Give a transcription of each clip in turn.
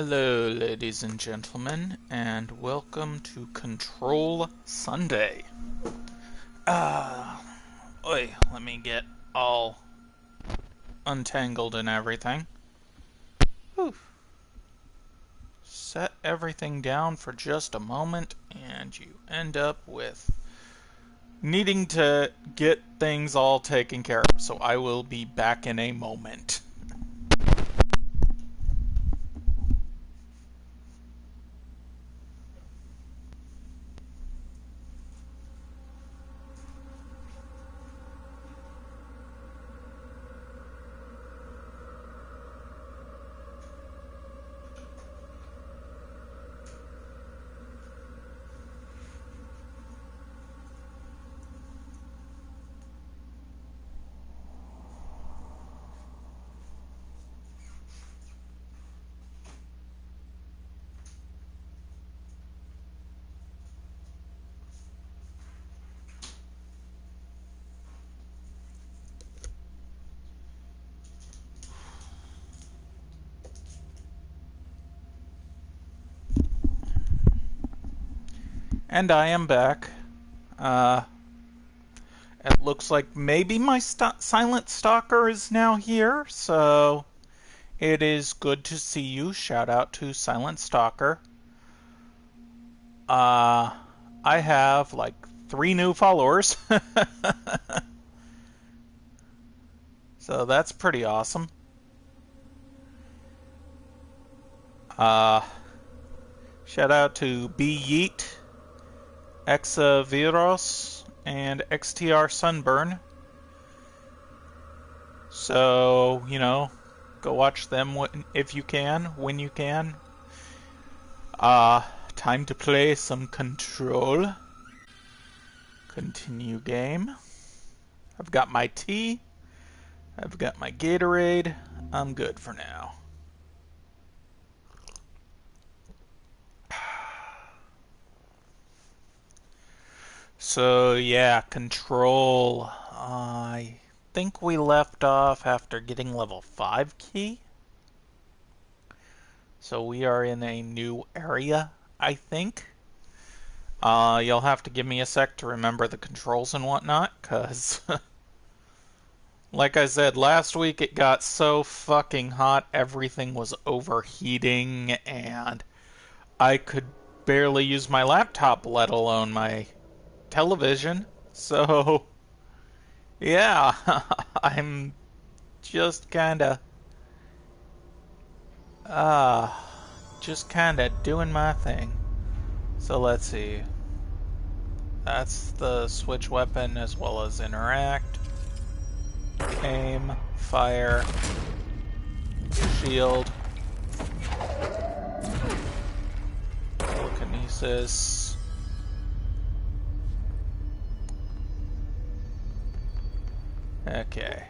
Hello, ladies and gentlemen, and welcome to Control Sunday. Let me get all untangled and everything. Whew. Set everything down for just a moment, and you end up with needing to get things all taken care of, so I will be back in a moment. And I am back. It looks like maybe my silent stalker is now here, so it is good to see you. Shout out to Silent Stalker. I have like 3 new followers. So that's pretty awesome. Shout out to B Yeet, Exaviros, and XTR Sunburn. So, go watch them if you can, when you can. Time to play some Control. Continue game. I've got my tea. I've got my Gatorade. I'm good for now. So yeah, Control. I think we left off after getting level 5 key. So we are in a new area, I think. You'll have to give me a sec to remember the controls and whatnot, because like I said, last week it got so fucking hot, everything was overheating, and I could barely use my laptop, let alone my television. So yeah, I'm just kinda doing my thing. So let's see. That's the switch weapon as well as interact. Aim, fire, shield, telekinesis. Okay.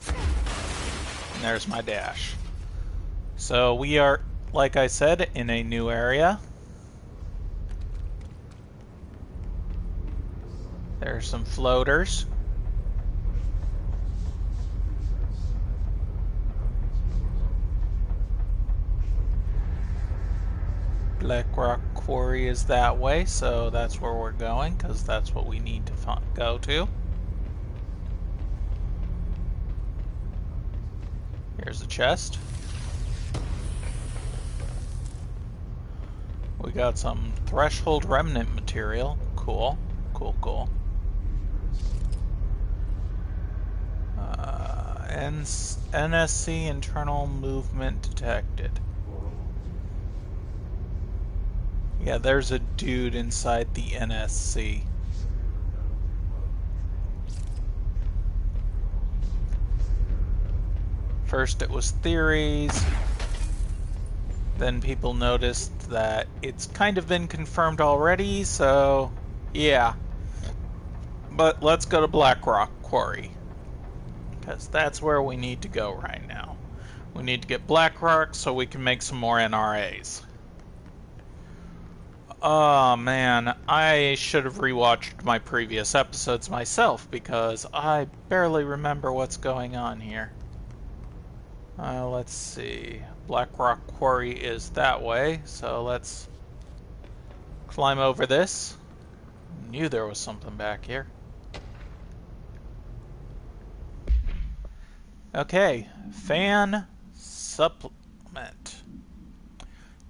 And there's my dash. So we are, like I said, in a new area. There's some floaters. Black Rock Quarry is that way, so that's where we're going, because that's what we need to go to. Here's a chest. We got some Threshold Remnant material. Cool. Cool, cool. NSC internal movement detected. Yeah, there's a dude inside the NSC. First it was theories, then people noticed that it's kind of been confirmed already, so yeah. But let's go to Black Rock Quarry, because that's where we need to go right now. We need to get Black Rock so we can make some more NRAs. Oh man, I should have rewatched my previous episodes myself, because I barely remember what's going on here. Let's see. Black Rock Quarry is that way, so let's climb over this. Knew there was something back here. Okay, fan supplement.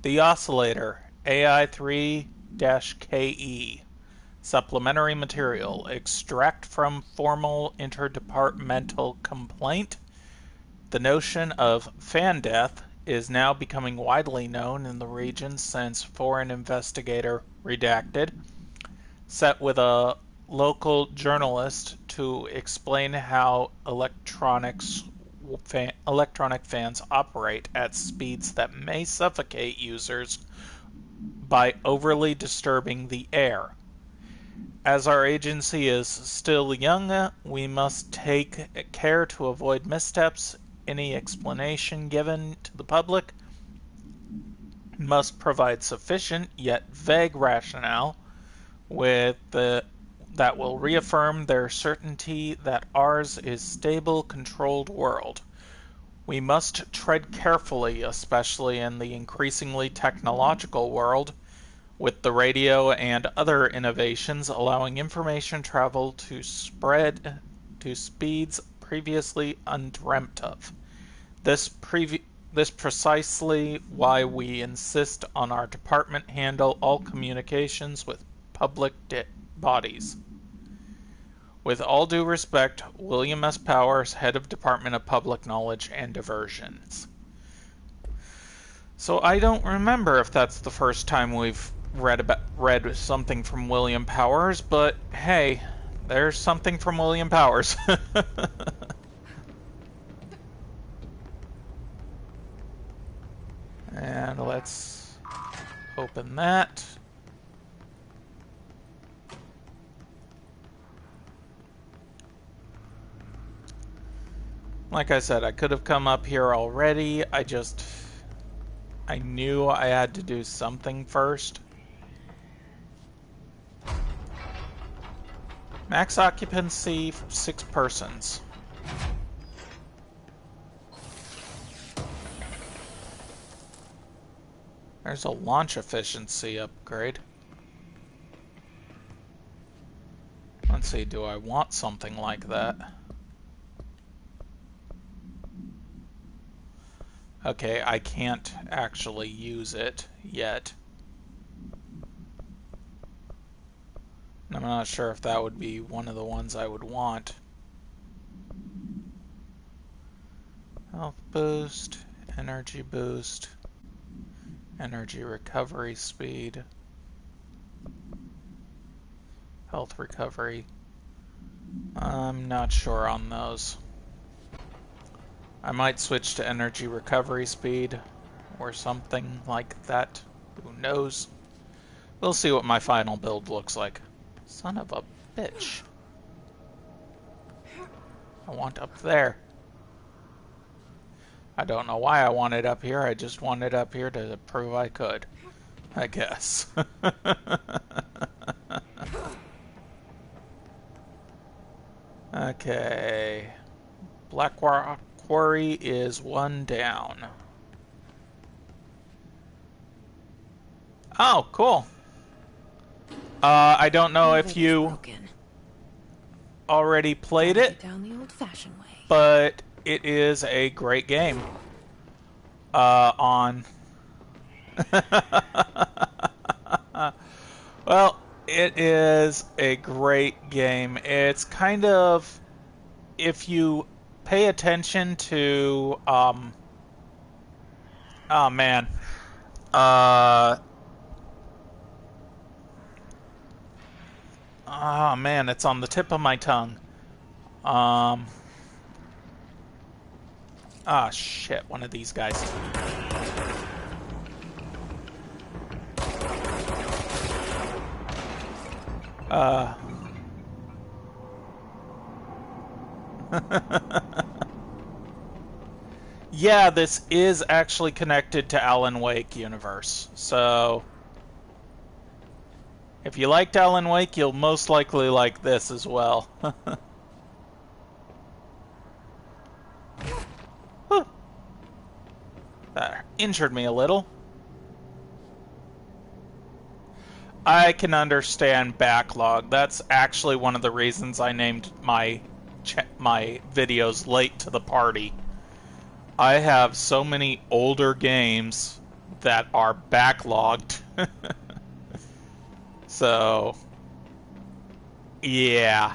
The oscillator, AI3-KE. Supplementary material. Extract from formal interdepartmental complaint. The notion of fan death is now becoming widely known in the region since foreign investigator redacted set with a local journalist to explain how electronic fans operate at speeds that may suffocate users by overly disturbing the air. As our agency is still young, we must take care to avoid missteps. Any explanation given to the public must provide sufficient yet vague rationale that will reaffirm their certainty that ours is stable, controlled world. We must tread carefully, especially in the increasingly technological world, with the radio and other innovations allowing information travel to spread to speeds previously undreamt of. This precisely why we insist on our department handle all communications with public bodies. With all due respect, William S. Powers, Head of Department of Public Knowledge and Diversions. So I don't remember if that's the first time we've read something from William Powers, but hey, there's something from William Powers. And let's open that. Like I said, I could have come up here already. I knew I had to do something first. Max occupancy, 6 persons. There's a launch efficiency upgrade. Let's see, do I want something like that? Okay, I can't actually use it yet. I'm not sure if that would be one of the ones I would want. Health boost, energy boost, energy recovery speed, health recovery. I'm not sure on those. I might switch to energy recovery speed or something like that. Who knows? We'll see what my final build looks like. Son of a bitch. I want up there. I don't know why I want it up here. I just want it up here to prove I could. I guess. Okay. Black Rock Quarry is 1 down. Oh, cool. I don't know if you already played it, down the old-fashioned way. But it is a great game. On well, it is a great game. It's kind of, if you pay attention to oh man. Oh man, it's on the tip of my tongue. Ah, shit, one of these guys. Yeah, this is actually connected to Alan Wake universe. So, if you liked Alan Wake, you'll most likely like this as well. That injured me a little. I can understand backlog. That's actually one of the reasons I named my videos late to the party. I have so many older games that are backlogged. So, yeah.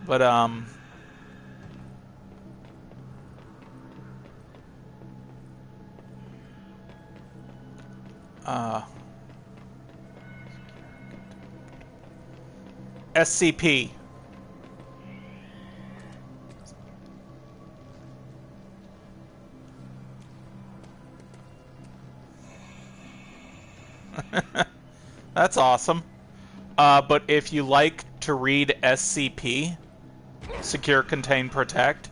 But, SCP. That's awesome. But if you like to read SCP, Secure, Contain, Protect,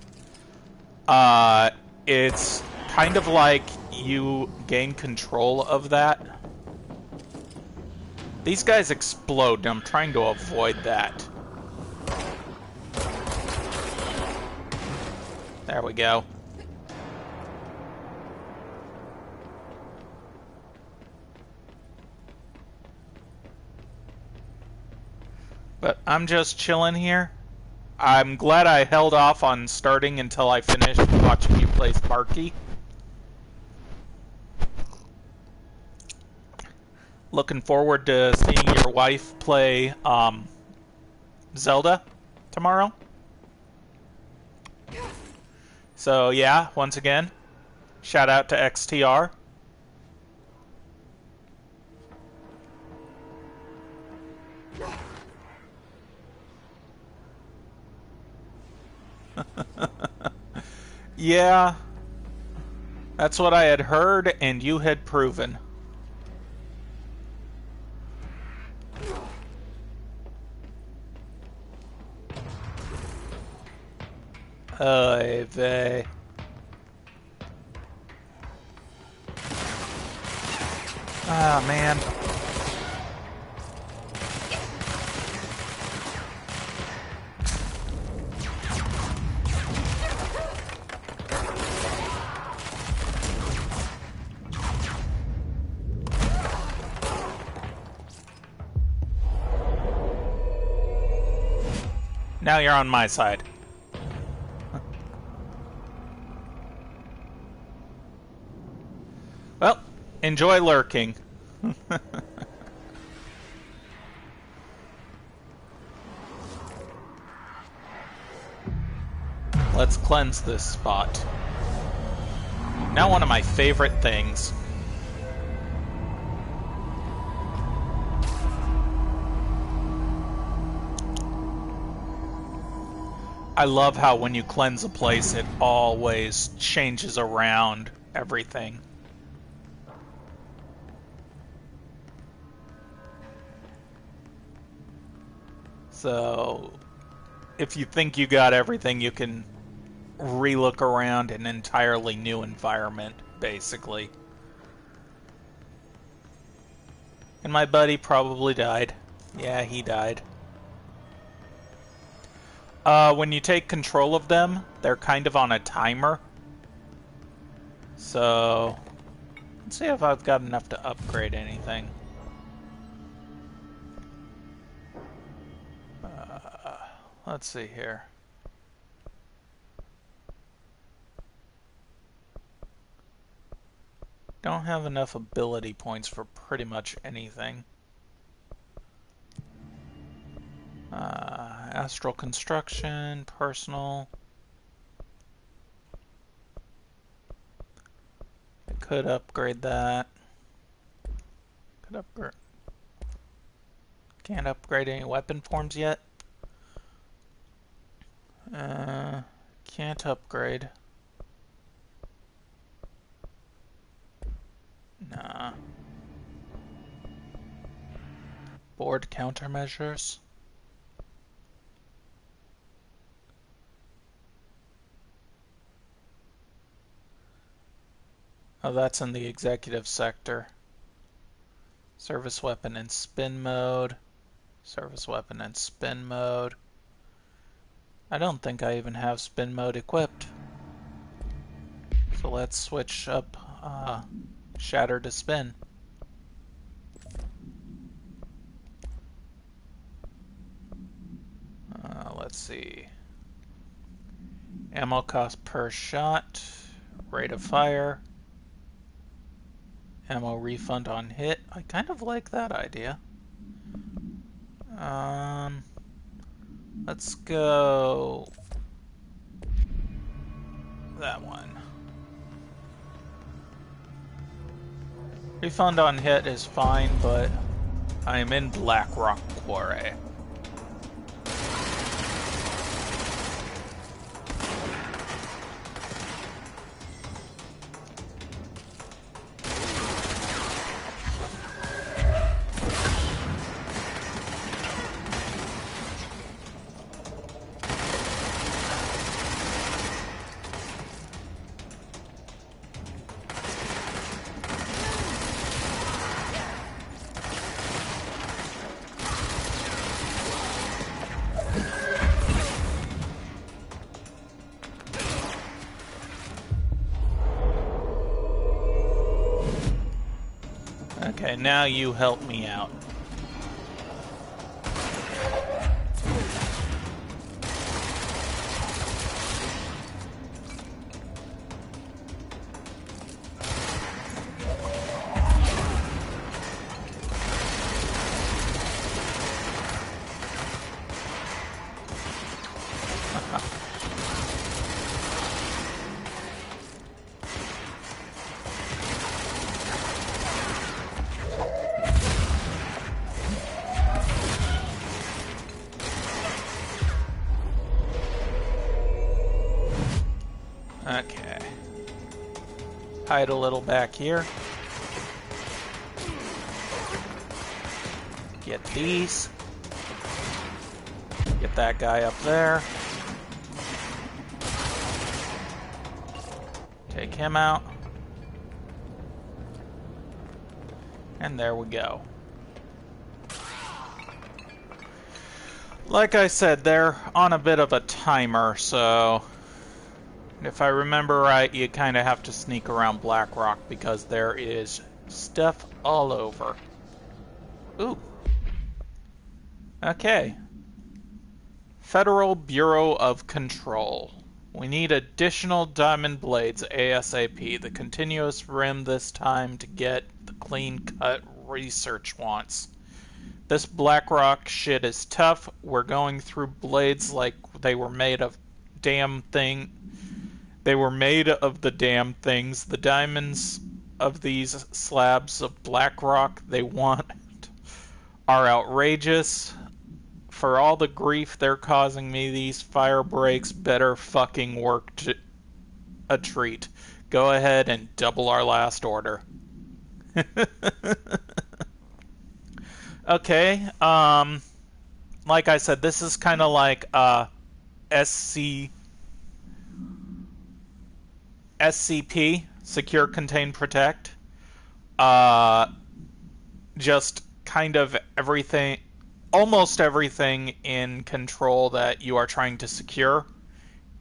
it's kind of like you gain control of that. These guys explode, and I'm trying to avoid that. There we go. But I'm just chilling here. I'm glad I held off on starting until I finished watching you play Sparky. Looking forward to seeing your wife play Zelda tomorrow. So yeah, once again, shout out to XTR. Yeah, that's what I had heard and you had proven. Oy vey. Ah, man. Now you're on my side. Well, enjoy lurking. Let's cleanse this spot. Now one of my favorite things. I love how when you cleanse a place, it always changes around everything. So, if you think you got everything, you can re-look around an entirely new environment, basically. And my buddy probably died. Yeah, he died. When you take control of them, they're kind of on a timer. So, let's see if I've got enough to upgrade anything. Let's see here. Don't have enough ability points for pretty much anything. Astral construction, personal. I could upgrade that. Could upgrade. Can't upgrade any weapon forms yet. Can't upgrade. Nah. Board countermeasures. Oh, that's in the executive sector. Service weapon in spin mode. Service weapon in spin mode. I don't think I even have spin mode equipped. So let's switch up Shatter to Spin. Let's see. Ammo cost per shot, rate of fire, ammo refund on hit. I kind of like that idea. Let's go that one. Refund on hit is fine, but I am in Black Rock Quarry. Okay, now you help me out. Okay. Hide a little back here. Get these. Get that guy up there. Take him out. And there we go. Like I said, they're on a bit of a timer, so if I remember right, you kind of have to sneak around Black Rock because there is stuff all over. Ooh. Okay. Federal Bureau of Control. We need additional diamond blades ASAP. The continuous rim this time to get the clean cut research wants. This Black Rock shit is tough. We're going through blades like they were made of damn thing. They were made of the damn things. The diamonds of these slabs of black rock they want are outrageous. For all the grief they're causing me, these fire breaks better fucking work to a treat. Go ahead and double our last order. Okay, like I said, this is kind of like SCP, Secure, Contain, Protect. Just kind of everything, almost everything in Control that you are trying to secure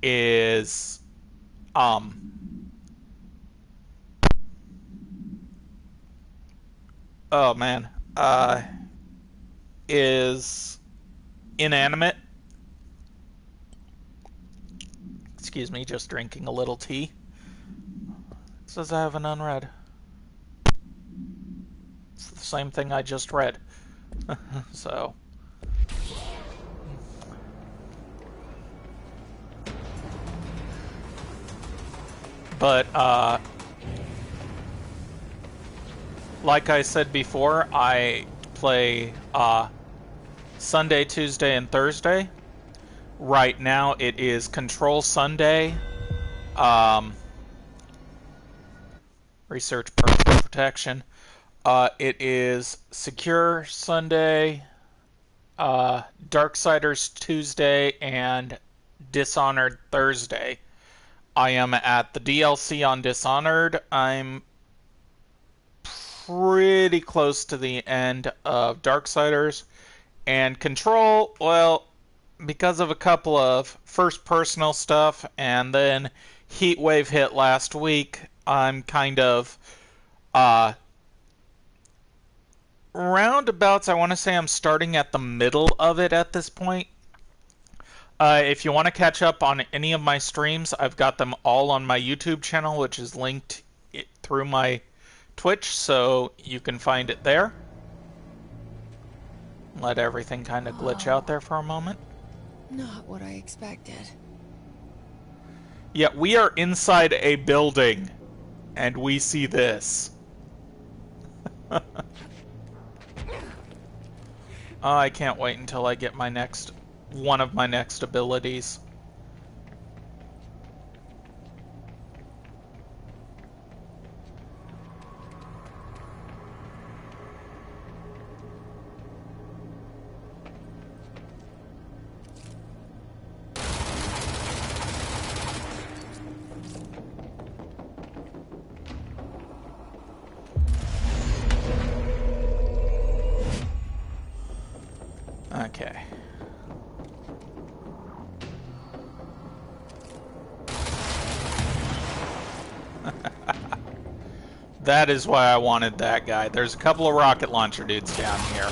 is, oh man, is inanimate. Excuse me, just drinking a little tea. It says I have an unread. It's the same thing I just read. So. But, like I said before, I play, Sunday, Tuesday, and Thursday. Right now it is Control Sunday, Research Personal Protection. It is Secure Sunday, Darksiders Tuesday, and Dishonored Thursday. I am at the DLC on Dishonored. I'm pretty close to the end of Darksiders. And Control, well, because of a couple of first personal stuff and then heat wave hit last week, I'm kind of roundabouts. I want to say I'm starting at the middle of it at this point. If you want to catch up on any of my streams, I've got them all on my YouTube channel, which is linked through my Twitch, so you can find it there. Let everything kind of glitch out there for a moment. Not what I expected. Yeah, we are inside a building, and we see this. Oh, I can't wait until I get my one of my next abilities. Okay. That is why I wanted that guy. There's a couple of rocket launcher dudes down here.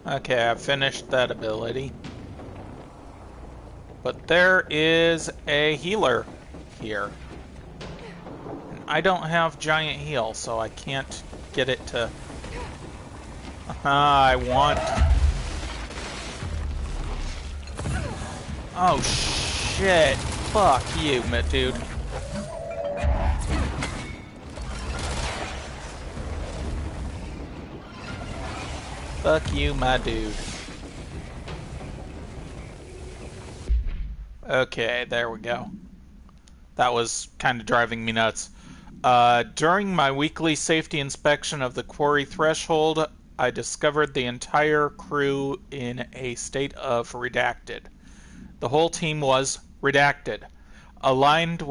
Okay, I've finished that ability. But there is a healer here. And I don't have giant heal, so I can't get it to... I want... Oh, shit. Fuck you, dude. Fuck you, my dude. Okay, there we go. That was kind of driving me nuts. During my weekly safety inspection of the quarry threshold, I discovered the entire crew in a state of redacted. The whole team was redacted, aligned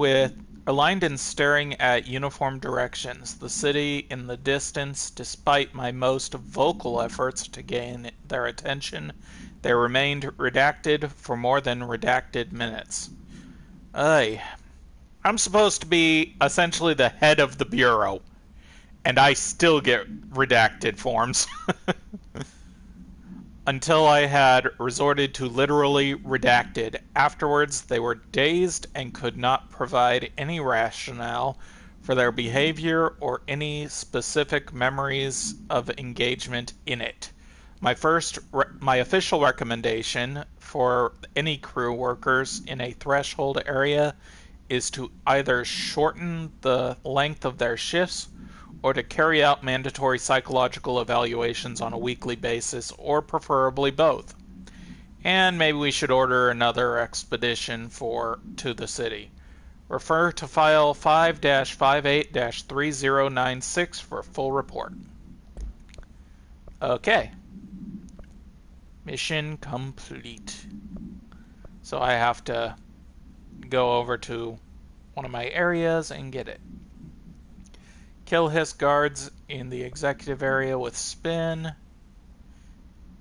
and staring at uniform directions. The city in the distance, despite my most vocal efforts to gain their attention, they remained redacted for more than redacted minutes. I'm supposed to be essentially the head of the bureau, and I still get redacted forms. Until I had resorted to literally redacted. Afterwards, they were dazed and could not provide any rationale for their behavior or any specific memories of engagement in it. My official recommendation for any crew workers in a threshold area is to either shorten the length of their shifts or to carry out mandatory psychological evaluations on a weekly basis, or preferably both. And maybe we should order another expedition to the city. Refer to file 5-58-3096 for a full report. Okay. Mission complete. So I have to go over to one of my areas and get it. Kill Hiss guards in the executive area with spin.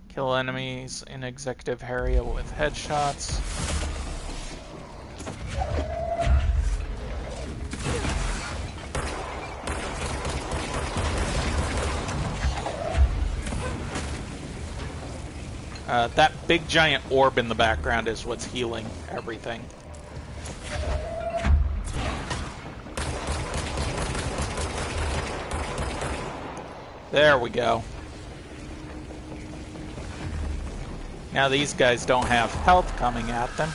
Kill enemies in executive area with headshots. That big giant orb in the background is what's healing everything. There we go. Now these guys don't have health coming at them.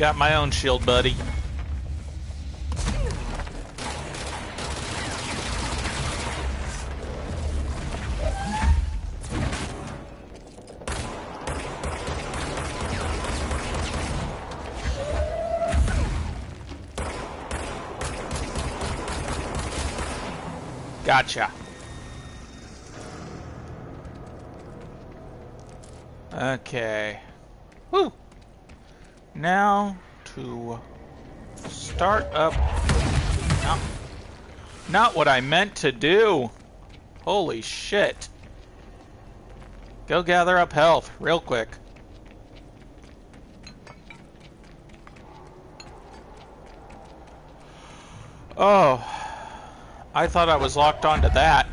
got my own shield, buddy. Gotcha. Okay. Woo! Now to start up. No, not what I meant to do. Holy shit. Go gather up health real quick. Oh, I thought I was locked onto that.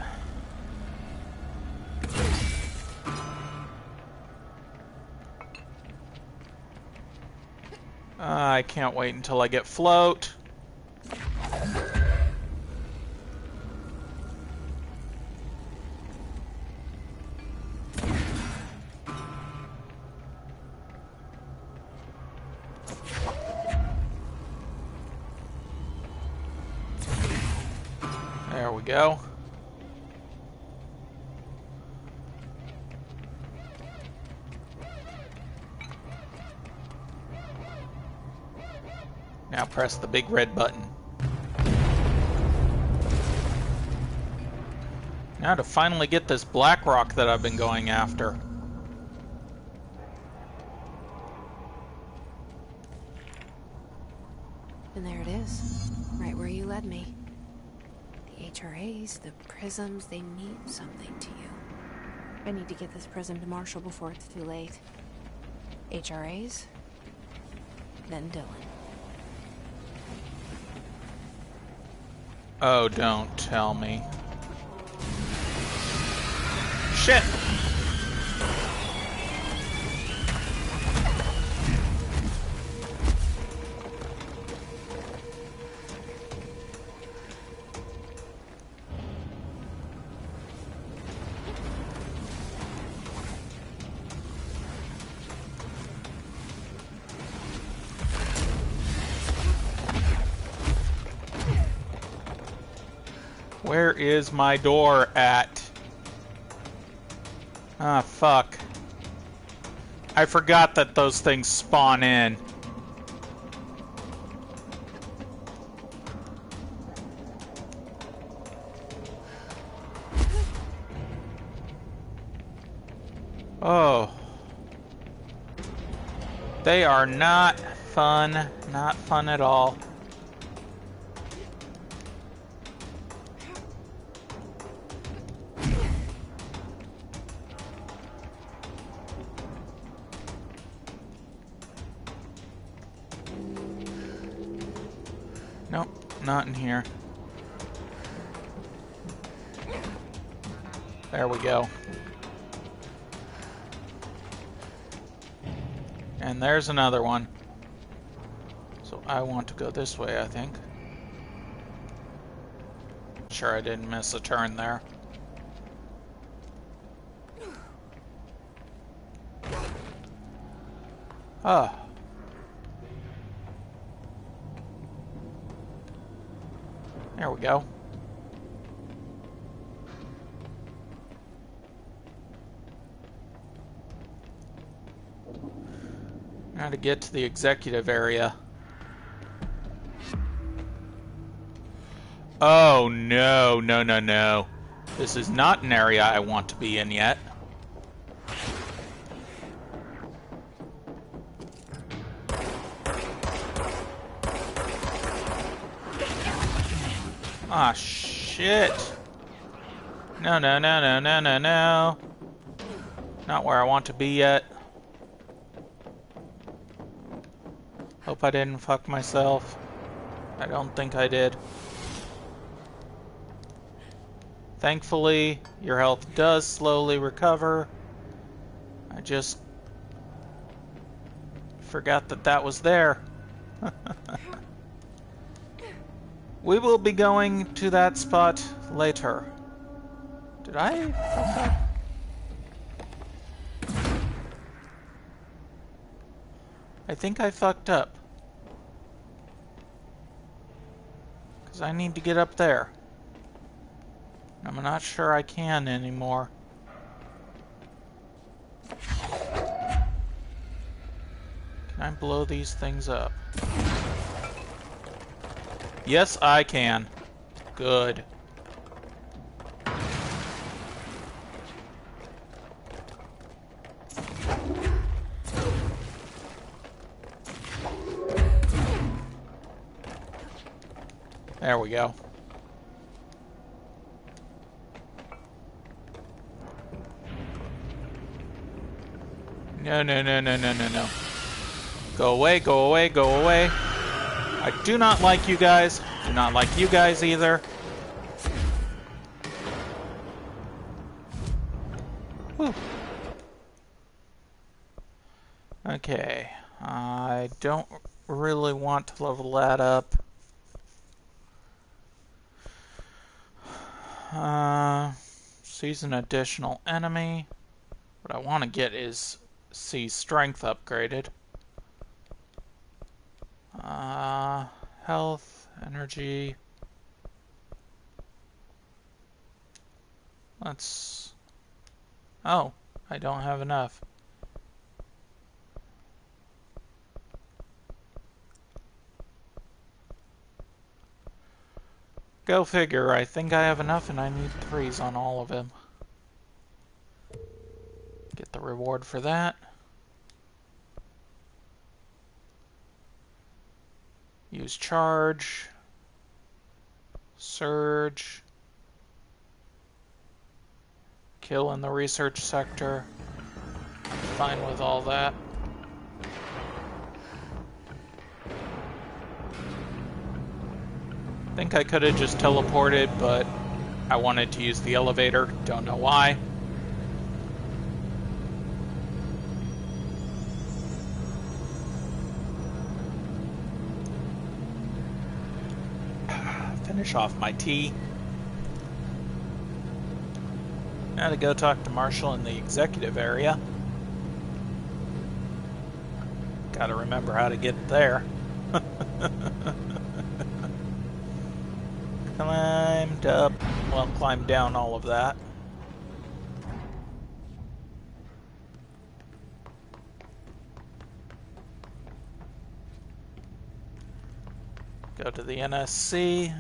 I can't wait until I get float. There we go. Now press the big red button. Now to finally get this black rock that I've been going after. And there it is, right where you led me. The HRAs, the prisms, they mean something to you. I need to get this prism to Marshall before it's too late. HRAs, then Dillan. Oh, don't tell me. Shit! Where is my door at? Ah, fuck. I forgot that those things spawn in. Oh. They are not fun. Not fun at all. Nope, not in here. There we go. And there's another one. So I want to go this way, I think. Sure I didn't miss a turn there. Ah. There we go. Now to get to the executive area. Oh no, no, no, no. This is not an area I want to be in yet. Ah, shit. No, no, no, no, no, no, no. Not where I want to be yet. Hope I didn't fuck myself. I don't think I did. Thankfully, your health does slowly recover. I just forgot that that was there. We will be going to that spot later. Did I fuck up? I think I fucked up. Because I need to get up there. I'm not sure I can anymore. Can I blow these things up? Yes, I can. Good. There we go. No, no, no, no, no, no, no. Go away, go away, go away. I do not like you guys. Do not like you guys either. Whew. Okay. I don't really want to level that up. Sees an additional enemy. What I want to get is see strength upgraded. Health, energy. Let's... Oh, I don't have enough. Go figure, I think I have enough and I need 3s on all of them. Get the reward for that. Use charge. Surge. Kill in the research sector. Fine with all that. I think I could have just teleported, but I wanted to use the elevator. Don't know why. Finish off my tea. Now to go talk to Marshall in the executive area. Gotta remember how to get there. Climbed up, well, climbed down all of that. Go to the NSC.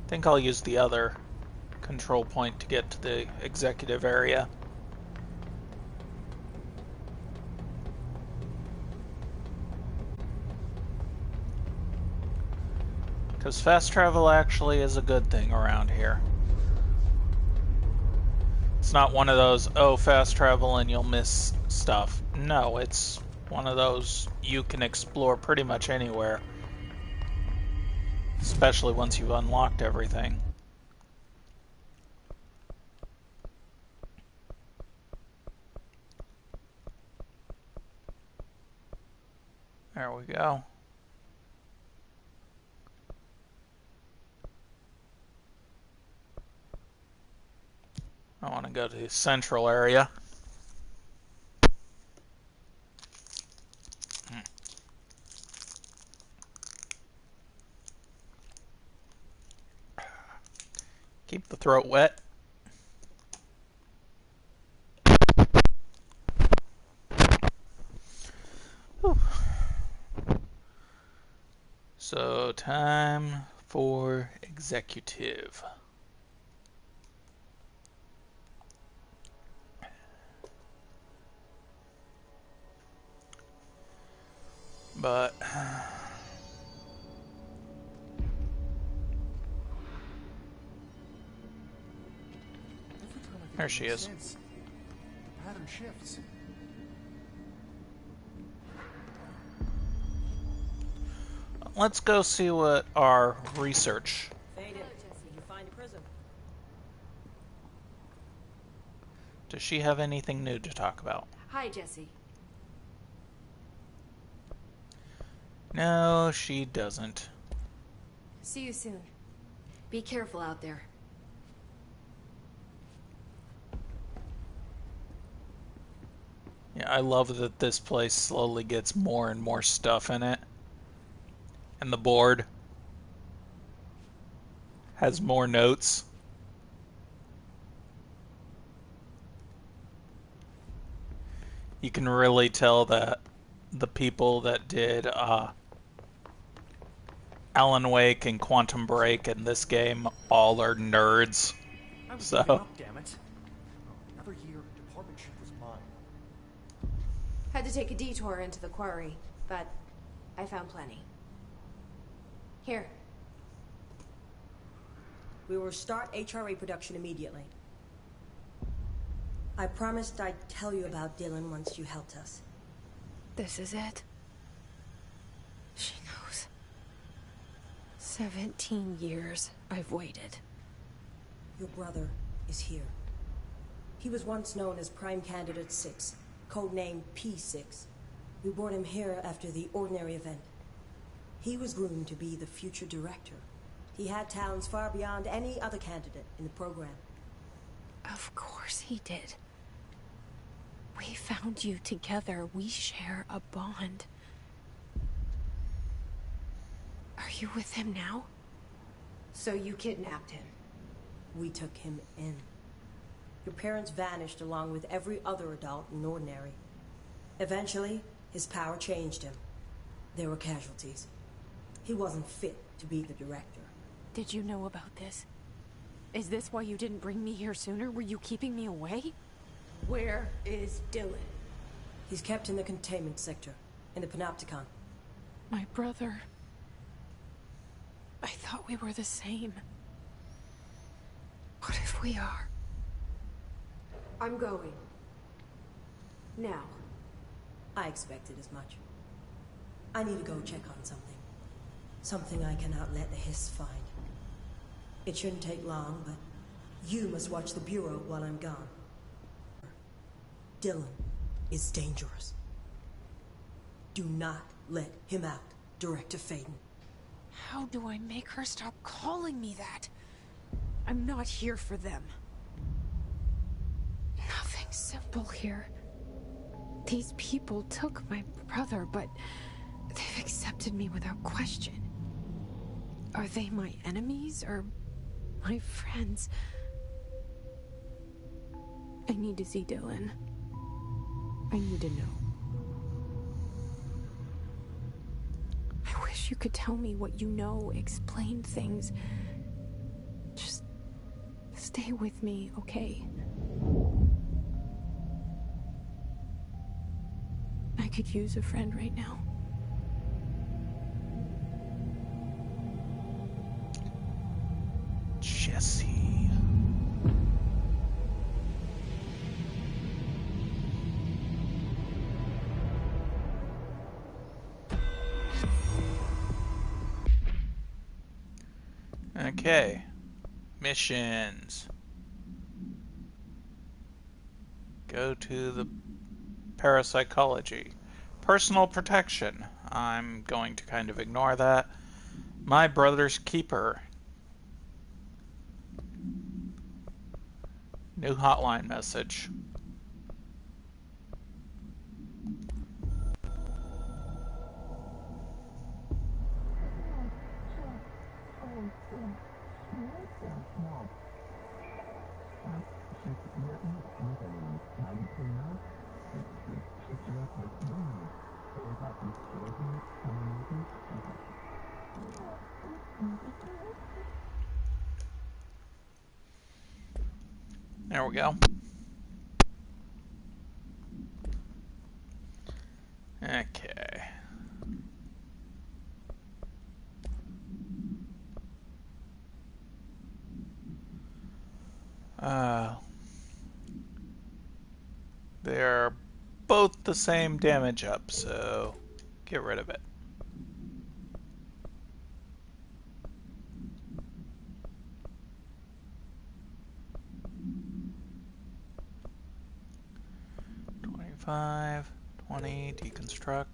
I think I'll use the other control point to get to the executive area. Because fast travel actually is a good thing around here. It's not one of those, oh, fast travel and you'll miss stuff. No, it's one of those you can explore pretty much anywhere. Especially once you've unlocked everything. There we go. I want to go to the central area. Keep the throat wet. Whew. So, time for executive. But there she is. Pattern shifts. Let's go see what our research. Fade it. You find a prism. Does she have anything new to talk about? Hi, Jesse. No, she doesn't. See you soon. Be careful out there. Yeah, I love that this place slowly gets more and more stuff in it. And the board has more notes. You can really tell that the people that did Alan Wake and Quantum Break in this game all are nerds. I was giving So, up, damn it. Oh, another year, department chief was mine. Had to take a detour into the quarry, but I found plenty. Here. We will start HRA production immediately. I promised I'd tell you about Dillan once you helped us. This is it. She knows. 17 years I've waited. Your brother is here. He was once known as Prime Candidate 6, codenamed P6. We brought him here after the ordinary event. He was groomed to be the future director. He had talents far beyond any other candidate in the program. Of course he did. We found you together. We share a bond. Are you with him now? So you kidnapped him? We took him in. Your parents vanished along with every other adult in Ordinary. Eventually, his power changed him. There were casualties. He wasn't fit to be the director. Did you know about this? Is this why you didn't bring me here sooner? Were you keeping me away? Where is Dillan? He's kept in the containment sector, in the Panopticon. My brother. I thought we were the same. What if we are? I'm going. Now. I expected as much. I need to go check on something. Something I cannot let the Hiss find. It shouldn't take long, but you must watch the Bureau while I'm gone. Dillan is dangerous. Do not let him out, Director Faden. How do I make her stop calling me that? I'm not here for them. Nothing simple here. These people took my brother, but they've accepted me without question. Are they my enemies or my friends? I need to see Dillan. I need to know. I wish you could tell me what you know, explain things. Just stay with me, okay? I could use a friend right now. Jesse. Okay. Missions. Go to the parapsychology. Personal protection. I'm going to kind of ignore that. My brother's keeper. New hotline message. There we go. Okay. They're both the same damage up, so get rid of it. $25, $20, deconstruct.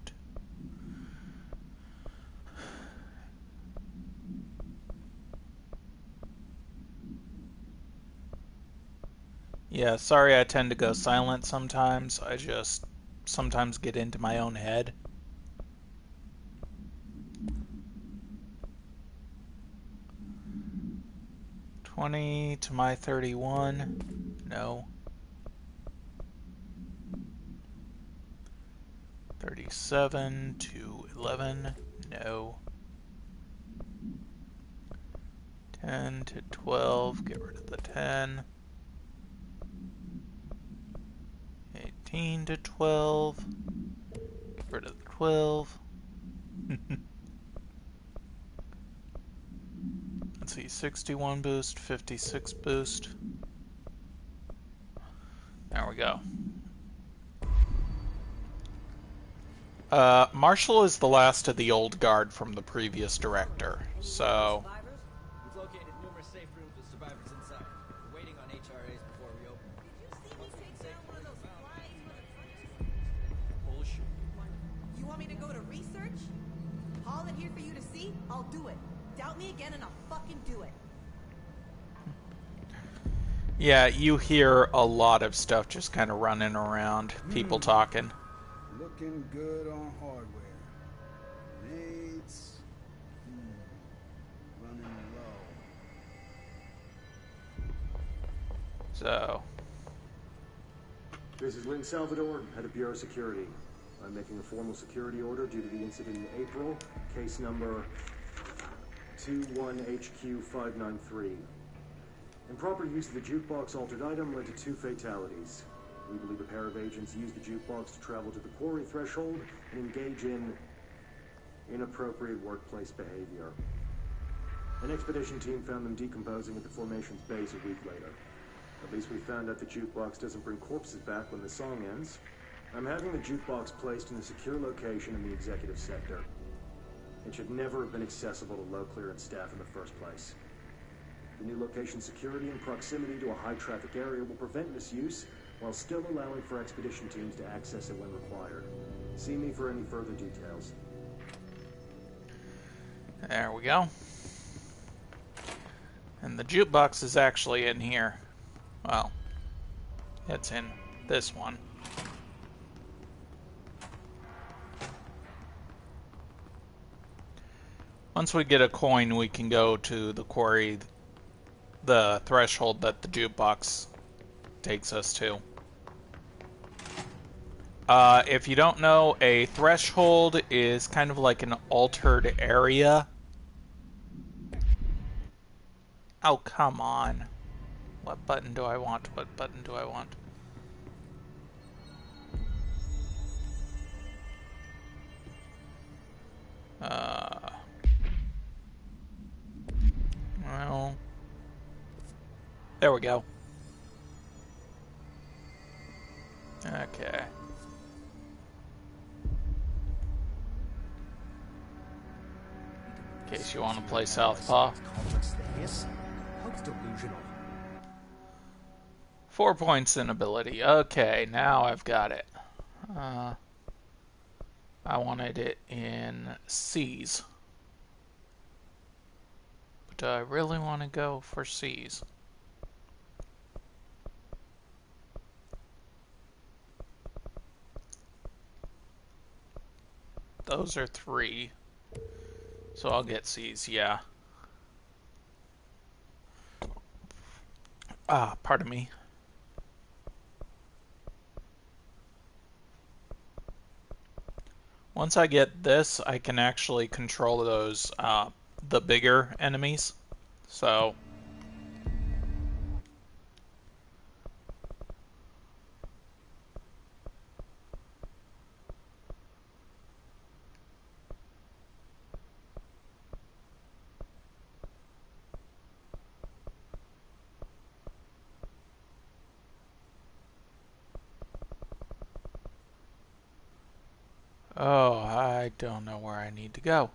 Yeah, sorry I tend to go silent sometimes. I just sometimes get into my own head. $20 to my 31. No. 37 to 11. No. 10 to 12. Get rid of the 10. 18 to 12. Get rid of the 12. Let's see, 61 boost, 56 boost. There we go. Marshall is the last of the old guard from the previous director, so... We've located numerous safe rooms with survivors inside. We're waiting on HRAs before we open. Did you see me take down one of those flies with a first? Bullshit. You want me to go to research? Haul it here for you to see? I'll do it. Doubt me again and I'll fucking do it. Yeah, you hear a lot of stuff just kind of running around, people talking. Looking good on hardware. Grenades. Running low. So... This is Lynn Salvador, head of Bureau Security. I'm making a formal security order due to the incident in April, case number 21HQ593. Improper use of the jukebox altered item led to 2 fatalities. We believe a pair of agents used the jukebox to travel to the quarry threshold and engage in inappropriate workplace behavior. An expedition team found them decomposing at the formation's base a week later. At least we found out the jukebox doesn't bring corpses back when the song ends. I'm having the jukebox placed in a secure location in the executive sector. It should never have been accessible to low clearance staff in the first place. The new location's security and proximity to a high traffic area will prevent misuse while still allowing for expedition teams to access it when required. See me for any further details. There we go. And the jukebox is actually in here. Well, it's in this one. Once we get a coin, we can go to the quarry, the threshold that the jukebox takes us to. If you don't know, a threshold is kind of like an altered area. Oh, come on. What button do I want? What button do I want? Well, there we go. Okay. In case you want to play Southpaw. How delusional. 4 points in ability. Okay, now I've got it. I wanted it in C's. But do I really want to go for C's? Those are 3. So I'll get C's, yeah. Pardon me. Once I get this, I can actually control those, the bigger enemies. So... Oh, I don't know where I need to go.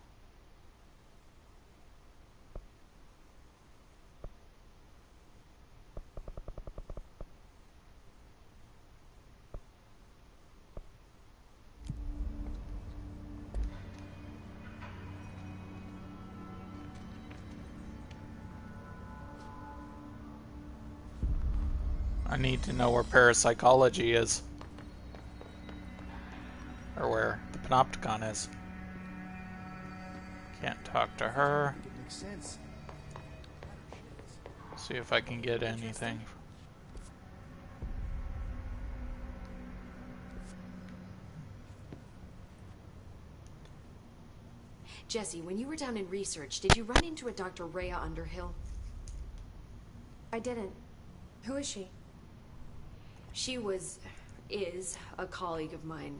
I need to know where parapsychology is. or where the panopticon is. Can't talk to her. It makes sense. See if I can get anything. Jesse, when you were down in research, did you run into a Dr. Rhea Underhill? I didn't. Who is she? She is a colleague of mine.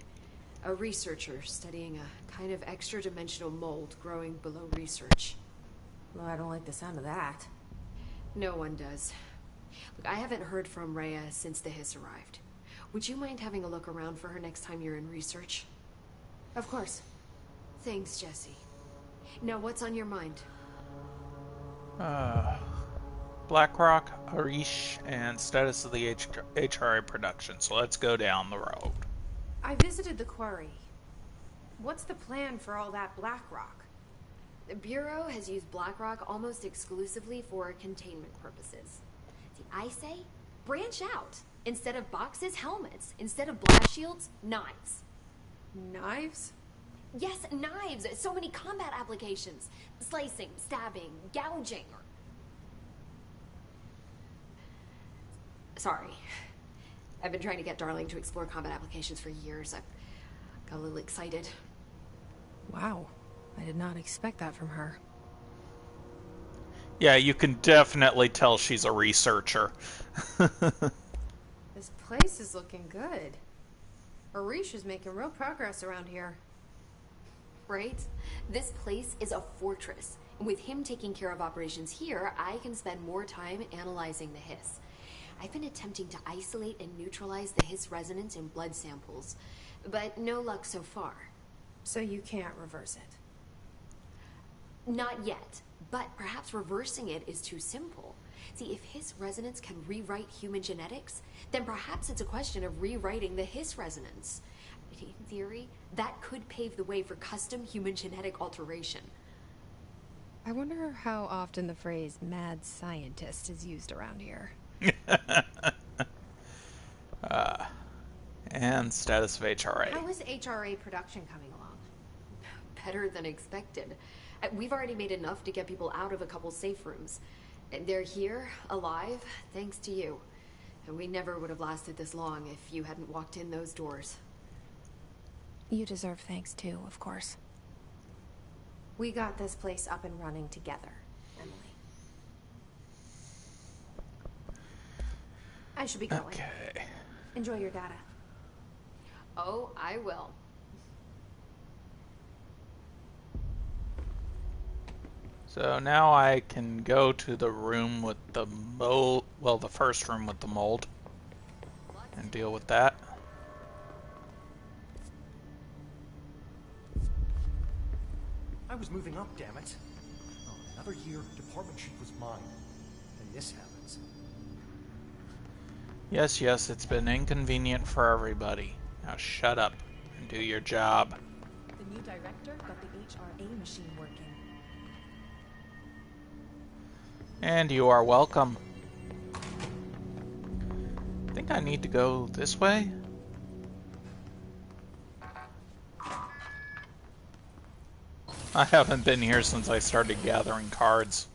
A researcher studying a kind of extra-dimensional mold growing below research. Well, I don't like the sound of that. No one does. Look, I haven't heard from Rhea since the Hiss arrived. Would you mind having a look around for her next time you're in research? Of course. Thanks, Jesse. Now, what's on your mind? BlackRock, Arish, and status of the HRA production. So let's go down the road. I visited the quarry. What's the plan for all that black rock? The Bureau has used BlackRock almost exclusively for containment purposes. See, I say, branch out. Instead of boxes, helmets. Instead of blast shields, knives. Knives? Yes, knives. So many combat applications. Slicing, stabbing, gouging. Sorry. I've been trying to get Darling to explore combat applications for years. I got a little excited. Wow. I did not expect that from her. Yeah, you can definitely tell she's a researcher. This place is looking good. Arish is making real progress around here. Right? This place is a fortress. And with him taking care of operations here, I can spend more time analyzing the Hiss. I've been attempting to isolate and neutralize the Hiss resonance in blood samples, but no luck so far. So you can't reverse it? Not yet, but perhaps reversing it is too simple. See, if Hiss resonance can rewrite human genetics, then perhaps it's a question of rewriting the Hiss resonance. In theory, that could pave the way for custom human genetic alteration. I wonder how often the phrase mad scientist is used around here. And status of HRA. How is HRA production coming along? Better than expected. We've already made enough to get people out of a couple safe rooms. They're here, alive, thanks to you. And we never would have lasted this long if you hadn't walked in those doors. You deserve thanks too, of course. We got this place up and running together, Emily. I should be going. Okay. Enjoy your data. Oh, I will. So now I can go to the room with the mold, well, the first room with the mold, and deal with that. I was moving up, damn it. Oh, another year, department chief was mine. And this happens. Yes, yes, it's been inconvenient for everybody. Now shut up and do your job. The new director got the HRA machine working. And you are welcome. I think I need to go this way. I haven't been here since I started gathering cards.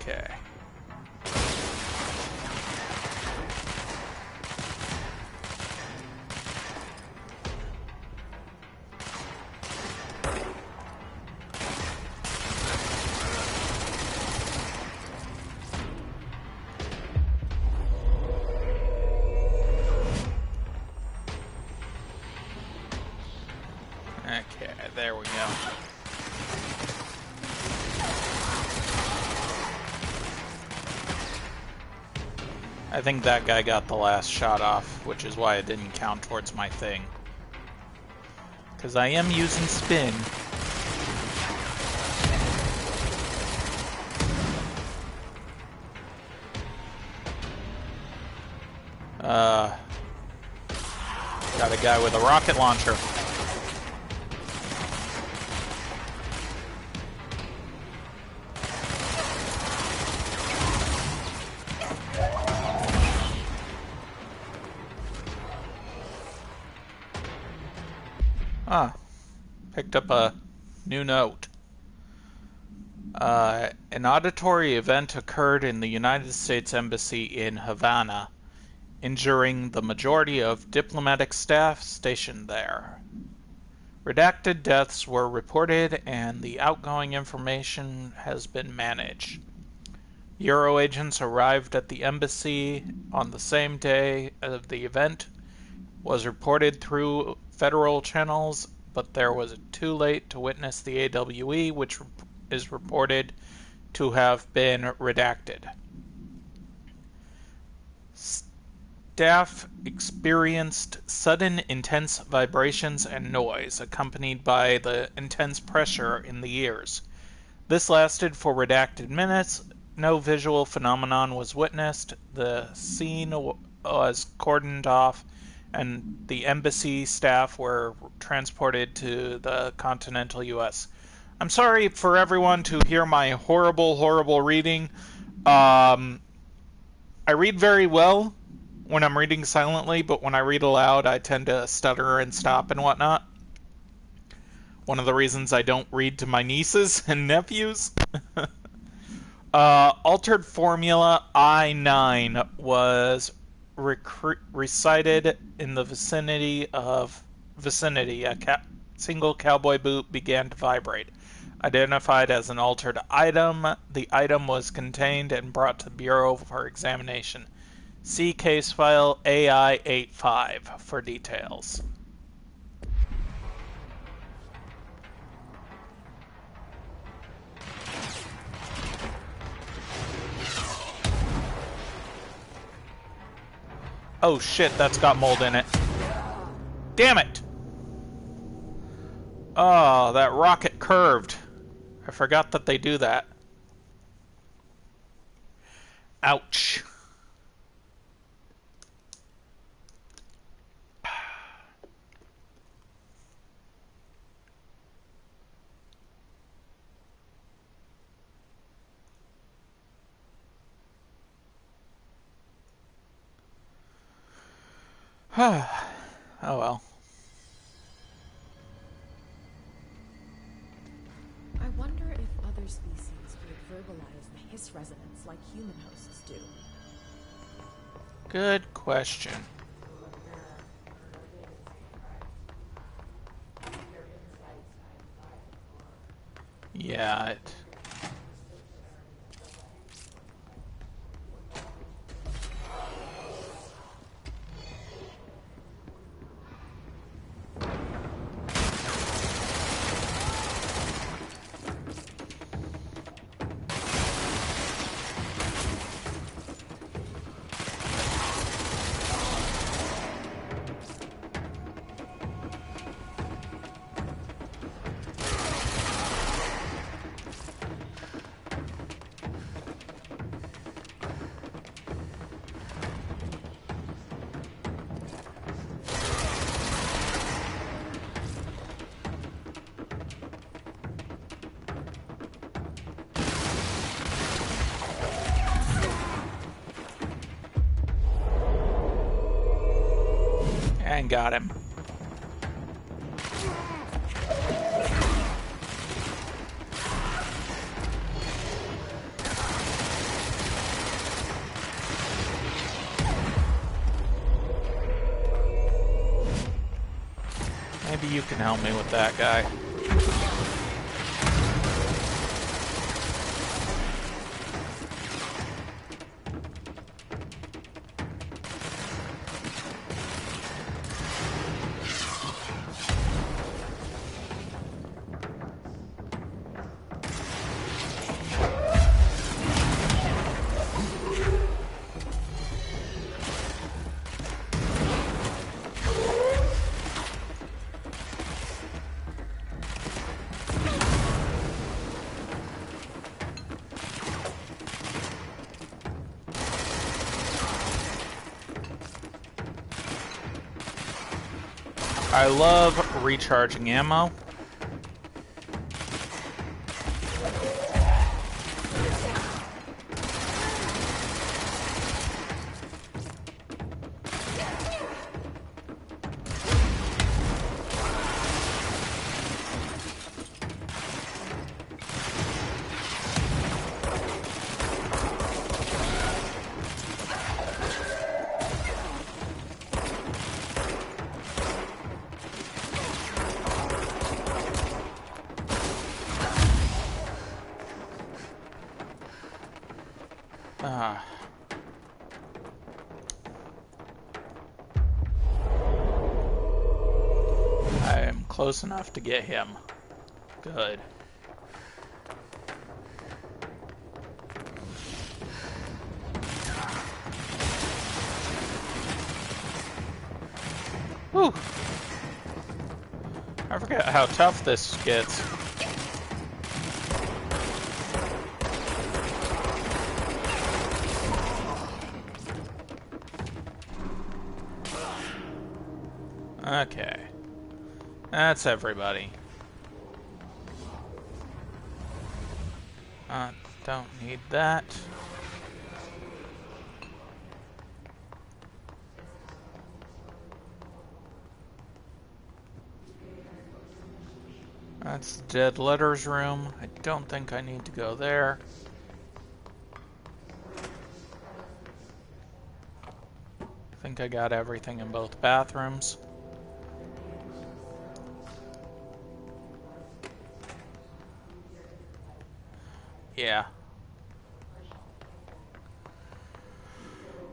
Okay. Okay, there we go. I think that guy got the last shot off, which is why it didn't count towards my thing. Because I am using spin. Got a guy with a rocket launcher. Ah, picked up a new note. An auditory event occurred in the United States Embassy in Havana, injuring the majority of diplomatic staff stationed there. Redacted deaths were reported and the outgoing information has been managed. Euro agents arrived at the embassy on the same day of the event, was reported through federal channels, but there was too late to witness the AWE, which is reported to have been redacted. Staff experienced sudden intense vibrations and noise, accompanied by the intense pressure in the ears. This lasted for redacted minutes. No visual phenomenon was witnessed. The scene was cordoned off, and the embassy staff were transported to the continental U.S. I'm sorry for everyone to hear my horrible, horrible reading. I read very well when I'm reading silently, but when I read aloud, I tend to stutter and stop and whatnot. One of the reasons I don't read to my nieces and nephews. Altered Formula I-9 was recited in the vicinity. A single cowboy boot began to vibrate. Identified as an altered item, the item was contained and brought to the Bureau for examination. See case file AI85 for details. Oh shit, that's got mold in it. Damn it! Oh, that rocket curved. I forgot that they do that. Ouch. Oh well. I wonder if other species would verbalize the hiss resonance like human hosts do. Good question. Yeah, and got him. Maybe you can help me with that guy. I love recharging ammo. I am close enough to get him. Good. Whew. I forget how tough this gets. Okay. That's everybody. Don't need that. That's the dead letters room. I don't think I need to go there. I think I got everything in both bathrooms. Yeah.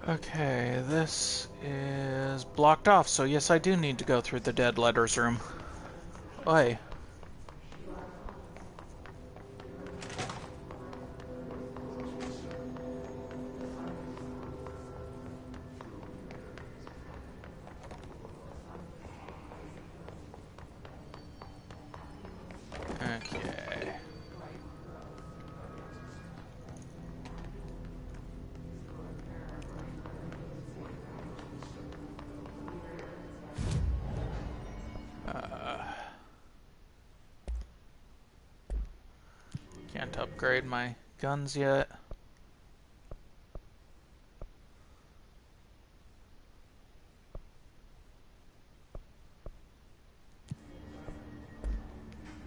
Okay, this is blocked off, so yes, I do need to go through the dead letters room. Oi. Okay. Can't upgrade my guns yet.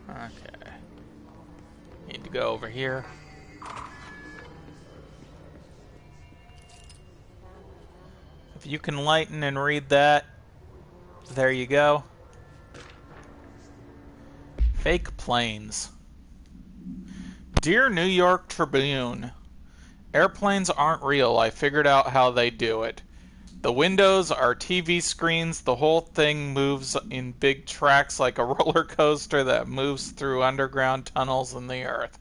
Okay. Need to go over here. If you can lighten and read that, there you go. Fake planes. Dear New York Tribune, airplanes aren't real. I figured out how they do it. The windows are TV screens. The whole thing moves in big tracks like a roller coaster that moves through underground tunnels in the earth.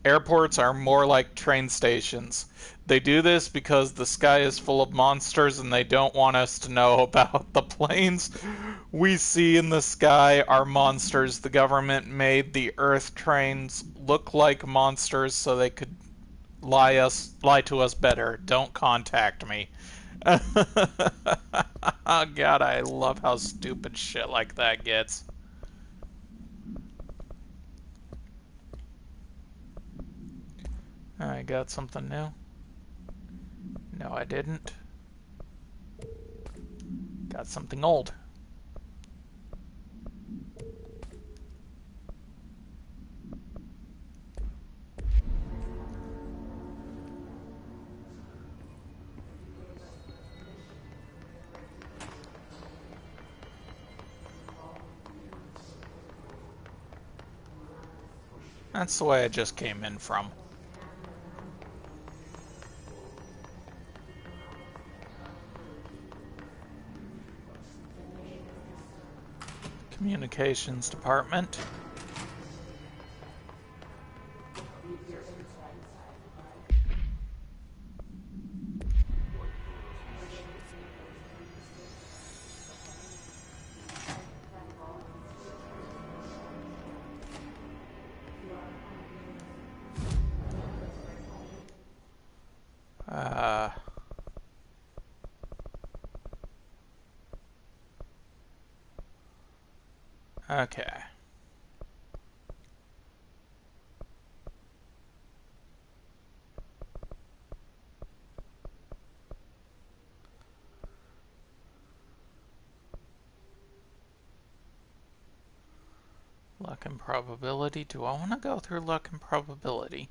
Airports are more like train stations. They do this because the sky is full of monsters and they don't want us to know about the planes we see in the sky are monsters. The government made the earth trains look like monsters so they could lie to us better. Don't contact me. Oh god, I love how stupid shit like that gets. I got something new. No, I didn't. Got something old. That's the way I just came in from. Communications department. Okay. Luck and probability. Do I want to go through luck and probability?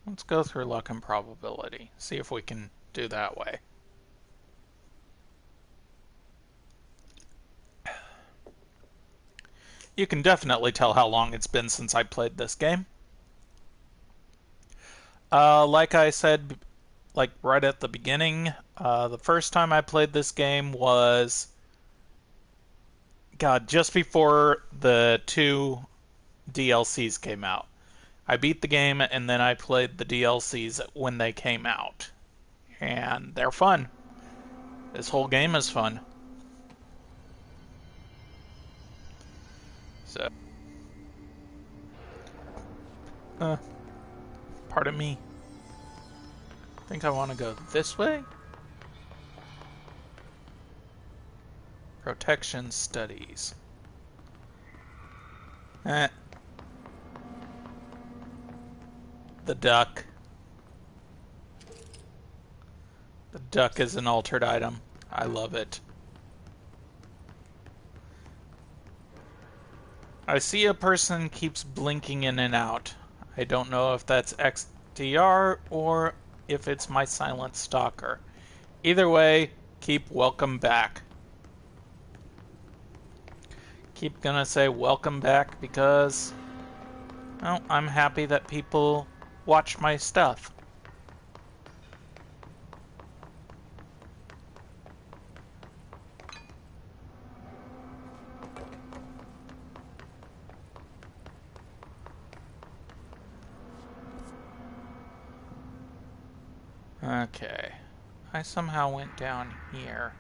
Let's go through luck and probability. See if we can do that way. You can definitely tell how long it's been since I played this game. Like I said, like right at the beginning, the first time I played this game was, God, just before the 2 DLCs came out. I beat the game and then I played the DLCs when they came out. And they're fun. This whole game is fun. So, pardon me. I think I want to go this way. Protection studies. The duck. The duck is an altered item. I love it. I see a person keeps blinking in and out. I don't know if that's XDR or if it's my silent stalker. Either way, keep welcome back. Keep gonna say welcome back because, well, I'm happy that people watch my stuff. Okay. I somehow went down here.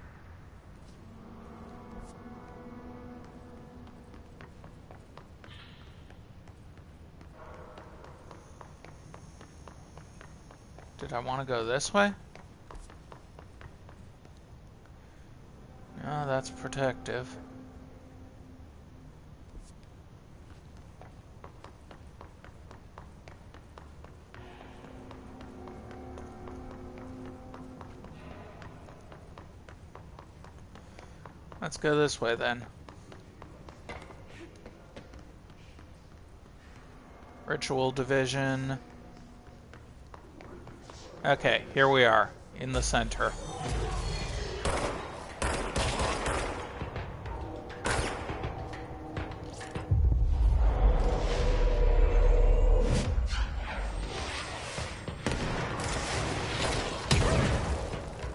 Did I want to go this way? No, that's protective. Let's go this way then. Ritual division. Okay, here we are, in the center.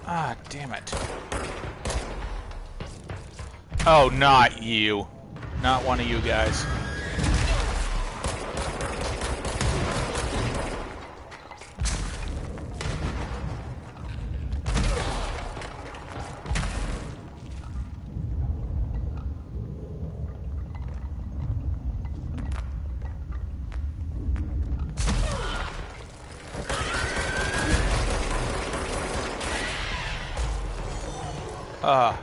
Ah, damn it. Oh, not you. Not one of you guys. Ah.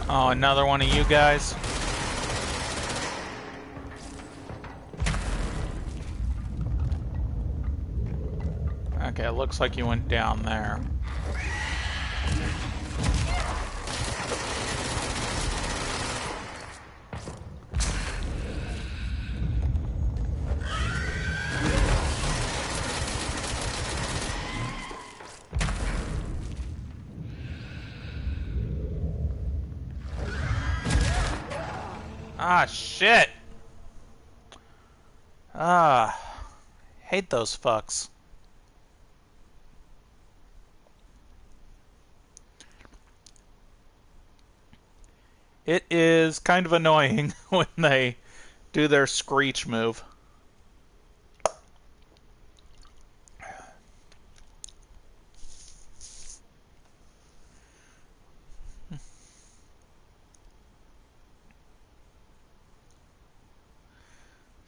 Oh, another one of you guys. Okay, it looks like you went down there. Ah, shit! Ah, hate those fucks. It is kind of annoying when they do their screech move.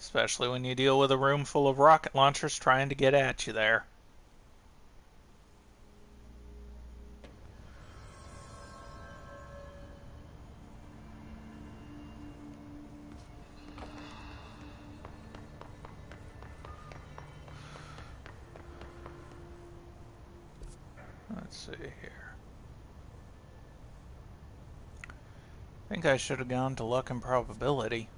Especially when you deal with a room full of rocket launchers trying to get at you there. Let's see here. I think I should have gone to luck and probability.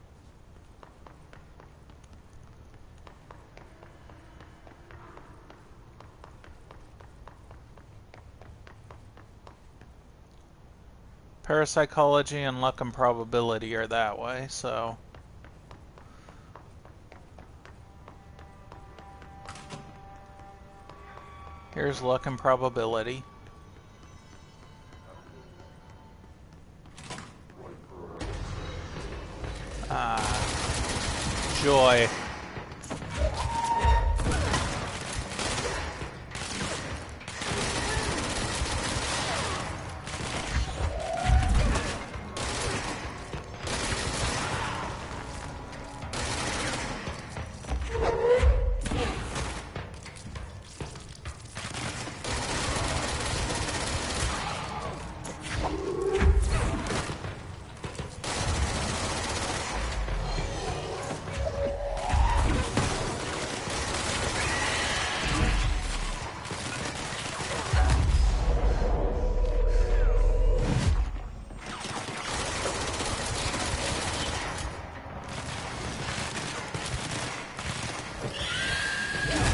Parapsychology and luck and probability are that way, so... Here's luck and probability. Joy.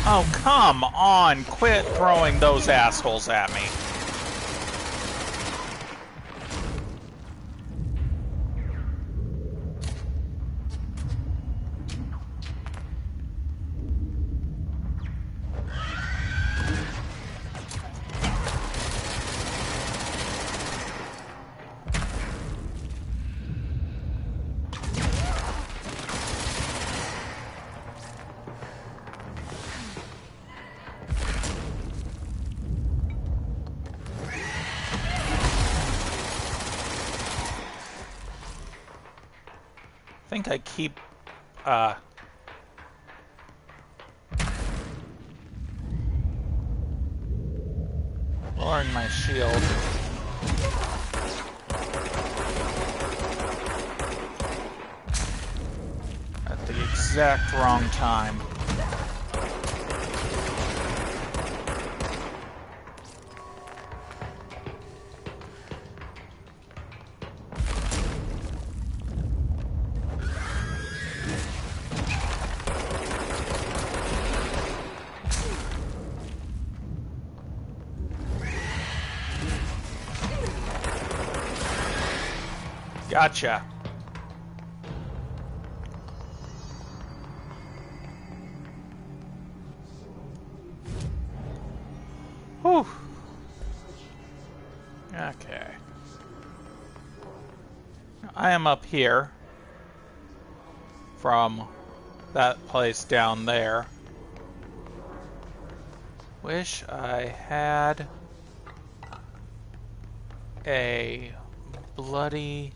Oh, come on! Quit throwing those assholes at me. I think I keep, lowering my shield. At the exact wrong time. Gotcha. Whew. Okay. I am up here from that place down there. Wish I had a bloody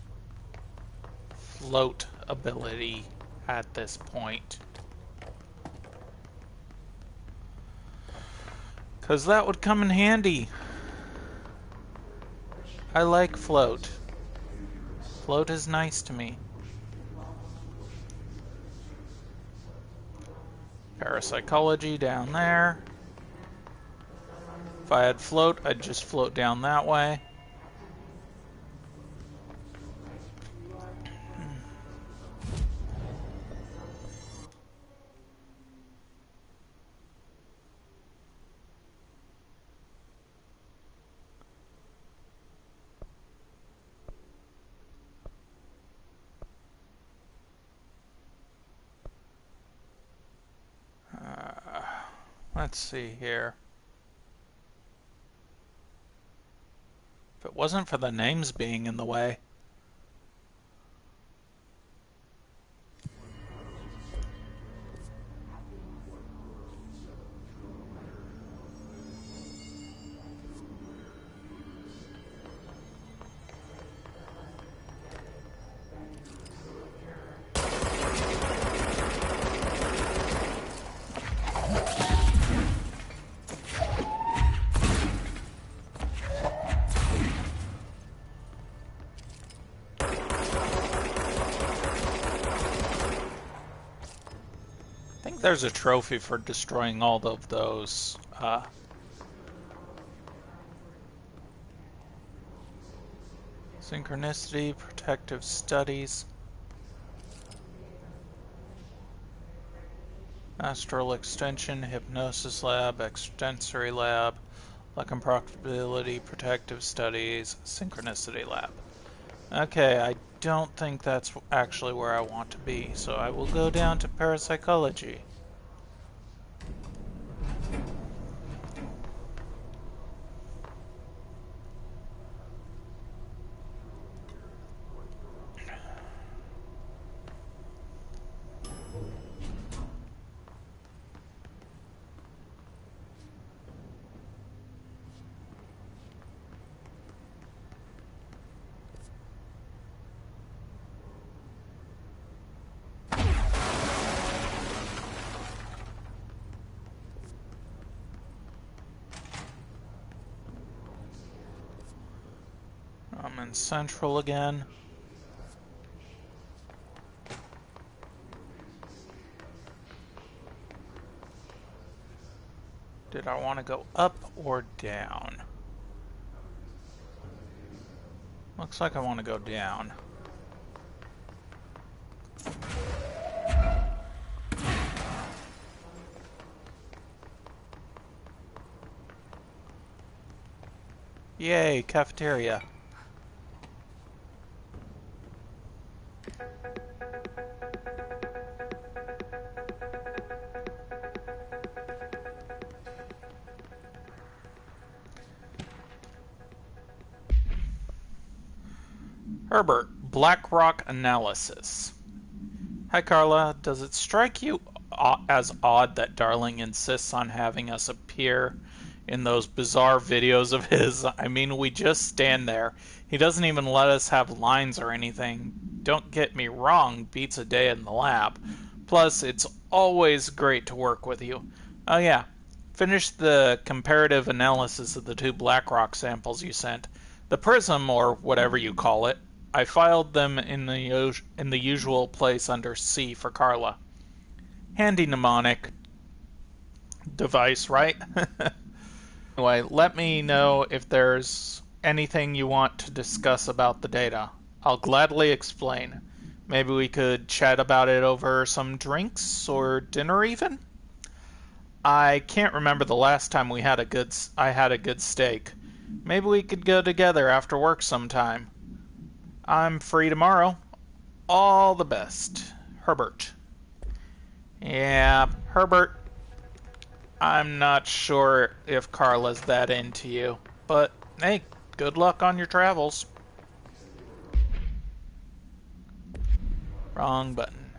float ability at this point. 'Cause that would come in handy. I like float. Float is nice to me. Parapsychology down there. If I had float, I'd just float down that way. Let's see here. If it wasn't for the names being in the way. I think there's a trophy for destroying all of those. Synchronicity, protective studies, astral extension, hypnosis lab, extensory lab, luck and probability, protective studies, synchronicity lab. Okay, I don't think that's actually where I want to be, so I will go down to parapsychology. I'm in Central again. Did I want to go up or down? Looks like I want to go down. Yay, cafeteria. Herbert, Black Rock Analysis. Hi Carla, does it strike you as odd that Darling insists on having us appear in those bizarre videos of his? I mean, we just stand there. He doesn't even let us have lines or anything. Don't get me wrong, beats a day in the lab. Plus, it's always great to work with you. Oh yeah, finished the comparative analysis of the 2 Blackrock samples you sent. The prism, or whatever you call it, I filed them in the usual place under C for Carla. Handy mnemonic device, right? Anyway, let me know if there's anything you want to discuss about the data. I'll gladly explain. Maybe we could chat about it over some drinks or dinner even? I can't remember the last time I had a good steak. Maybe we could go together after work sometime. I'm free tomorrow. All the best. Herbert. Yeah, Herbert. I'm not sure if Carla's that into you, but hey, good luck on your travels. Wrong button.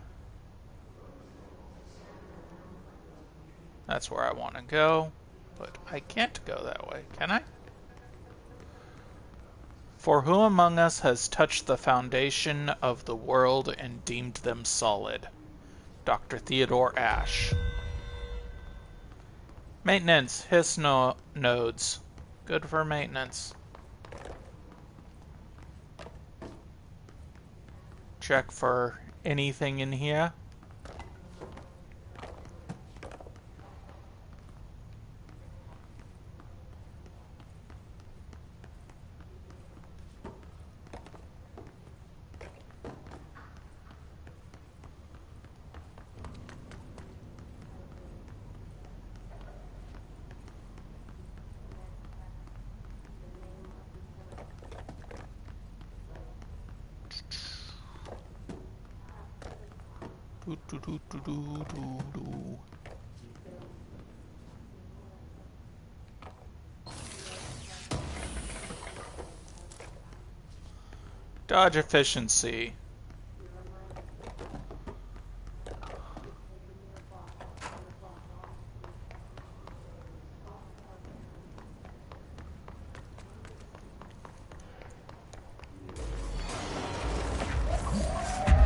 That's where I want to go, but I can't go that way, can I? For who among us has touched the foundation of the world and deemed them solid? Dr. Theodore Ashe. Maintenance, hiss nodes. Good for maintenance. Check for anything in here. Do, do, do, do, do, do, do. Dodge efficiency.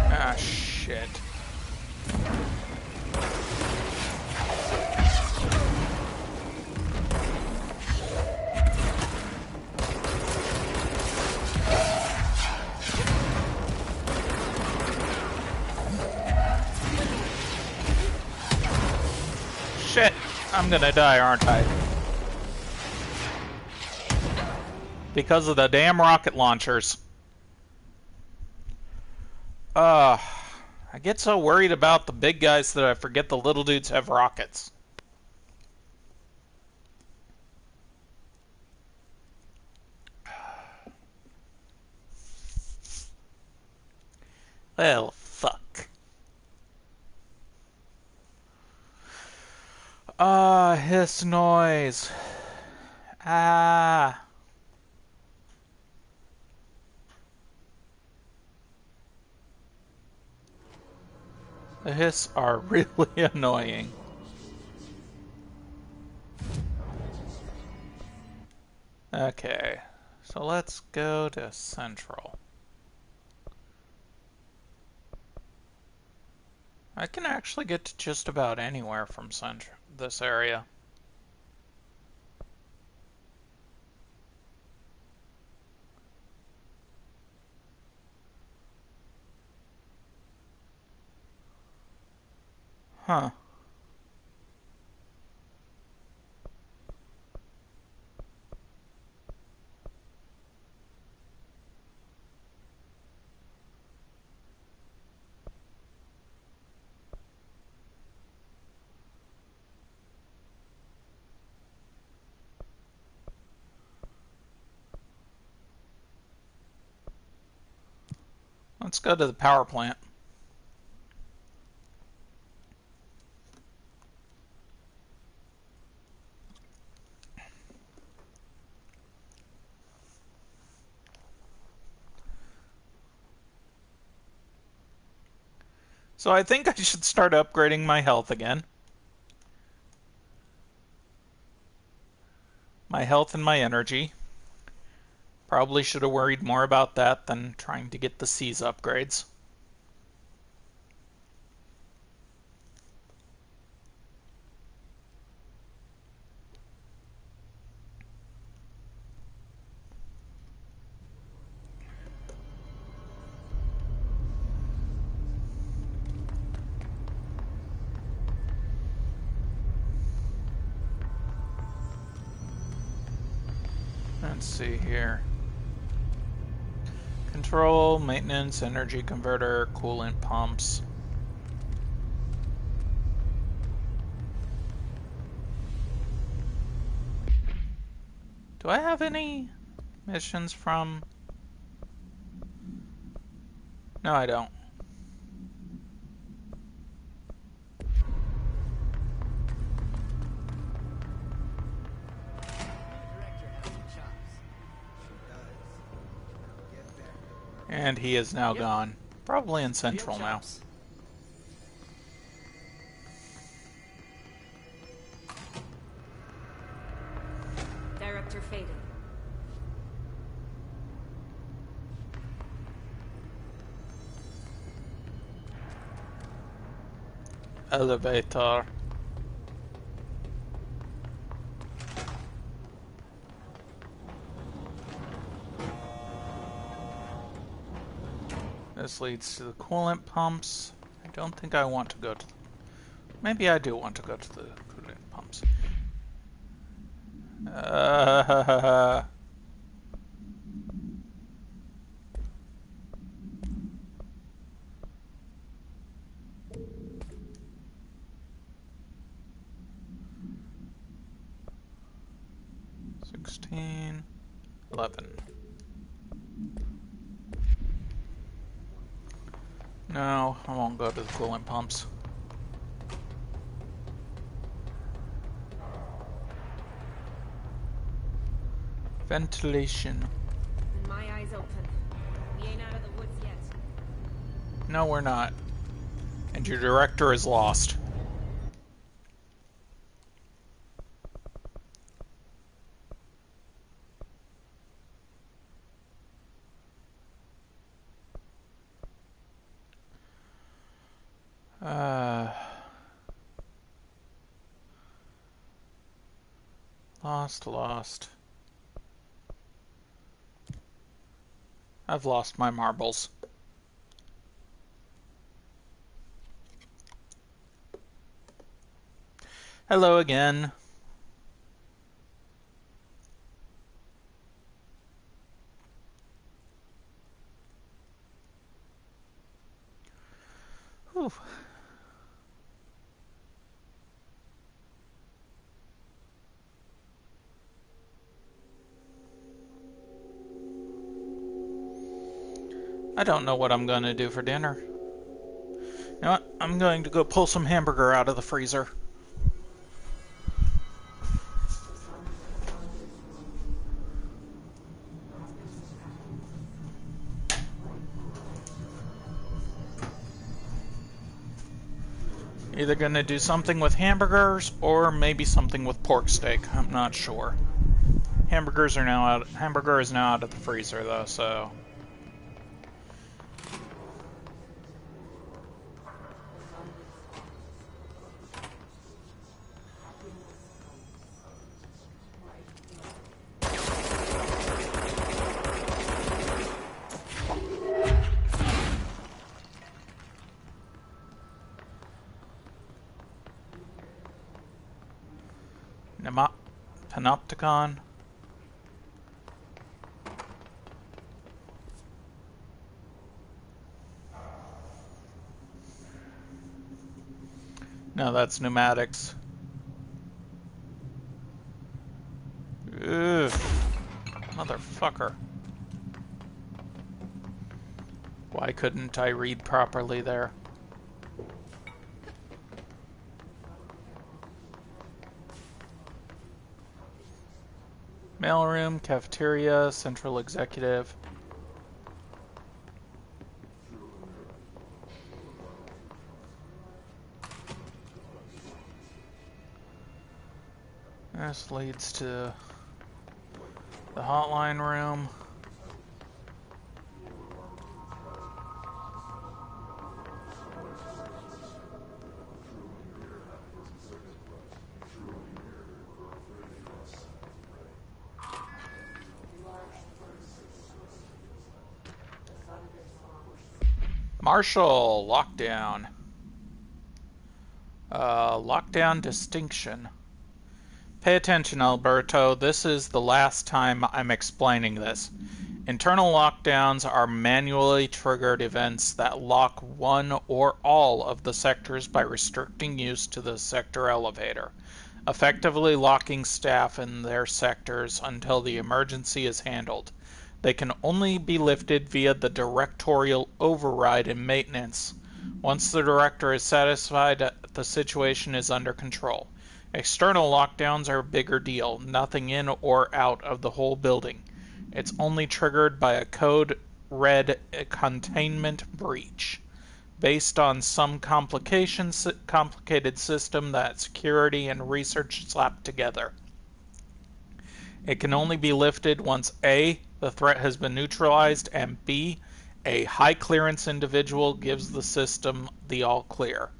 Ah, shit. Shit! I'm gonna die, aren't I? Because of the damn rocket launchers. I get so worried about the big guys that I forget the little dudes have rockets. Well, fuck. Hiss noise. Ah. The hiss are really annoying. Okay, so let's go to Central. I can actually get to just about anywhere from this area. Huh. Let's go to the power plant. So I think I should start upgrading my health again. My health and my energy. Probably should have worried more about that than trying to get the C's upgrades. Let's see here. Control, maintenance, energy converter, coolant pumps. Do I have any missions from... No, I don't. And he is now gone. Probably in Central now. Director faded. Elevator. This leads to the coolant pumps. I don't think I want to go to... Maybe I do want to go to the coolant pumps. 16, 11. No, I won't go to the coolant pumps. Ventilation. And my eyes open. We ain't out of the woods yet. No, we're not. And your director is lost. Lost. I've lost my marbles. Hello again. Whew. I don't know what I'm going to do for dinner. You know what? I'm going to go pull some hamburger out of the freezer. Either going to do something with hamburgers or maybe something with pork steak. I'm not sure. Hamburger is now out of the freezer though, so Panopticon. No, that's pneumatics. Ugh. Motherfucker. Why couldn't I read properly there? Mailroom, cafeteria, central executive. This leads to the hotline room. Marshall, lockdown. Lockdown distinction. Pay attention, Alberto. This is the last time I'm explaining this. Internal lockdowns are manually triggered events that lock one or all of the sectors by restricting use to the sector elevator, effectively locking staff in their sectors until the emergency is handled. They can only be lifted via the directorial override and maintenance. Once the director is satisfied that the situation is under control. External lockdowns are a bigger deal, nothing in or out of the whole building. It's only triggered by a code red containment breach, based on some complicated system that security and research slapped together. It can only be lifted once A, the threat has been neutralized, and B, a high clearance individual gives the system the all clear.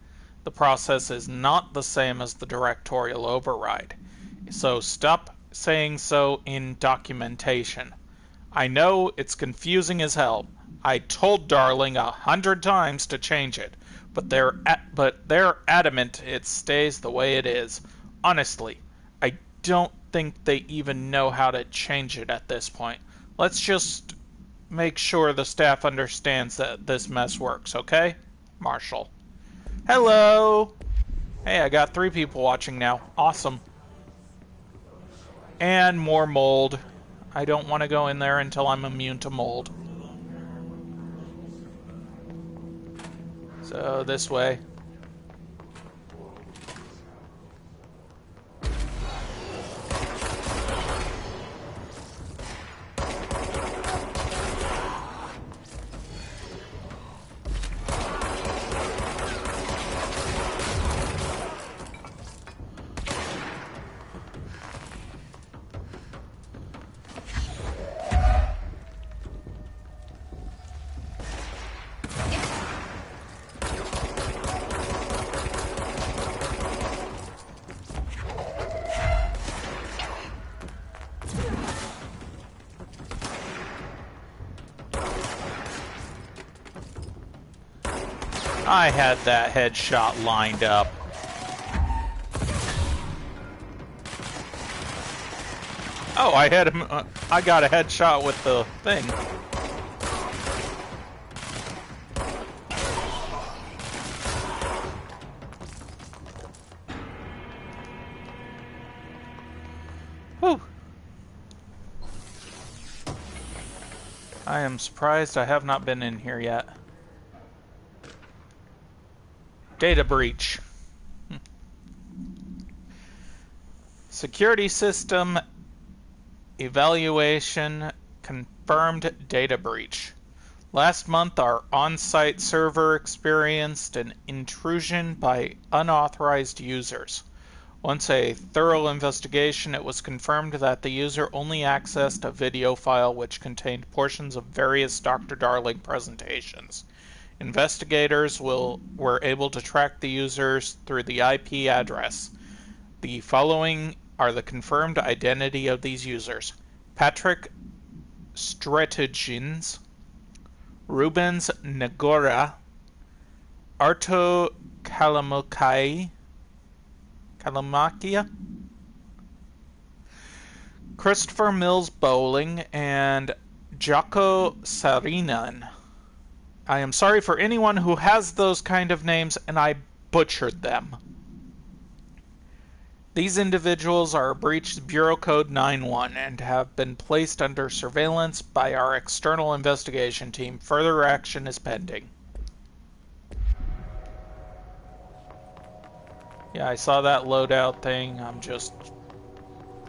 The process is not the same as the directorial override, so stop saying so in documentation. I know it's confusing as hell. I told Darling 100 times to change it, but they're adamant it stays the way it is. Honestly, I don't think they even know how to change it at this point. Let's just make sure the staff understands that this mess works, okay? Marshall. Hello! Hey, I got 3 people watching now. Awesome. And more mold. I don't want to go in there until I'm immune to mold. So, this way. I had that headshot lined up. Oh, I had him. I got a headshot with the thing. Whew. I am surprised I have not been in here yet. Data breach. Security system evaluation confirmed data breach. Last month, our on-site server experienced an intrusion by unauthorized users. Once a thorough investigation, it was confirmed that the user only accessed a video file which contained portions of various Dr. Darling presentations. Investigators were able to track the users through the IP address. The following are the confirmed identity of these users: Patrick Strategins, Rubens Negora, Arto Kalamakia, Christopher Mills Bowling, and Jaco Sarinan. I am sorry for anyone who has those kind of names, and I butchered them. These individuals are breached Bureau Code 9-1 and have been placed under surveillance by our external investigation team. Further action is pending. Yeah, I saw that loadout thing. I'm just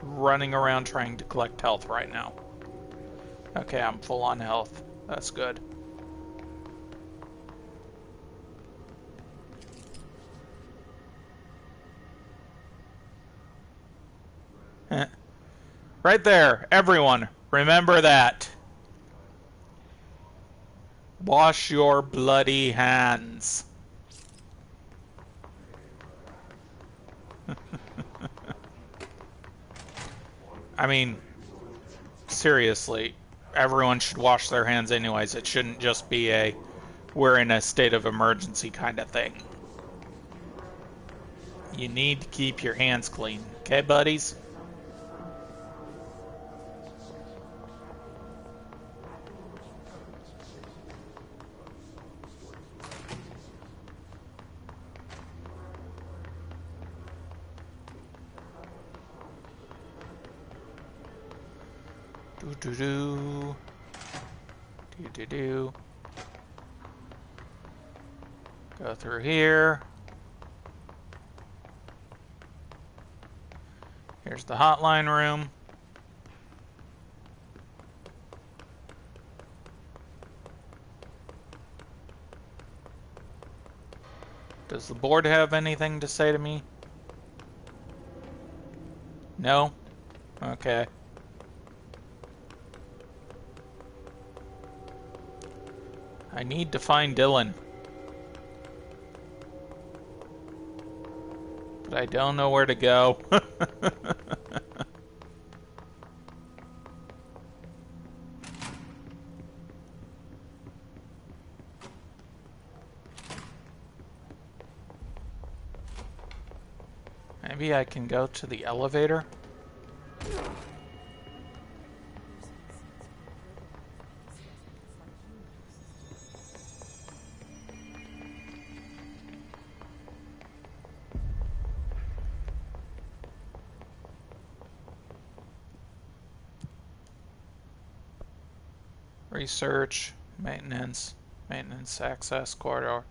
running around trying to collect health right now. Okay, I'm full on health. That's good. Right there, everyone, remember that. Wash your bloody hands. I mean, seriously, everyone should wash their hands anyways. It shouldn't just be a we're in a state of emergency kind of thing. You need to keep your hands clean, okay, buddies? Do-do-do. Do-do-do. Go through here. Here's the hotline room. Does the board have anything to say to me? No? Okay. I need to find Dillan. But I don't know where to go. Maybe I can go to the elevator? Research, maintenance access corridor,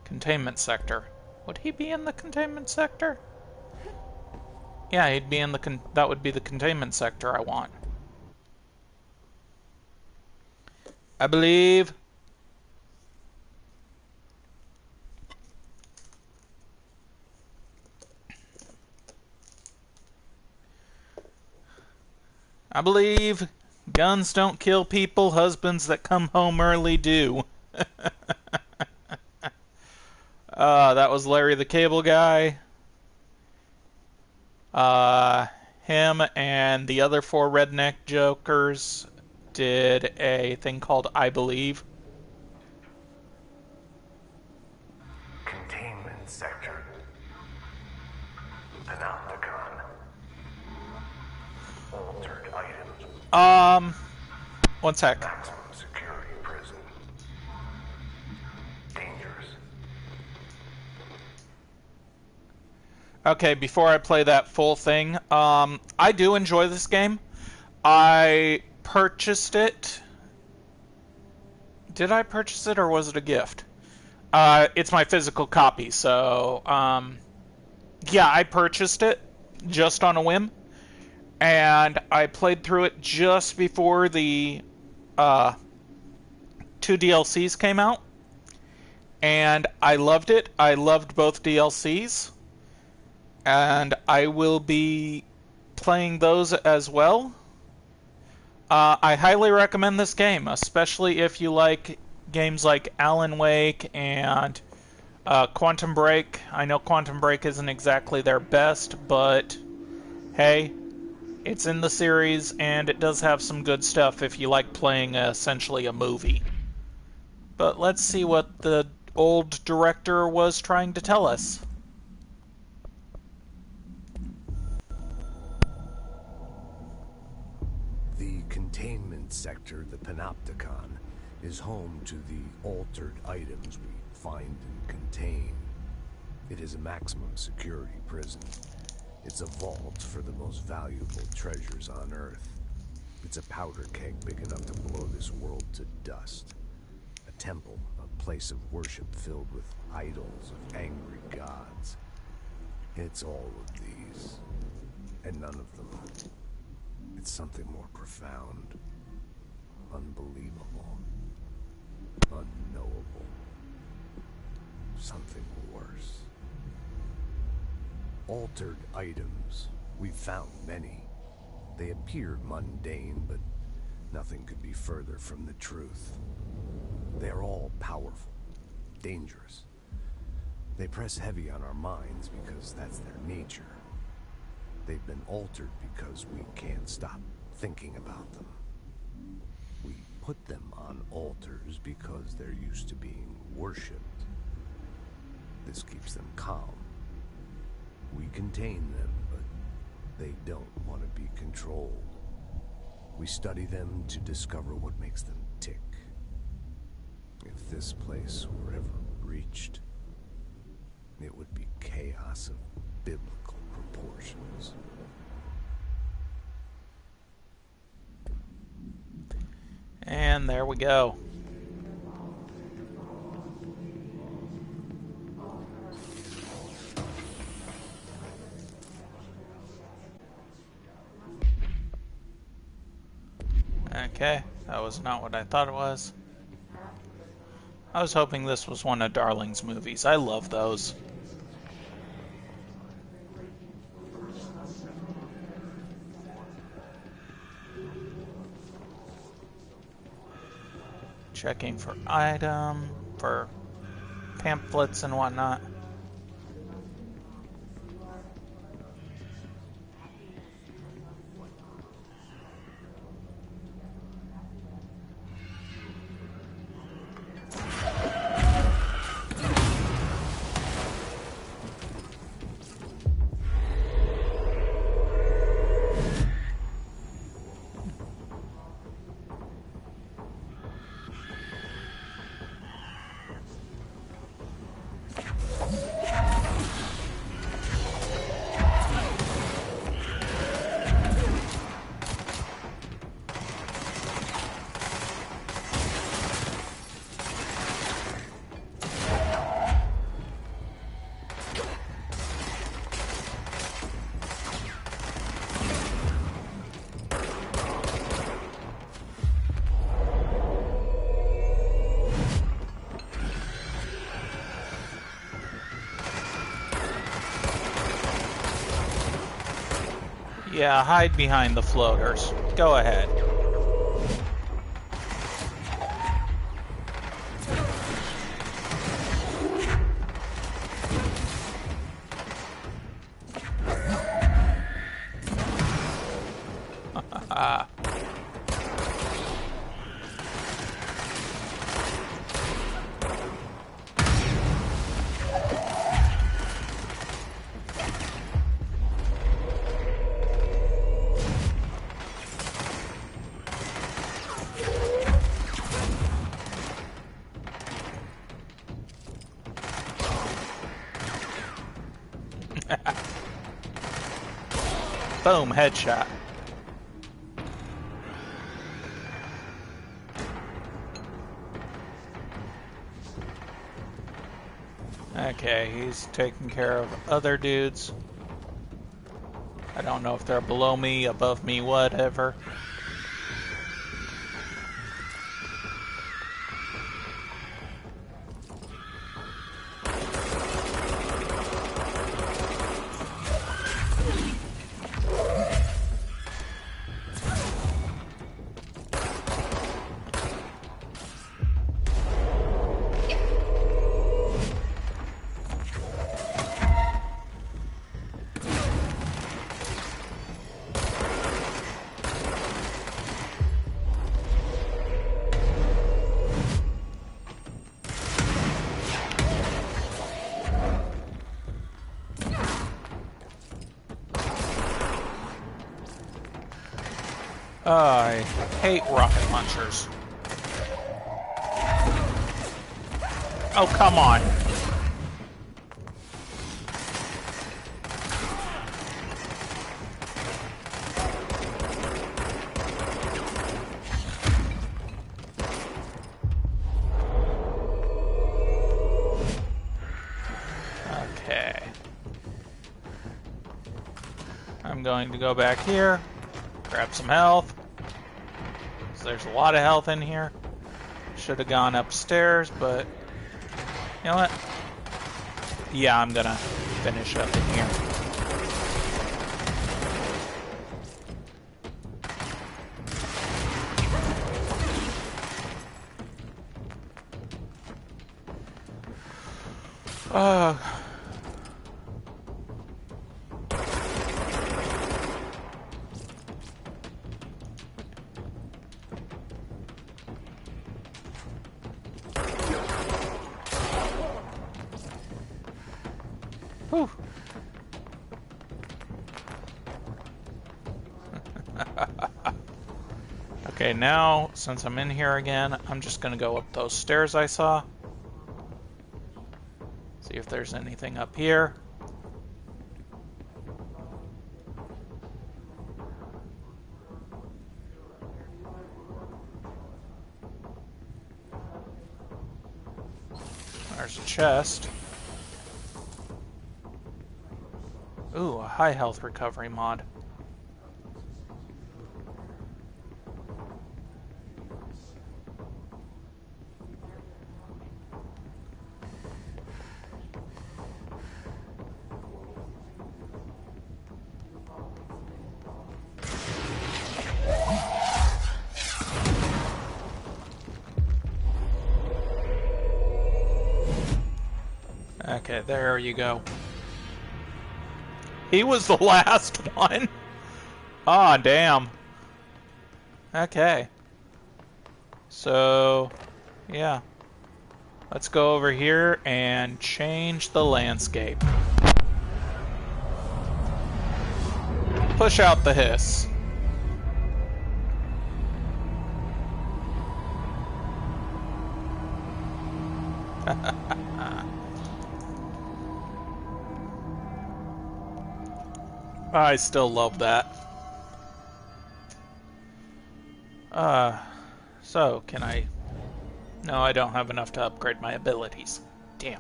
containment sector. Would he be in the containment sector? Yeah, he'd be in the that would be the containment sector I want. I believe. I believe guns don't kill people, husbands that come home early do. That was Larry the Cable Guy. Him and the other 4 redneck jokers did a thing called I Believe. Um, one sec. Maximum security prison. Dangerous. Okay, before I play that full thing, I do enjoy this game. I purchased it. Did I purchase it or was it a gift? It's my physical copy, so, yeah, I purchased it just on a whim. And I played through it just before the, 2 DLCs came out. And I loved it. I loved both DLCs. And I will be playing those as well. I highly recommend this game, especially if you like games like Alan Wake and Quantum Break. I know Quantum Break isn't exactly their best, but hey, it's in the series and it does have some good stuff if you like playing essentially a movie. But let's see what the old director was trying to tell us. The containment sector, the Panopticon, is home to the altered items we find and contain. It is a maximum security prison. It's a vault for the most valuable treasures on Earth. It's a powder keg big enough to blow this world to dust. A temple, a place of worship filled with idols of angry gods. It's all of these, and none of them. It's something more profound, unbelievable, unknowable. Something worse. Altered items. We've found many. They appeared mundane, but nothing could be further from the truth. They're all powerful, dangerous. They press heavy on our minds because that's their nature. They've been altered because we can't stop thinking about them. We put them on altars because they're used to being worshipped. This keeps them calm. We contain them, but they don't want to be controlled. We study them to discover what makes them tick. If this place were ever reached, it would be chaos of biblical proportions. And there we go. Okay, that was not what I thought it was. I was hoping this was one of Darling's movies. I love those. Checking for for pamphlets and whatnot. Yeah, hide behind the floaters. Go ahead. Boom, headshot. Okay, he's taking care of other dudes. I don't know if they're below me, above me, whatever. I hate rocket launchers. Oh, come on. Okay. I'm going to go back here, grab some health. There's a lot of health in here. Should have gone upstairs, but you know what? Yeah, I'm gonna finish up in here. Whew. Okay, now, since I'm in here again, I'm just gonna go up those stairs I saw. See if there's anything up here. There's a chest. Ooh, a high health recovery mod. Okay, there you go. He was the last one. Ah, damn. Okay. So, yeah. Let's go over here and change the landscape. Push out the hiss. I still love that. So, can I... No, I don't have enough to upgrade my abilities. Damn.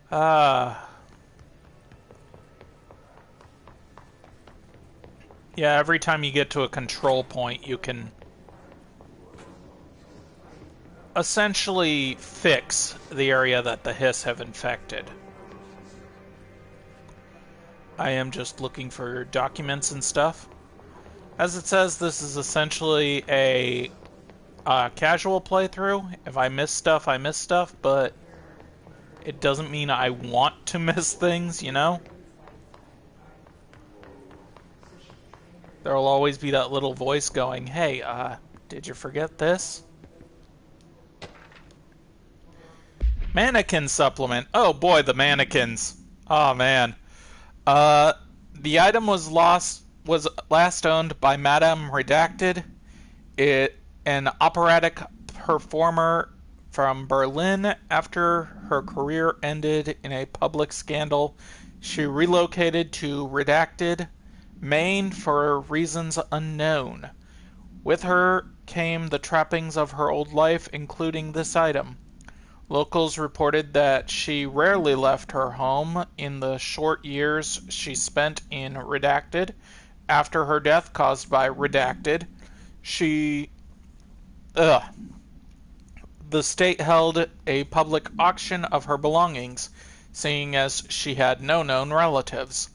Yeah, every time you get to a control point, you can essentially fix the area that the hiss have infected. I am just looking for documents and stuff. As it says, this is essentially a casual playthrough. If I miss stuff, I miss stuff, but it doesn't mean I want to miss things, you know? There'll always be that little voice going, hey, did you forget this? Mannequin supplement. Oh boy, the mannequins. Oh man. The item was last owned by Madame Redacted. An operatic performer from Berlin after her career ended in a public scandal. She relocated to Redacted, Maine for reasons unknown. With her came the trappings of her old life, including this item. Locals reported that she rarely left her home in the short years she spent in Redacted. After her death caused by Redacted, the state held a public auction of her belongings, seeing as she had no known relatives.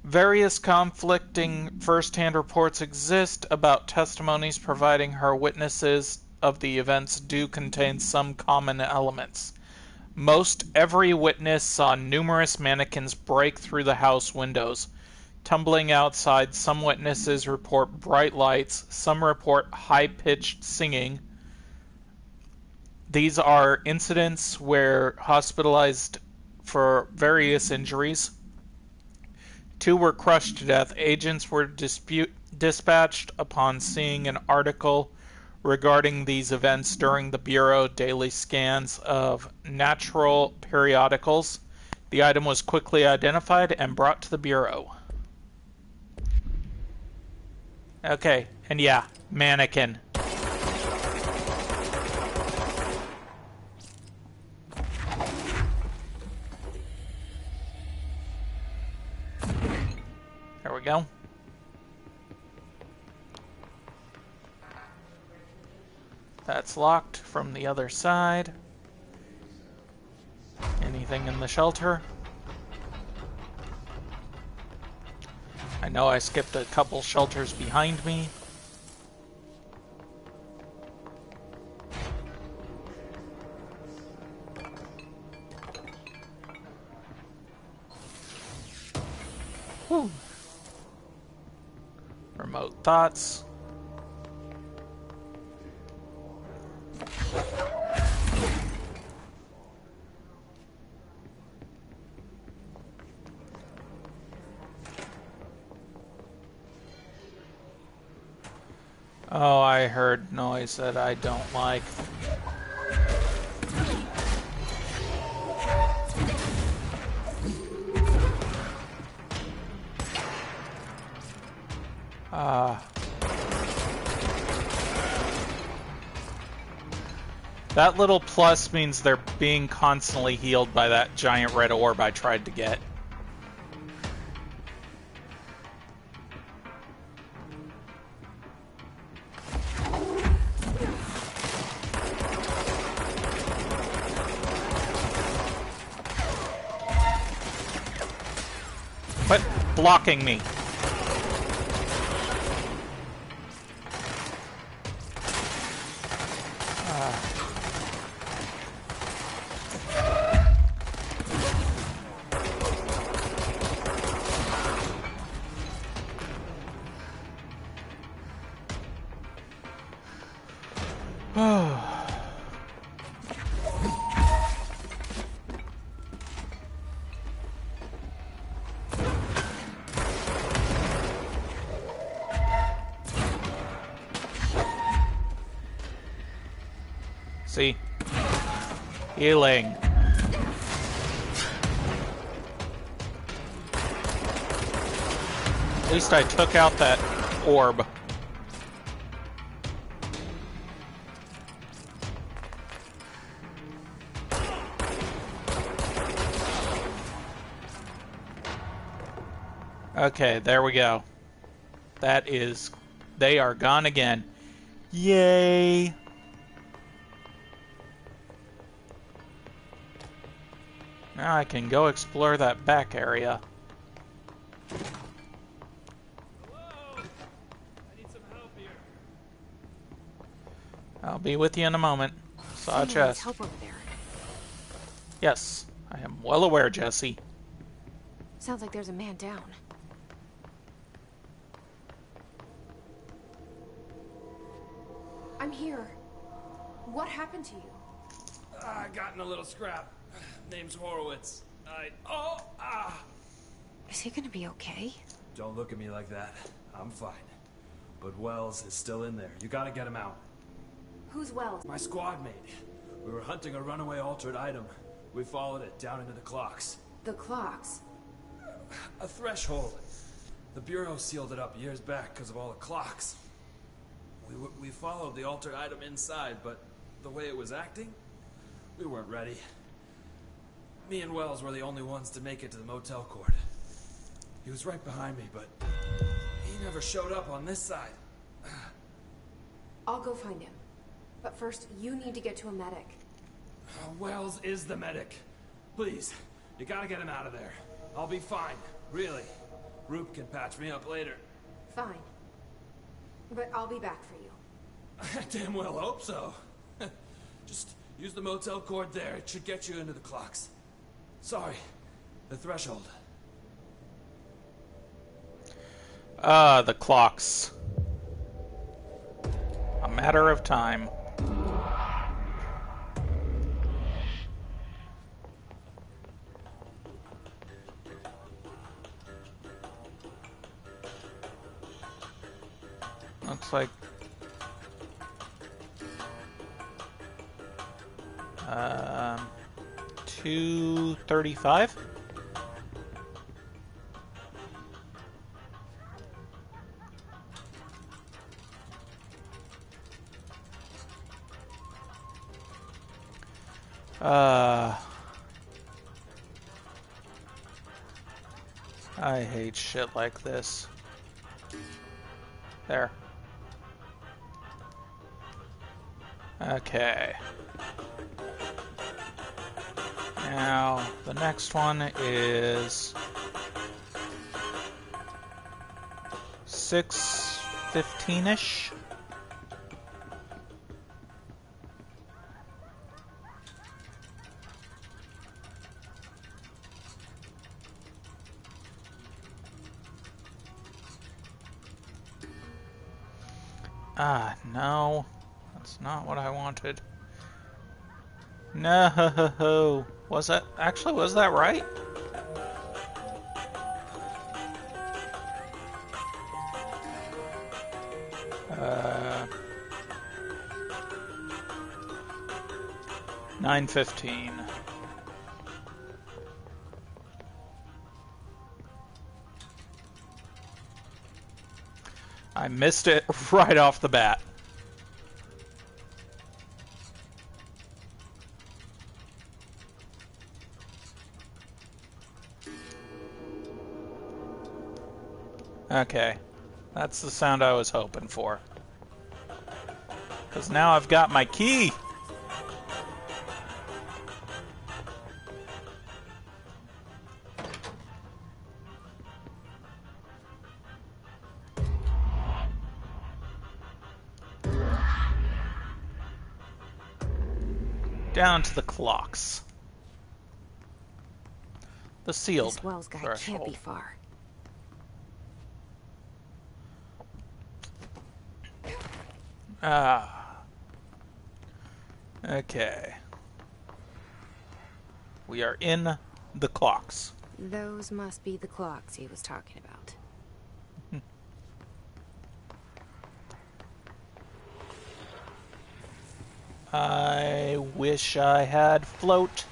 Various conflicting first-hand reports exist about testimonies providing her witnesses of the events do contain some common elements. Most every witness saw numerous mannequins break through the house windows. Tumbling outside, some witnesses report bright lights, some report high-pitched singing. These are incidents where hospitalized for various injuries. 2 were crushed to death. Agents were dispatched upon seeing an article regarding these events during the Bureau daily scans of natural periodicals. The item was quickly identified and brought to the Bureau. Okay, and yeah, mannequin. There we go. That's locked from the other side. Anything in the shelter? I know I skipped a couple shelters behind me. Whew. Remote thoughts. Oh, I heard noise that I don't like. That little plus means they're being constantly healed by that giant red orb I tried to get. Quit blocking me. See? Healing. At least I took out that orb. Okay, there we go. That is... They are gone again. Yay! Now I can go explore that back area. Hello? I need some help here. I'll be with you in a moment. Saw a chest. Help over there. Yes, I am well aware, Jesse. Sounds like there's a man down. I'm here. What happened to you? I got in a little scrap. Name's Horowitz. Is he gonna be okay? Don't look at me like that. I'm fine. But Wells is still in there. You gotta get him out. Who's Wells? My squad mate. We were hunting a runaway altered item. We followed it down into the clocks. The clocks? A threshold. The Bureau sealed it up years back because of all the clocks. We followed the altered item inside, but the way it was acting, we weren't ready. Me and Wells were the only ones to make it to the motel court. He was right behind me, but he never showed up on this side. I'll go find him. But first, you need to get to a medic. Wells is the medic. Please, you gotta get him out of there. I'll be fine, really. Roop can patch me up later. Fine. But I'll be back for you. I damn well hope so. Just use the motel cord there. It should get you into the clocks. Sorry, the threshold. The clocks. A matter of time. Looks like 2:35. I hate shit like this. There. Okay. Now, the next one is 6:15-ish. No. That's not what I wanted. No. Was that right? Uh, 9:15. I missed it right off the bat. Okay, that's the sound I was hoping for. Because now I've got my key! Down to the clocks. The sealed This Wells guy threshold. can't be far. Okay. We are in the clocks. Those must be the clocks he was talking about. I wish I had float.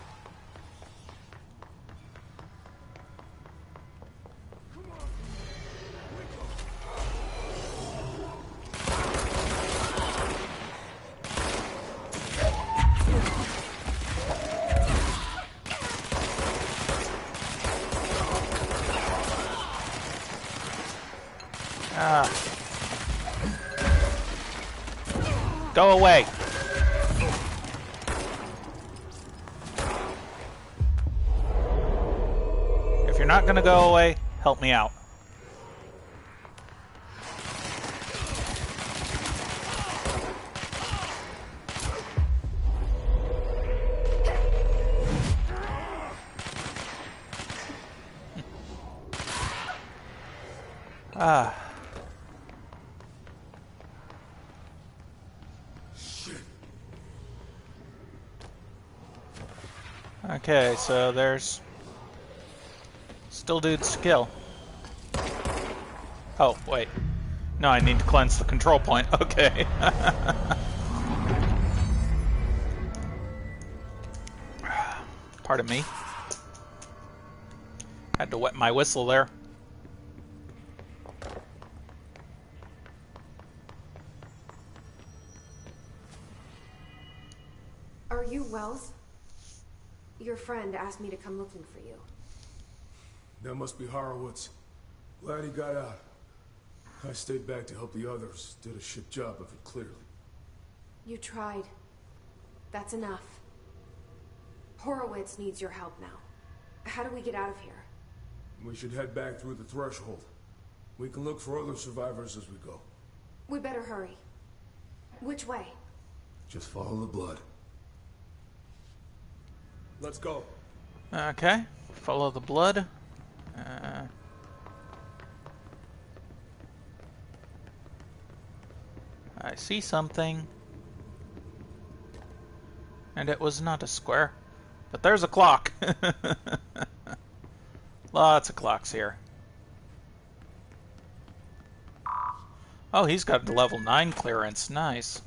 Go away. If you're not gonna go away, help me out. Okay, so there's still dudes to kill. Oh, wait. No, I need to cleanse the control point. Okay. Pardon me. Had to wet my whistle there. Are you Wells? Your friend asked me to come looking for you. That must be Horowitz. Glad he got out. I stayed back to help the others. Did a shit job of it, clearly. You tried. That's enough. Horowitz needs your help now. How do we get out of here? We should head back through the threshold. We can look for other survivors as we go. We better hurry. Which way? Just follow the blood. Let's go. Okay. Follow the blood. I see something. And it was not a square. But there's a clock. Lots of clocks here. Oh, he's got level 9 clearance. Nice.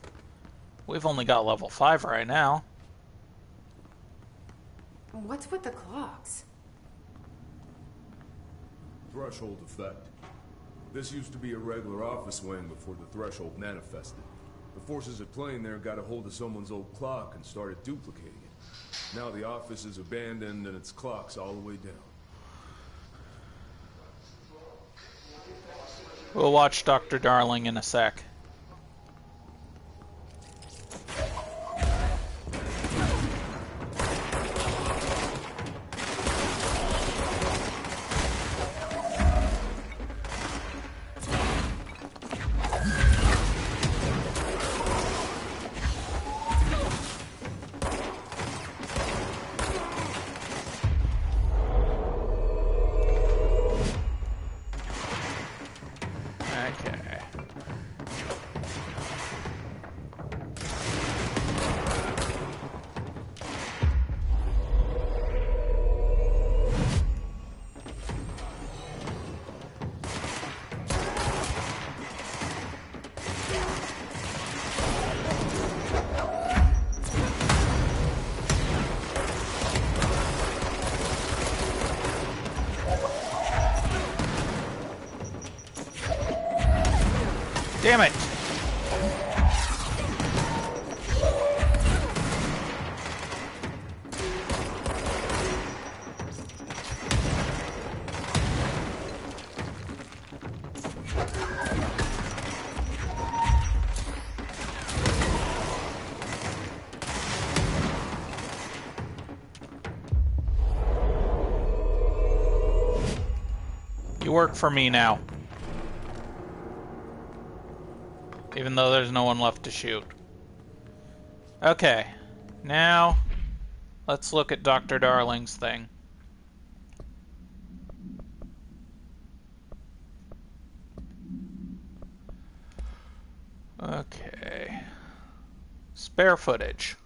We've only got level 5 right now. What's with the clocks? Threshold effect. This used to be a regular office wing before the threshold manifested. The forces at play in there got a hold of someone's old clock and started duplicating it. Now the office is abandoned and its clock's all the way down. We'll watch Dr. Darling in a sec. Damn it! You work for me now. Even though there's no one left to shoot. Okay. Now, let's look at Dr. Darling's thing. Okay. Spare footage.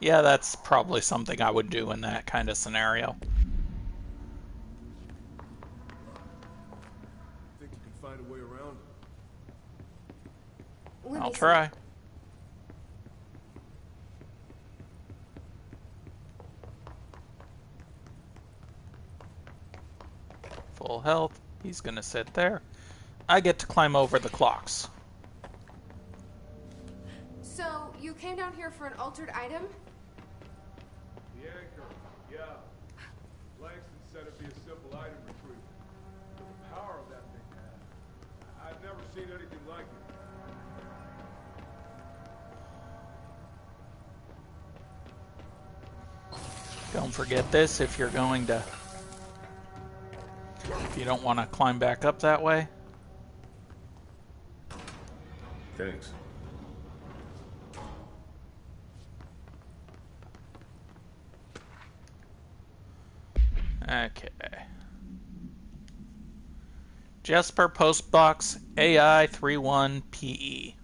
Yeah, that's probably something I would do in that kind of scenario. Think you can find a way around it? I'll try. Full health. He's gonna sit there. I get to climb over the clocks. So, you came down here for an altered item? The anchor, yeah. Langston said it'd be a simple item retrieval. But the power of that thing, I've never seen anything like it. Don't forget this if you're going to... If you don't want to climb back up that way. Thanks. Okay. Jesper Postbox AI31PE.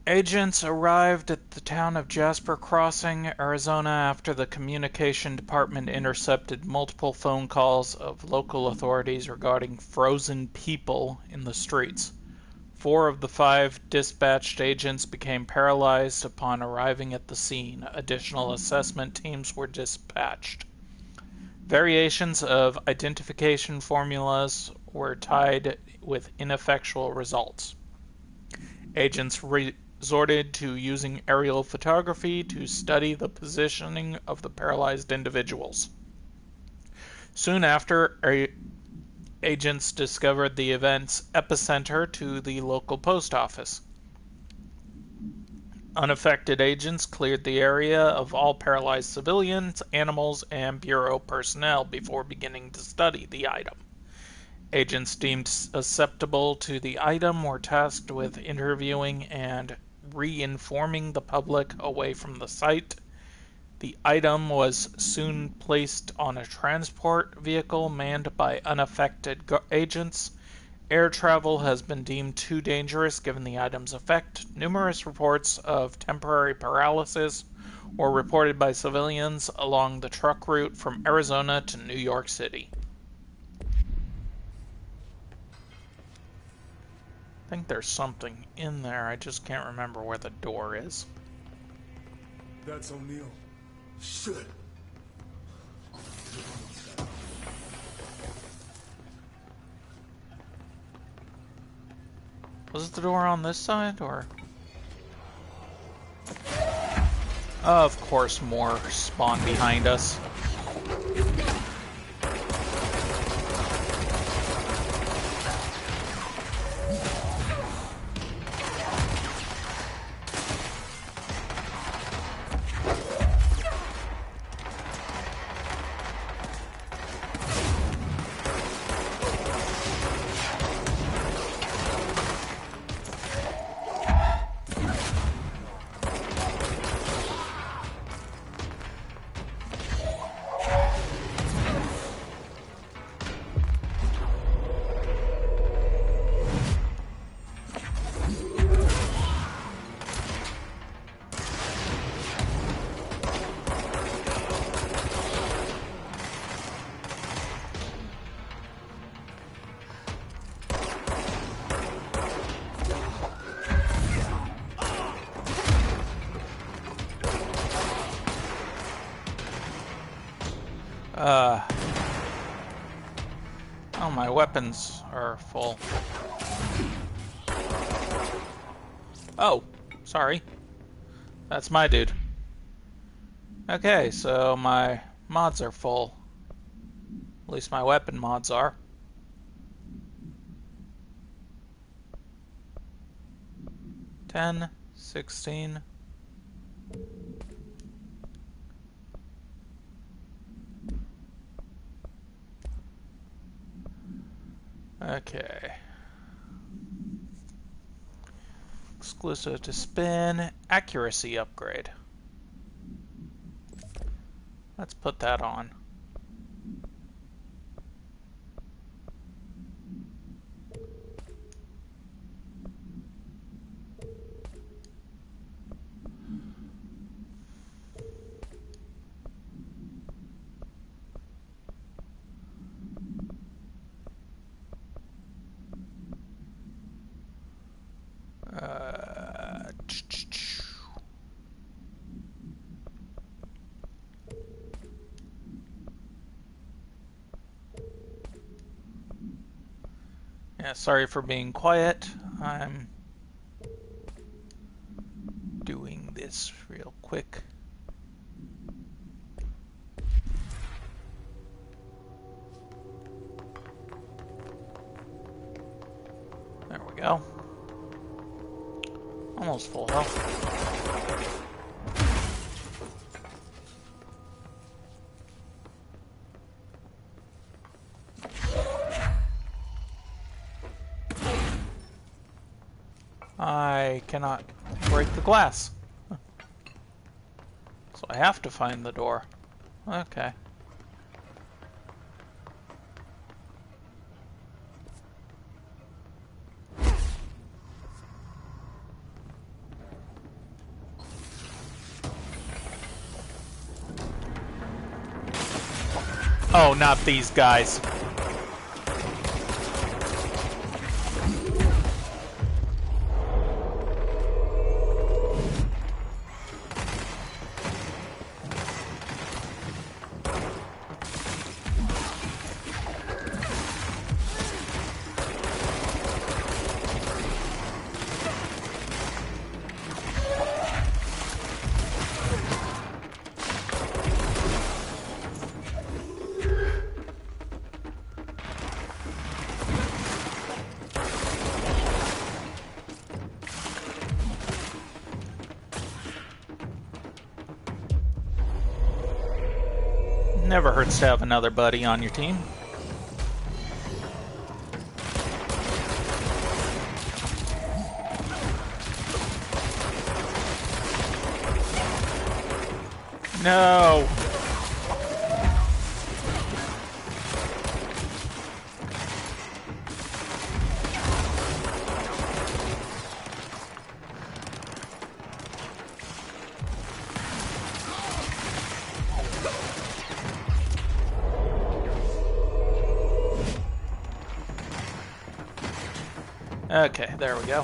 Agents arrived at the town of Jasper Crossing, Arizona after the communication department intercepted multiple phone calls of local authorities regarding frozen people in the streets. 4 of the 5 dispatched agents became paralyzed upon arriving at the scene. Additional assessment teams were dispatched. Variations of identification formulas were tied with ineffectual results. Agents resorted to using aerial photography to study the positioning of the paralyzed individuals. Soon after, agents discovered the event's epicenter to the local post office. Unaffected agents cleared the area of all paralyzed civilians, animals, and Bureau personnel before beginning to study the item. Agents deemed susceptible to the item were tasked with interviewing and re-informing the public away from the site. The item was soon placed on a transport vehicle manned by unaffected agents. Air travel has been deemed too dangerous given the item's effect. Numerous reports of temporary paralysis were reported by civilians along the truck route from Arizona to New York City. I think there's something in there, I just can't remember where the door is. That's O'Neill. Shit. Was the door on this side, or? Of course, more spawn behind us. Oh, my weapons are full. Oh, sorry. That's my dude. Okay, so my mods are full. At least my weapon mods are. $10, $16. Okay. Exclusive to spin. Accuracy upgrade. Let's put that on. Yeah, sorry for being quiet. I'm doing this real quick. There we go. Almost full health. I cannot break the glass. So I have to find the door. Okay. Oh, not these guys. Never hurts to have another buddy on your team. No! Okay, there we go.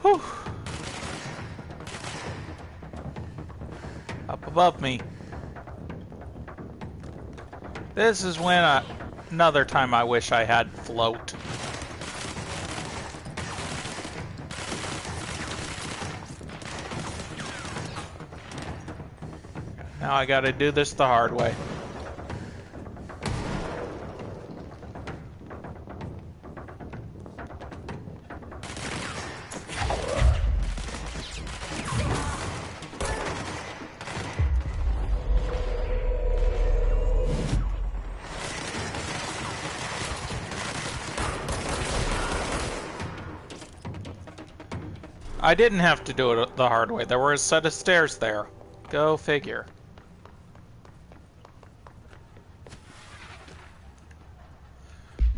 Whew. Up above me. This is when another time I wish I had float. Now I gotta do this the hard way. I didn't have to do it the hard way. There were a set of stairs there. Go figure.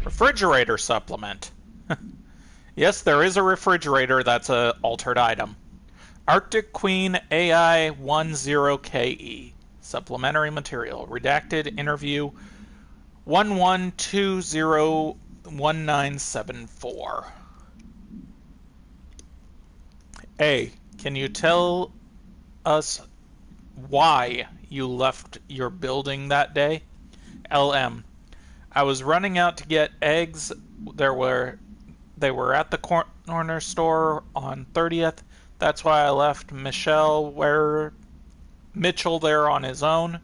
Refrigerator supplement. Yes, there is a refrigerator that's an altered item. Arctic Queen AI10KE. Supplementary material. Redacted interview 11201974. A. Can you tell us why you left your building that day? LM. I was running out to get eggs. They were at the corner store on 30th. That's why I left Mitchell there on his own.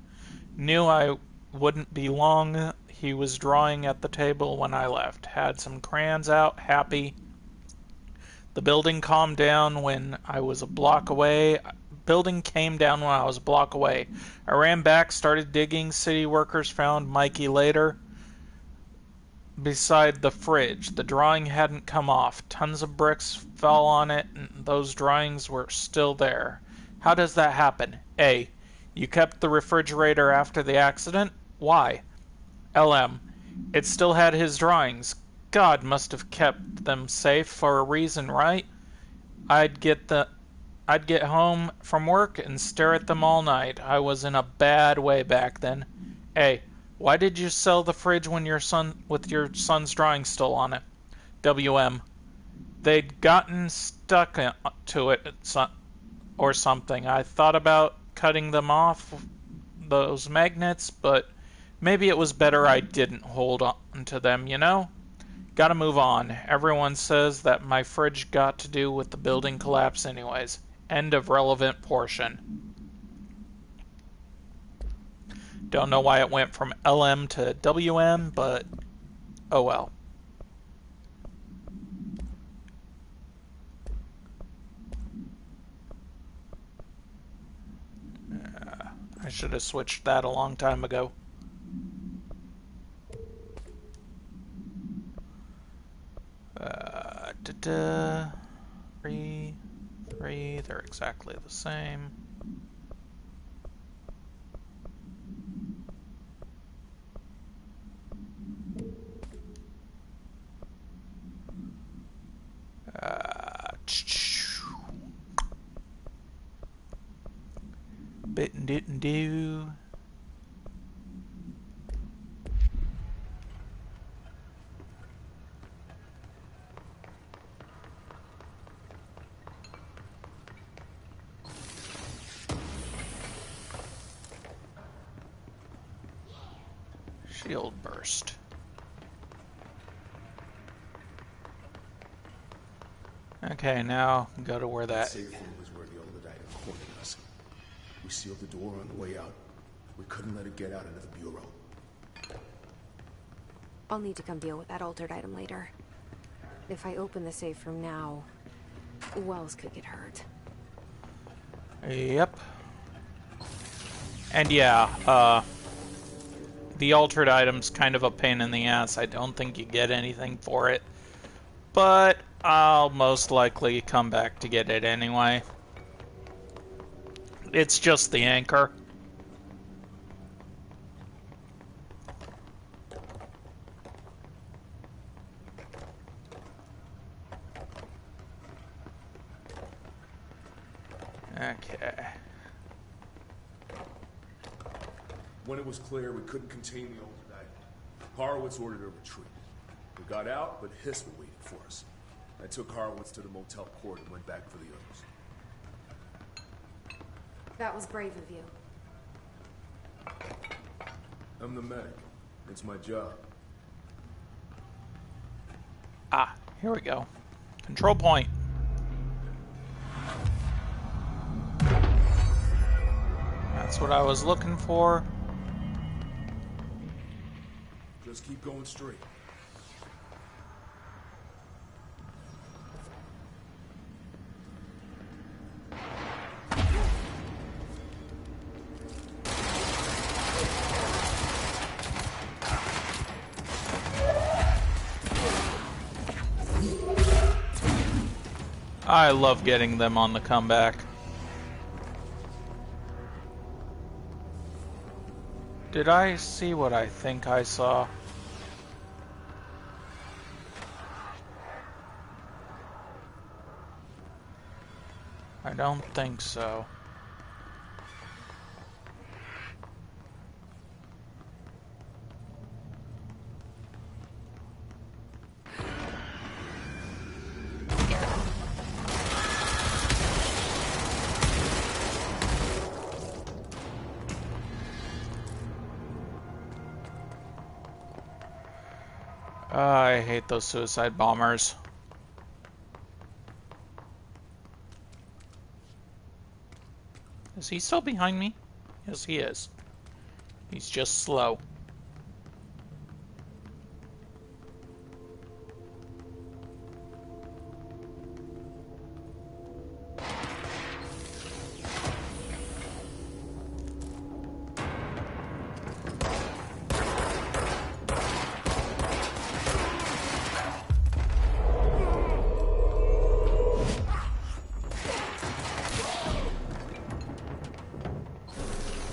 Knew I wouldn't be long. He was drawing at the table when I left. Had some crayons out. Happy. The building calmed down when I was a block away. Building came down when I was a block away. I ran back, started digging. City workers found Mikey later beside the fridge. The drawing hadn't come off. Tons of bricks fell on it, and those drawings were still there. How does that happen? A. You kept the refrigerator after the accident? Why? LM. It still had his drawings. God must have kept them safe for a reason, right? I'd get home from work and stare at them all night. I was in a bad way back then. A. Why did you sell the fridge when with your son's drawing still on it? WM. They'd gotten stuck to it or something. I thought about cutting them off, those magnets, but maybe it was better I didn't hold on to them, you know? Gotta move on. Everyone says that my fridge got to do with the building collapse anyways. End of relevant portion. Don't know why it went from LM to WM, but oh well. I should have switched that a long time ago. Three, they're exactly the same. Bit and didn't do. Shield burst. Okay, now go to where that. Safe room was where the old item cornered us. We sealed the door on the way out. We couldn't let it get out into the bureau. I'll need to come deal with that altered item later. If I open the safe room now, Wells could get hurt. Yep. And yeah, the altered item's kind of a pain in the ass. I don't think you get anything for it. But I'll most likely come back to get it anyway. It's just the anchor. Okay. When it was clear we couldn't contain the altered item, Horowitz ordered a retreat. We got out, but Hiss were waiting for us. I took Horowitz to the motel court and went back for the others. That was brave of you. I'm the medic. It's my job. Ah, here we go. Control point. That's what I was looking for. Just keep going straight. I love getting them on the comeback. Did I see what I think I saw? I don't think so. I hate those suicide bombers. Is he still behind me? Yes, he is. He's just slow.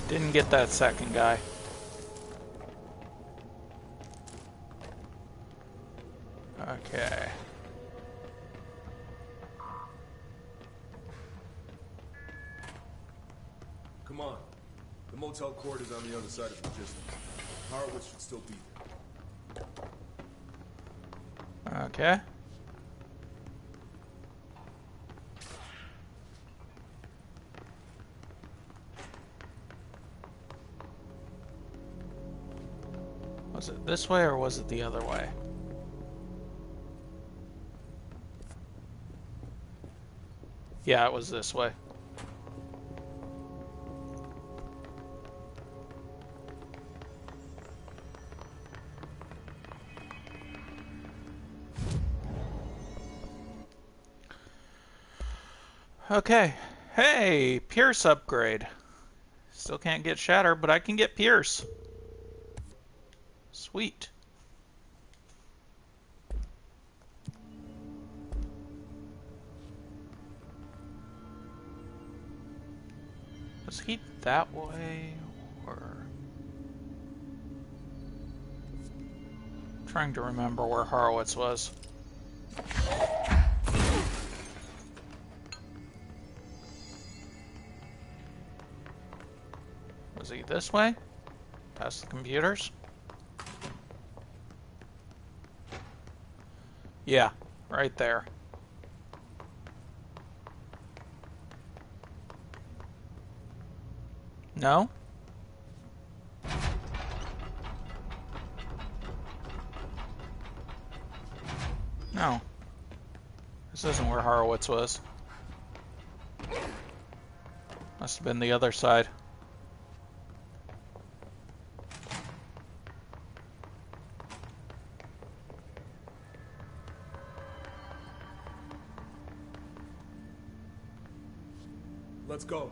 Didn't get that second guy. Okay. Come on. The motel court is on the other side of logistics. Horowitz should still be there. Okay. Was it this way or was it the other way? Yeah, it was this way. Okay. Hey, Pierce upgrade. Still can't get Shatter, but I can get Pierce. Sweet. Was he that way, or... I'm trying to remember where Horowitz was. Was he this way? Past the computers? Yeah, right there. No? No. This isn't where Horowitz was. Must have been the other side. Let's go.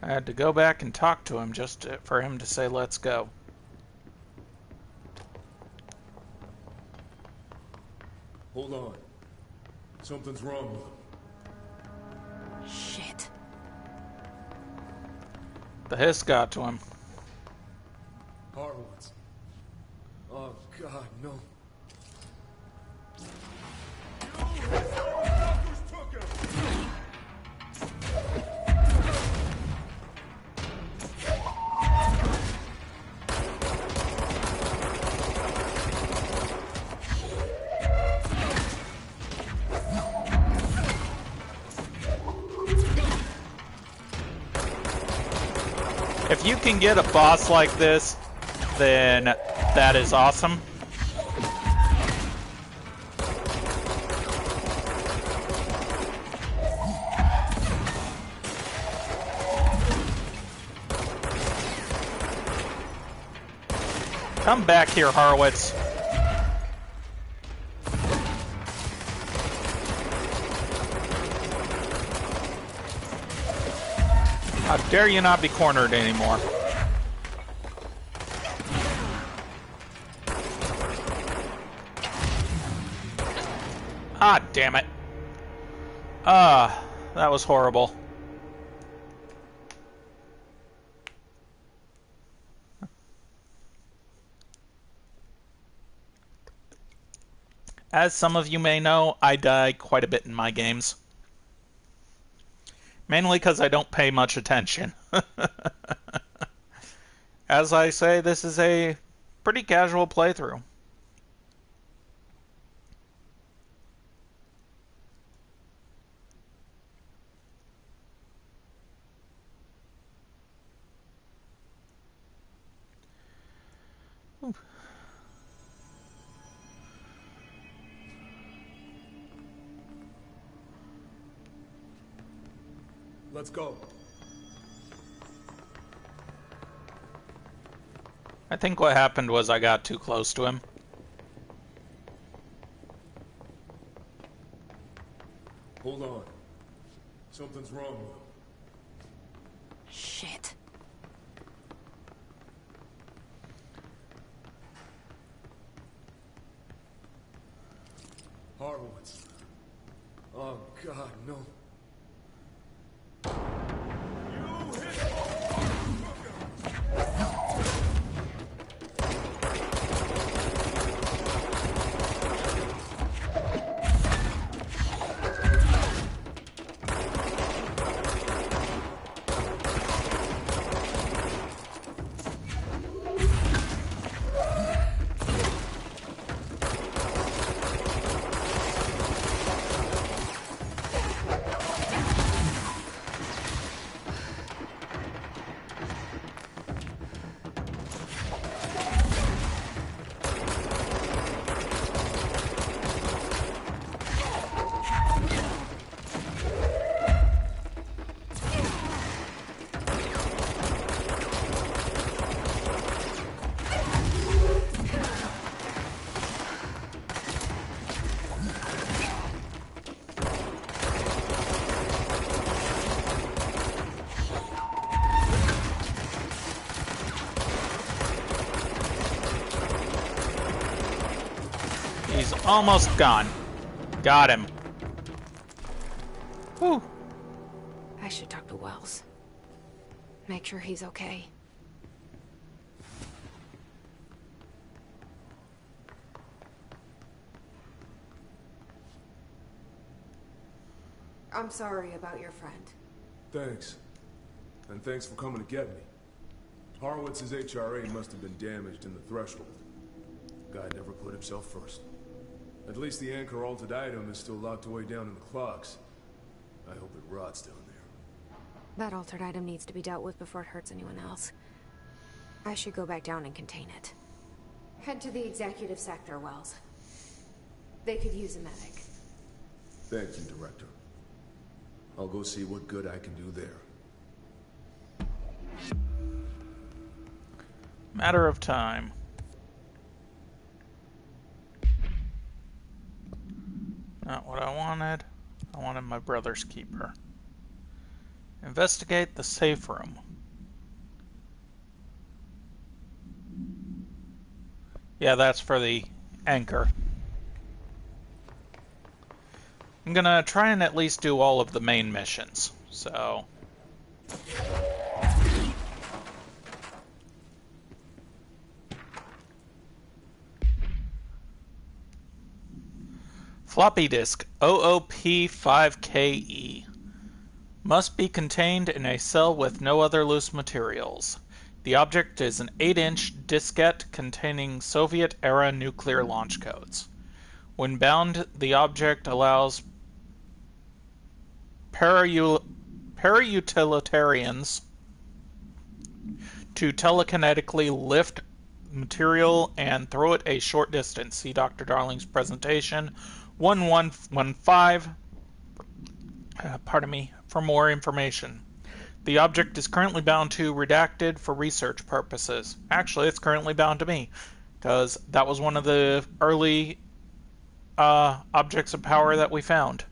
I had to go back and talk to him just for him to say, let's go. Hold on. Something's wrong with him. Shit. The hiss got to him. Horowitz. Oh, God, no. If you can get a boss like this, then that is awesome. Come back here, Horowitz. How dare you not be cornered anymore? Ah, damn it. That was horrible. As some of you may know, I die quite a bit in my games. Mainly because I don't pay much attention. As I say, this is a pretty casual playthrough. Ooh. Let's go. I think what happened was I got too close to him. Hold on. Something's wrong with him. Shit. Horowitz. Oh, God, no. Almost gone. Got him. Whew. I should talk to Wells. Make sure he's okay. I'm sorry about your friend. Thanks. And thanks for coming to get me. Horowitz's HRA must have been damaged in the threshold. Guy never put himself first. At least the anchor-altered item is still locked away down in the clocks. I hope it rots down there. That altered item needs to be dealt with before it hurts anyone else. I should go back down and contain it. Head to the executive sector, Wells. They could use a medic. Thank you, Director. I'll go see what good I can do there. Matter of time. Not what I wanted. I wanted my brother's keeper. Investigate the safe room. Yeah, that's for the anchor. I'm gonna try and at least do all of the main missions, so... Floppy disk OOP5KE must be contained in a cell with no other loose materials. The object is an 8-inch diskette containing Soviet-era nuclear launch codes. When bound, the object allows para-utilitarians to telekinetically lift material and throw it a short distance. See Dr. Darling's presentation 1115, for more information. The object is currently bound to redacted for research purposes. Actually, it's currently bound to me, because that was one of the early objects of power that we found.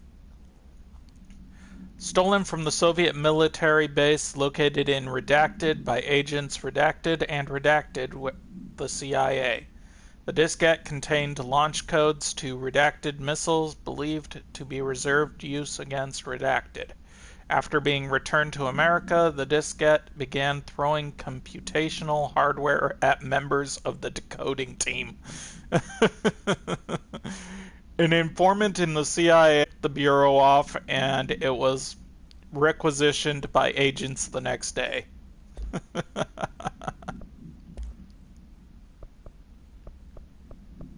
Stolen from the Soviet military base located in Redacted by agents Redacted and Redacted with the CIA. The diskette contained launch codes to Redacted missiles believed to be reserved use against Redacted. After being returned to America, the diskette began throwing computational hardware at members of the decoding team. An informant in the CIA took the bureau off, and it was requisitioned by agents the next day.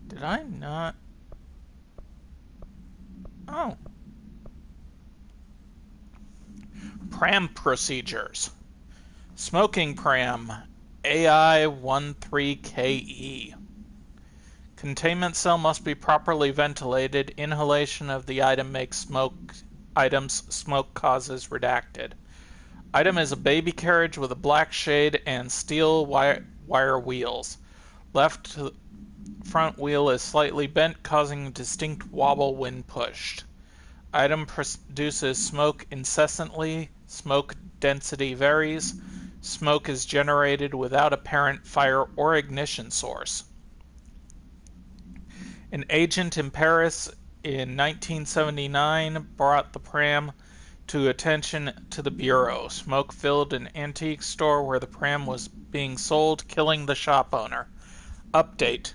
Did I not? Oh. Pram procedures. Smoking pram AI-13KE. Containment cell must be properly ventilated. Inhalation of the item makes smoke. Items smoke causes redacted. Item is a baby carriage with a black shade and steel wire wheels. Left front wheel is slightly bent, causing a distinct wobble when pushed. Item produces smoke incessantly. Smoke density varies. Smoke is generated without apparent fire or ignition source. An agent in Paris in 1979 brought the pram to attention to the Bureau. Smoke filled an antique store where the pram was being sold, killing the shop owner. Update.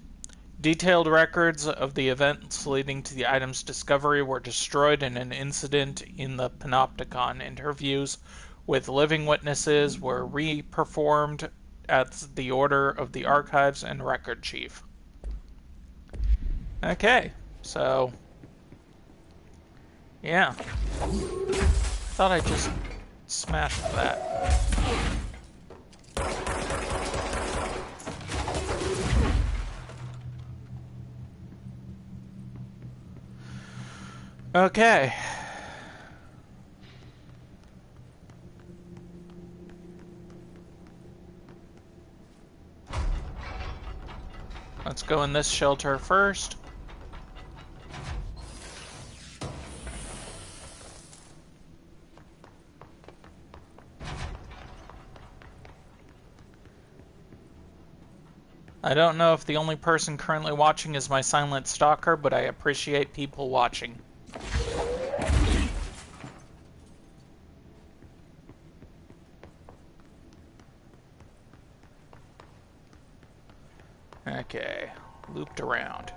Detailed records of the events leading to the item's discovery were destroyed in an incident in the Panopticon. Interviews with living witnesses were re-performed at the order of the Archives and Record Chief. Okay, so... yeah. Thought I just smashed that. Okay. Let's go in this shelter first. I don't know if the only person currently watching is my silent stalker, but I appreciate people watching. Okay, looped around.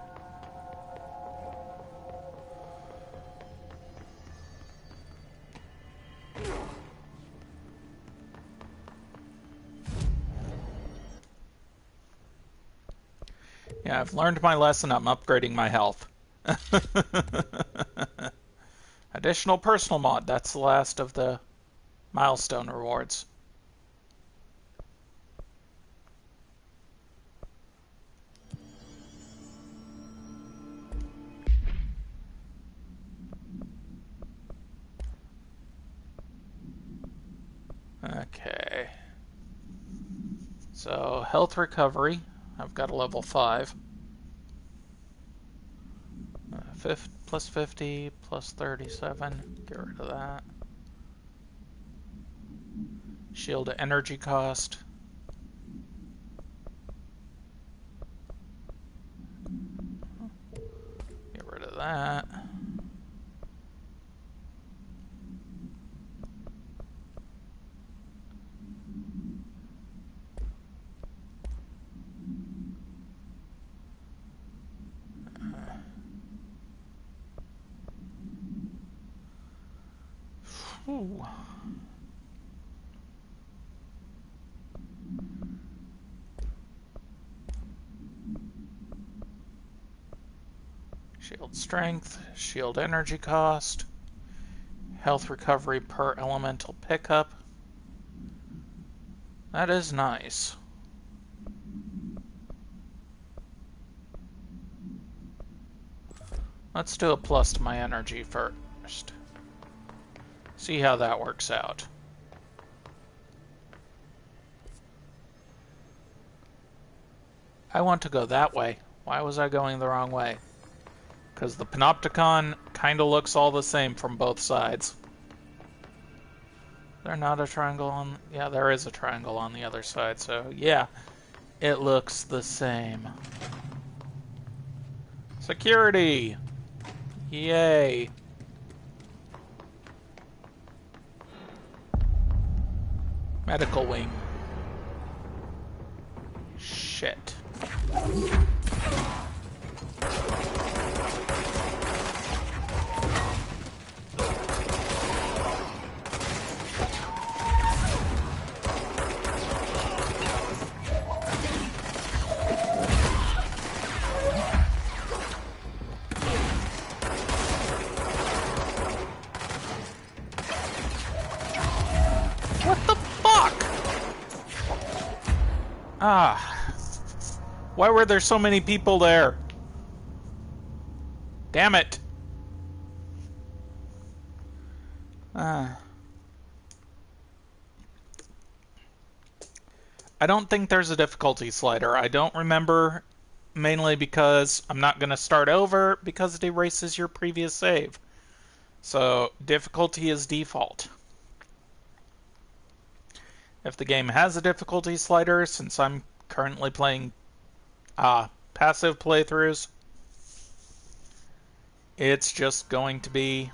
Yeah, I've learned my lesson. I'm upgrading my health. Additional personal mod. That's the last of the milestone rewards. Okay. So, health recovery. I've got a level 5. Plus 50, plus 37. Get rid of that. Shield energy cost. Get rid of that. Ooh. Shield strength, shield energy cost, health recovery per elemental pickup. That is nice. Let's do a plus to my energy first. See how that works out. I want to go that way. Why was I going the wrong way? Because the Panopticon kind of looks all the same from both sides. Is there not a triangle on... Yeah, there is a triangle on the other side, so yeah, it looks the same. Security! Yay! Medical wing. Shit. Ah. Why were there so many people there? Damn it. I don't think there's a difficulty slider. I don't remember, mainly because I'm not going to start over because it erases your previous save. So, difficulty is default. If the game has a difficulty slider, since I'm currently playing passive playthroughs, it's just going to be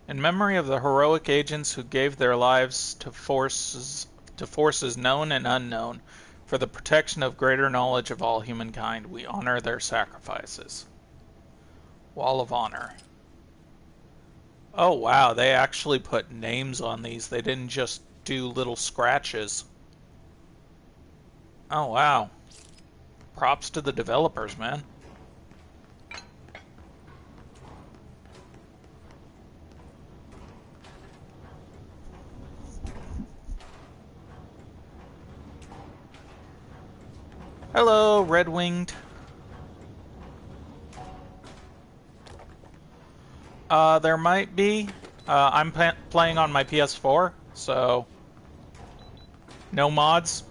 in memory of the heroic agents who gave their lives to forces known and unknown for the protection of greater knowledge of all humankind, we honor their sacrifices. Wall of Honor. Oh wow, they actually put names on these. They didn't just do little scratches. Oh wow. Props to the developers, man. Hello, red-winged. There might be. I'm playing on my PS4, so no mods.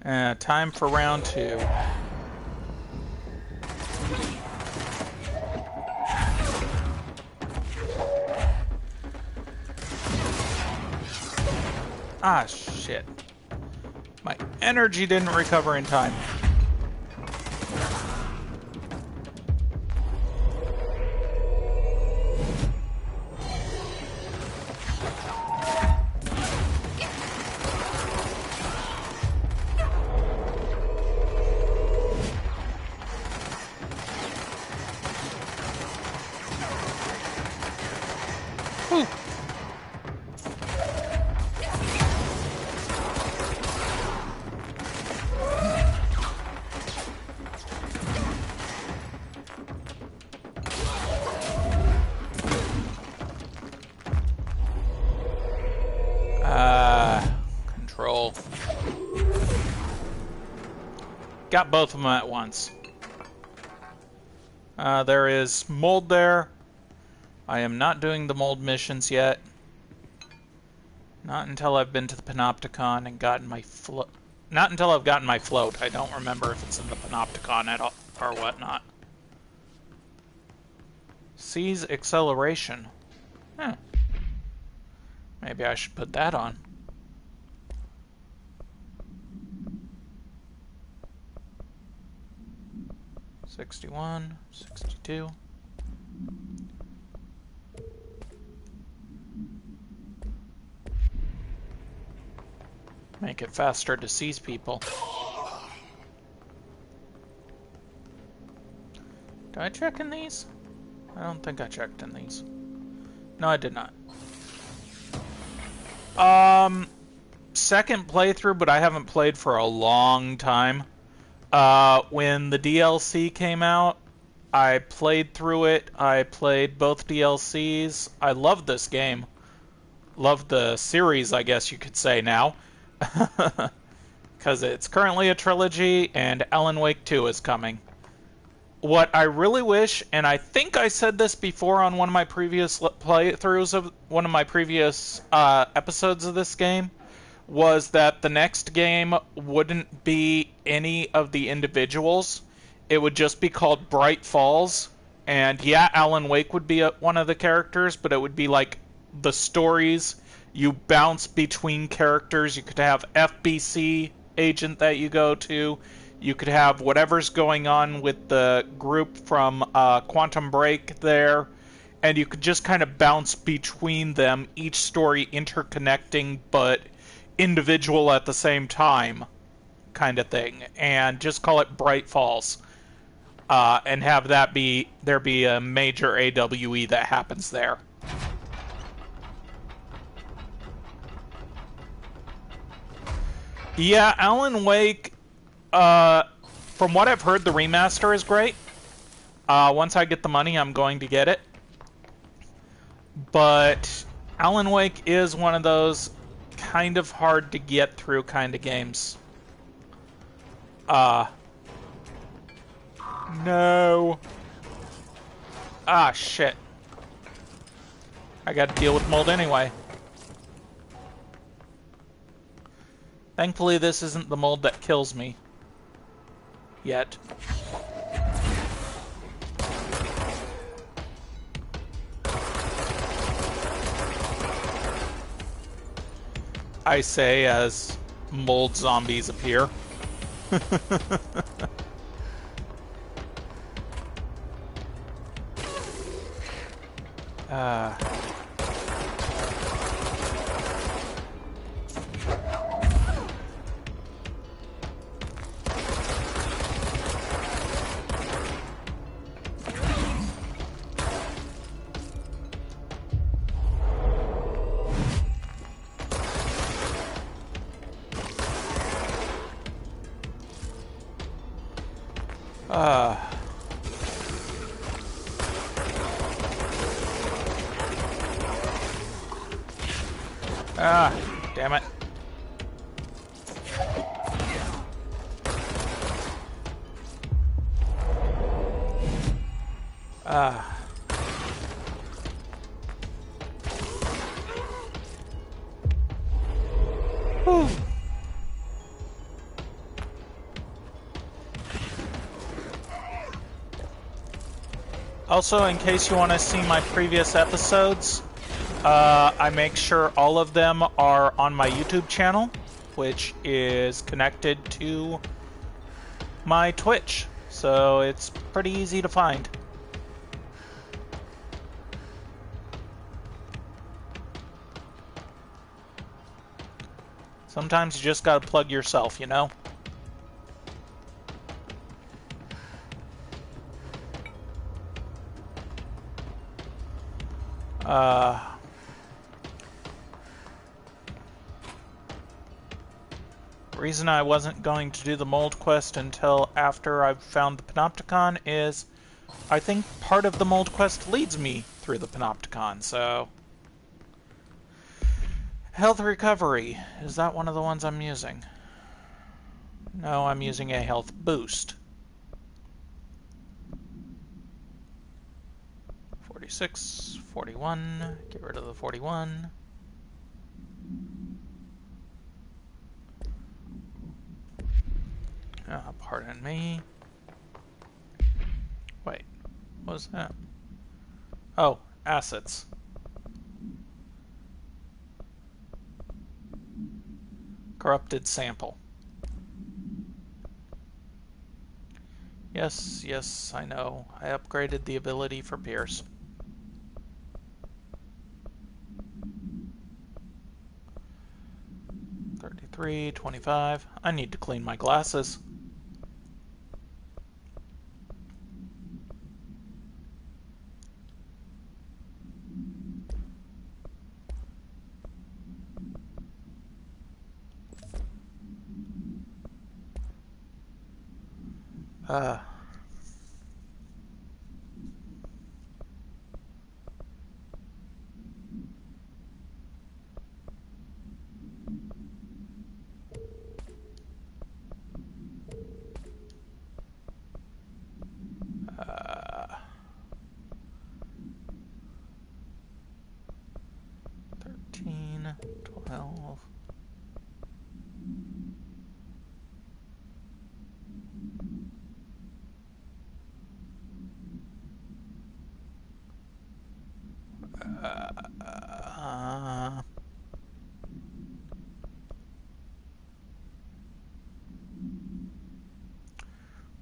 Time for round 2. Ah, shit. My energy didn't recover in time. Whew. Control. Got both of them at once. There is mold there. I am not doing the mold missions yet. Not until I've been to the Panopticon and gotten my float. Not until I've gotten my float. I don't remember if it's in the Panopticon at all or whatnot. Seize acceleration. Huh. Maybe I should put that on. $61, $62. Make it faster to seize people. Did I check in these? I don't think I checked in these. No, I did not. Second playthrough, but I haven't played for a long time. When the DLC came out, I played through it. I played both DLCs. I loved this game. Loved the series, I guess you could say now. Because it's currently a trilogy, and Alan Wake 2 is coming. What I really wish, and I think I said this before on one of my previous playthroughs of one of my previous episodes of this game, was that the next game wouldn't be any of the individuals. It would just be called Bright Falls. And yeah, Alan Wake would be one of the characters, but it would be like the stories. You bounce between characters. You could have FBC agent that you go to. You could have whatever's going on with the group from Quantum Break there. And you could just kind of bounce between them, each story interconnecting but individual at the same time kind of thing. And just call it Bright Falls. And have that there be a major AWE that happens there. Yeah, Alan Wake, from what I've heard, the remaster is great. Once I get the money, I'm going to get it. But Alan Wake is one of those kind of hard to get through kind of games. No. Ah, shit. I gotta deal with mold anyway. Thankfully, this isn't the mold that kills me. Yet. I say as mold zombies appear. Damn it. Whew. Also, in case you want to see my previous episodes, I make sure all of them are on my YouTube channel, which is connected to my Twitch, so it's pretty easy to find. Sometimes you just gotta plug yourself, you know? Reason I wasn't going to do the mold quest until after I've found the Panopticon is I think part of the mold quest leads me through the Panopticon, so... Health recovery. Is that one of the ones I'm using? No, I'm using a health boost. 46, 41, get rid of the 41. Pardon me. Wait, what was that? Oh, assets. Corrupted sample. Yes, yes, I know. I upgraded the ability for Pierce. $33, $25. I need to clean my glasses.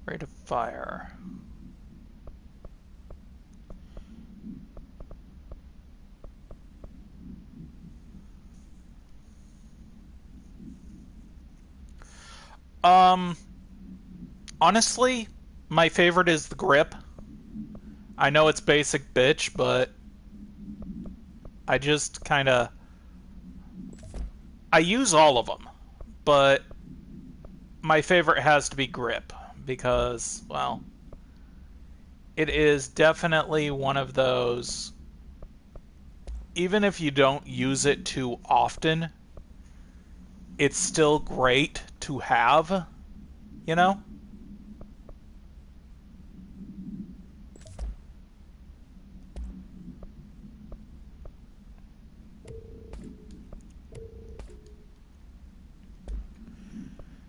Rate of fire. Honestly, my favorite is the grip. I know it's basic bitch, but I just kinda... I use all of them, but my favorite has to be grip, because, well, it is definitely one of those... Even if you don't use it too often, it's still great to have, you know?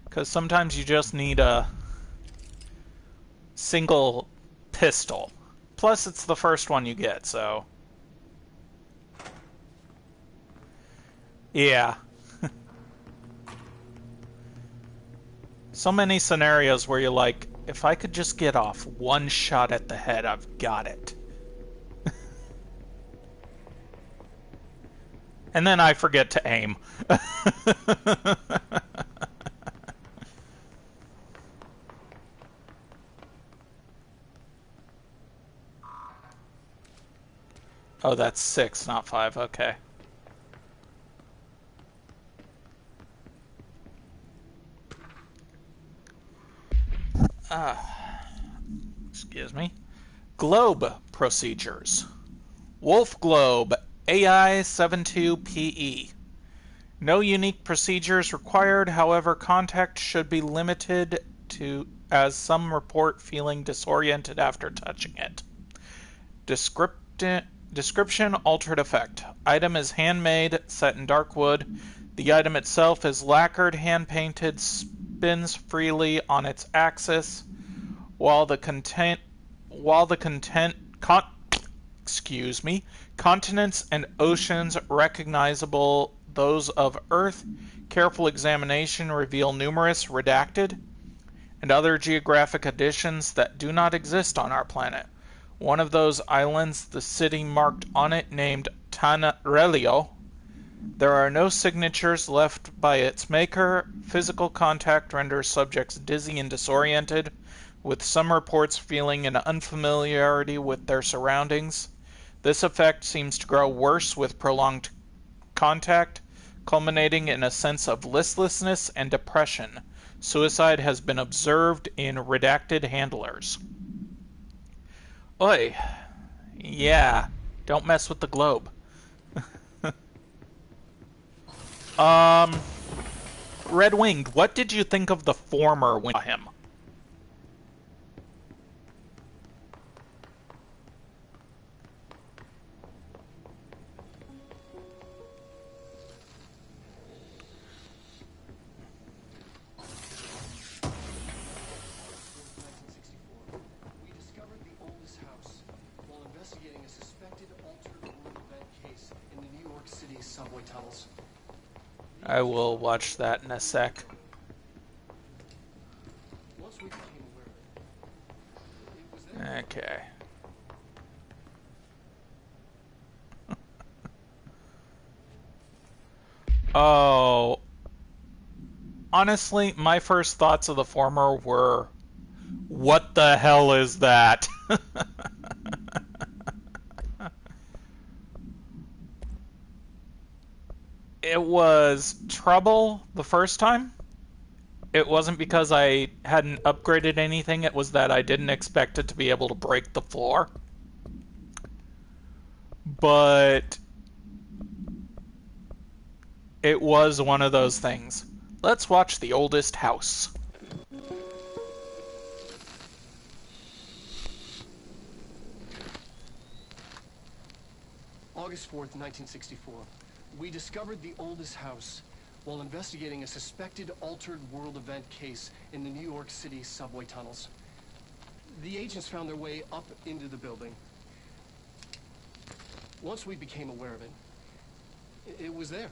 Because sometimes you just need a single pistol. Plus, it's the first one you get, so... Yeah. So many scenarios where you're like, if I could just get off one shot at the head, I've got it. And then I forget to aim. Oh, that's 6, not 5. Okay. Excuse me. Globe procedures. Wolf Globe AI72PE. No unique procedures required, however, contact should be limited to as some report feeling disoriented after touching it. Description altered effect. Item is handmade, set in dark wood. The item itself is lacquered, hand-painted, spins freely on its axis, while the content excuse me, continents and oceans recognizable those of Earth. Careful examination reveal numerous redacted and other geographic additions that do not exist on our planet. One of those islands, the city marked on it named Tanarelio. There are no signatures left by its maker. Physical contact renders subjects dizzy and disoriented, with some reports feeling an unfamiliarity with their surroundings. This effect seems to grow worse with prolonged contact, culminating in a sense of listlessness and depression. Suicide has been observed in redacted handlers. Oi. Yeah. Don't mess with the globe. Red Winged, what did you think of the former when you saw him? I will watch that in a sec. Okay. Oh. Honestly, my first thoughts of the former were, what the hell is that? It was trouble the first time. It wasn't because I hadn't upgraded anything, it was that I didn't expect it to be able to break the floor. But it was one of those things. Let's watch The Oldest House. August 4th, 1964. We discovered the oldest house while investigating a suspected altered world event case in the New York City subway tunnels. The agents found their way up into the building. Once we became aware of it, it was there.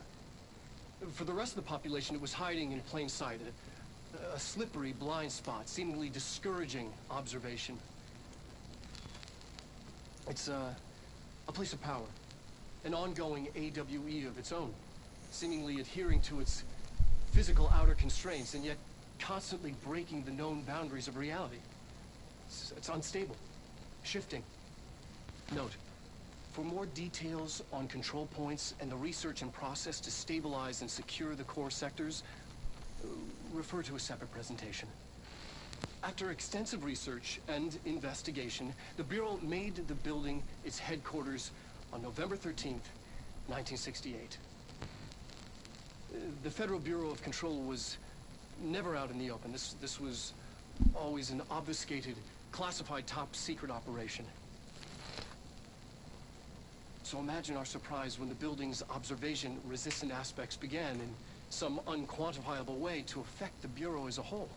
For the rest of the population, it was hiding in plain sight, a slippery blind spot, seemingly discouraging observation. It's a place of power. An ongoing AWE of its own, seemingly adhering to its physical outer constraints and yet constantly breaking the known boundaries of reality. It's unstable, shifting. Note, for more details on control points and the research and process to stabilize and secure the core sectors, refer to a separate presentation. After extensive research and investigation, the Bureau made the building its headquarters on November 13th, 1968. The Federal Bureau of Control was never out in the open. This was always an obfuscated, classified top-secret operation. So imagine our surprise when the building's observation-resistant aspects began in some unquantifiable way to affect the Bureau as a whole.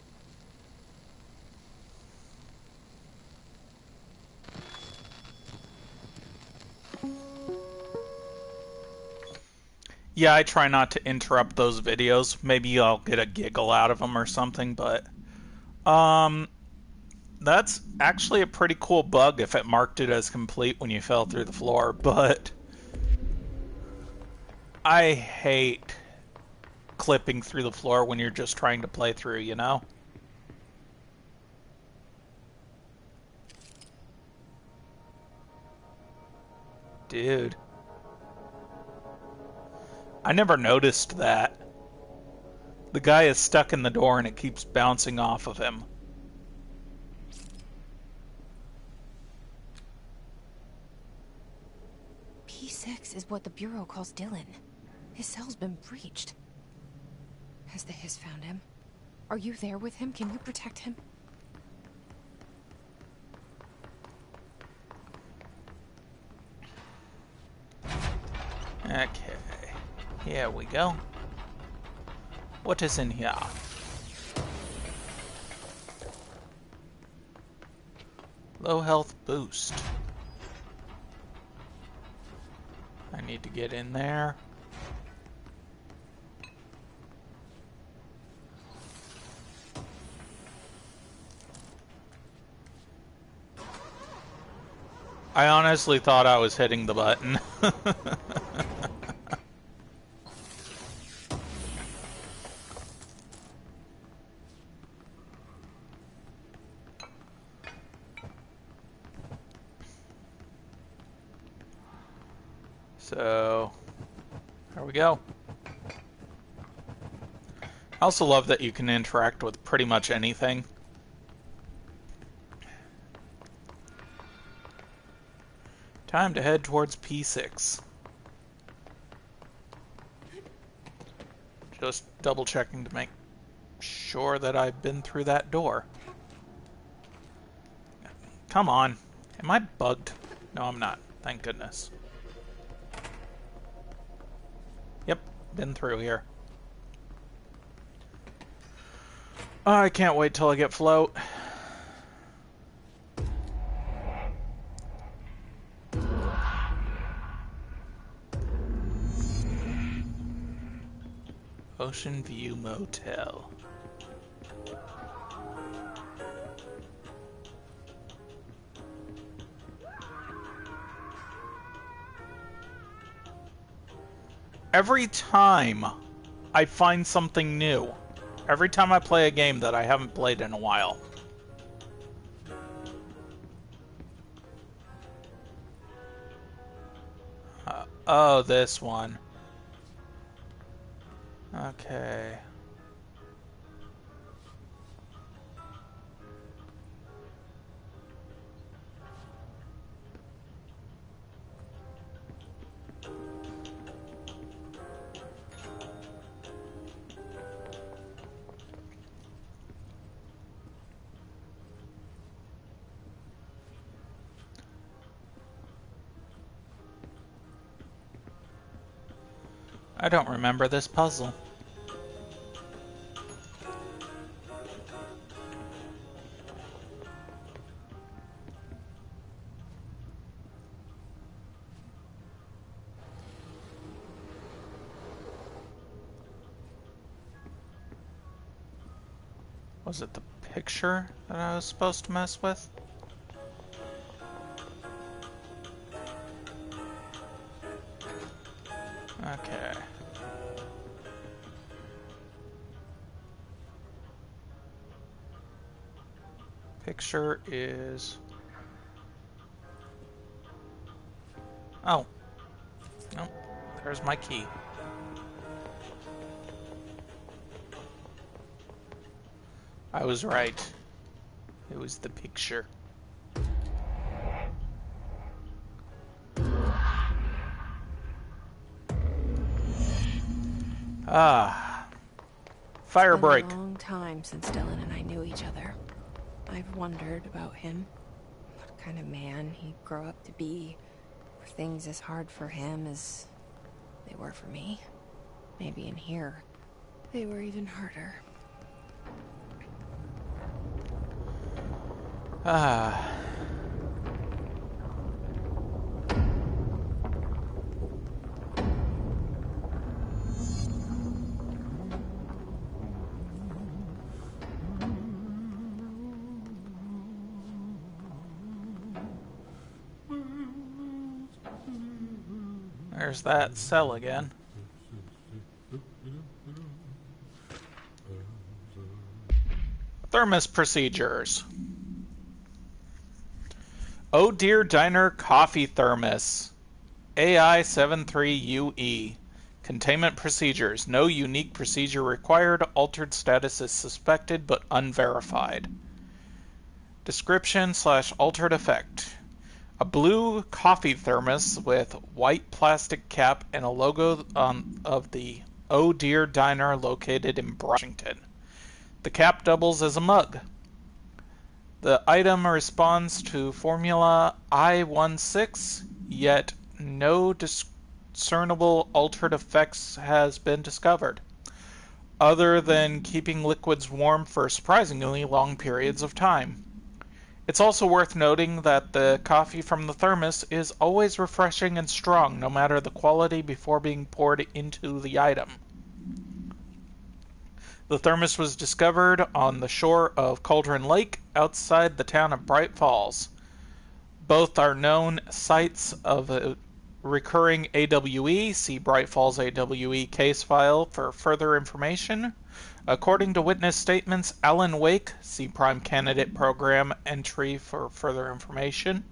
Yeah, I try not to interrupt those videos. Maybe I'll get a giggle out of them or something, but that's actually a pretty cool bug if it marked it as complete when you fell through the floor, but I hate clipping through the floor when you're just trying to play through, you know? Dude. I never noticed that. The guy is stuck in the door and it keeps bouncing off of him. P6 is what the Bureau calls Dillan. His cell's been breached. Has the Hiss found him? Are you there with him? Can you protect him? Okay. Here we go. What is in here? Low health boost. need to get in there. I honestly thought I was hitting the button. So, there we go. I also love that you can interact with pretty much anything. Time to head towards P6. Just double checking to make sure that I've been through that door. Come on. Am I bugged? No, I'm not. Thank goodness. Yep, been through here. Oh, I can't wait till I get float. Ocean View Motel. Every time I find something new, every time I play a game that I haven't played in a while, oh, this one. Okay. I don't remember this puzzle. Was it the picture that I was supposed to mess with? Okay. Picture is... Oh. No, there's my key. I was right. It was the picture. Ah. Fire break. It's been a long time since Dillan and I knew each other. I've wondered about him. What kind of man he'd grow up to be. Were things as hard for him as they were for me? Maybe in here, they were even harder. Ah. There's that cell again. Thermos procedures. Oh Dear Diner Coffee Thermos. AI73UE. Containment procedures. No unique procedure required. Altered status is suspected but unverified. Description / altered effect. A blue coffee thermos with white plastic cap and a logo of the Oh Dear Diner located in Washington. The cap doubles as a mug. The item responds to Formula I-16, yet no discernible altered effects has been discovered, other than keeping liquids warm for surprisingly long periods of time. It's also worth noting that the coffee from the thermos is always refreshing and strong, no matter the quality before being poured into the item. The thermos was discovered on the shore of Cauldron Lake outside the town of Bright Falls. Both are known sites of a recurring AWE. See Bright Falls AWE case file for further information. According to witness statements, Alan Wake, see Prime Candidate Program entry for further information,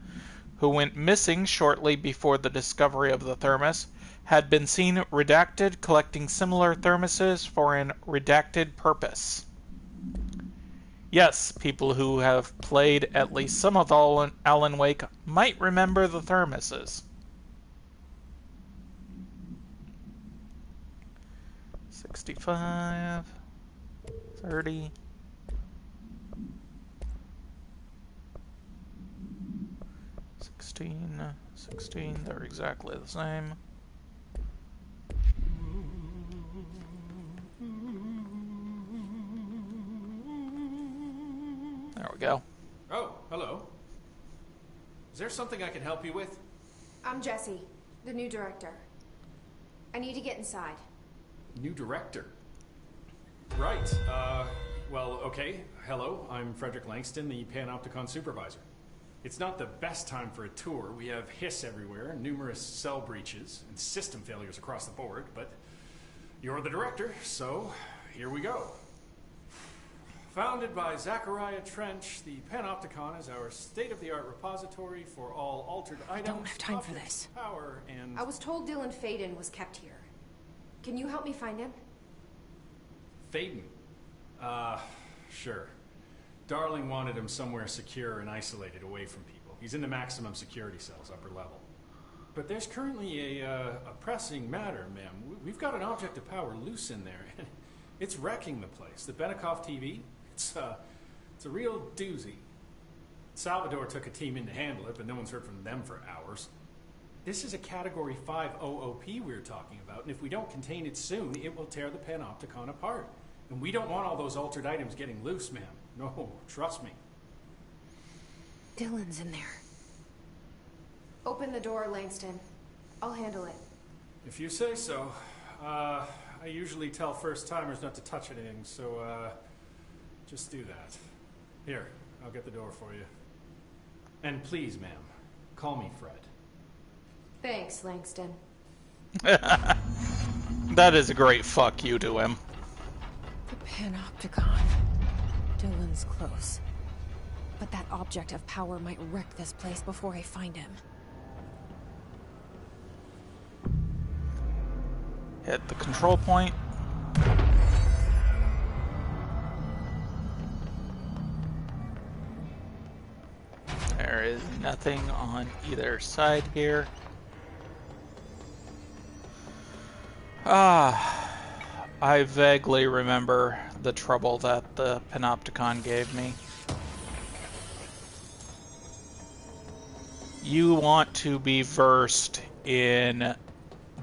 who went missing shortly before the discovery of the thermos, had been seen redacted collecting similar thermoses for an redacted purpose. Yes, people who have played at least some of Alan Wake might remember the thermoses. 65, 30, 16, they're exactly the same. There we go. Oh, hello. Is there something I can help you with? I'm Jessie, the new director. I need to get inside. New director? Right, well, okay. Hello, I'm Frederick Langston, the Panopticon supervisor. It's not the best time for a tour. We have hiss everywhere, numerous cell breaches, and system failures across the board, but you're the director, so here we go. Founded by Zachariah Trench, the Panopticon is our state-of-the-art repository for all altered items. I don't have time for this. Power and... I was told Dillan Faden was kept here. Can you help me find him? Faden? Sure. Darling wanted him somewhere secure and isolated away from people. He's in the maximum security cells, upper level. But there's currently a pressing matter, ma'am. We've got an object of power loose in there, and it's wrecking the place. The Benikoff TV, it's a real doozy. Salvador took a team in to handle it, but no one's heard from them for hours. This is a Category 5 OOP we're talking about, and if we don't contain it soon, it will tear the Panopticon apart. And we don't want all those altered items getting loose, ma'am. No, trust me. Dillan's in there. Open the door, Langston. I'll handle it. If you say so. I usually tell first-timers not to touch anything, so, just do that. Here, I'll get the door for you. And please, ma'am, call me Fred. Thanks, Langston. That is a great fuck you to him. The Panopticon. Dillan's close. But that object of power might wreck this place before I find him. Hit the control point. There is nothing on either side here. I vaguely remember the trouble that the Panopticon gave me. You want to be versed in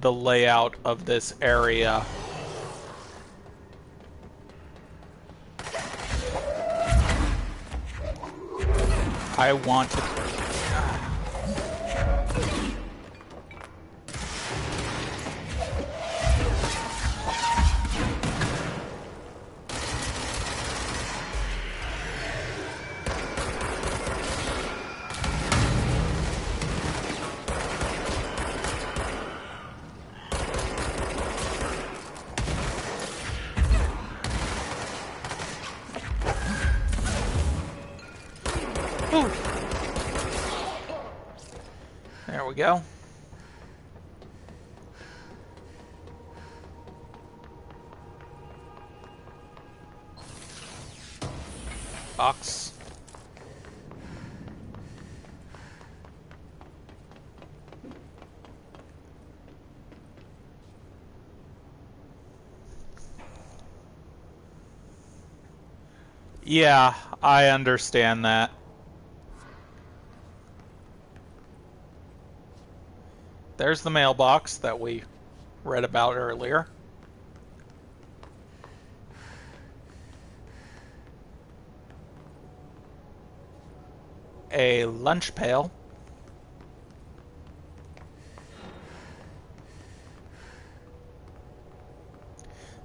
the layout of this area. I want to... There we go. Box. Yeah, I understand that. There's the mailbox that we read about earlier. a lunch pail.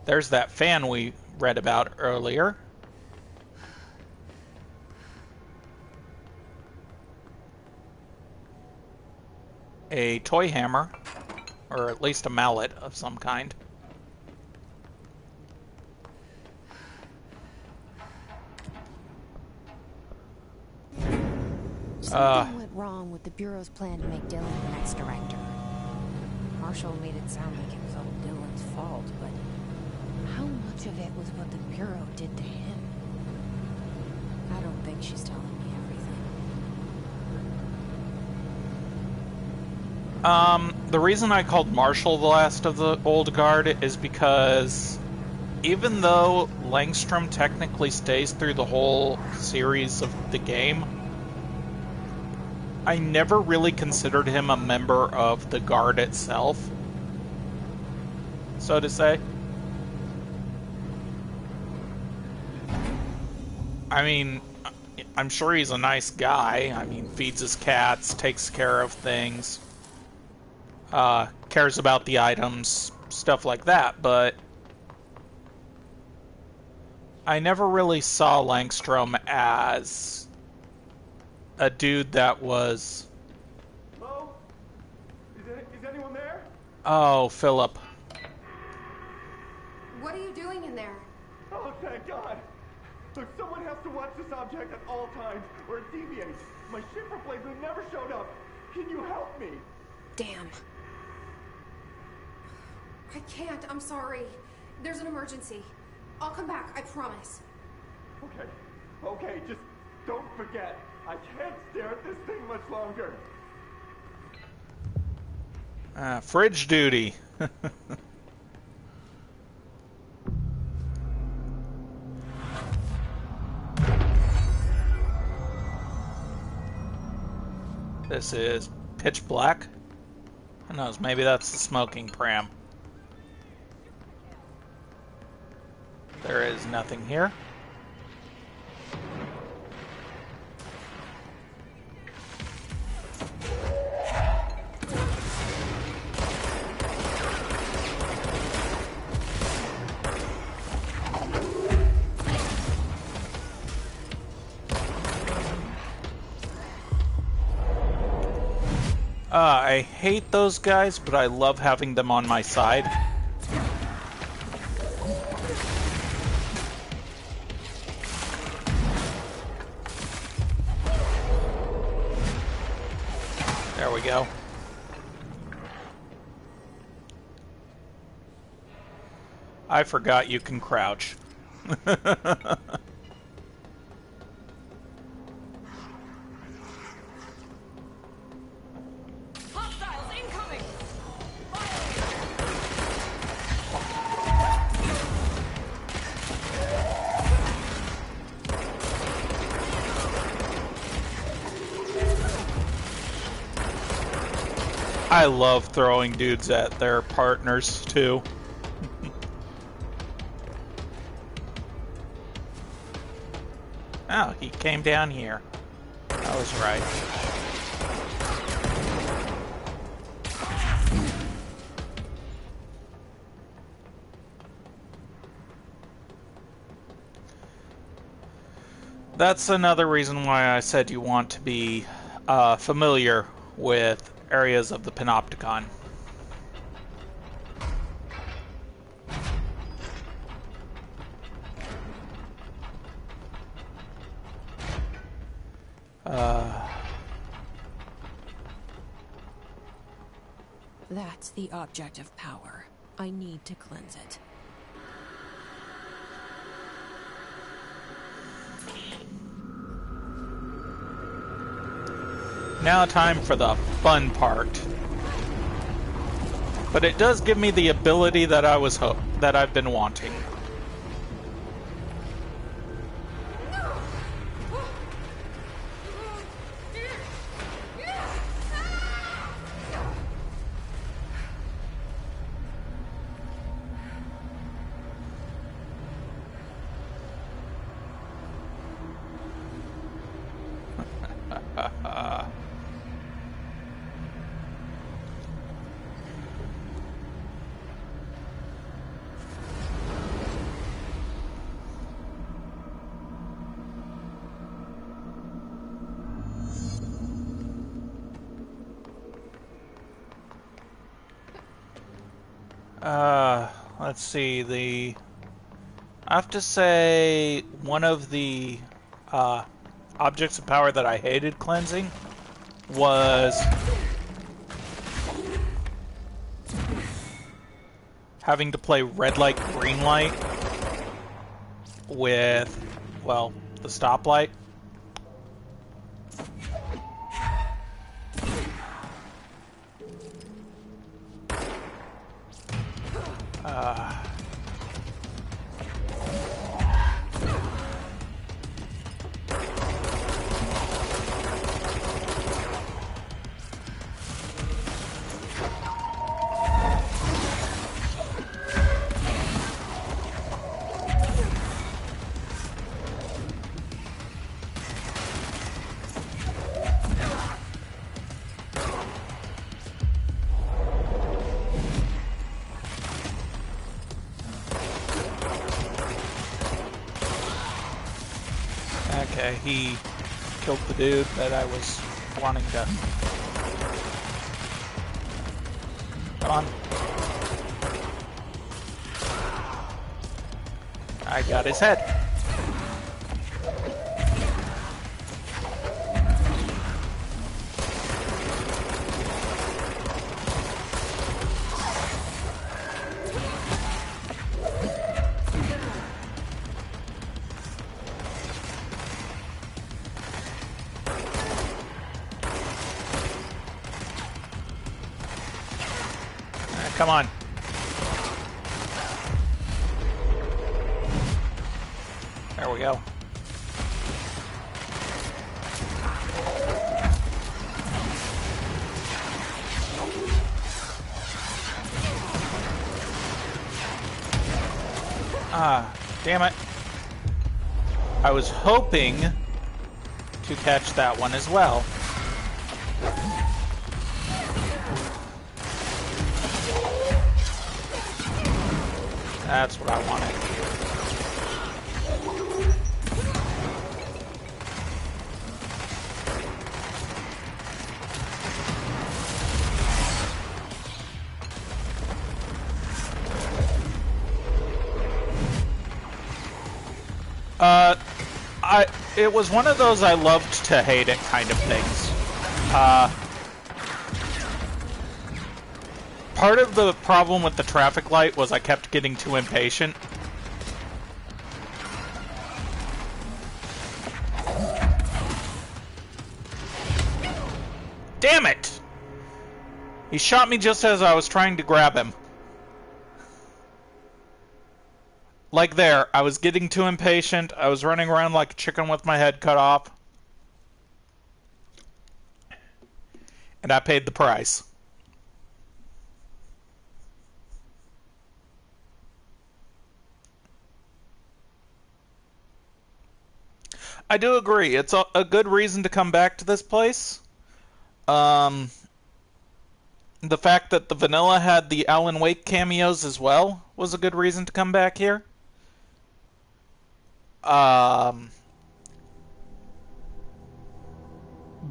There's that fan we read about earlier. A toy hammer, or at least a mallet of some kind. Something went wrong with the Bureau's plan to make Dillan the next director. Marshall made it sound like it was all Dillan's fault, but how much of it was what the Bureau did to him? I don't think she's telling me everything. The reason I called Marshall the last of the old guard is because even though Langstrom technically stays through the whole series of the game, I never really considered him a member of the guard itself, so to say. I mean, I'm sure he's a nice guy. I mean, feeds his cats, takes care of things, cares about the items, stuff like that, but I never really saw Langstrom as a dude that was... Hello? Is anyone there? Oh, Philip. What are you doing in there? Oh, thank God. Look, someone has to watch this object at all times, or it deviates. My ship replacement never showed up. Can you help me? Damn. I can't, I'm sorry. There's an emergency. I'll come back, I promise. Okay, just don't forget. I can't stare at this thing much longer. Fridge duty. This is pitch black. Who knows, maybe that's the smoking pram. There is nothing here. I hate those guys, but I love having them on my side. There we go. I forgot you can crouch. I love throwing dudes at their partners, too. Oh, he came down here. I was right. That's another reason why I said you want to be familiar with areas of the Panopticon. That's the object of power. I need to cleanse it. Now time for the fun part. But it does give me the ability that I've been wanting. Let's see, I have to say one of the objects of power that I hated cleansing was having to play red light, green light with, well, the stoplight. Okay, he killed the dude that I was wanting to... Come on. I got his head. Come on. There we go. Ah, damn it. I was hoping to catch that one as well. That's what I wanted. It was one of those I loved to hate it kind of things. Part of the problem with the traffic light was I kept getting too impatient. Damn it! He shot me just as I was trying to grab him. Like there, I was getting too impatient. I was running around like a chicken with my head cut off. And I paid the price. I do agree. It's a good reason to come back to this place. The fact that the vanilla had the Alan Wake cameos as well was a good reason to come back here.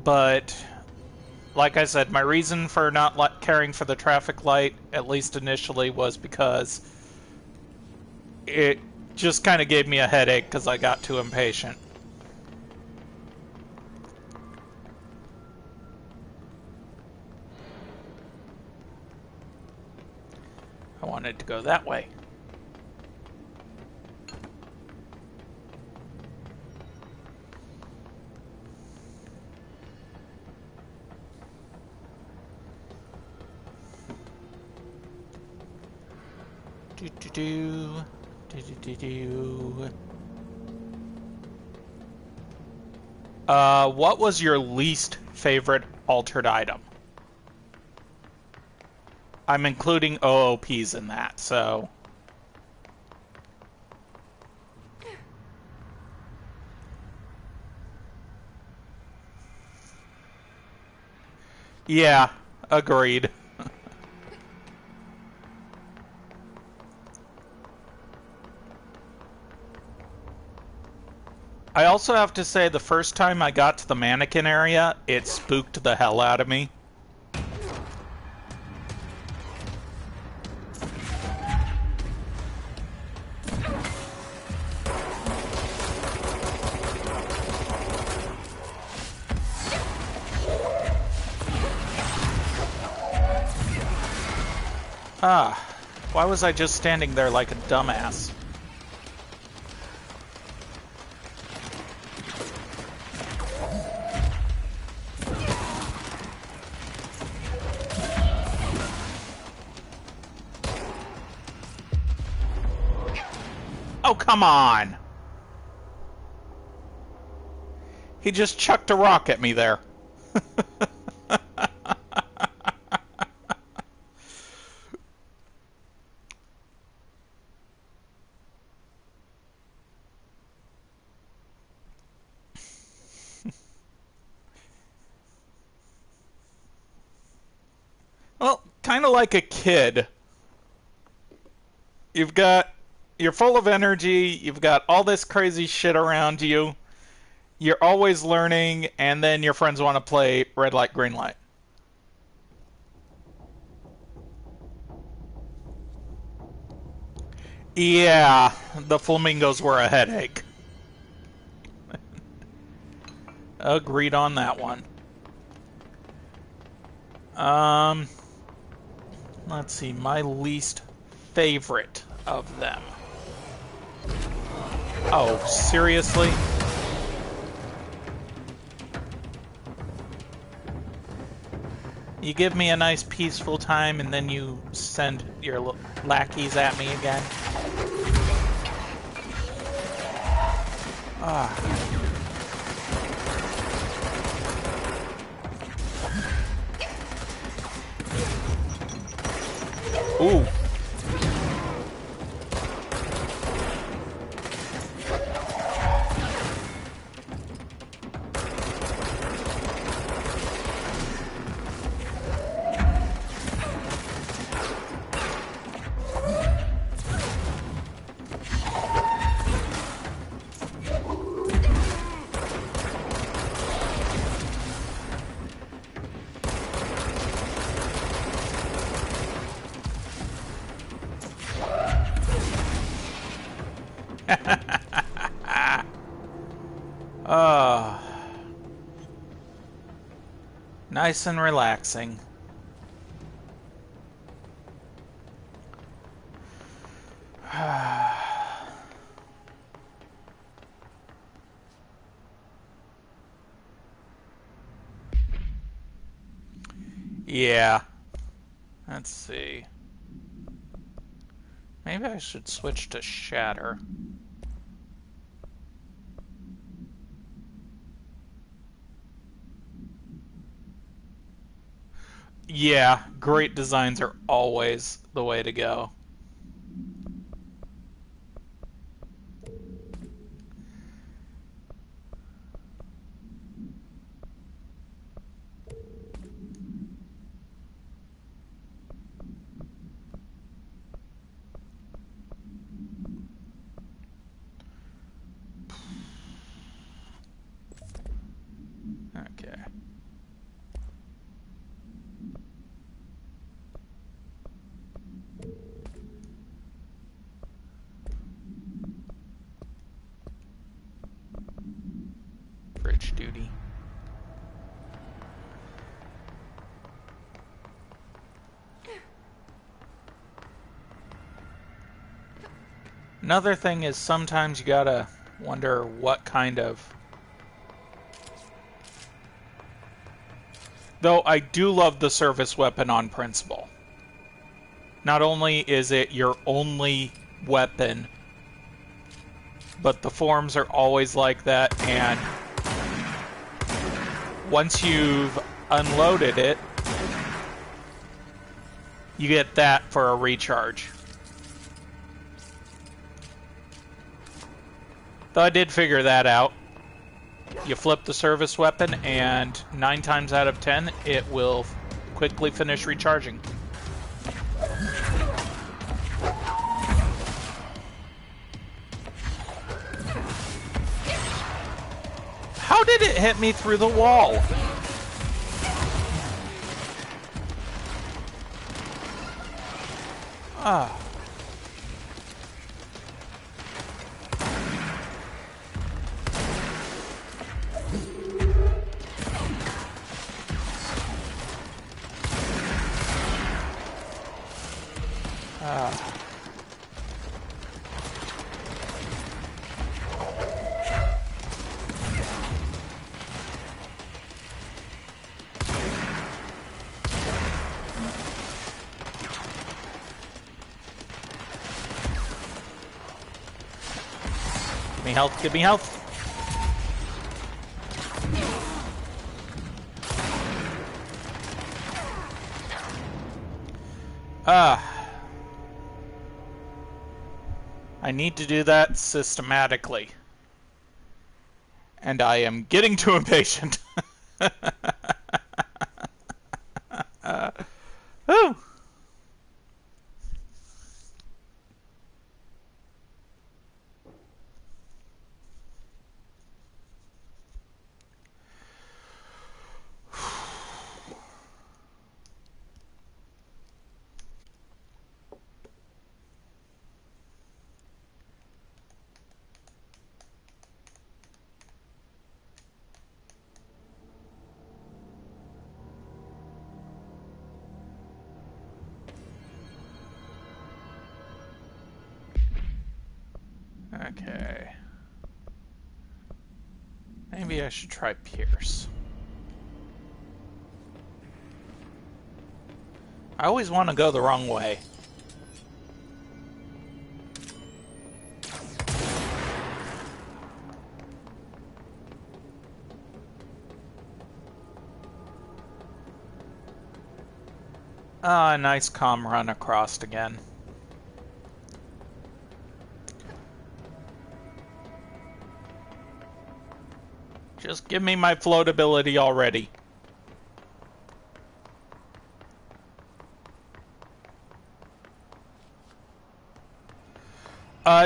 But like I said, my reason for not caring for the traffic light, at least initially, was because it just kind of gave me a headache because I got too impatient. I wanted to go that way. What was your least favorite altered item? I'm including OOPs in that, so... Yeah, agreed. I also have to say, the first time I got to the mannequin area, it spooked the hell out of me. Ah, why was I just standing there like a dumbass? Oh, come on! He just chucked a rock at me there. Well, kind of like a kid. You're full of energy, you've got all this crazy shit around you, you're always learning, and then your friends want to play red light, green light. Yeah, the flamingos were a headache. Agreed on that one. Let's see, my least favorite of them. Oh, seriously? You give me a nice peaceful time and then you send your lackeys at me again? Ah. Ooh. Nice and relaxing. Yeah. Let's see. Maybe I should switch to Shatter. Yeah, great designs are always the way to go. Okay. Bridge duty. Another thing is sometimes you gotta wonder what kind of... Though I do love the service weapon on principle. Not only is it your only weapon, but the forms are always like that, and once you've unloaded it, you get that for a recharge. Though I did figure that out. You flip the service weapon, and 9 times out of 10, it will quickly finish recharging. How did it hit me through the wall? Ah. Give me health, give me health. I need to do that systematically. And I am getting too impatient. Whew. Okay. Maybe I should try Pierce. I always want to go the wrong way. Ah, nice calm run across again. Just give me my floatability already.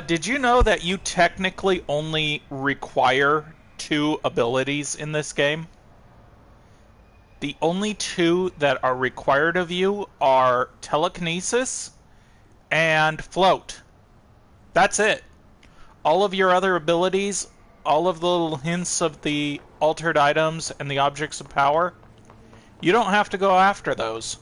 Did you know that you technically only require 2 abilities in this game? The only 2 that are required of you are telekinesis and float. That's it. All of your other abilities, all of the little hints of the altered items and the objects of power, you don't have to go after those.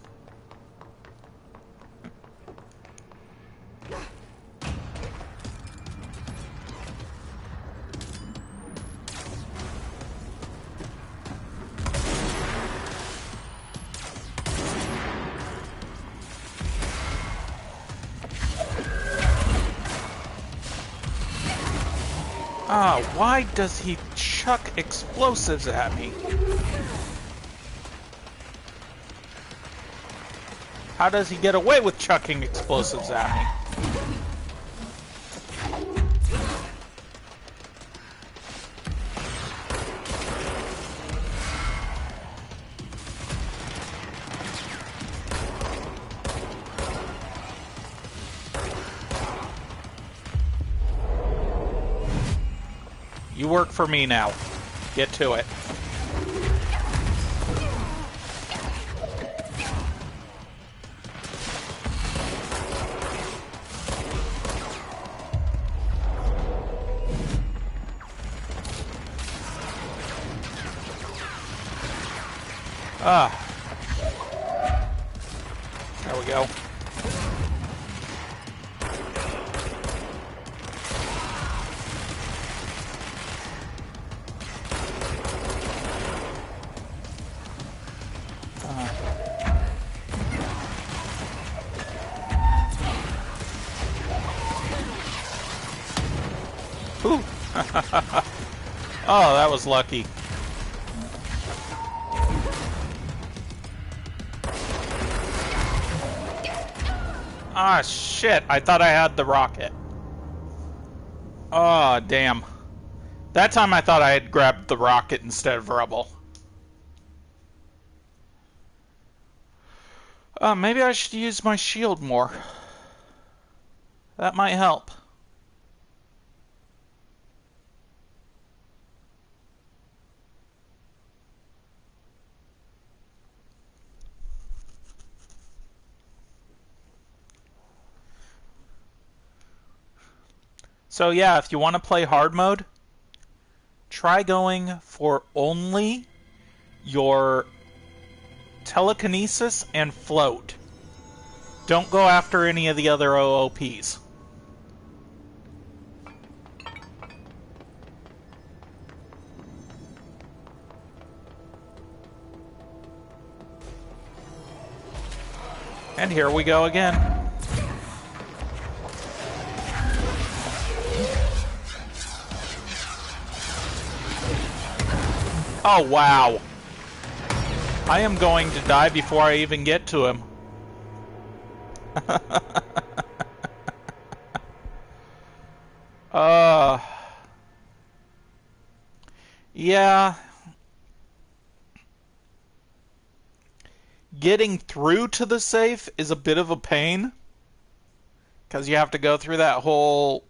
Ah, why does he chuck explosives at me? How does he get away with chucking explosives at me? You work for me now. Get to it. Ah. There we go. Oh, that was lucky. Ah, shit. I thought I had the rocket. Oh, damn. That time I thought I had grabbed the rocket instead of rubble. Maybe I should use my shield more. That might help. So yeah, if you want to play hard mode, try going for only your telekinesis and float. Don't go after any of the other OOPs. And here we go again. Oh, wow. I am going to die before I even get to him. Yeah. Getting through to the safe is a bit of a pain. Because you have to go through that whole,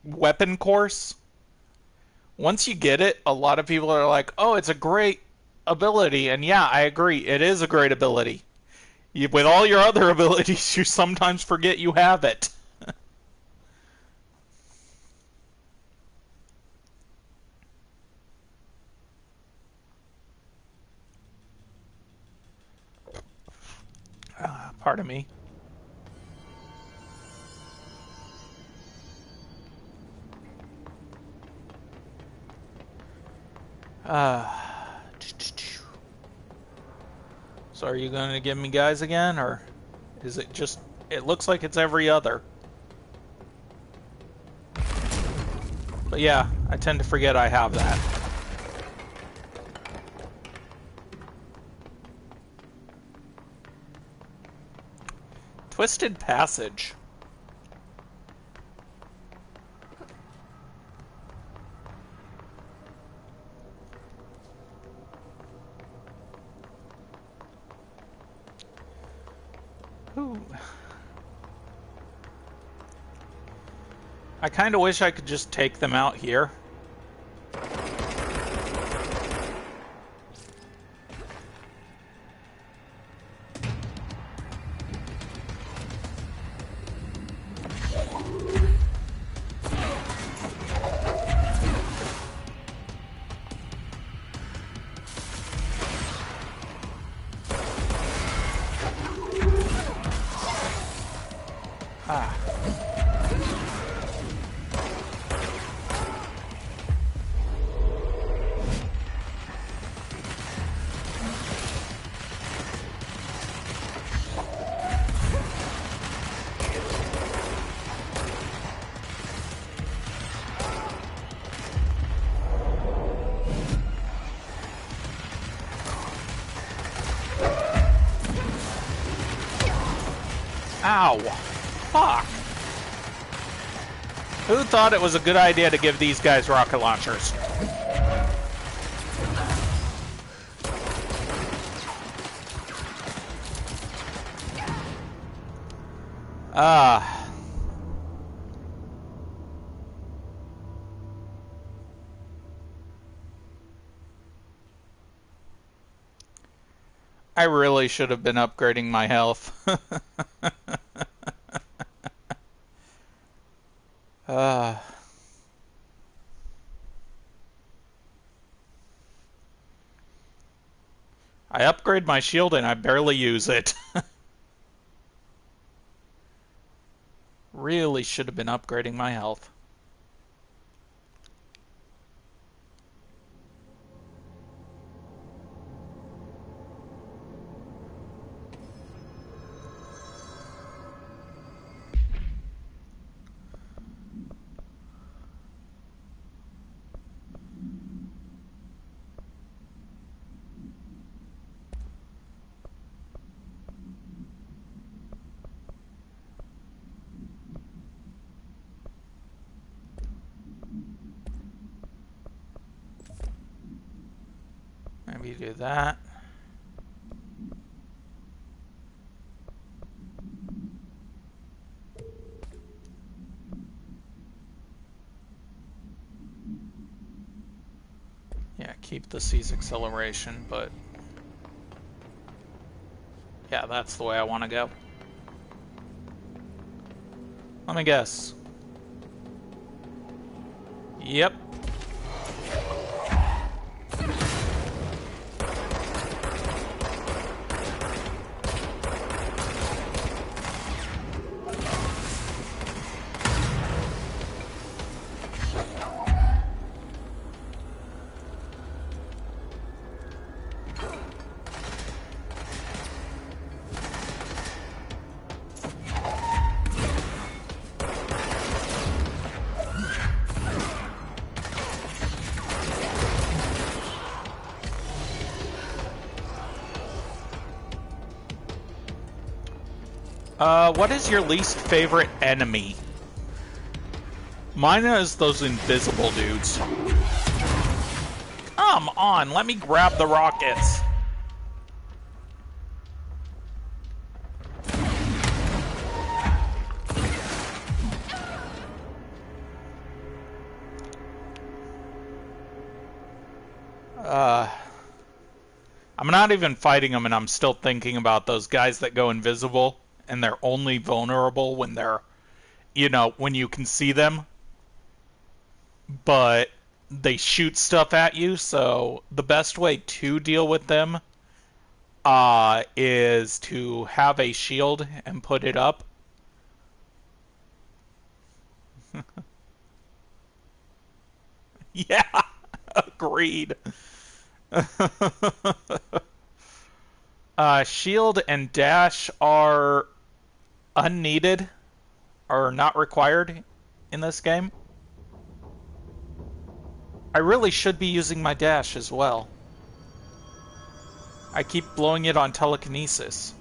weapon course. Once you get it, a lot of people are like, oh, it's a great ability. And yeah, I agree. It is a great ability. With all your other abilities, you sometimes forget you have it. Pardon me. So are you going to give me guys again, or is it just... It looks like it's every other. But yeah, I tend to forget I have that. Twisted Passage. Ooh. I kind of wish I could just take them out here. Ow! Fuck! Who thought it was a good idea to give these guys rocket launchers? I really should have been upgrading my health. I upgrade my shield and I barely use it. Really should have been upgrading my health. Maybe do that. Yeah, keep the C's acceleration, but... Yeah, that's the way I want to go. Let me guess. Yep. What is your least favorite enemy? Mine is those invisible dudes. Come on, let me grab the rockets. I'm not even fighting them, and I'm still thinking about those guys that go invisible, and they're only vulnerable when they're, you know, when you can see them, but they shoot stuff at you, so the best way to deal with them is to have a shield and put it up. Yeah, agreed. Shield and dash are unneeded, or not required in this game. I really should be using my dash as well. I keep blowing it on telekinesis.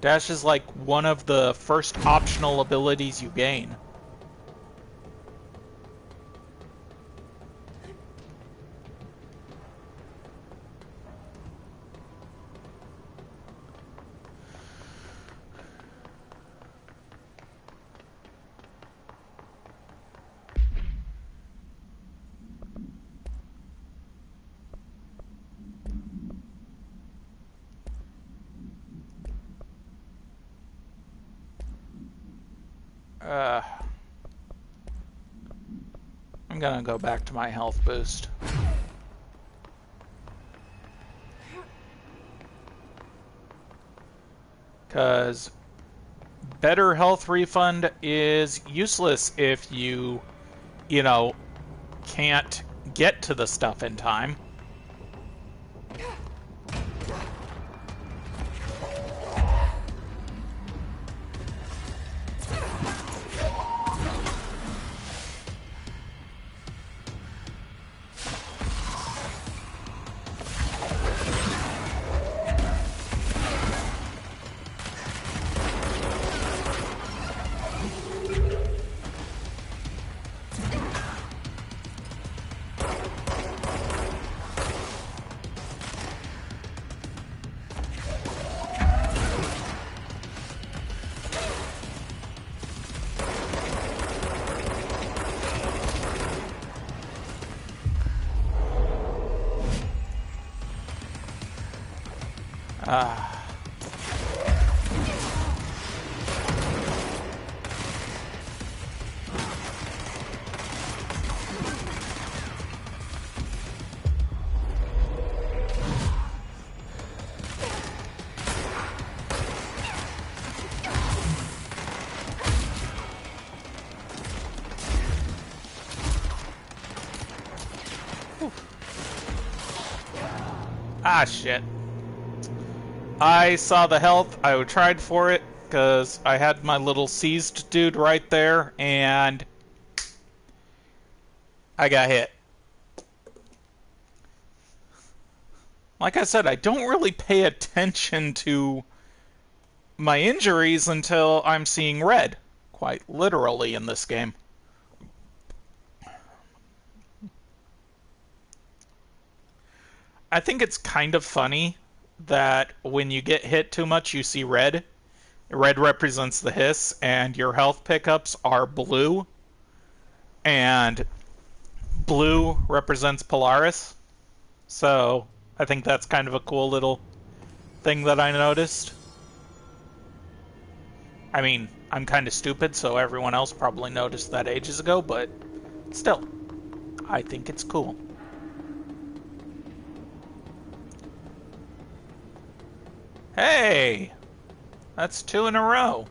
Dash is like one of the first optional abilities you gain. I'm gonna go back to my health boost. Because better health refund is useless if you know, can't get to the stuff in time. Ah, shit. I saw the health, I tried for it, because I had my little seized dude right there, and I got hit. Like I said, I don't really pay attention to my injuries until I'm seeing red, quite literally in this game. I think it's kind of funny that when you get hit too much, you see red, Red represents the hiss, and your health pickups are blue. And blue represents Polaris. So I think that's kind of a cool little thing that I noticed. I mean, I'm kind of stupid, so everyone else probably noticed that ages ago, but still, I think it's cool. Hey! That's 2 in a row.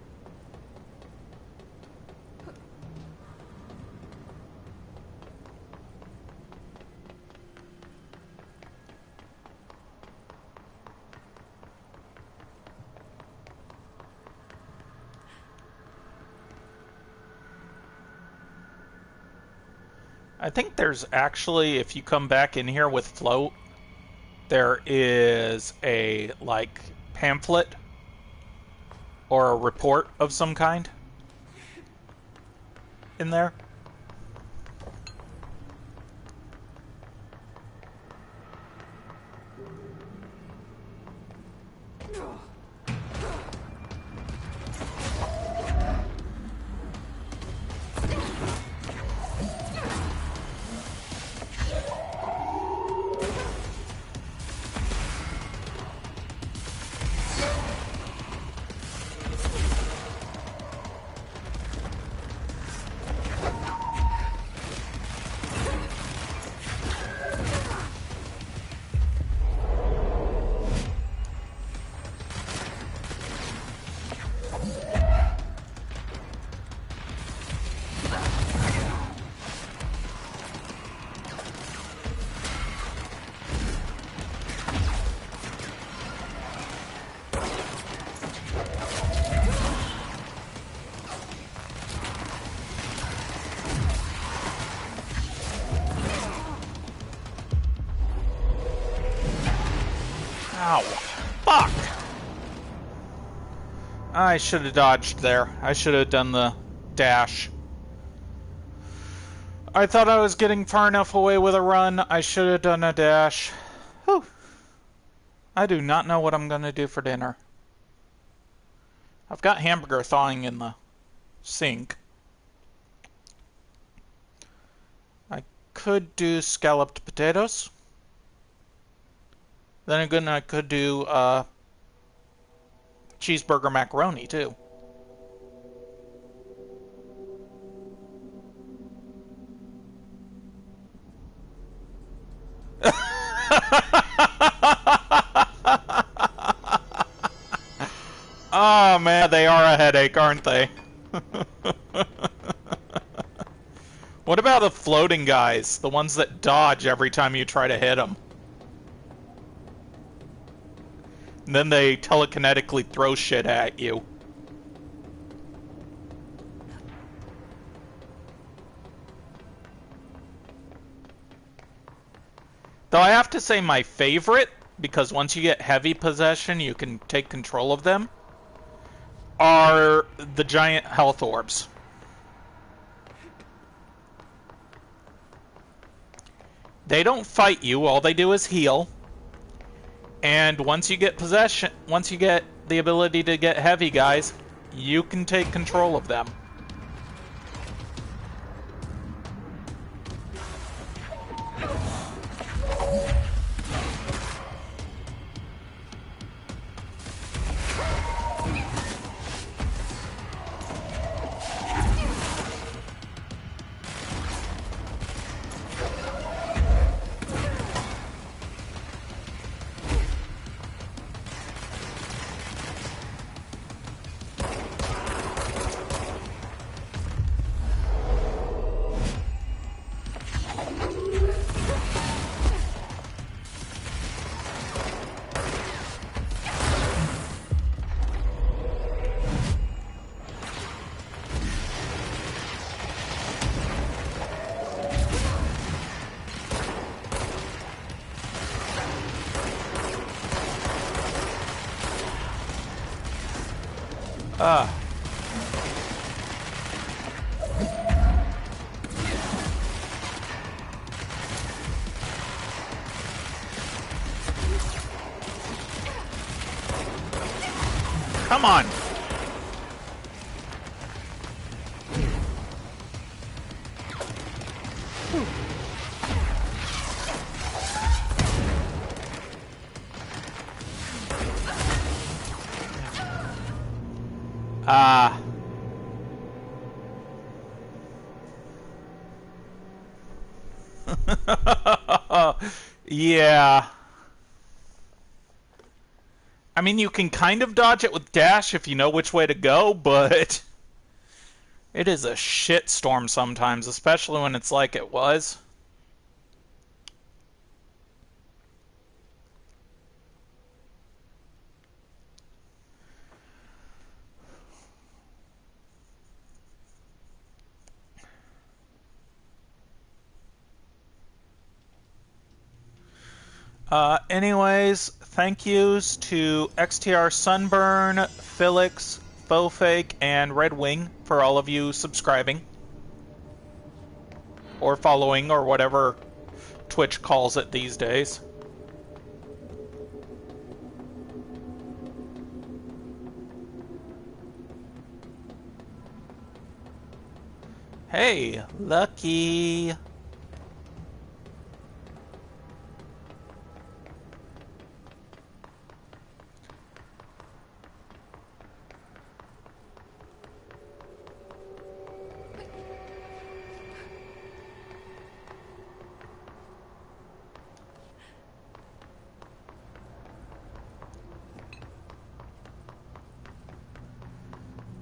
I think there's actually, if you come back in here with float, there is a, like, pamphlet or a report of some kind in there. Ow. Fuck! I should have dodged there. I should have done the dash. I thought I was getting far enough away with a run. I should have done a dash. Whew. I do not know what I'm going to do for dinner. I've got hamburger thawing in the sink. I could do scalloped potatoes. Then again, I could do cheeseburger macaroni, too. Oh, man, they are a headache, aren't they? What about the floating guys? The ones that dodge every time you try to hit them. And then they telekinetically throw shit at you. Though I have to say my favorite, because once you get heavy possession, you can take control of them, are the giant health orbs. They don't fight you, all they do is heal. And once you get possession, once you get the ability to get heavy guys, you can take control of them. Come on. Ah. Yeah. I mean, you can kind of dodge it with dash if you know which way to go, but it is a shitstorm sometimes, especially when it's like it was. Anyways, thank yous to XTR Sunburn, Philix, Fofake, and Red Wing for all of you subscribing. Or following, or whatever Twitch calls it these days. Hey, Lucky!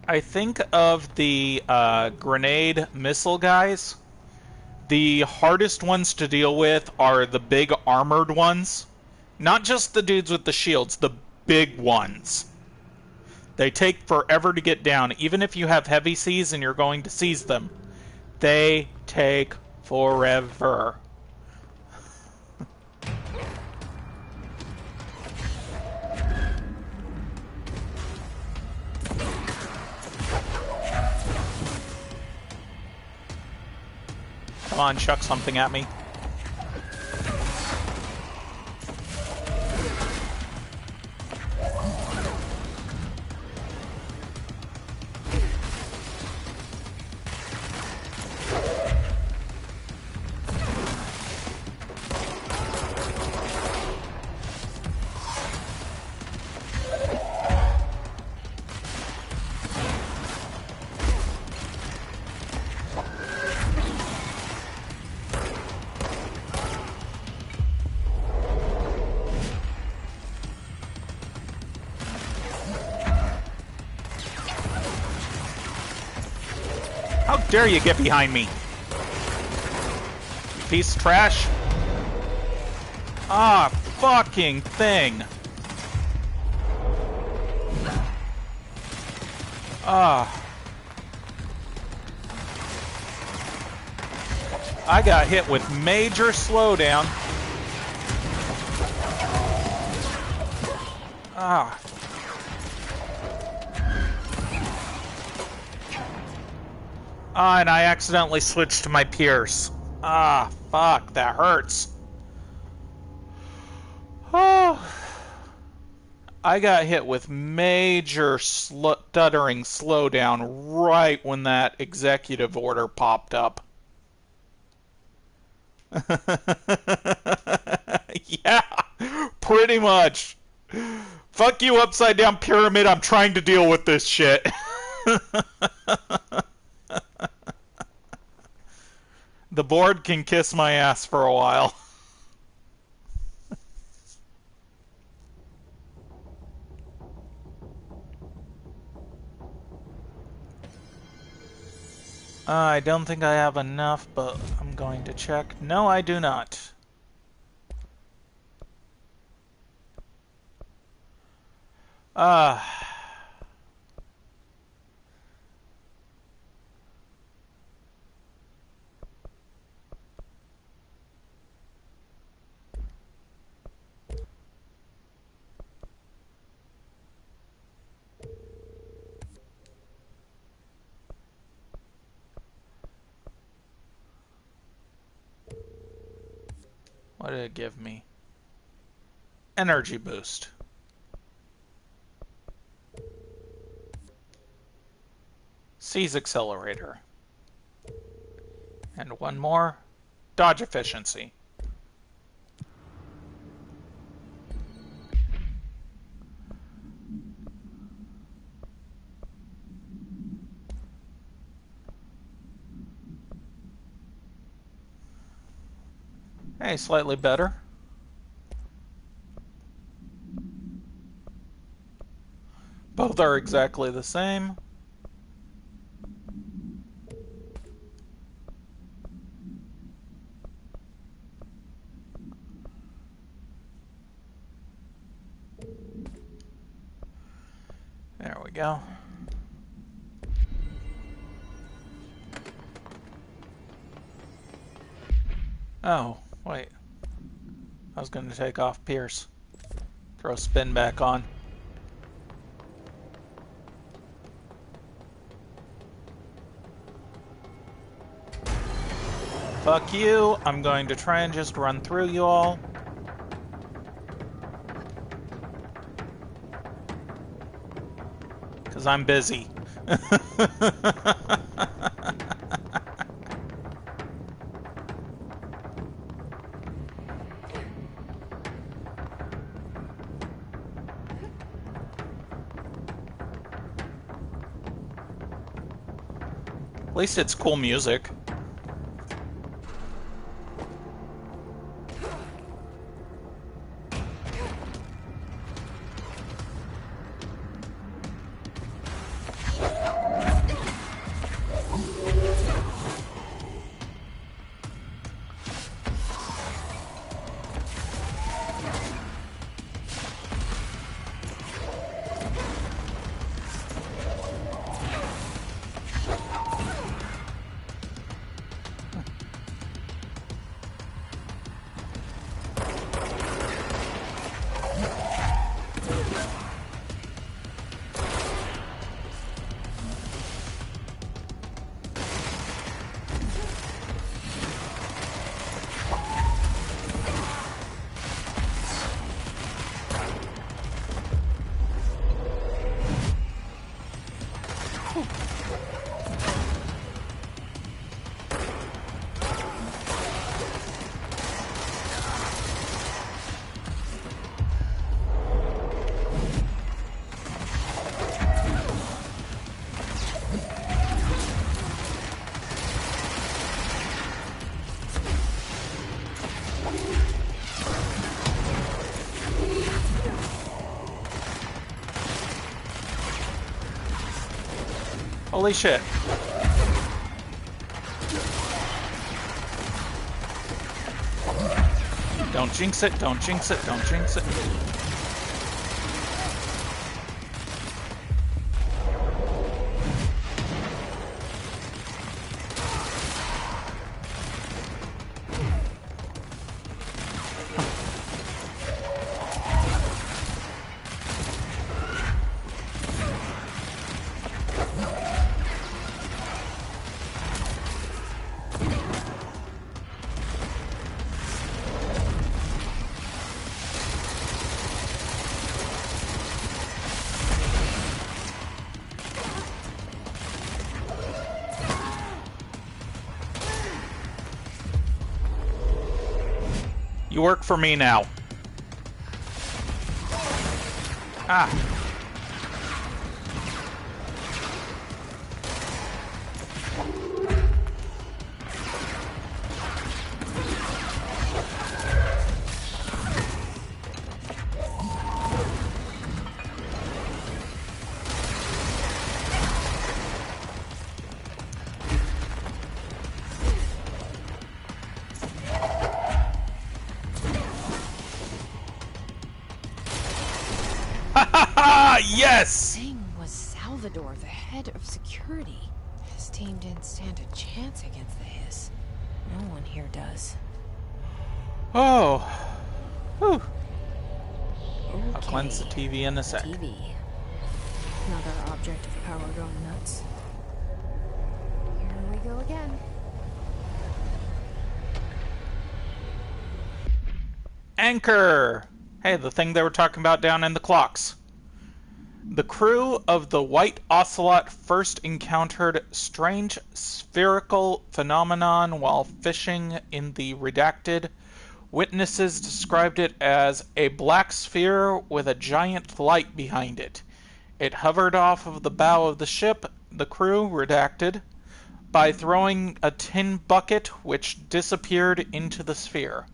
I think of the grenade missile guys. The hardest ones to deal with are the big armored ones. Not just the dudes with the shields, the big ones. They take forever to get down. Even if you have heavy Cs and you're going to seize them, they take forever. Come on, chuck something at me. How dare you get behind me? You piece of trash. Ah, fucking thing. Ah. I got hit with major slowdown. Ah. Ah, and I accidentally switched to my Pierce. Ah, fuck, that hurts. Oh. I got hit with major stuttering slowdown right when that executive order popped up. Yeah, pretty much. Fuck you, upside down pyramid, I'm trying to deal with this shit. The board can kiss my ass for a while. I don't think I have enough, but I'm going to check. No, I do not. What did it give me? Energy boost. Seize accelerator. And one more. Dodge efficiency. Hey, slightly better. Both are exactly the same. There we go. Oh, wait. I was going to take off Pierce. Throw spin back on. Fuck you. I'm going to try and just run through you all. Because I'm busy. At least it's cool music. Holy shit. Don't jinx it, don't jinx it, don't jinx it. You work for me now. Ah. Yes! Thing was Salvador, the head of security. His team didn't stand a chance against the Hiss. No one here does. Oh. Whew. Okay. I'll cleanse the TV in a sec. TV. Another object of power going nuts. Here we go again. Anchor! Hey, the thing they were talking about down in the clocks. The crew of the White Ocelot first encountered strange spherical phenomenon while fishing in the Redacted. Witnesses described it as a black sphere with a giant light behind it. It hovered off of the bow of the ship, the crew, Redacted, by throwing a tin bucket which disappeared into the sphere.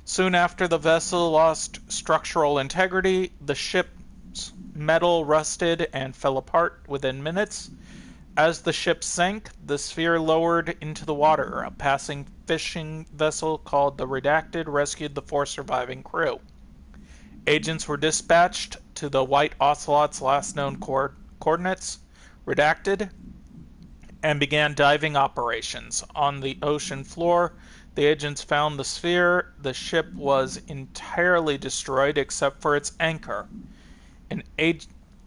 Soon after the vessel lost structural integrity, the ship's metal rusted and fell apart within minutes. As the ship sank, the sphere lowered into the water. A passing fishing vessel called the Redacted rescued the 4 surviving crew. Agents were dispatched to the White Ocelot's last known coordinates, Redacted, and began diving operations. On the ocean floor, the agents found the sphere. The ship was entirely destroyed except for its anchor.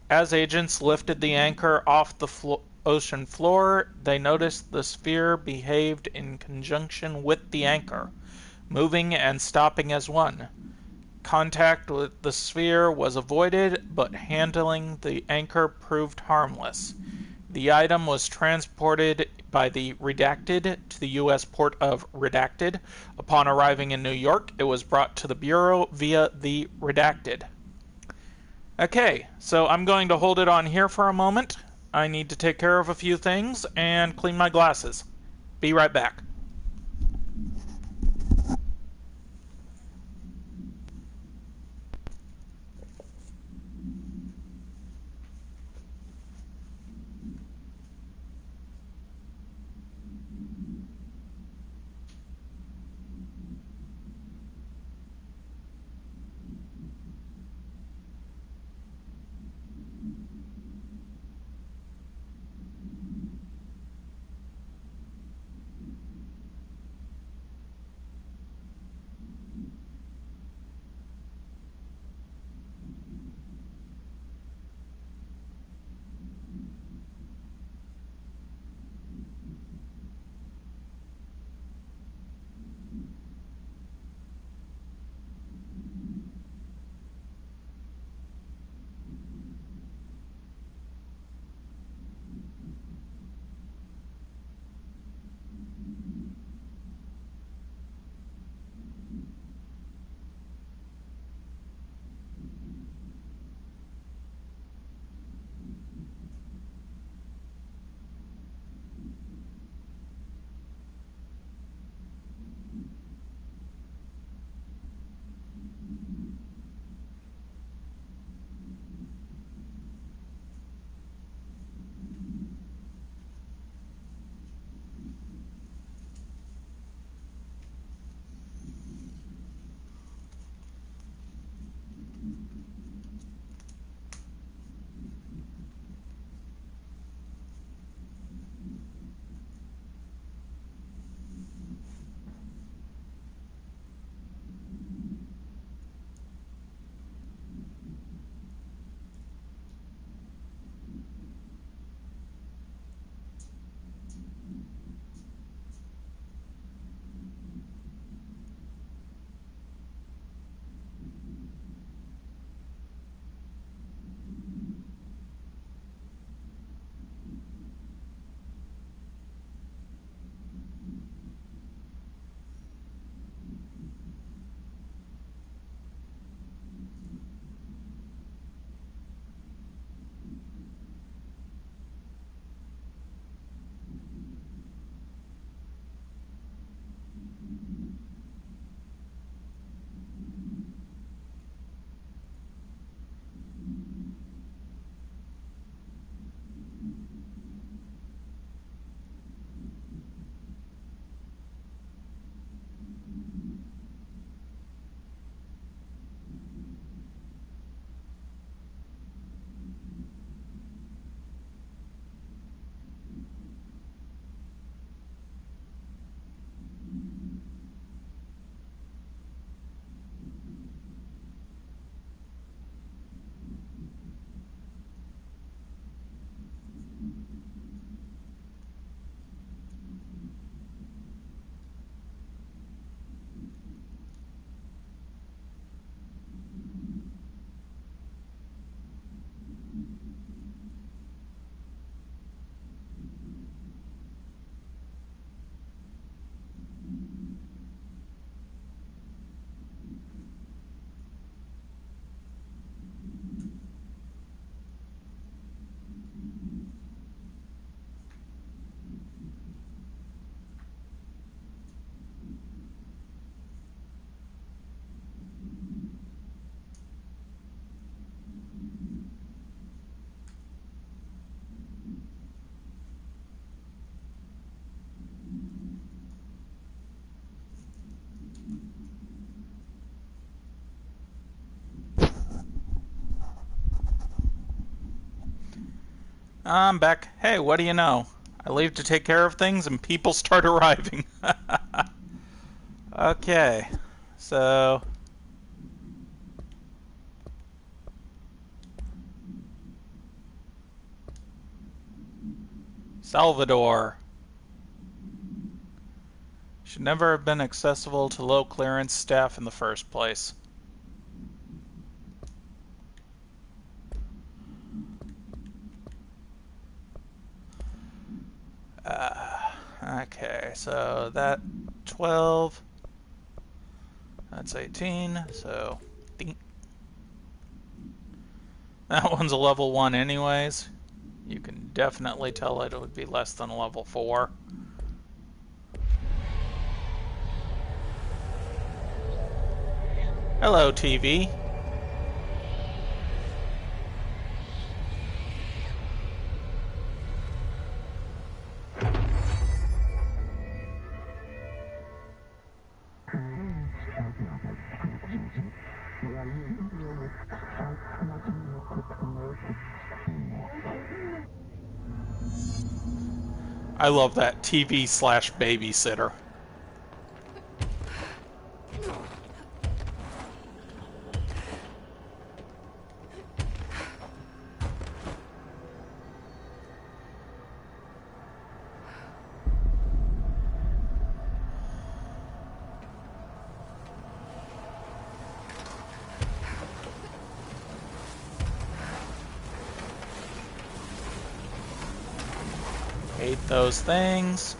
As agents lifted the anchor off the ocean floor, they noticed the sphere behaved in conjunction with the anchor, moving and stopping as one. Contact with the sphere was avoided, but handling the anchor proved harmless. The item was transported by the Redacted to the U.S. port of Redacted. Upon arriving in New York, it was brought to the Bureau via the Redacted. Okay, so I'm going to hold it on here for a moment. I need to take care of a few things and clean my glasses. Be right back. I'm back. Hey, what do you know? I leave to take care of things and people start arriving. Okay, so... Salvador. Should never have been accessible to low clearance staff in the first place. Okay, so that 12, that's 18, so ding. That one's a level 1 anyways. You can definitely tell it would be less than a level 4. Hello, TV. I love that TV/babysitter. Hate those things.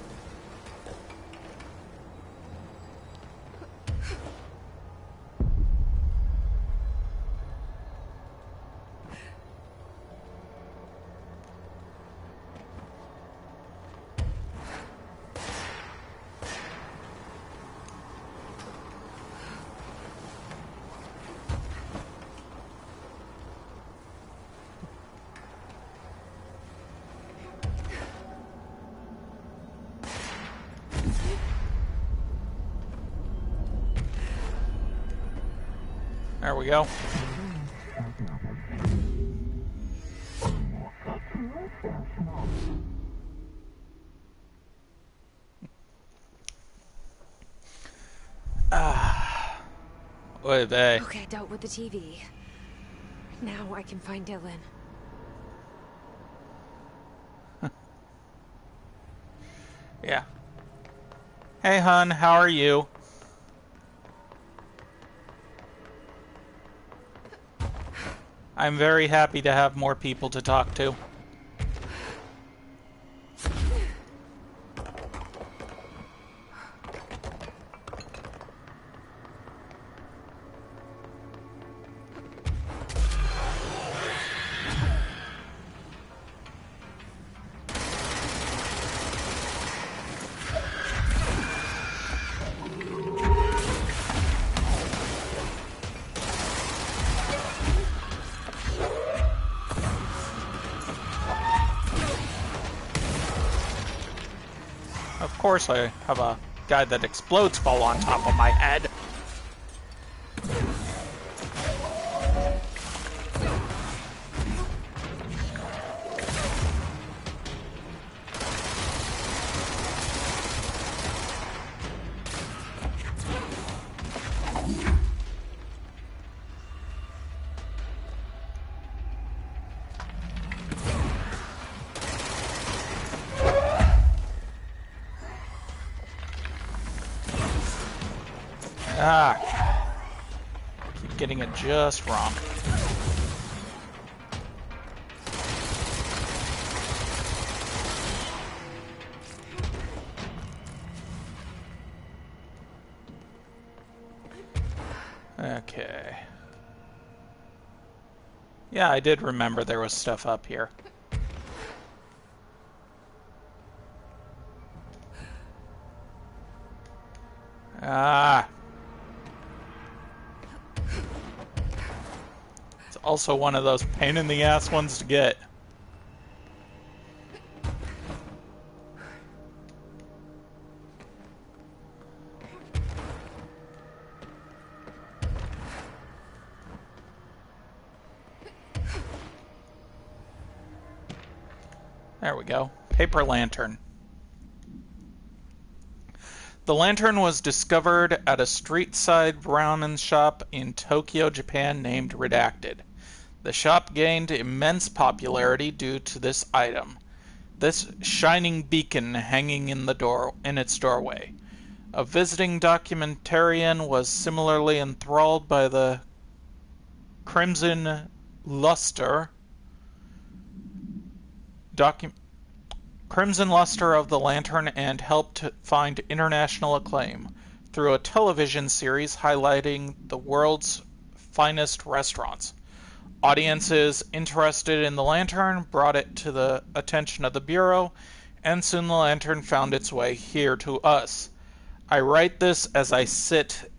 There we go. Oy vey. Okay, dealt with the TV. Now I can find Dillan. Yeah. Hey, hun, how are you? I'm very happy to have more people to talk to. Of course I have a guy that explodes fall on top of my head. Ah, keep getting it just wrong. Okay. Yeah, I did remember there was stuff up here. Ah. It's also one of those pain in the ass ones to get. There we go. Paper lantern. The lantern was discovered at a street-side ramen shop in Tokyo, Japan named Redacted. The shop gained immense popularity due to this item. This shining beacon hanging in its doorway. A visiting documentarian was similarly enthralled by the crimson luster of the lantern and helped find international acclaim through a television series highlighting the world's finest restaurants. Audiences interested in the lantern brought it to the attention of the Bureau, and soon the lantern found its way here to us. I write this as I sit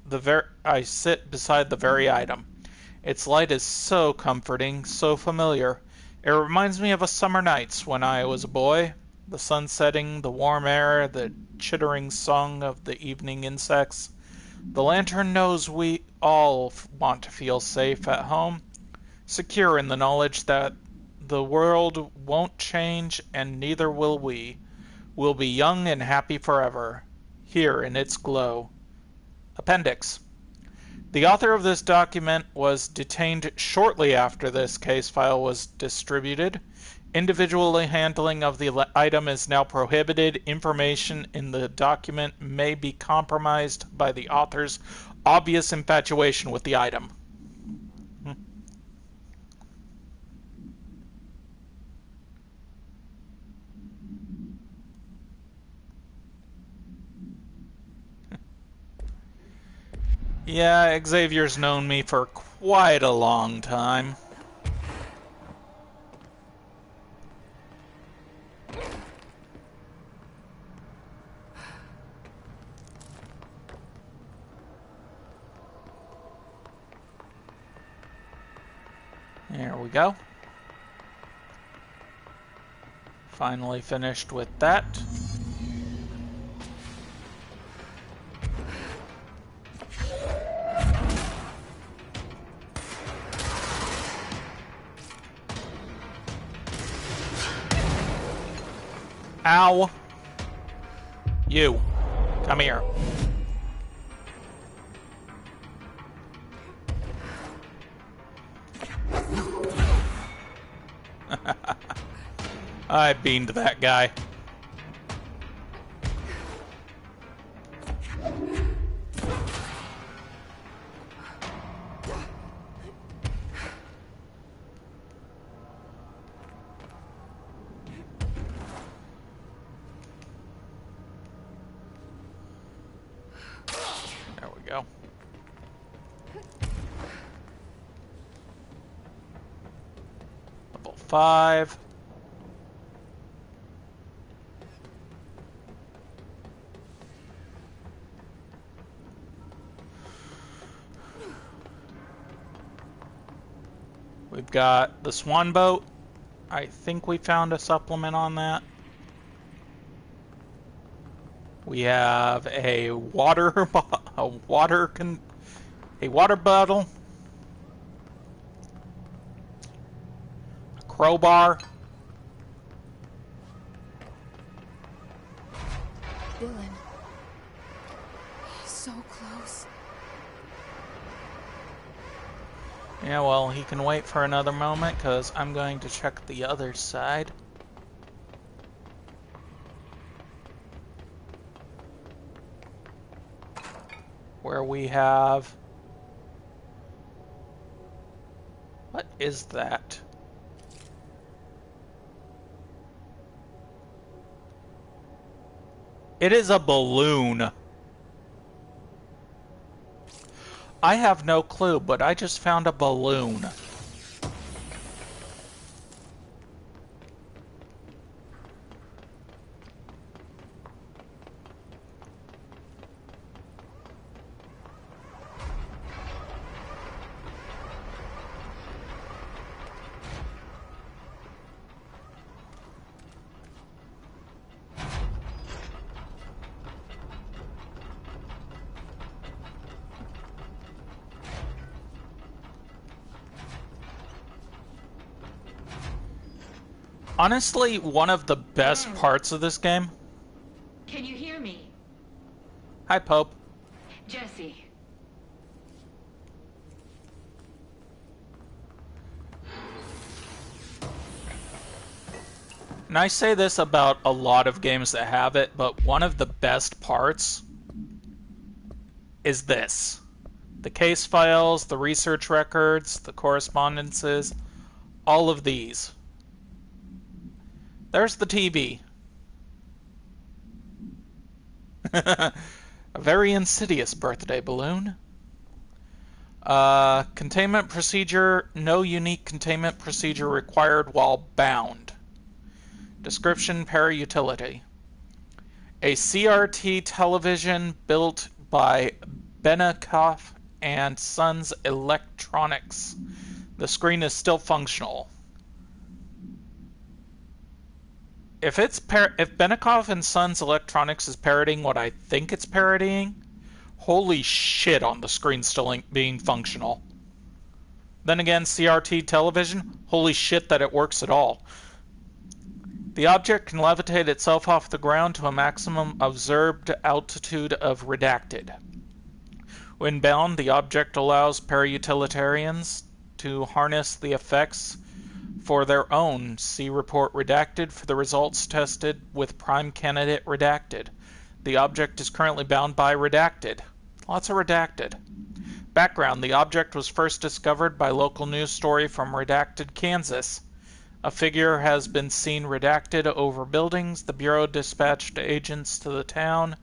beside the very item. Its light is so comforting, so familiar. It reminds me of a summer nights when I was a boy. The sun setting, the warm air, the chittering song of the evening insects. The lantern knows we all want to feel safe at home, secure in the knowledge that the world won't change and neither will we. We'll be young and happy forever, here in its glow. Appendix. The author of this document was detained shortly after this case file was distributed. Individual handling of the item is now prohibited. Information in the document may be compromised by the author's obvious infatuation with the item. Yeah, Xavier's known me for quite a long time. There we go. Finally finished with that. Ow. You. Come here. I beamed that guy. There we go. Level 5. We've got the swan boat. I think we found a supplement on that. We have a water bottle, a crowbar. Dillan. He's so close. Yeah, well, he can wait for another moment because I'm going to check the other side. Where we have... What is that? It is a balloon. I have no clue, but I just found a balloon. Honestly, one of the best parts of this game. Can you hear me? Hi, Pope. Jesse. And I say this about a lot of games that have it, but one of the best parts is this. The case files, the research records, the correspondences, all of these. There's the TV. A very insidious birthday balloon. Containment procedure. No unique containment procedure required while bound. Description: para-utility. A CRT television built by Benikoff and Sons Electronics. The screen is still functional. If Benikoff and Sons Electronics is parodying what I think it's parodying, holy shit on the screen still being functional. Then again, CRT television, holy shit that it works at all. The object can levitate itself off the ground to a maximum observed altitude of redacted. When bound, the object allows para-utilitarians to harness the effects for their own. See report redacted for the results tested with prime candidate redacted. The object is currently bound by redacted. Lots of redacted. Background: the object was first discovered by local news story from redacted Kansas. A figure has been seen redacted over buildings. The Bureau dispatched agents to the town,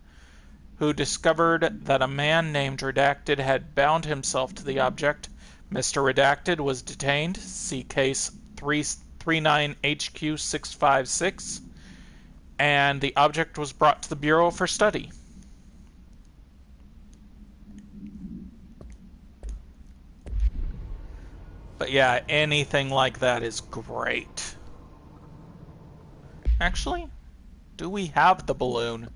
who discovered that a man named Redacted had bound himself to the object. Mr. Redacted was detained. See case 339HQ656. And the object was brought to the Bureau for study. But yeah, anything like that is great. Actually, do we have the balloon?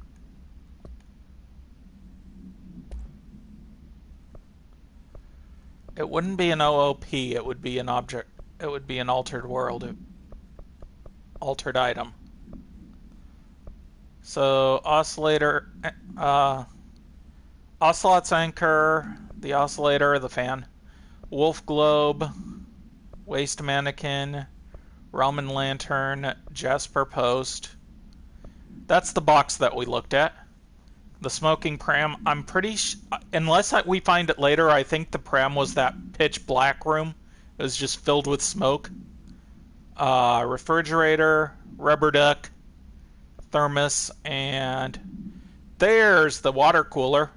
It wouldn't be an OOP, it would be an object, it would be an altered world, altered item. So, oscillator, Ocelot's anchor, the oscillator, the fan, wolf globe, waste mannequin, Roman lantern, Jasper post. That's the box that we looked at. The smoking pram, I'm pretty unless we find it later, I think the pram was that pitch black room. It was just filled with smoke. Refrigerator, rubber duck, thermos, and there's the water cooler.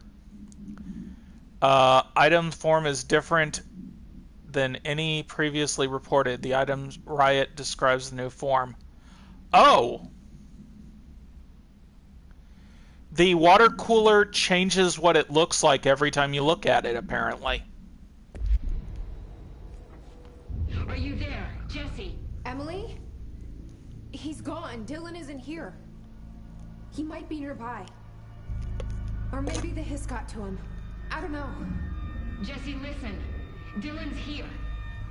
Item form is different than any previously reported. The items riot describes the new form. Oh! The water cooler changes what it looks like every time you look at it, apparently. Are you there, Jesse? Emily? He's gone. Dillan isn't here. He might be nearby. Or maybe the hiss got to him. I don't know. Jesse, listen. Dillan's here.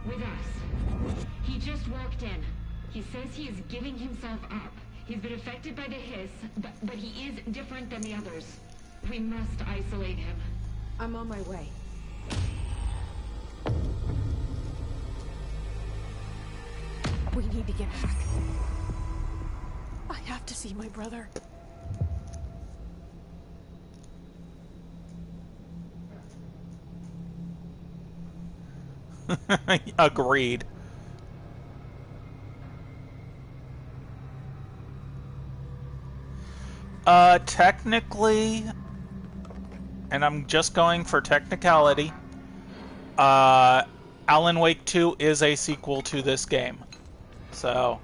With us. He just walked in. He says he is giving himself up. He's been affected by the hiss, but he is different than the others. We must isolate him. I'm on my way. We need to get back. I have to see my brother. Agreed. Technically, and I'm just going for technicality, Alan Wake 2 is a sequel to this game. So,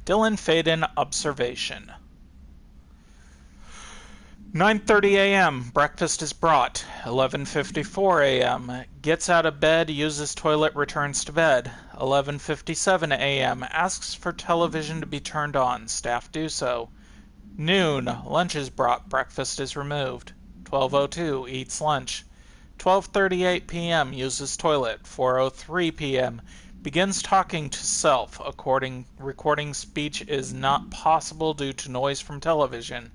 Dillan Faden observation. 9:30 a.m. Breakfast is brought. 11:54 a.m. Gets out of bed, uses toilet, returns to bed. 11:57 a.m. Asks for television to be turned on. Staff do so. Noon. Lunch is brought. Breakfast is removed. 12:02 Eats lunch. 12:38 p.m. Uses toilet. 4:03 p.m. Begins talking to self. Recording speech is not possible due to noise from television.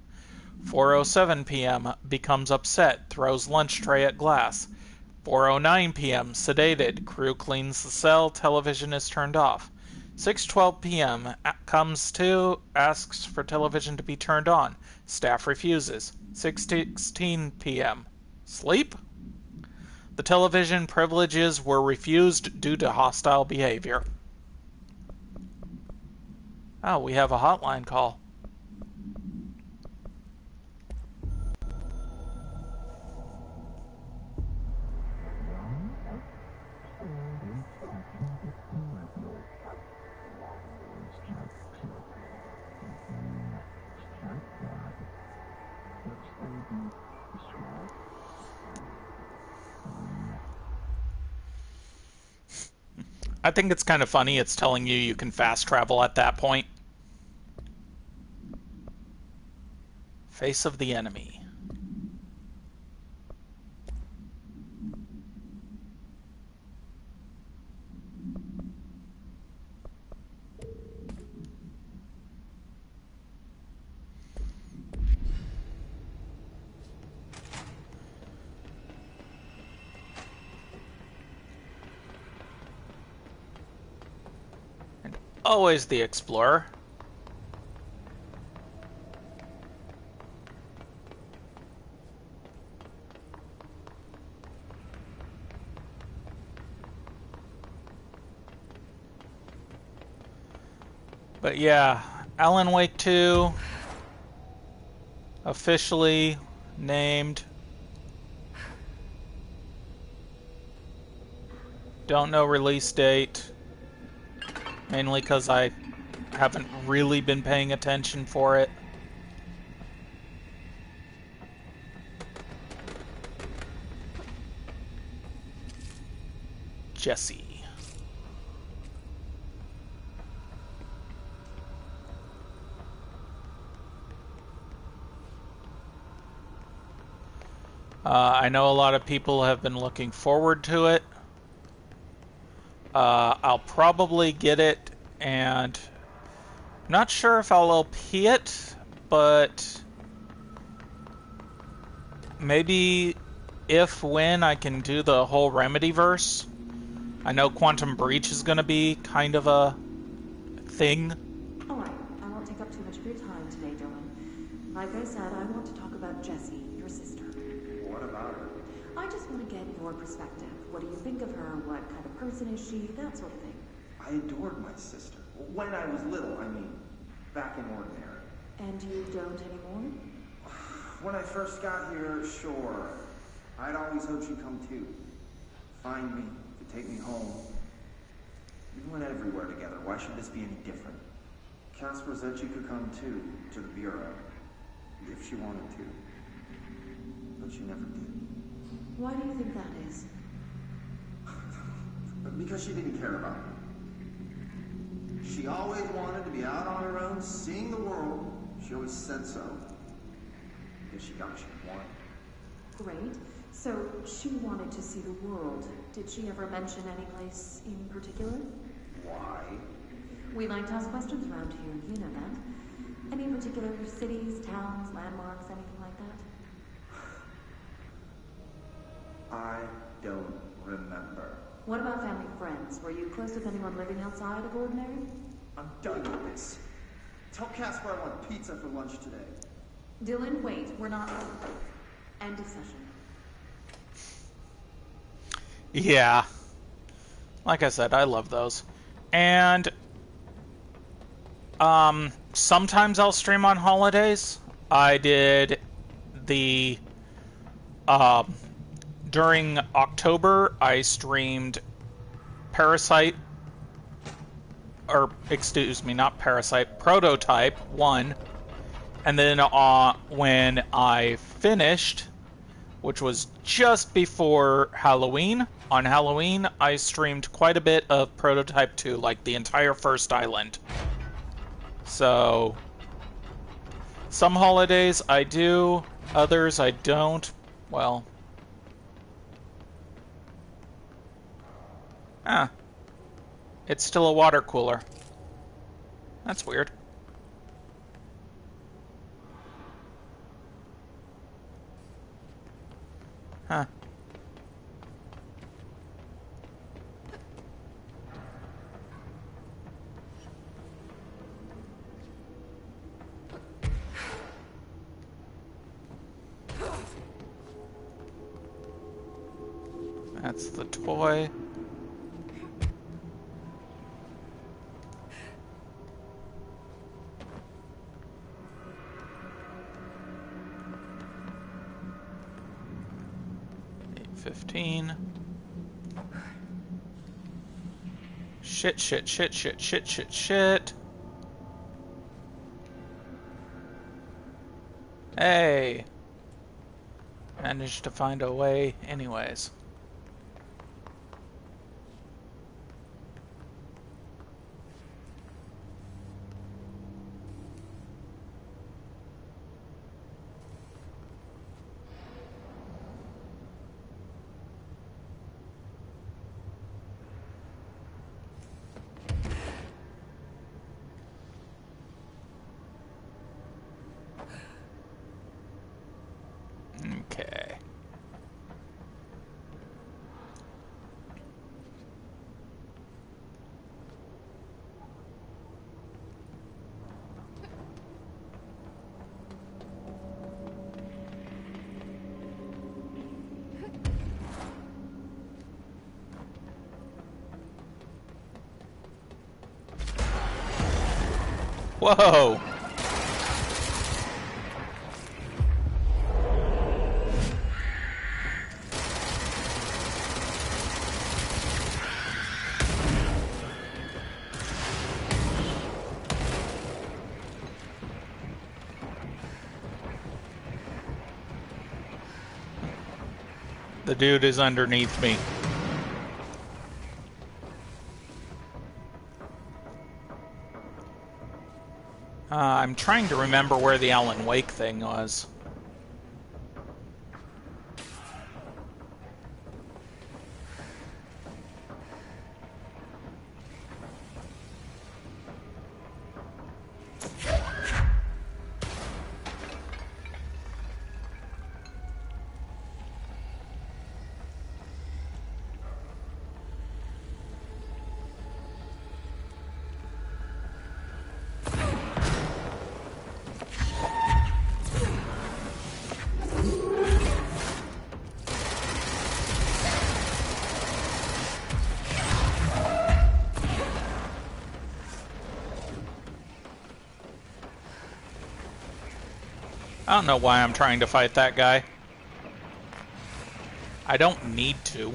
4:07 p.m. Becomes upset. Throws lunch tray at glass. 4:09 p.m. Sedated. Crew cleans the cell. Television is turned off. 6:12 p.m. Comes to. Asks for television to be turned on. Staff refuses. 6:16 p.m. Sleep? The television privileges were refused due to hostile behavior. Oh, we have a hotline call. I think it's kind of funny. It's telling you you can fast travel at that point. Face of the enemy. Always the explorer. But yeah, Alan Wake 2 officially named. Don't know release date. Mainly because I haven't really been paying attention for it. Jesse. I know a lot of people have been looking forward to it. I'll probably get it, and I'm not sure if I'll LP it, but maybe when I can do the whole Remedy-verse. I know Quantum Breach is going to be kind of a thing. Alright, I won't take up too much of your time today, Dillan. Like I said, I want to talk about Jessie, your sister. What about her? I just want to get your perspective. What do you think of her? What kind of person is she? That sort of thing. I adored my sister. When I was little, I mean. Back in Ordinary. And you don't anymore? When I first got here, sure. I'd always hoped she'd come too. Find me, to take me home. We went everywhere together. Why should this be any different? Casper said she could come too, to the Bureau. If she wanted to. But she never did. Why do you think that is? Because she didn't care about me. She always wanted to be out on her own, seeing the world. She always said so. Guess she got what she wanted. Great. So, she wanted to see the world. Did she ever mention any place in particular? Why? We like to ask questions around here, you know that. Any particular cities, towns, landmarks, anything like that? I don't remember. What about family friends? Were you close with anyone living outside of Ordinary? I'm done with this. Tell Casper I want pizza for lunch today. Dillan, wait. We're not... End of session. Yeah. Like I said, I love those. And sometimes I'll stream on holidays. I did the during October I streamed Parasite, or excuse me, not Parasite, Prototype 1. And then when I finished, which was just before Halloween, on Halloween I streamed quite a bit of Prototype 2, like the entire first island. So some holidays I do, others I don't. Well, It's still a water cooler. That's weird. Huh. That's the toy. $8.15. Shit, shit, shit, shit, shit, shit, shit. Hey! Managed to find a way anyways. Okay. Whoa! The dude is underneath me. I'm trying to remember where the Alan Wake thing was. I don't know why I'm trying to fight that guy. I don't need to.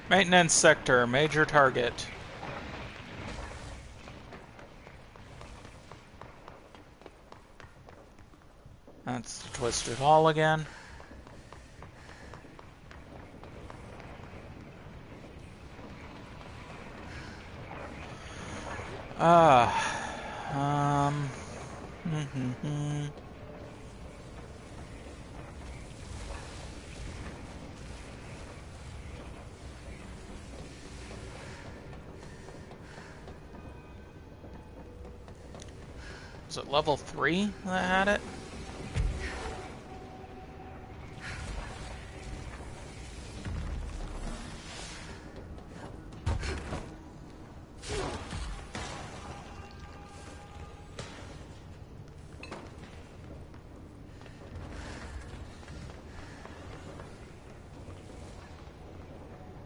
Maintenance sector, major target. That's the Twisted Hall again. Was it level 3 that had it?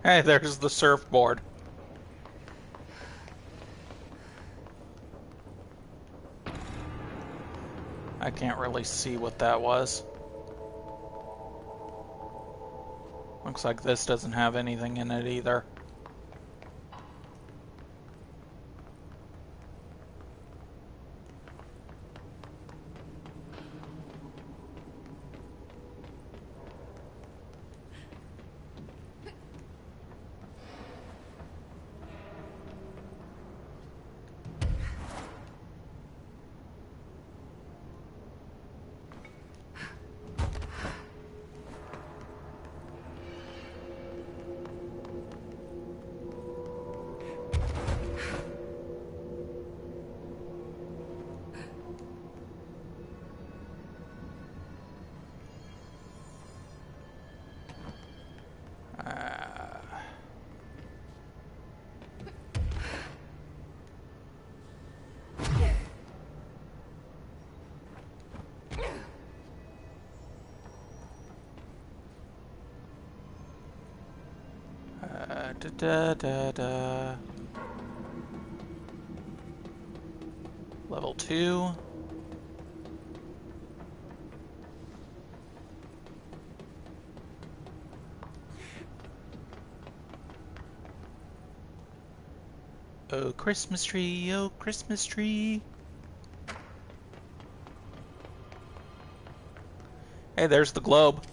Hey, there's the surfboard. I can't really see what that was. Looks like this doesn't have anything in it either. Da, da, da. Level 2. Oh, Christmas tree, oh, Christmas tree. Hey, there's the globe.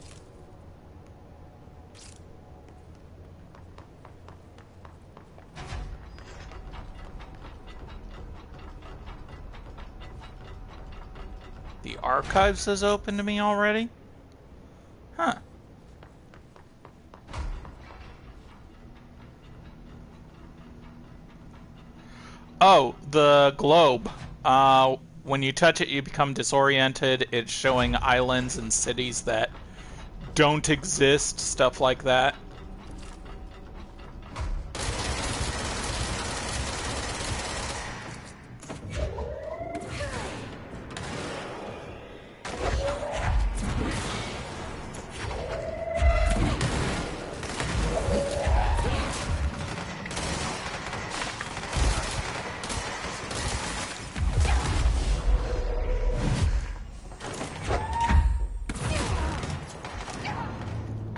The archives is open to me already? Huh. Oh, the globe. When you touch it, you become disoriented. It's showing islands and cities that don't exist, stuff like that.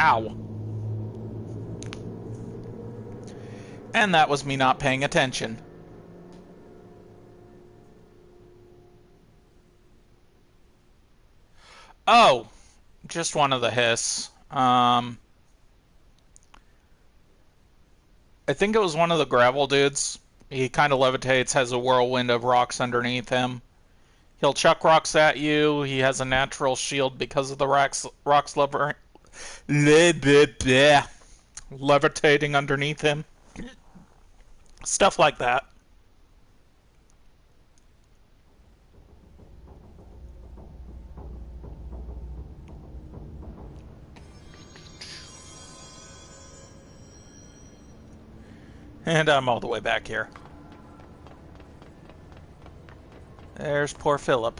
Ow. And that was me not paying attention. Oh, just one of the hiss. I think it was one of the gravel dudes. He kind of levitates, has a whirlwind of rocks underneath him. He'll chuck rocks at you. He has a natural shield because of the rocks levitating underneath him. Stuff like that. And I'm all the way back here. There's poor Philip.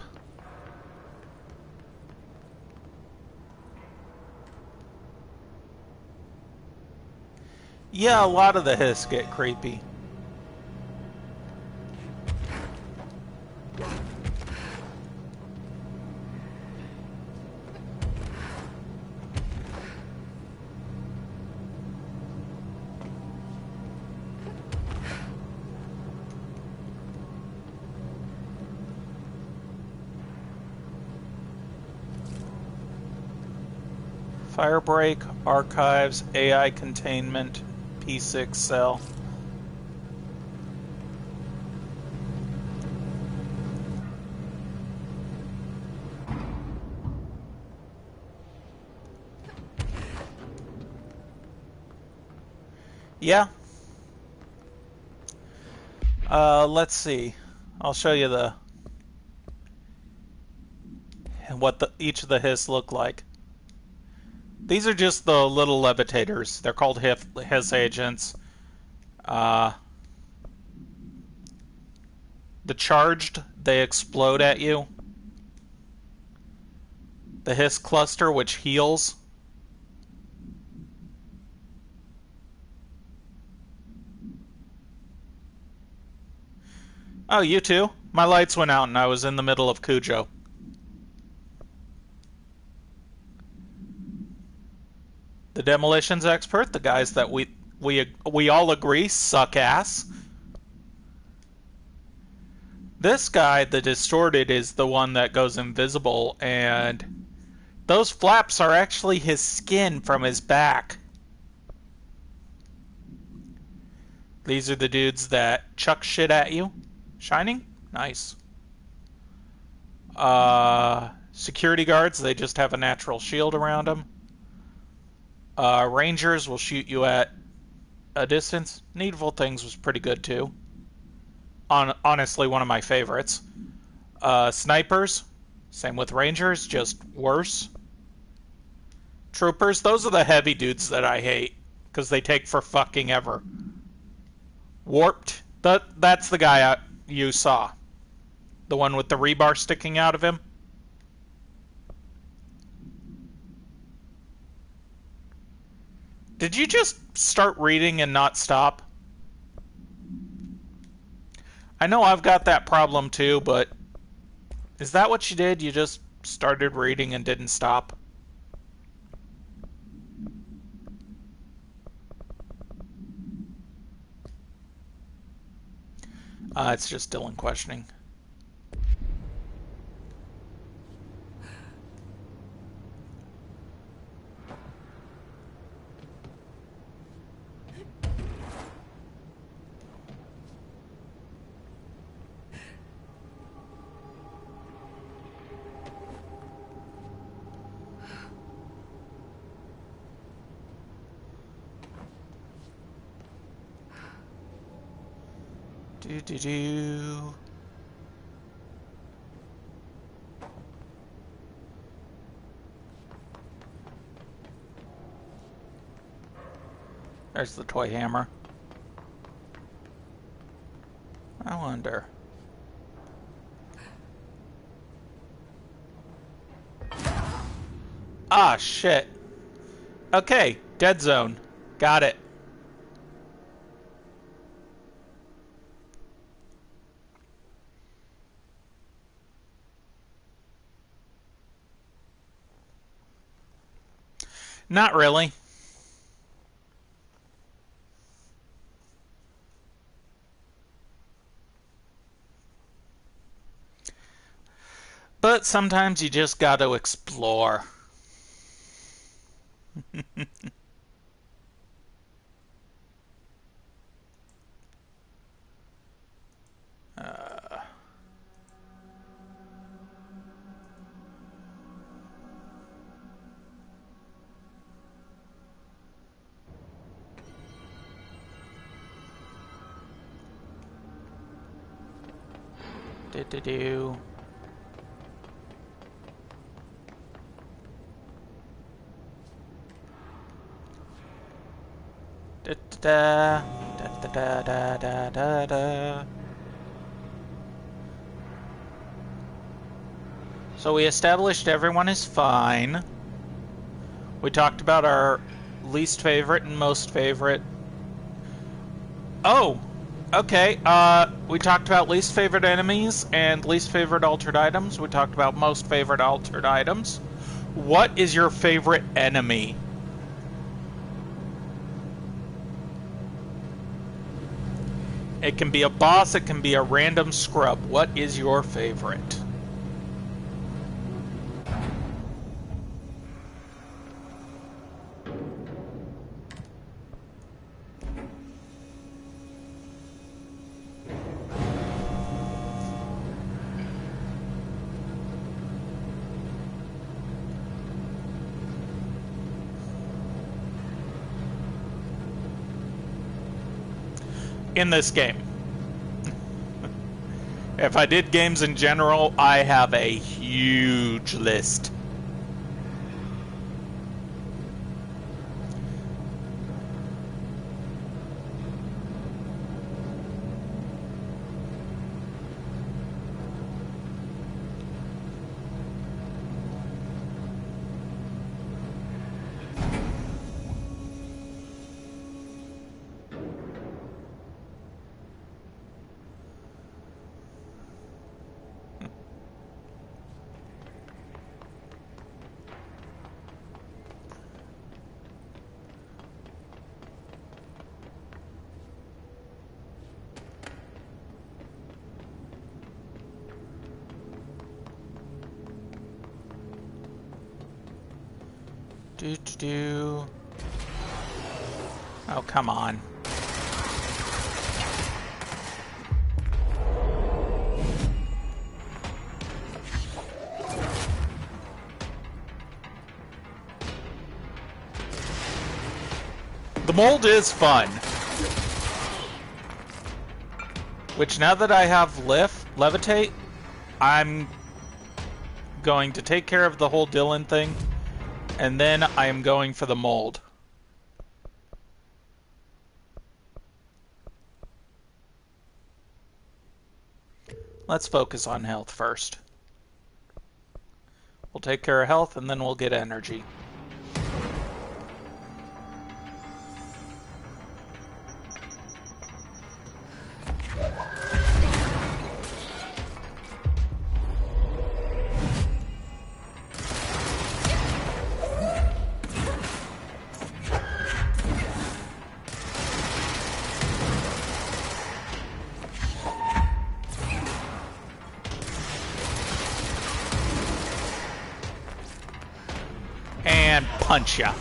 Yeah, a lot of the hiss get creepy. Firebreak, archives, AI containment, P6 cell. Yeah. Let's see. I'll show you what each of the hiss look like. These are just the little levitators. They're called hiss agents. The charged, they explode at you. The hiss cluster, which heals. Oh, you too? My lights went out and I was in the middle of Cujo. The demolitions expert, the guys that we all agree suck ass. This guy, the distorted, is the one that goes invisible, and those flaps are actually his skin from his back. These are the dudes that chuck shit at you. Shining? Nice. Security guards, they just have a natural shield around them. Rangers will shoot you at a distance. Needful Things was pretty good too. Honestly, one of my favorites. Snipers, same with Rangers, just worse. Troopers, those are the heavy dudes that I hate, because they take for fucking ever. Warped, that's the guy you saw. The one with the rebar sticking out of him. Did you just start reading and not stop? I know I've got that problem too, but is that what you did? You just started reading and didn't stop? It's just Dylan questioning. Do. There's the toy hammer. I wonder. Ah, shit. Okay, dead zone. Got it. Not really. But sometimes you just gotta explore. Do. Da da da da da da da da. So we established everyone is fine. We talked about our least favorite and most favorite. Oh, okay. We talked about least favorite enemies and least favorite altered items. We talked about most favorite altered items. What is your favorite enemy? It can be a boss, it can be a random scrub. What is your favorite? In this game. If I did games in general, I have a huge list. Do. Oh, come on. The mold is fun. Which, now that I have levitate, I'm going to take care of the whole Dillan thing. And then I am going for the mold. Let's focus on health first. We'll take care of health and then we'll get energy. and punch ya.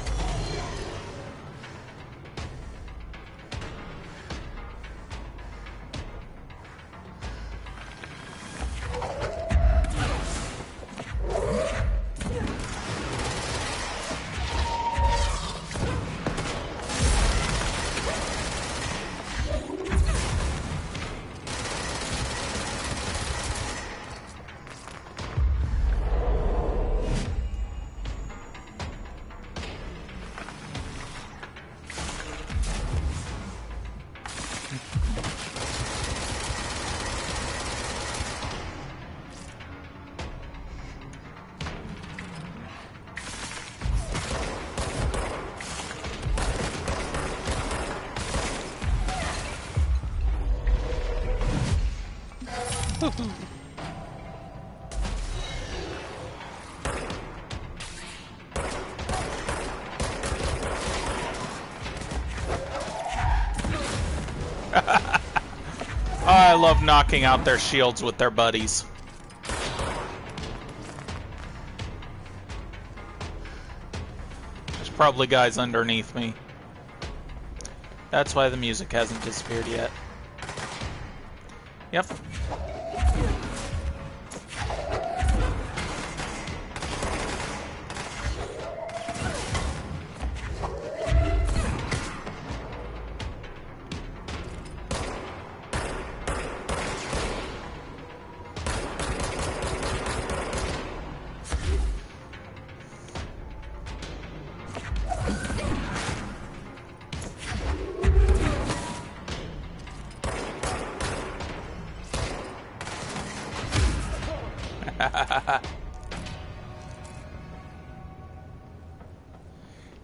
I love knocking out their shields with their buddies. There's probably guys underneath me. That's why the music hasn't disappeared yet. Yep.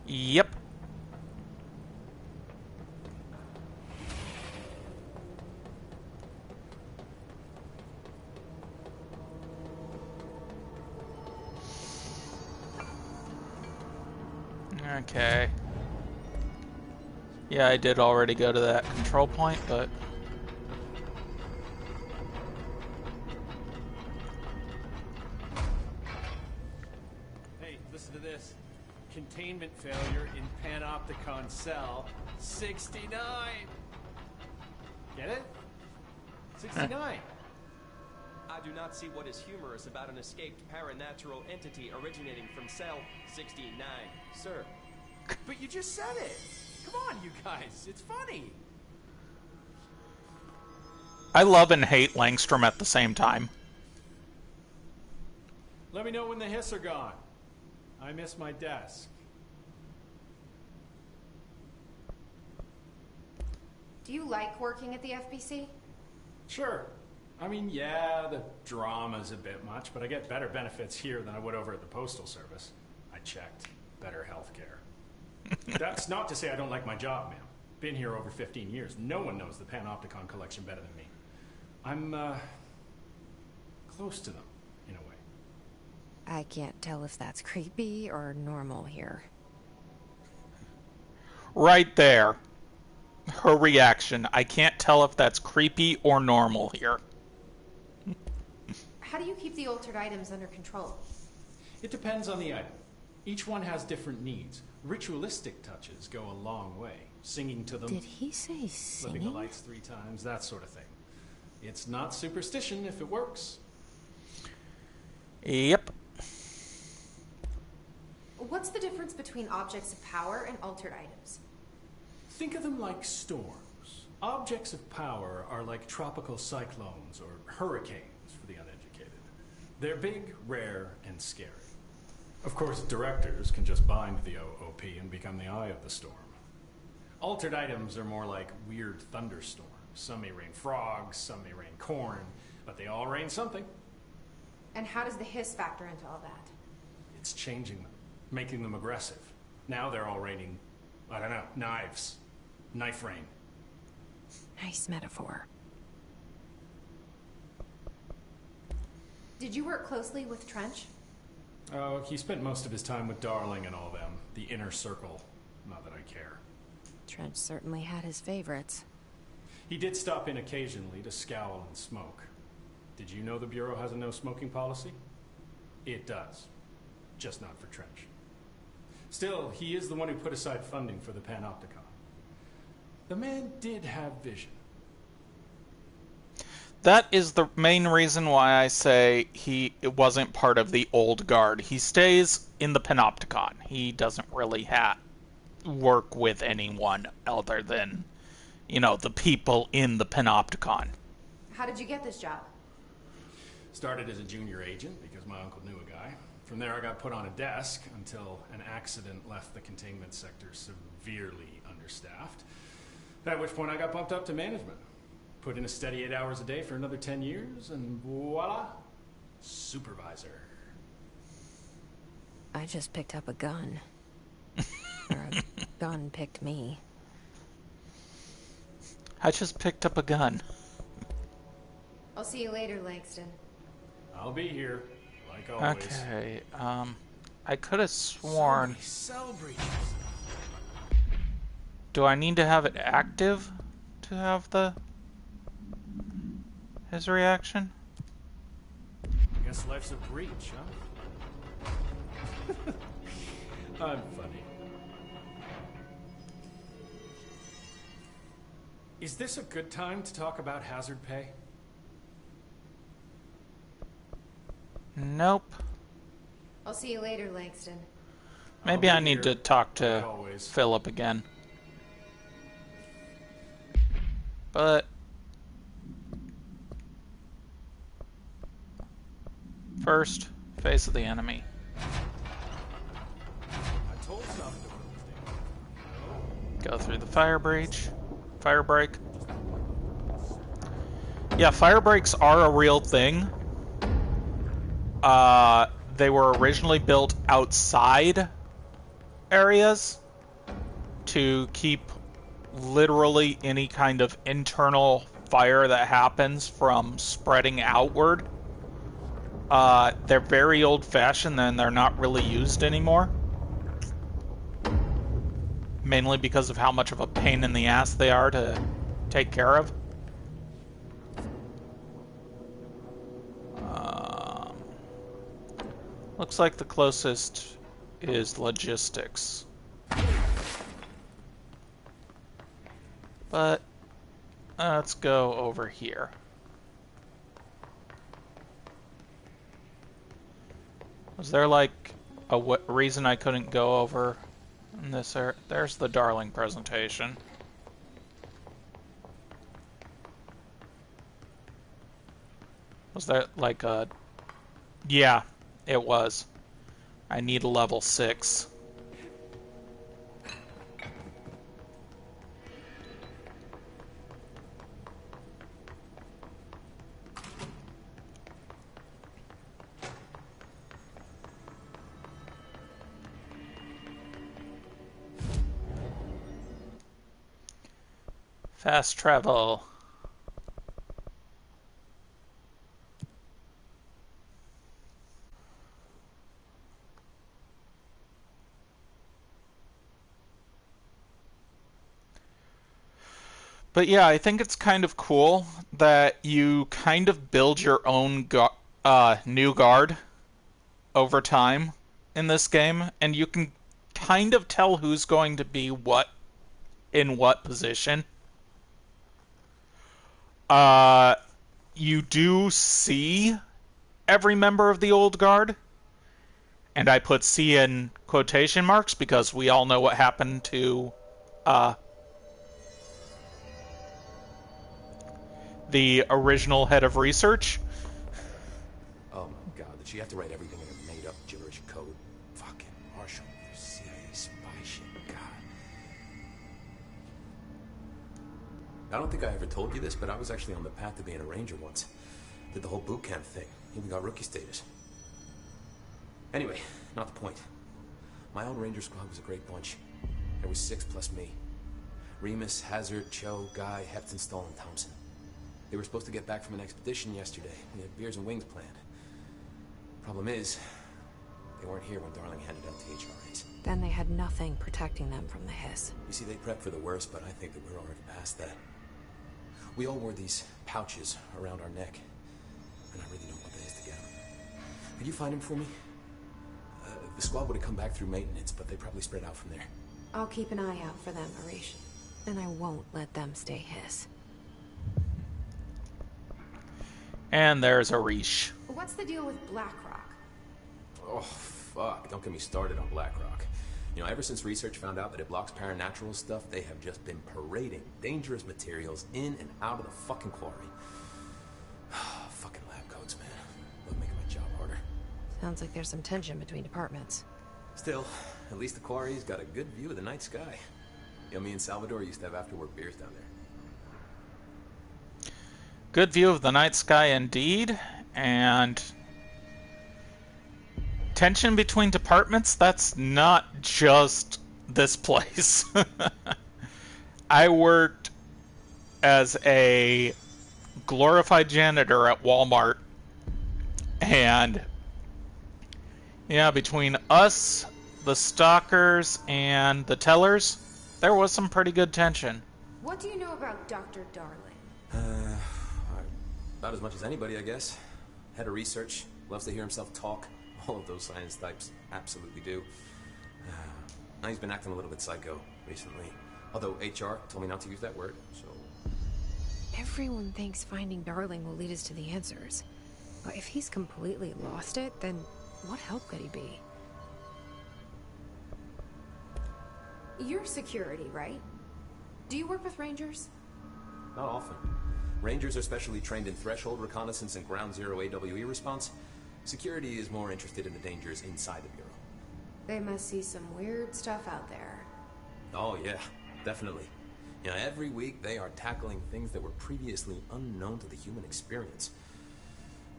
Yep. Okay. Yeah, I did already go to that control point, but... Hey, listen to this. Containment failure in Panopticon cell 69. Get it? 69. I do not see what is humorous about an escaped paranatural entity originating from cell 69, sir. But you just said it. Come on, you guys. It's funny. I love and hate Langstrom at the same time. Let me know when the hiss are gone. I miss my desk. Do you like working at the FBC? Sure. I mean, yeah, the drama's a bit much, but I get better benefits here than I would over at the Postal Service. I checked. Better healthcare. That's not to say I don't like my job, ma'am. Been here over 15 years. No one knows the Panopticon collection better than me. I'm, close to them, in a way. I can't tell if that's creepy or normal here. Right there. Her reaction. I can't tell if that's creepy or normal here. How do you keep the altered items under control? It depends on the item. Each one has different needs. Ritualistic touches go a long way. Singing to them. Did he say singing? Flipping the lights 3 times, that sort of thing. It's not superstition if it works. Yep. What's the difference between objects of power and altered items? Think of them like storms. Objects of power are like tropical cyclones or hurricanes for the uneducated. They're big, rare, and scary. Of course, directors can just bind the OOP and become the eye of the storm. Altered items are more like weird thunderstorms. Some may rain frogs, some may rain corn, but they all rain something. And how does the hiss factor into all that? It's changing them, making them aggressive. Now they're all raining, I don't know, knives. Knife rain. Nice metaphor. Did you work closely with Trench? Oh, he spent most of his time with Darling and all them. The inner circle. Not that I care. Trench certainly had his favorites. He did stop in occasionally to scowl and smoke. Did you know the Bureau has a no-smoking policy? It does. Just not for Trench. Still, he is the one who put aside funding for the Panopticon. The man did have vision. That is the main reason why I say it wasn't part of the old guard. He stays in the Panopticon. He doesn't really work with anyone other than, you know, the people in the Panopticon. How did you get this job? Started as a junior agent because my uncle knew a guy. From there I got put on a desk until an accident left the containment sector severely understaffed. At which point I got bumped up to management. Put in a steady 8 hours a day for another 10 years, and voila, supervisor. I just picked up a gun. Or a gun picked me. I just picked up a gun. I'll see you later, Langston. I'll be here, like always. Okay, I could have sworn... Cell breaches. Do I need to have it active to have his reaction? Guess life's a breach, huh? I'm funny. Is this a good time to talk about hazard pay? Nope. I'll see you later, Langston. Maybe I need to talk to Philip again. But first, face of the enemy. I told Go through the fire break. Yeah, fire breaks are a real thing. They were originally built outside areas to keep literally any kind of internal fire that happens from spreading outward. They're very old-fashioned and they're not really used anymore. Mainly because of how much of a pain in the ass they are to take care of. Looks like the closest is logistics. But let's go over here. Was there like a reason I couldn't go over in this area? There's the Darling presentation. Was there like a... Yeah, it was. I need a level 6. Fast travel. But yeah, I think it's kind of cool that you kind of build your own new guard over time in this game, and you can kind of tell who's going to be in what position. You do see every member of the old guard, and I put C in quotation marks because we all know what happened to the original head of research. Oh my god, did she have to write everything in a made-up gibberish code? Fucking Marshall, your CIA spy shit, god. I don't think I ever told you this, but I was actually on the path to being a ranger once. Did the whole boot camp thing. Even got rookie status. Anyway, not the point. My old ranger squad was a great bunch. There was 6 plus me. Remus, Hazard, Cho, Guy, Hefton, Stoll, and Thompson. They were supposed to get back from an expedition yesterday. We had beers and wings planned. Problem is, they weren't here when Darling handed out the HRAs. Then they had nothing protecting them from the hiss. You see, they prepped for the worst, but I think that we're already past that. We all wore these pouches around our neck, and I really don't want the hiss to get them. Could you find him for me? squad would have come back through maintenance, but they probably spread out from there. I'll keep an eye out for them, Arish. And I won't let them stay his. And there's Arish. What's the deal with Blackrock? Oh, fuck. Don't get me started on BlackRock. You know, ever since research found out that it blocks paranatural stuff, they have just been parading dangerous materials in and out of the fucking quarry. Fucking lab coats, man. Love making my job harder. Sounds like there's some tension between departments. Still, at least the quarry's got a good view of the night sky. You know, me and Salvador used to have after-work beers down there. Good view of the night sky indeed, and tension between departments, that's not just this place. I worked as a glorified janitor at Walmart, and yeah, between us, the stalkers, and the tellers, there was some pretty good tension. What do you know about Dr. Darling? About as much as anybody, I guess. Head of research, loves to hear himself talk. All of those science types absolutely do. Now he's been acting a little bit psycho recently. Although HR told me not to use that word, so... Everyone thinks finding Darling will lead us to the answers. But if he's completely lost it, then what help could he be? You're security, right? Do you work with Rangers? Not often. Rangers are specially trained in threshold reconnaissance and ground zero AWE response. Security is more interested in the dangers inside the Bureau. They must see some weird stuff out there. Oh yeah, definitely. You know, every week they are tackling things that were previously unknown to the human experience.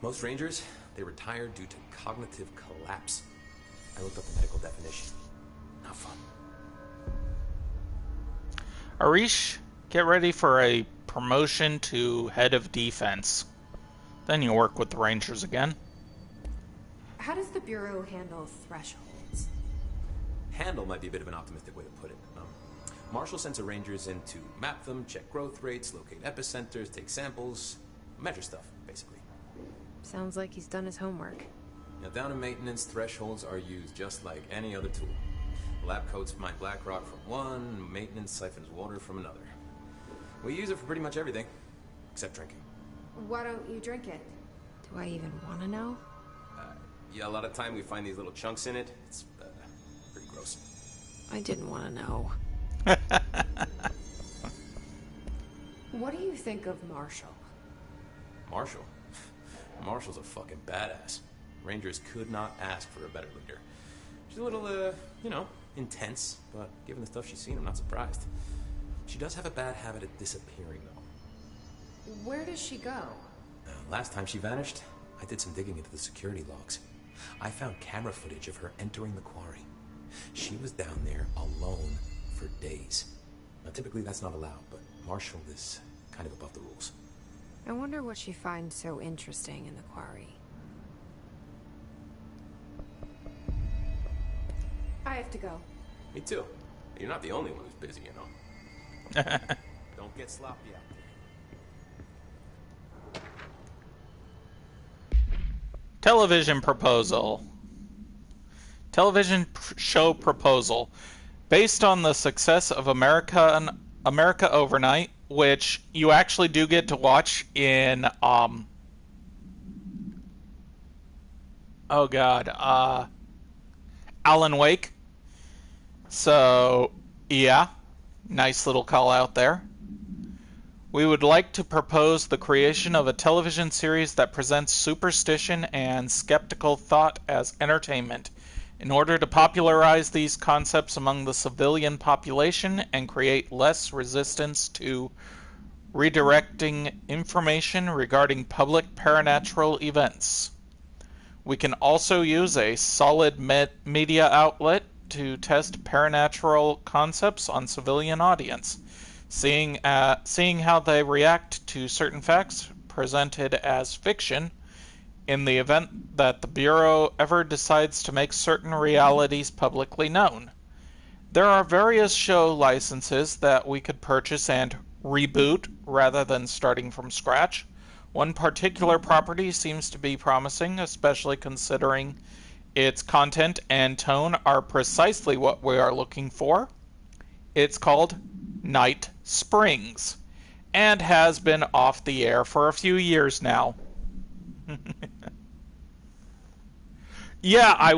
Most Rangers, they retire due to cognitive collapse. I looked up the medical definition. Not fun. Arish, get ready for a promotion to head of defense. Then you work with the Rangers again. How does the Bureau handle thresholds? Handle might be a bit of an optimistic way to put it. Marshall sends her Rangers in to map them, check growth rates, locate epicenters, take samples, measure stuff, basically. Sounds like he's done his homework. Now, down in maintenance, thresholds are used just like any other tool. Lab coats mine BlackRock from one, maintenance siphons water from another. We use it for pretty much everything, except drinking. Why don't you drink it? Do I even want to know? Yeah, a lot of time we find these little chunks in it. It's pretty gross. I didn't want to know. What do you think of Marshall? Marshall? Marshall's a fucking badass. Rangers could not ask for a better leader. She's a little, you know, intense, but given the stuff she's seen, I'm not surprised. She does have a bad habit of disappearing, though. Where does she go? Last time she vanished, I did some digging into the security logs. I found camera footage of her entering the quarry. She was down there alone for days. Now, typically that's not allowed, but Marshall is kind of above the rules. I wonder what she finds so interesting in the quarry. I have to go. Me too. You're not the only one who's busy, you know. Don't get sloppy out there. Television proposal. Television show proposal. Based on the success of America Overnight, which you actually do get to watch in, Alan Wake. So, yeah, nice little call out there. We would like to propose the creation of a television series that presents superstition and skeptical thought as entertainment in order to popularize these concepts among the civilian population and create less resistance to redirecting information regarding public paranatural events. We can also use a solid media outlet to test paranatural concepts on civilian audience, seeing how they react to certain facts presented as fiction in the event that the Bureau ever decides to make certain realities publicly known. There are various show licenses that we could purchase and reboot rather than starting from scratch. One particular property seems to be promising, especially considering its content and tone are precisely what we are looking for. It's called Night Springs and has been off the air for a few years now. Yeah,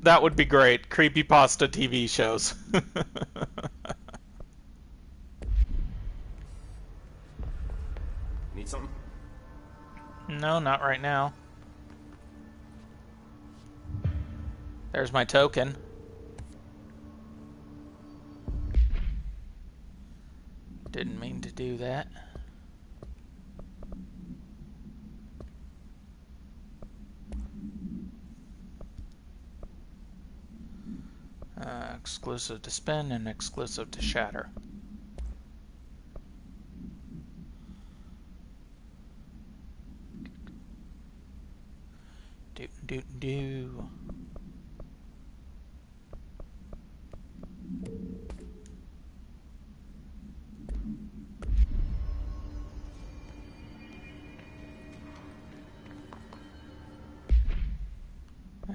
that would be great. Creepypasta TV shows. Need something? No, not right now. There's my token. Didn't mean to do that. Exclusive to spin and exclusive to shatter. Do.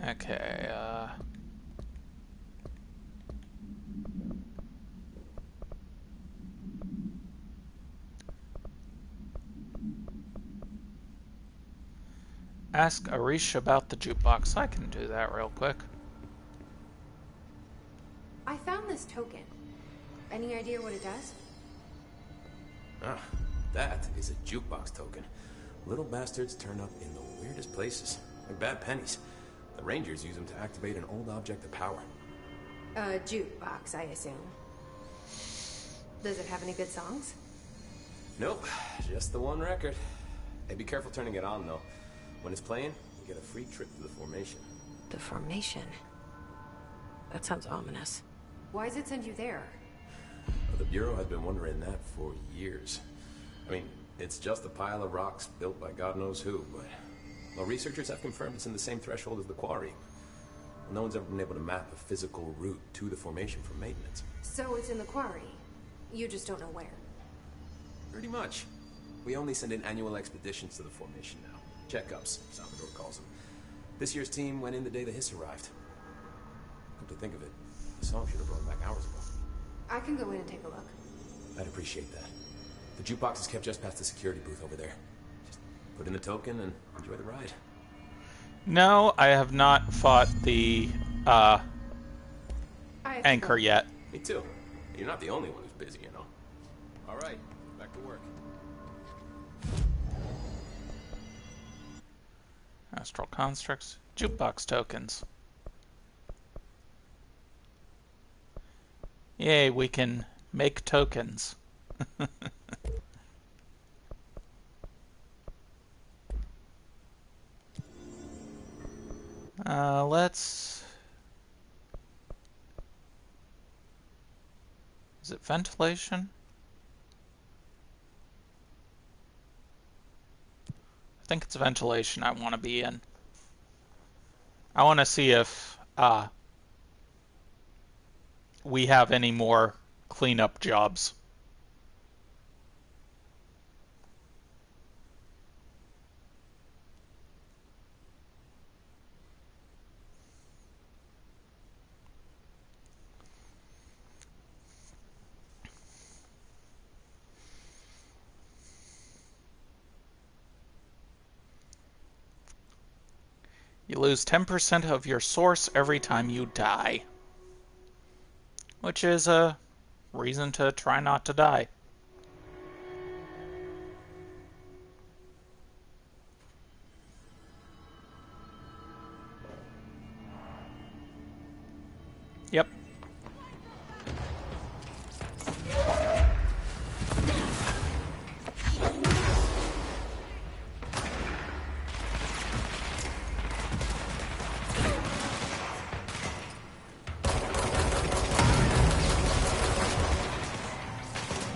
Okay, ask Arish about the jukebox. I can do that real quick. I found this token. Any idea what it does? Ah, that is a jukebox token. Little bastards turn up in the weirdest places, like bad pennies. The Rangers use them to activate an old object of power. A jukebox, I assume. Does it have any good songs? Nope, just the one record. Hey, be careful turning it on, though. When it's playing, you get a free trip to the formation. The formation? That sounds ominous. Why does it send you there? Well, the Bureau has been wondering that for years. I mean, it's just a pile of rocks built by God knows who, but... Well, researchers have confirmed it's in the same threshold as the quarry. No one's ever been able to map a physical route to the formation for maintenance. So it's in the quarry. You just don't know where. Pretty much. We only send in annual expeditions to the formation now. Checkups, Salvador calls them. This year's team went in the day the hiss arrived. Come to think of it, the song should have brought back hours ago. I can go in and take a look. I'd appreciate that. The jukebox is kept just past the security booth over there. Just put in the token and enjoy the ride. No, I have not fought the anchor yet. Me too. You're not the only one who's busy, you know. All right, back to work. Astral constructs, jukebox tokens. Yay, we can make tokens. Let's... Is it ventilation? I think it's ventilation I want to be in. I want to see if we have any more cleanup jobs. You lose 10% of your source every time you die. Which is a reason to try not to die. Yep.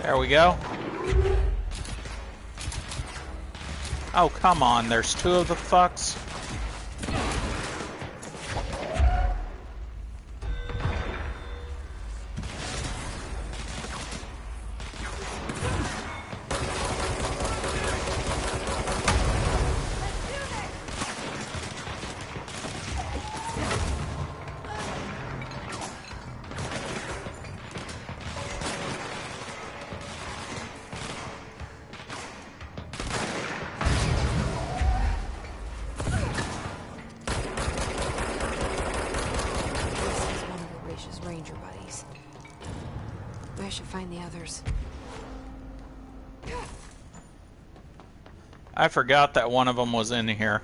There we go. Oh, come on, there's two of the fucks. I should find the others. I forgot that one of them was in here.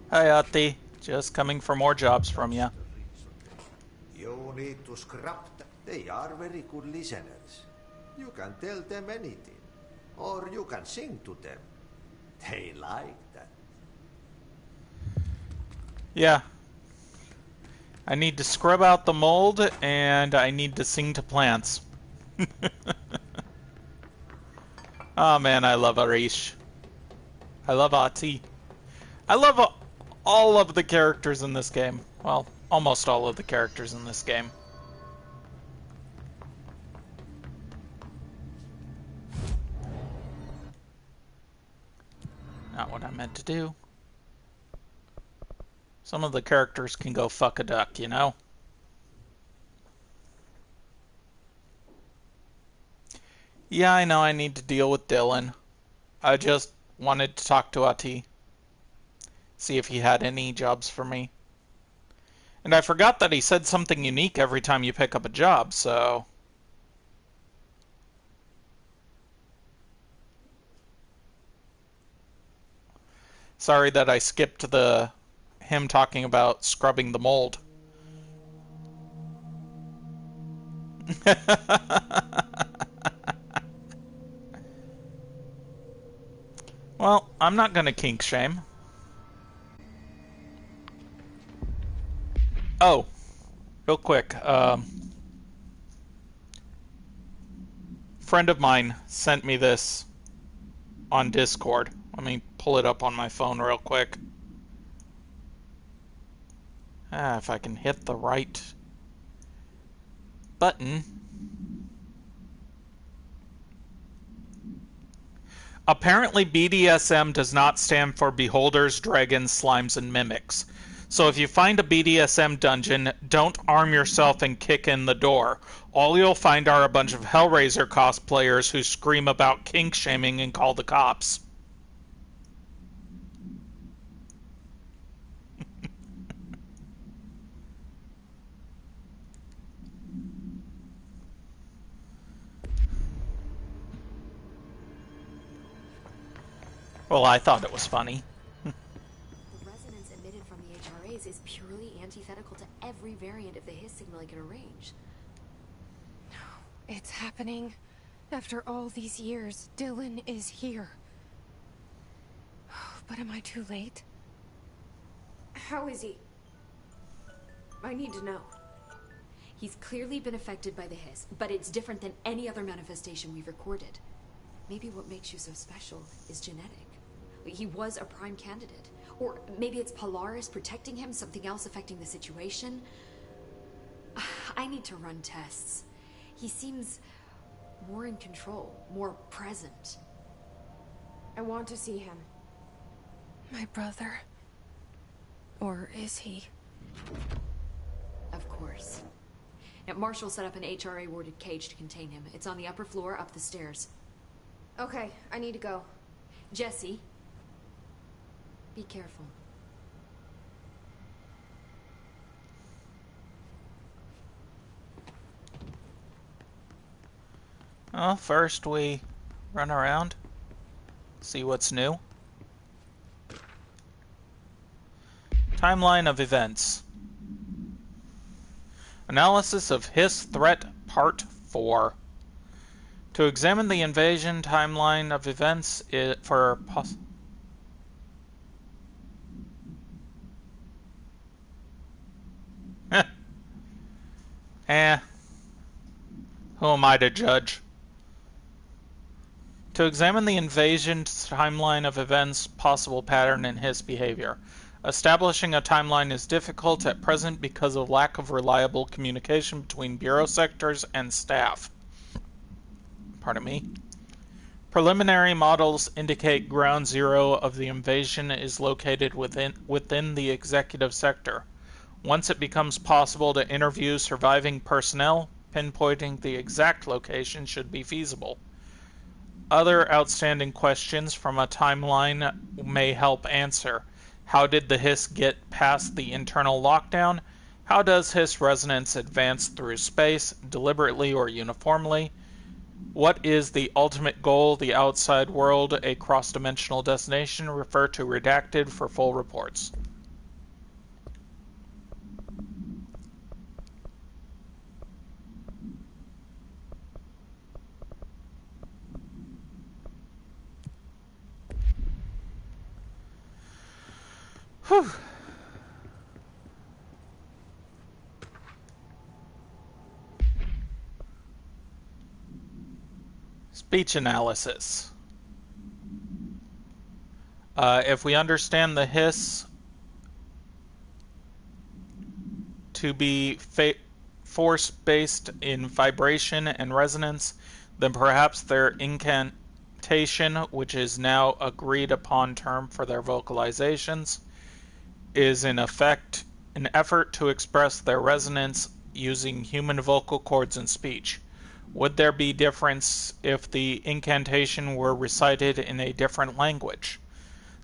Hi, Ati. Just coming for more jobs from you. You need to scrap them. They are very good listeners. You can tell them anything. Or you can sing to them. They like that. Yeah. I need to scrub out the mold, and I need to sing to plants. Oh man, I love Arish. I love Ati. I love all of the characters in this game. Well, almost all of the characters in this game. Not what I meant to do. Some of the characters can go fuck a duck, you know? Yeah, I know I need to deal with Dillan. I just wanted to talk to Ati. See if he had any jobs for me. And I forgot that he said something unique every time you pick up a job, so... Sorry that I skipped him talking about scrubbing the mold. Well, I'm not gonna kink shame. Oh, real quick. Friend of mine sent me this on Discord. Let me pull it up on my phone real quick. If I can hit the right button. Apparently BDSM does not stand for beholders, dragons, slimes, and mimics. So if you find a BDSM dungeon, don't arm yourself and kick in the door. All you'll find are a bunch of Hellraiser cosplayers who scream about kink shaming and call the cops. Well, I thought it was funny. The resonance emitted from the HRAs is purely antithetical to every variant of the Hiss signal I can arrange. It's happening. After all these years, Dillan is here. But am I too late? How is he? I need to know. He's clearly been affected by the Hiss, but it's different than any other manifestation we've recorded. Maybe what makes you so special is genetic. He was a prime candidate. Or maybe it's Polaris protecting him, something else affecting the situation. I need to run tests. He seems more in control, more present. I want to see him. My brother. Or is he? Of course. Now, Marshall set up an HRA-warded cage to contain him. It's on the upper floor, up the stairs. Okay, I need to go. Jesse, be careful. Well, first we run around, see what's new. Timeline of events. Analysis of Hiss Threat Part 4. To examine the invasion timeline of events for who am I to judge? To examine the invasion timeline of events, possible pattern in Hiss behavior. Establishing a timeline is difficult at present because of lack of reliable communication between Bureau sectors and staff. Pardon me. Preliminary models indicate ground zero of the invasion is located within the executive sector. Once it becomes possible to interview surviving personnel, pinpointing the exact location should be feasible. Other outstanding questions from a timeline may help answer. How did the hiss get past the internal lockdown? How does hiss resonance advance through space, deliberately or uniformly? What is the ultimate goal, the outside world, a cross-dimensional destination? Refer to redacted for full reports. Whew. Speech analysis. If we understand the hiss to be force-based in vibration and resonance, then perhaps their incantation, which is now agreed upon term for their vocalizations, is in effect an effort to express their resonance using human vocal cords and speech. Would there be difference if the incantation were recited in a different language?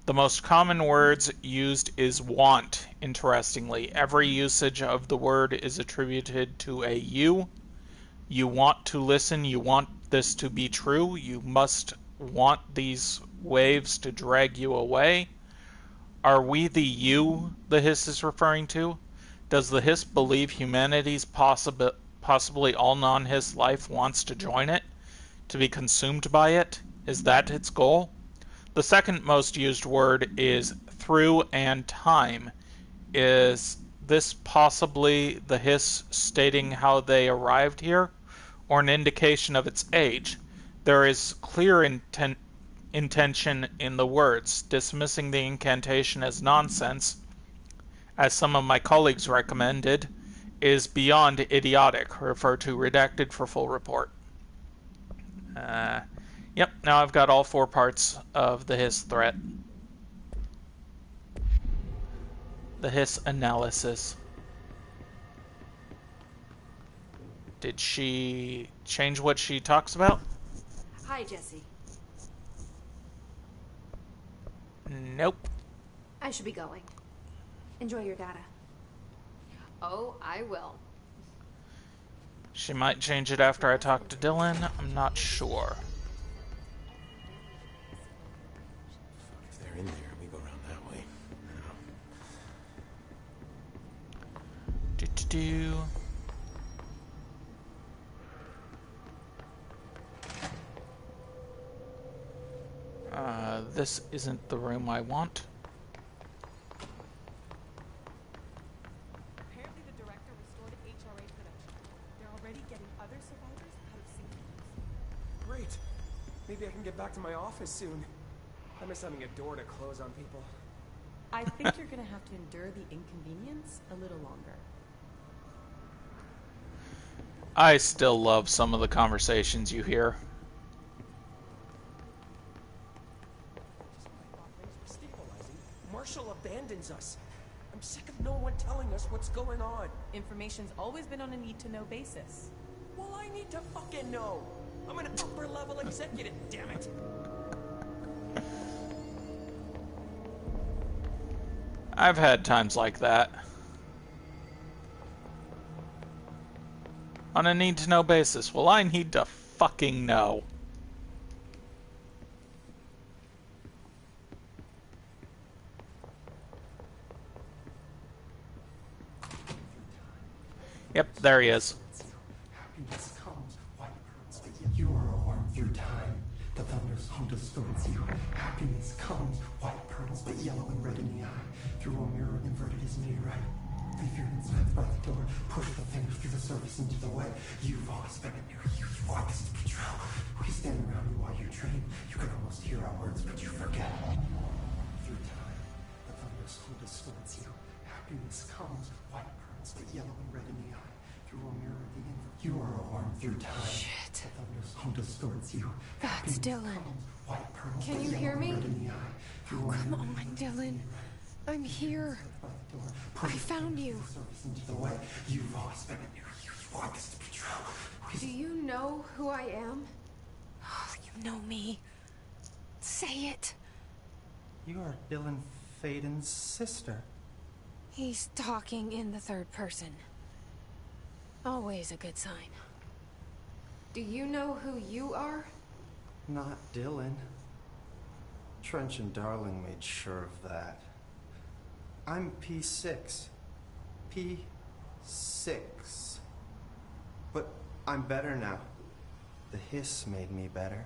The most common words used is want, interestingly. Every usage of the word is attributed to a you. You want to listen, you want this to be true, you must want these waves to drag you away. Are we the you the hiss is referring to? Does the hiss believe humanity's possibly all non-hiss life wants to join it? To be consumed by it? Is that its goal? The second most used word is through and time. Is this possibly the hiss stating how they arrived here, or an indication of its age? There is clear intention in the words. Dismissing the incantation as nonsense, as some of my colleagues recommended, is beyond idiotic. Refer to redacted for full report. Yep, now I've got all 4 parts of the hiss threat. The hiss analysis. Did she change what she talks about? Hi, Jesse. Nope. I should be going. Enjoy your data. Oh, I will. She might change it after I talk to Dillan. I'm not sure. If they're in there, we go around that way. Do-do-do. This isn't the room I want. Apparently the director restored HRA production. They're already getting other survivors out of sync. Great. Maybe I can get back to my office soon. I miss having a door to close on people. I think you're gonna have to endure the inconvenience a little longer. I still love some of the conversations you hear. Marshall abandons us. I'm sick of no one telling us what's going on. Information's always been on a need-to-know basis. Well, I need to fucking know. I'm an upper-level executive, damn it. I've had times like that. On a need-to-know basis. Well, I need to fucking know. Yep, there he is. Happiness comes, white pearls, but yet you are a worm through time. The thunder's home distorts you. Happiness comes, white pearls, but yellow and red in the eye. Through a mirror inverted is made right. Leave your insides by the door. Push the fingers through the surface into the way. You've always been a near you. You want this to be true. We stand around you while you dream. You can almost hear our words, but you forget. Through time, the thunder's home distorts you. Happiness comes, white pearls, but yellow and red in the eye. Through a mirror of the inverted. You are a worm through time. Shit. The thunder's home distorts you. That's Dillan. White pearls, Can but you yellow hear and me? red in the eye. Through a Come mirror on, Dillan. I'm here. I found you. into the way. You've always been a near you. You want this to be true. Do you know who I am? Oh, you know me. Say it. You are Dillan Faden's sister. He's talking in the third person. Always a good sign. Do you know who you are? Not Dillan. Trench and Darling made sure of that. I'm P6. P6. But I'm better now. The hiss made me better.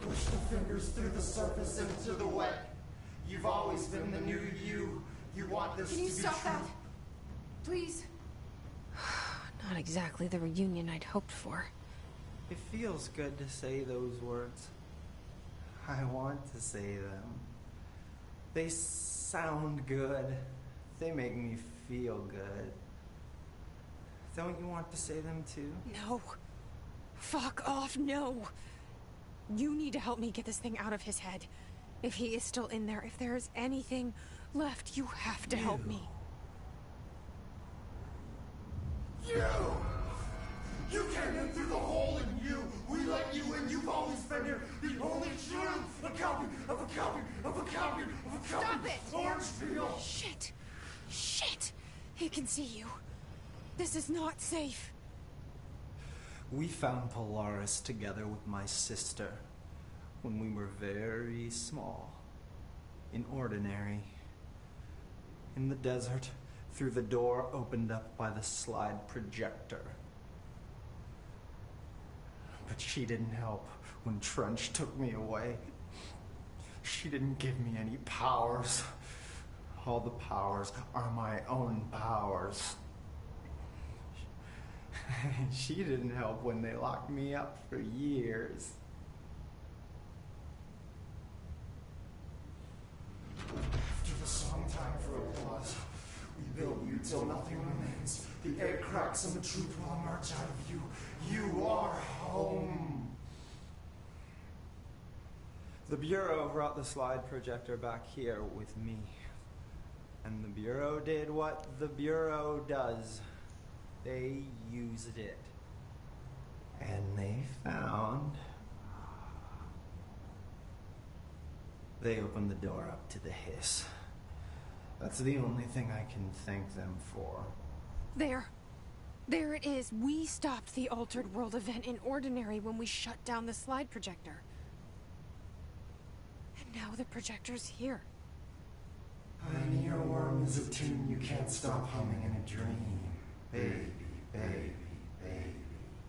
Push the fingers through the surface into the wet. You've always been the new you. You want this Can you to be stop true. that? Please. Not exactly the reunion I'd hoped for. It feels good to say those words. I want to say them. They sound good. They make me feel good. Don't you want to say them too? No. Fuck off, no. You need to help me get this thing out of his head. If he is still in there, if there is anything left, you have to help me. You! You came in through the hole in you! We let you in, you've always been here! The only truth! A copy of a copy of a copy of a copy! Stop it! Orange peel! Shit! Shit! He can see you. This is not safe. We found Polaris together with my sister when we were very small. In Ordinary. In the desert, through the door opened up by the slide projector. But she didn't help when Trench took me away. She didn't give me any powers. All the powers are my own powers. She didn't help when they locked me up for years. After the song time for applause, we build you till nothing remains. The air cracks and the truth will emerge out of you. You are home. The Bureau brought the slide projector back here with me. And the Bureau did what the Bureau does. They used it. And they found... They opened the door up to the hiss. That's the only thing I can thank them for. There. There it is. We stopped the Altered World event in Ordinary when we shut down the slide projector. And now the projector's here. An earworm is a tune you can't stop humming in a dream. Baby, baby, baby,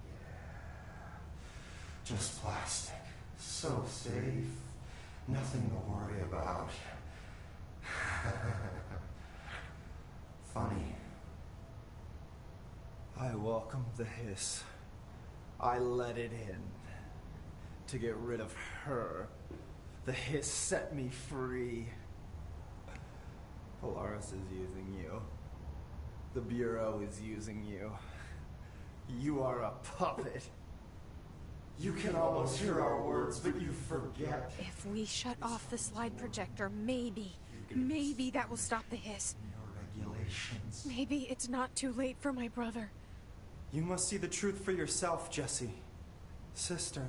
yeah. Just plastic. So safe. Nothing to worry about. Funny. I welcomed the hiss. I let it in. To get rid of her. The hiss set me free. Polaris is using you. The Bureau is using you. You are a puppet. You can almost hear our words, but you forget. If we shut off the slide projector, maybe that will stop the hiss. Regulations. Maybe it's not too late for my brother. You must see the truth for yourself, Jesse. Sister.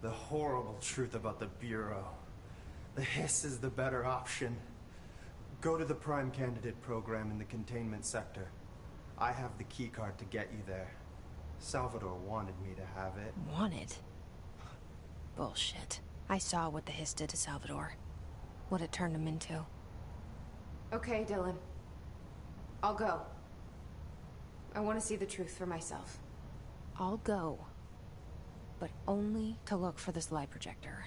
The horrible truth about the Bureau. The hiss is the better option. Go to the Prime Candidate program in the containment sector. I have the keycard to get you there. Salvador wanted me to have it. Wanted? Bullshit. I saw what the hiss did to Salvador. What it turned him into. Okay, Dillan. I'll go. I want to see the truth for myself. I'll go. But only to look for the slide projector.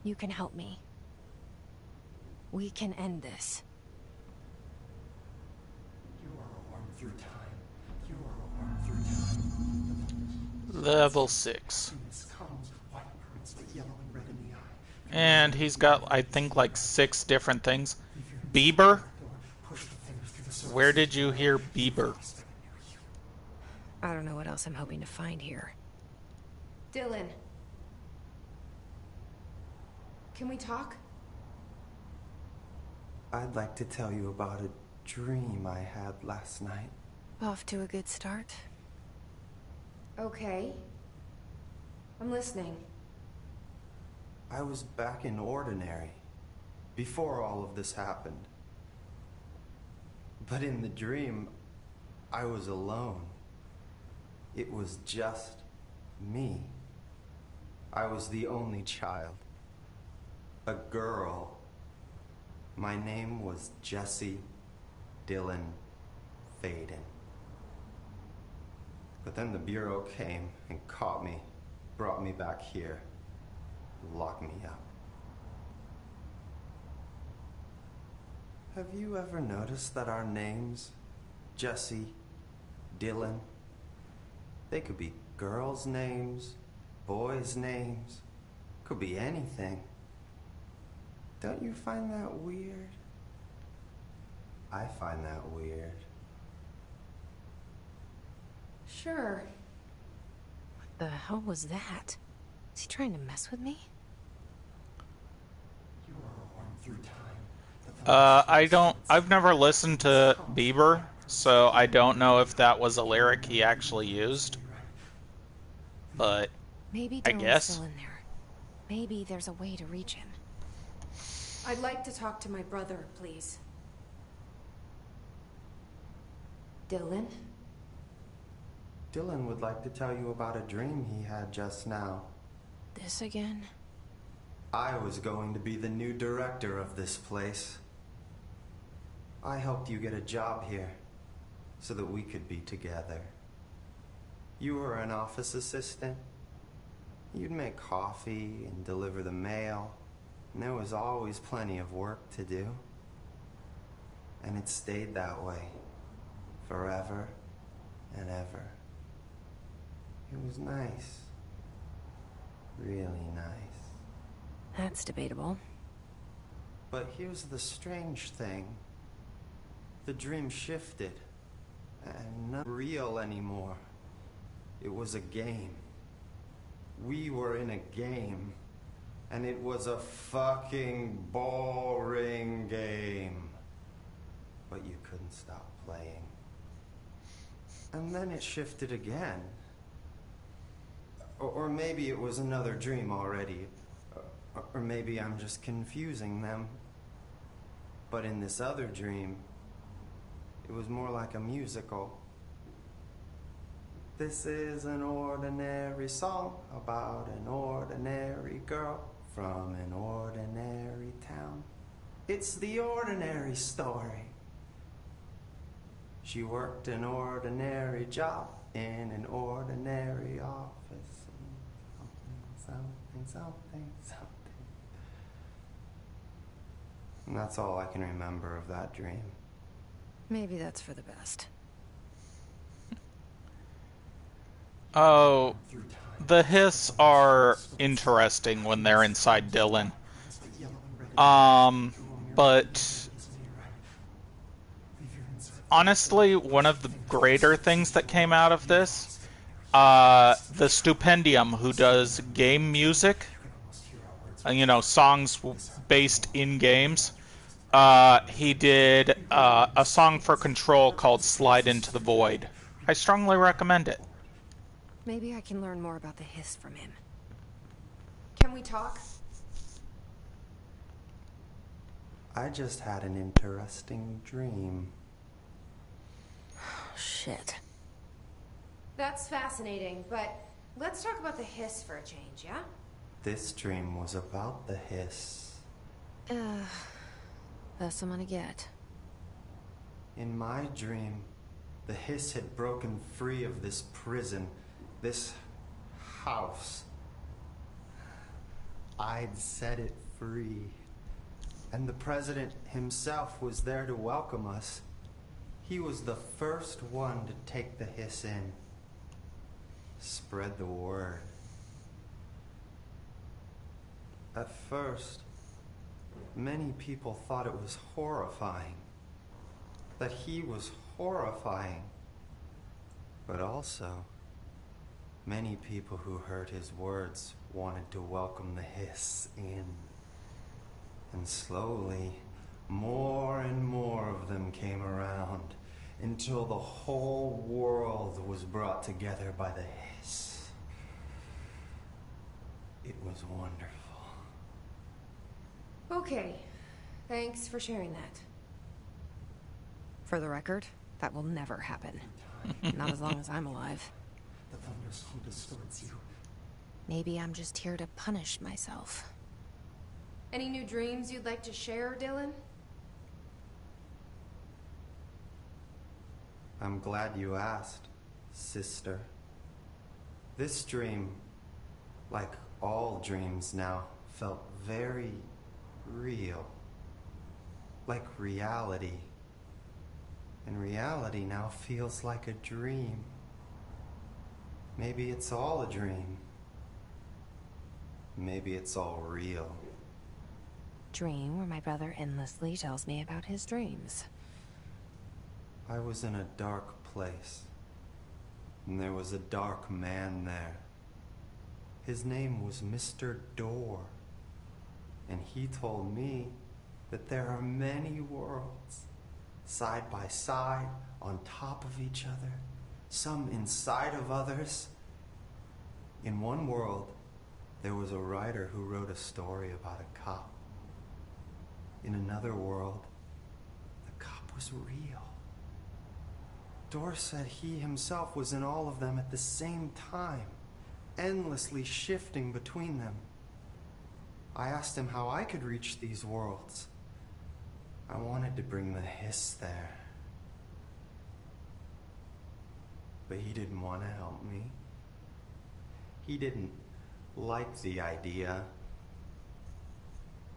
You can help me. We can end this. You are a worm through time. You are a worm through time. Level 6. Comes, white hurts, but yellow and red in the eye. And he's got, I think, like 6 different things. Bieber? Where did you hear Bieber? I don't know what else I'm hoping to find here. Dillan. Can we talk? I'd like to tell you about a dream I had last night. Off to a good start. Okay. I'm listening. I was back in Ordinary, before all of this happened. But in the dream, I was alone. It was just me. I was the only child. A girl. My name was Jesse Dillan Faden. But then the Bureau came and caught me, brought me back here, locked me up. Have you ever noticed that our names, Jesse, Dillan, they could be girls' names, boys' names, could be anything. Don't you find that weird? I find that weird. Sure. What the hell was that? Is he trying to mess with me? I've never listened to Bieber, so I don't know if that was a lyric he actually used. But Maybe I Dylan's guess. still in there. Maybe there's a way to reach him. I'd like to talk to my brother, please. Dylan? Dylan would like to tell you about a dream he had just now. This again? I was going to be the new director of this place. I helped you get a job here, so that we could be together. You were an office assistant. You'd make coffee and deliver the mail, and there was always plenty of work to do. And it stayed that way, forever and ever. It was nice. Really nice. That's debatable. But here's the strange thing. The dream shifted, and not real anymore. It was a game. We were in a game, and it was a fucking boring game. But you couldn't stop playing. And then it shifted again. Or maybe it was another dream already. Or maybe I'm just confusing them. But in this other dream, it was more like a musical. This is an ordinary song about an ordinary girl from an ordinary town. It's the ordinary story. She worked an ordinary job in an ordinary office. Something. And that's all I can remember of that dream. Maybe that's for the best. Oh, the hiss are interesting when they're inside Dylan. But honestly, one of the greater things that came out of this, the Stupendium, who does game music, songs based in games, he did a song for Control called Slide Into the Void. I strongly recommend it. Maybe I can learn more about the hiss from him. Can we talk? I just had an interesting dream. Shit. That's fascinating, but let's talk about the hiss for a change, yeah? This dream was about the hiss. Best I'm gonna get. In my dream, the hiss had broken free of this prison, this house. I'd set it free. And the president himself was there to welcome us. He was the first one to take the hiss in. Spread the word. At first, many people thought it was horrifying. That he was horrifying. But also, many people who heard his words wanted to welcome the hiss in. And slowly, more and more of them came around until the whole world was brought together by the hiss. It was wonderful. Okay. Thanks for sharing that. For the record, that will never happen. Not as long as I'm alive. The thunderstorm distorts you. Maybe I'm just here to punish myself. Any new dreams you'd like to share, Dylan? I'm glad you asked, sister. This dream, like all dreams now, felt very real. Like reality. And reality now feels like a dream. Maybe it's all a dream. Maybe it's all real. Dream where my brother endlessly tells me about his dreams. I was in a dark place, and there was a dark man there. His name was Mr. Door, and he told me that there are many worlds, side by side, on top of each other, some inside of others. In one world, there was a writer who wrote a story about a cop. In another world, the cop was real. Dor said he himself was in all of them at the same time, endlessly shifting between them. I asked him how I could reach these worlds. I wanted to bring the hiss there. But he didn't want to help me. He didn't like the idea.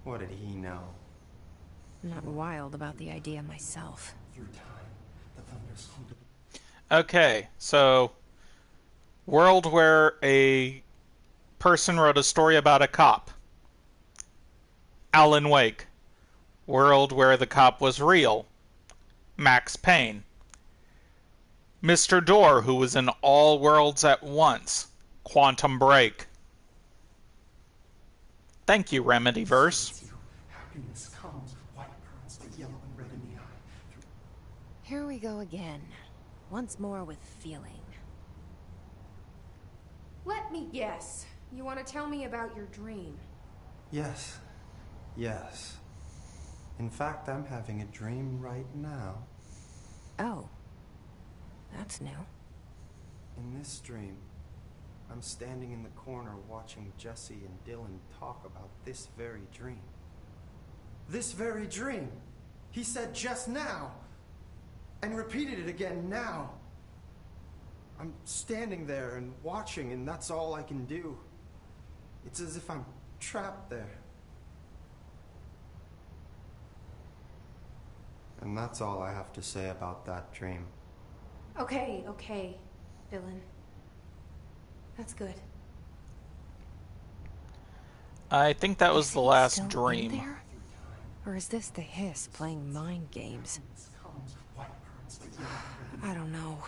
What did he know? I'm not wild about the idea myself. Through time, the thunderstorm. Okay, so world where a person wrote a story about a cop. Alan Wake. World where the cop was real. Max Payne. Mr. Door, who was in all worlds at once. Quantum Break. Thank you, Remedyverse. Happiness comes, white pearls, but yellow and red in the eye. Here we go again. Once more with feeling. Let me guess. You want to tell me about your dream? Yes. Yes. In fact, I'm having a dream right now. Oh. That's new. In this dream, I'm standing in the corner watching Jesse and Dillan talk about this very dream. This very dream! He said just now! And repeated it again now! I'm standing there and watching, and that's all I can do. It's as if I'm trapped there. And that's all I have to say about that dream. Okay, Dylan. That's good. I think that was the last dream. There? Or is this the hiss playing mind games? I don't know.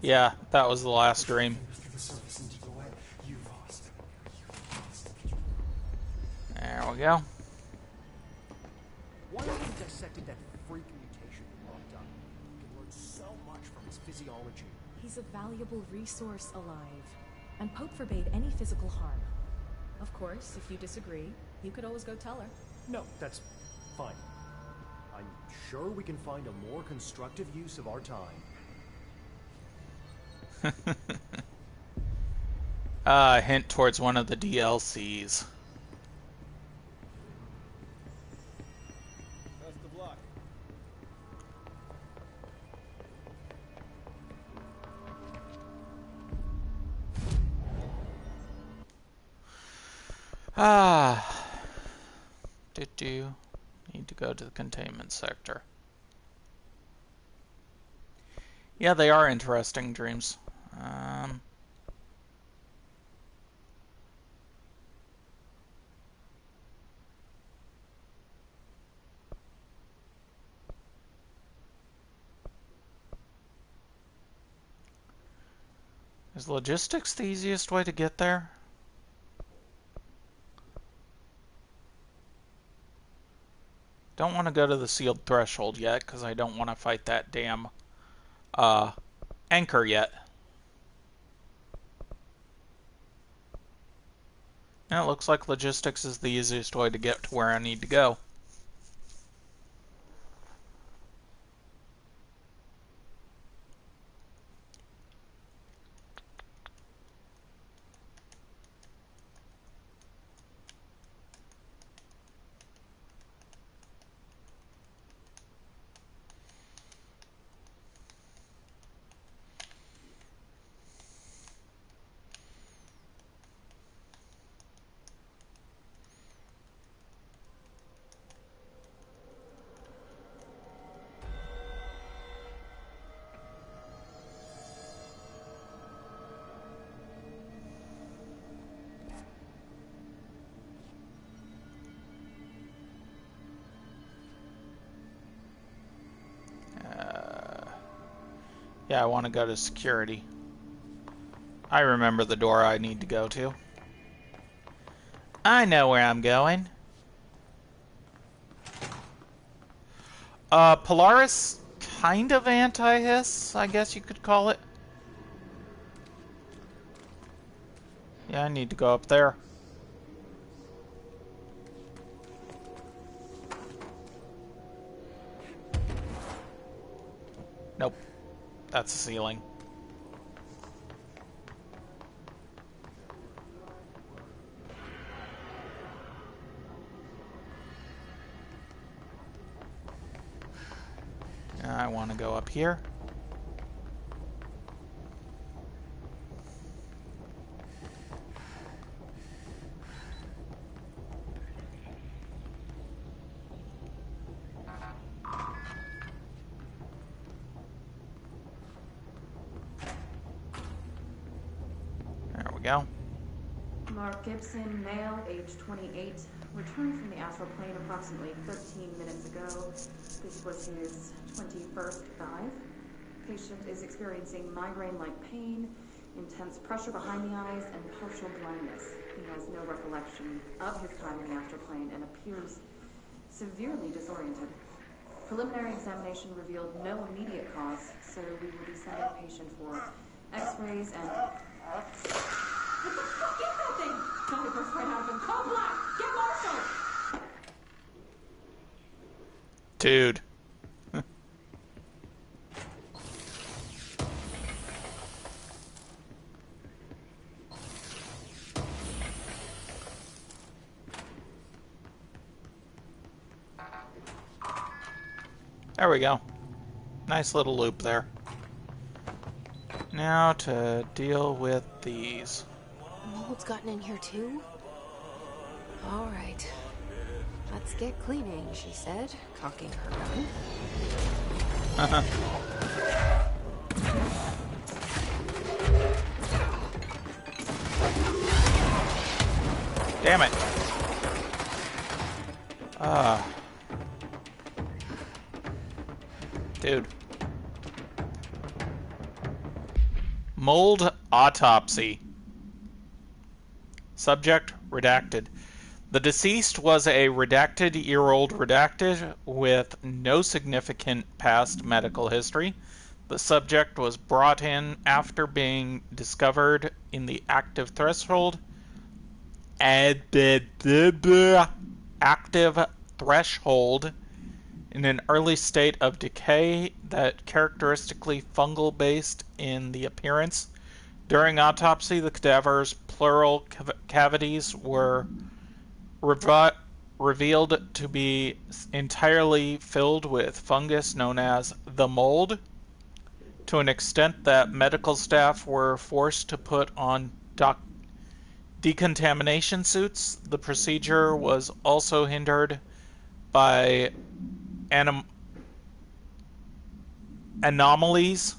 Yeah, that was the last dream. There we go. Why have we dissected that freak mutation you locked up? We can learn so much from his physiology. He's a valuable resource alive, and Pope forbade any physical harm. Of course, if you disagree, you could always go tell her. No, that's fine. I'm sure we can find a more constructive use of our time. Hint towards one of the DLCs. Best of luck. Need to go to the containment sector. Yeah, they are interesting dreams. Is logistics the easiest way to get there? Don't want to go to the sealed threshold yet, because I don't want to fight that damn anchor yet. It looks like logistics is the easiest way to get to where I need to go. Yeah, I want to go to security. I remember the door I need to go to. I know where I'm going. Polaris, kind of anti-hiss, I guess you could call it. Yeah, I need to go up there. Nope. That's the ceiling. I want to go up here. There we go. Mark Gibson, male, age 28, returned from the astral plane approximately 13 minutes ago. This was his 21st dive. Patient is experiencing migraine-like pain, intense pressure behind the eyes, and partial blindness. He has no recollection of his time in the astral plane and appears severely disoriented. Preliminary examination revealed no immediate cause, so we will be sending the patient for x-rays and... What the fuck is that thing? Somebody burst right out of him. Call Black! Get Marshall! Dude. There we go. Nice little loop there. Now to deal with these. Mold's gotten in here too? Alright. Let's get cleaning, she said, cocking her gun. Damn it. Dude. Mold autopsy. Subject redacted. The deceased was a redacted-year-old redacted with no significant past medical history. The subject was brought in after being discovered in the active threshold in an early state of decay that characteristically fungal-based in the appearance. During autopsy, the cadaver's pleural cavities were revealed to be entirely filled with fungus known as the mold, to an extent that medical staff were forced to put on decontamination suits. The procedure was also hindered by anomalies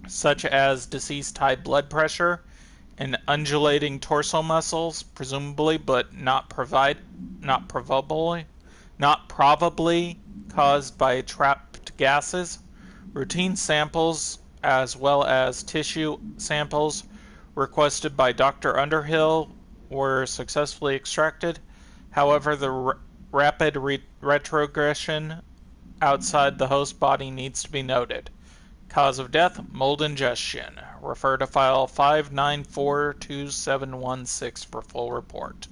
such as deceased high blood pressure and undulating torso muscles, presumably, but not probably caused by trapped gases. Routine samples, as well as tissue samples requested by Dr. Underhill, were successfully extracted. However, the rapid retrogression outside the host body needs to be noted. Cause of death, mold ingestion. Refer to file 5942716 for full report.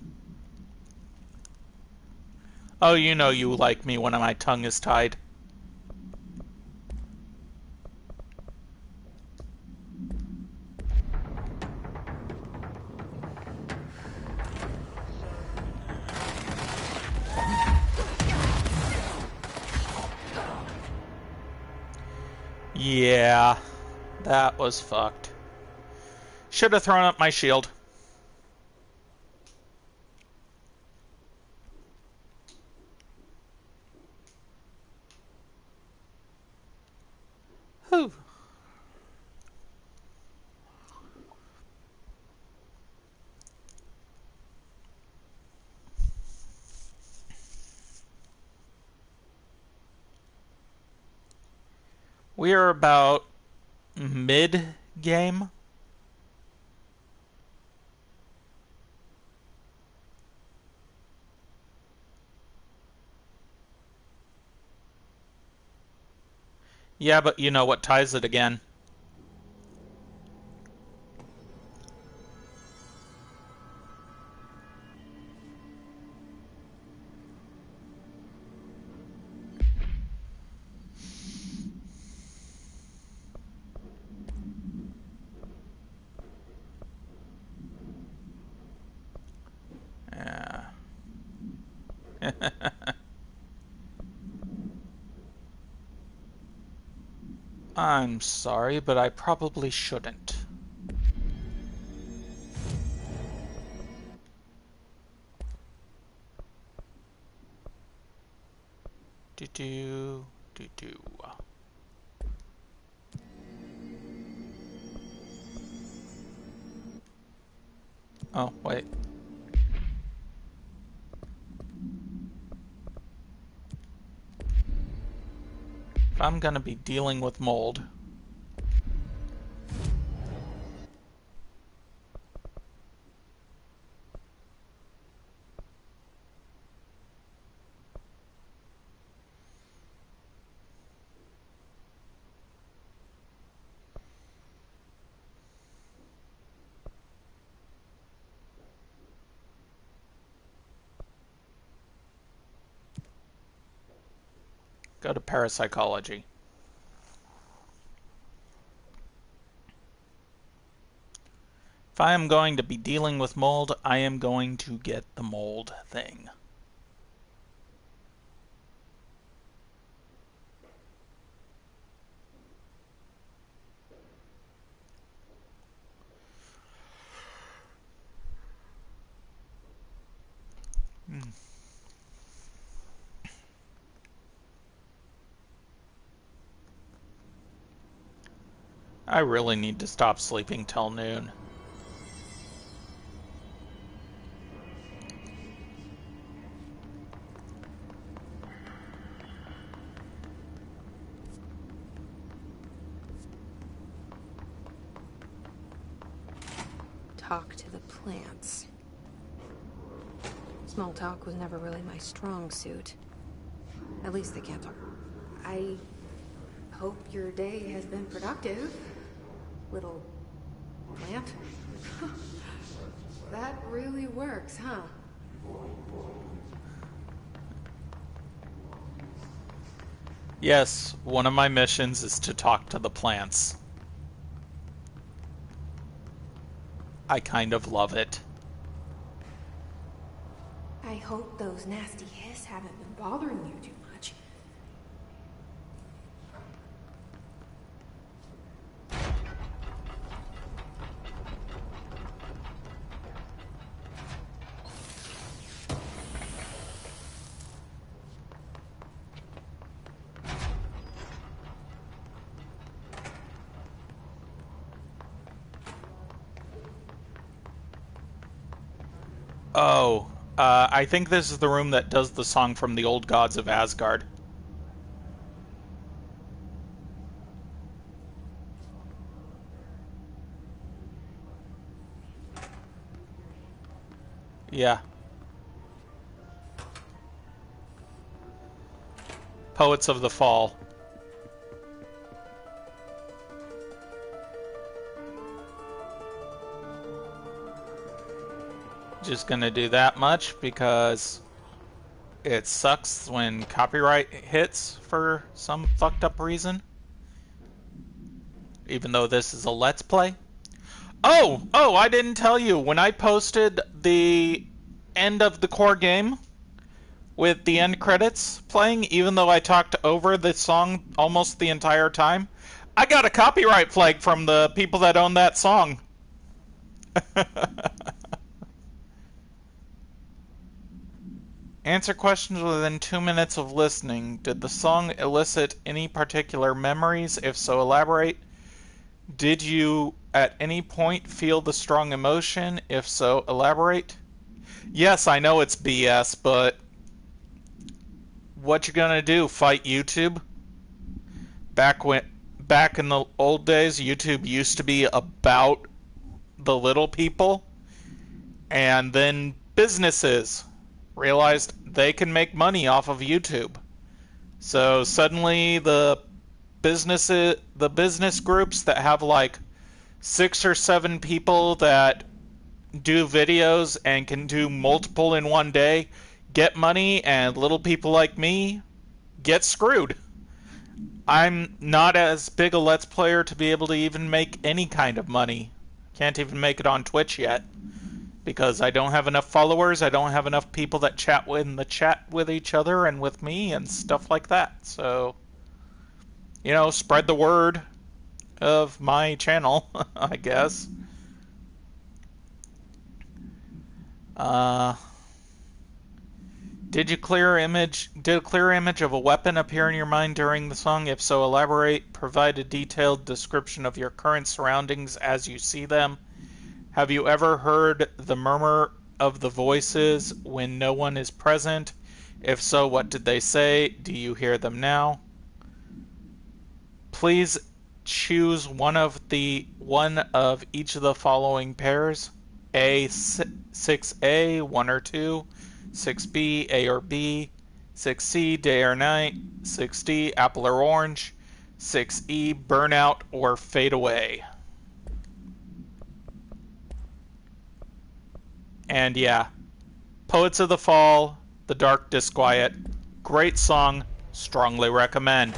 Oh, you know you like me when my tongue is tied. Yeah, that was fucked. Should have thrown up my shield. Whew. We are about mid-game. Yeah, but you know what ties it again. Yeah. I'm sorry, but I probably shouldn't. Do-do, do-do. Oh, wait. If I'm gonna be dealing with mold, go to parapsychology. If I am going to be dealing with mold, I am going to get the mold thing. I really need to stop sleeping till noon. Talk to the plants. Small talk was never really my strong suit. At least they can't talk. I hope your day has been productive, little plant. That really works, huh? Yes, one of my missions is to talk to the plants. I kind of love it. I hope those nasty hiss haven't been bothering you too much. Oh, I think this is the room that does the song from the Old Gods of Asgard. Yeah. Poets of the Fall. Just gonna do that much because it sucks when copyright hits for some fucked up reason. Even though this is a Let's Play. Oh, I didn't tell you. When I posted the end of the core game with the end credits playing, even though I talked over the song almost the entire time, I got a copyright flag from the people that own that song. Answer questions within 2 minutes of listening. Did the song elicit any particular memories? If so, elaborate. Did you at any point feel the strong emotion? If so, elaborate. Yes, I know it's BS, but what you gonna do? Fight YouTube? Back in the old days, YouTube used to be about the little people, and then businesses realized they can make money off of YouTube. So suddenly the business groups that have like 6 or 7 people that do videos and can do multiple in one day get money, and little people like me get screwed. I'm not as big a Let's Player to be able to even make any kind of money. Can't even make it on Twitch yet because I don't have enough followers. I don't have enough people that chat with each other and with me and stuff like that. So, you know, spread the word of my channel, I guess. Did a clear image of a weapon appear in your mind during the song? If so, elaborate. Provide a detailed description of your current surroundings as you see them. Have you ever heard the murmur of the voices when no one is present? If so, what did they say? Do you hear them now? Please choose one of each of the following pairs. A, 6A, 1 or 2. 6B, A or B. 6C, day or night. 6D, apple or orange. 6E, burnout or fade away. And yeah, Poets of the Fall, The Dark Disquiet. Great song, strongly recommend.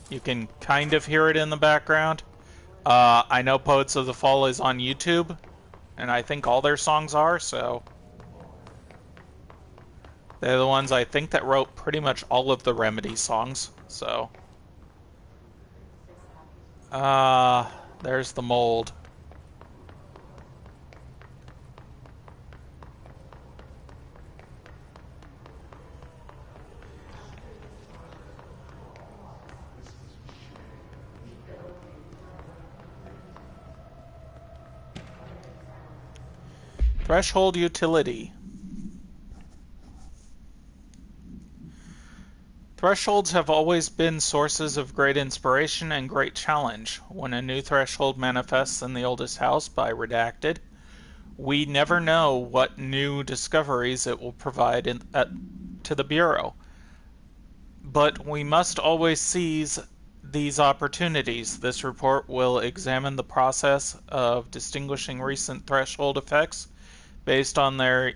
You can kind of hear it in the background. I know Poets of the Fall is on YouTube, and I think all their songs are, so they're the ones I think that wrote pretty much all of the Remedy songs, so. There's the mold. Threshold utility. Thresholds have always been sources of great inspiration and great challenge. When a new threshold manifests in the oldest house by Redacted, we never know what new discoveries it will provide to the Bureau. But we must always seize these opportunities. This report will examine the process of distinguishing recent threshold effects based on their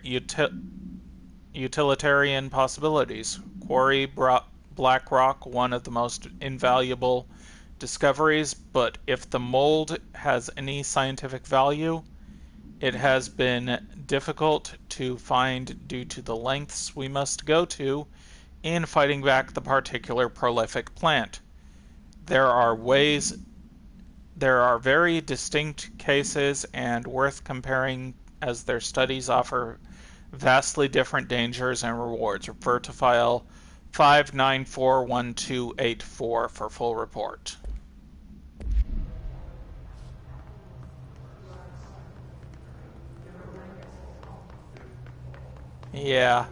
utilitarian possibilities. Quarry Black Rock, one of the most invaluable discoveries, but if the mold has any scientific value, it has been difficult to find due to the lengths we must go to in fighting back the particular prolific plant. There are very distinct cases and worth comparing, as their studies offer vastly different dangers and rewards. Refer to file 5941284 for full report. Yeah.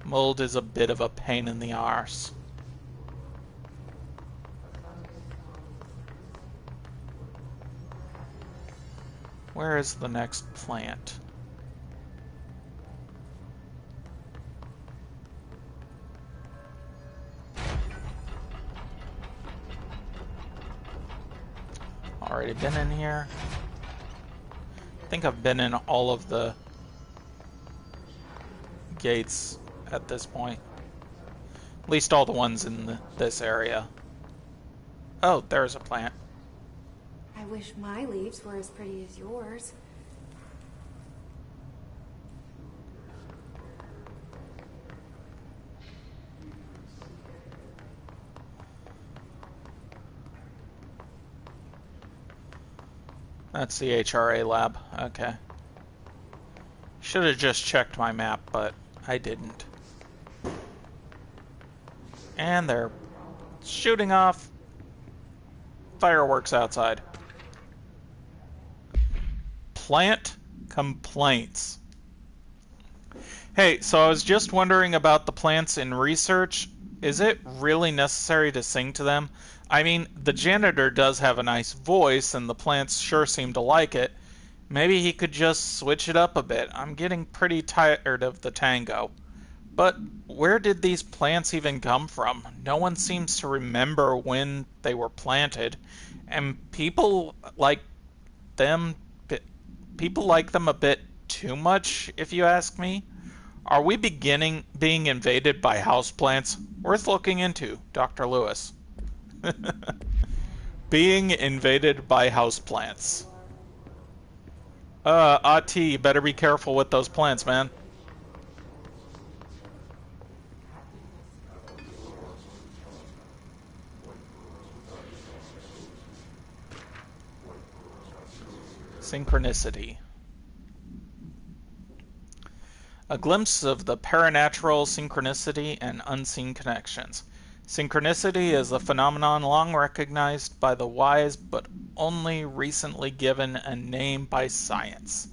Mold is a bit of a pain in the arse. Where is the next plant? Already been in here. I think I've been in all of the gates at this point. At least all the ones in this area. Oh, there's a plant. I wish my leaves were as pretty as yours. That's the HRA lab. Okay. Should have just checked my map, but I didn't. And they're shooting off fireworks outside. Plant complaints. Hey, so I was just wondering about the plants in research. Is it really necessary to sing to them? I mean, the janitor does have a nice voice, and the plants sure seem to like it. Maybe he could just switch it up a bit. I'm getting pretty tired of the tango. But where did these plants even come from? No one seems to remember when they were planted, and people like them a bit too much, if you ask me. Are we being invaded by houseplants? Worth looking into, Dr. Lewis. Being invaded by houseplants. Ati, better be careful with those plants, man. Synchronicity. A glimpse of the paranatural, synchronicity, and unseen connections. Synchronicity is a phenomenon long recognized by the wise but only recently given a name by science.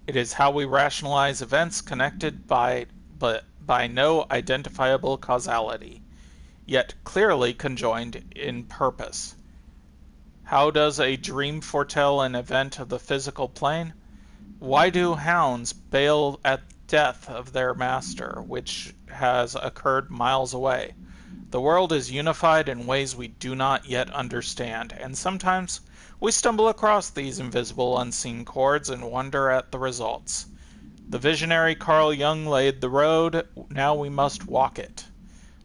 It is how we rationalize events connected by no identifiable causality, yet clearly conjoined in purpose. How does a dream foretell an event of the physical plane? Why do hounds bail at death of their master, which has occurred miles away? The world is unified in ways we do not yet understand, and sometimes we stumble across these invisible, unseen chords and wonder at the results. The visionary Carl Jung laid the road, now we must walk it.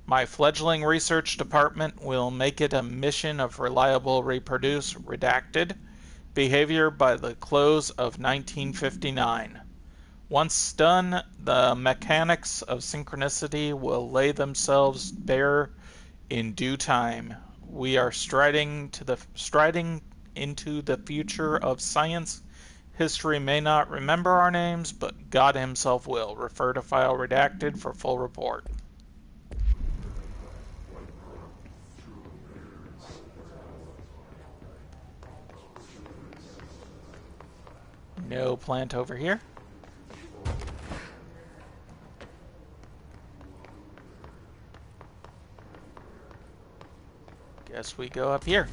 My fledgling research department will make it a mission of reliable reproduce, redacted, behavior by the close of 1959. Once done, the mechanics of synchronicity will lay themselves bare in due time. We are striding into the future of science. History may not remember our names, but God himself will. Refer to file redacted for full report. No plant over here. Guess we go up here.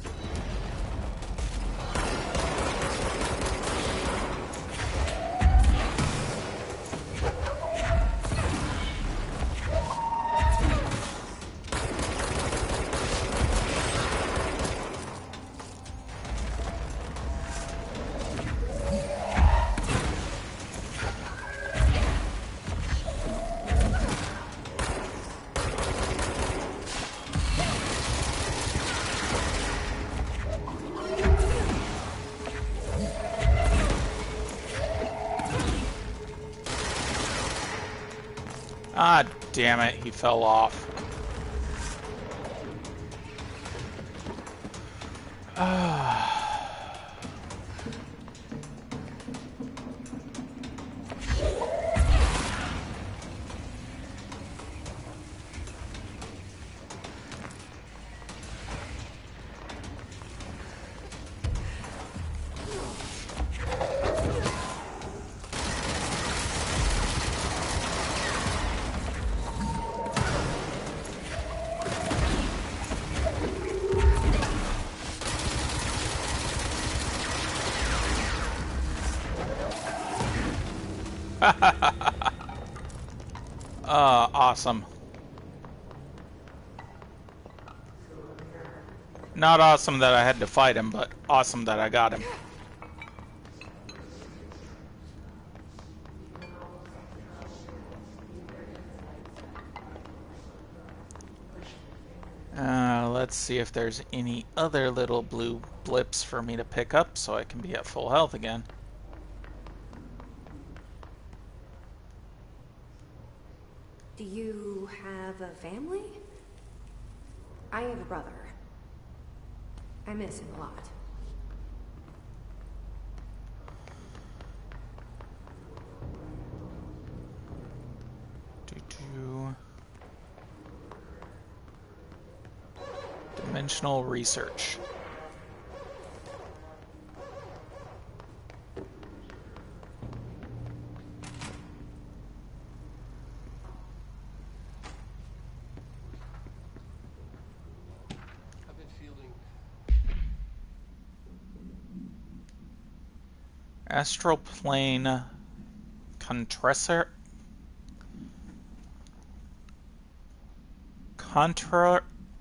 Ah, damn it, he fell off. Awesome. Not awesome that I had to fight him, but awesome that I got him. Let's see if there's any other little blue blips for me to pick up so I can be at full health again. Do you have a family? I have a brother. I miss him a lot. Dimensional research. I've been fielding Astral plane compressor.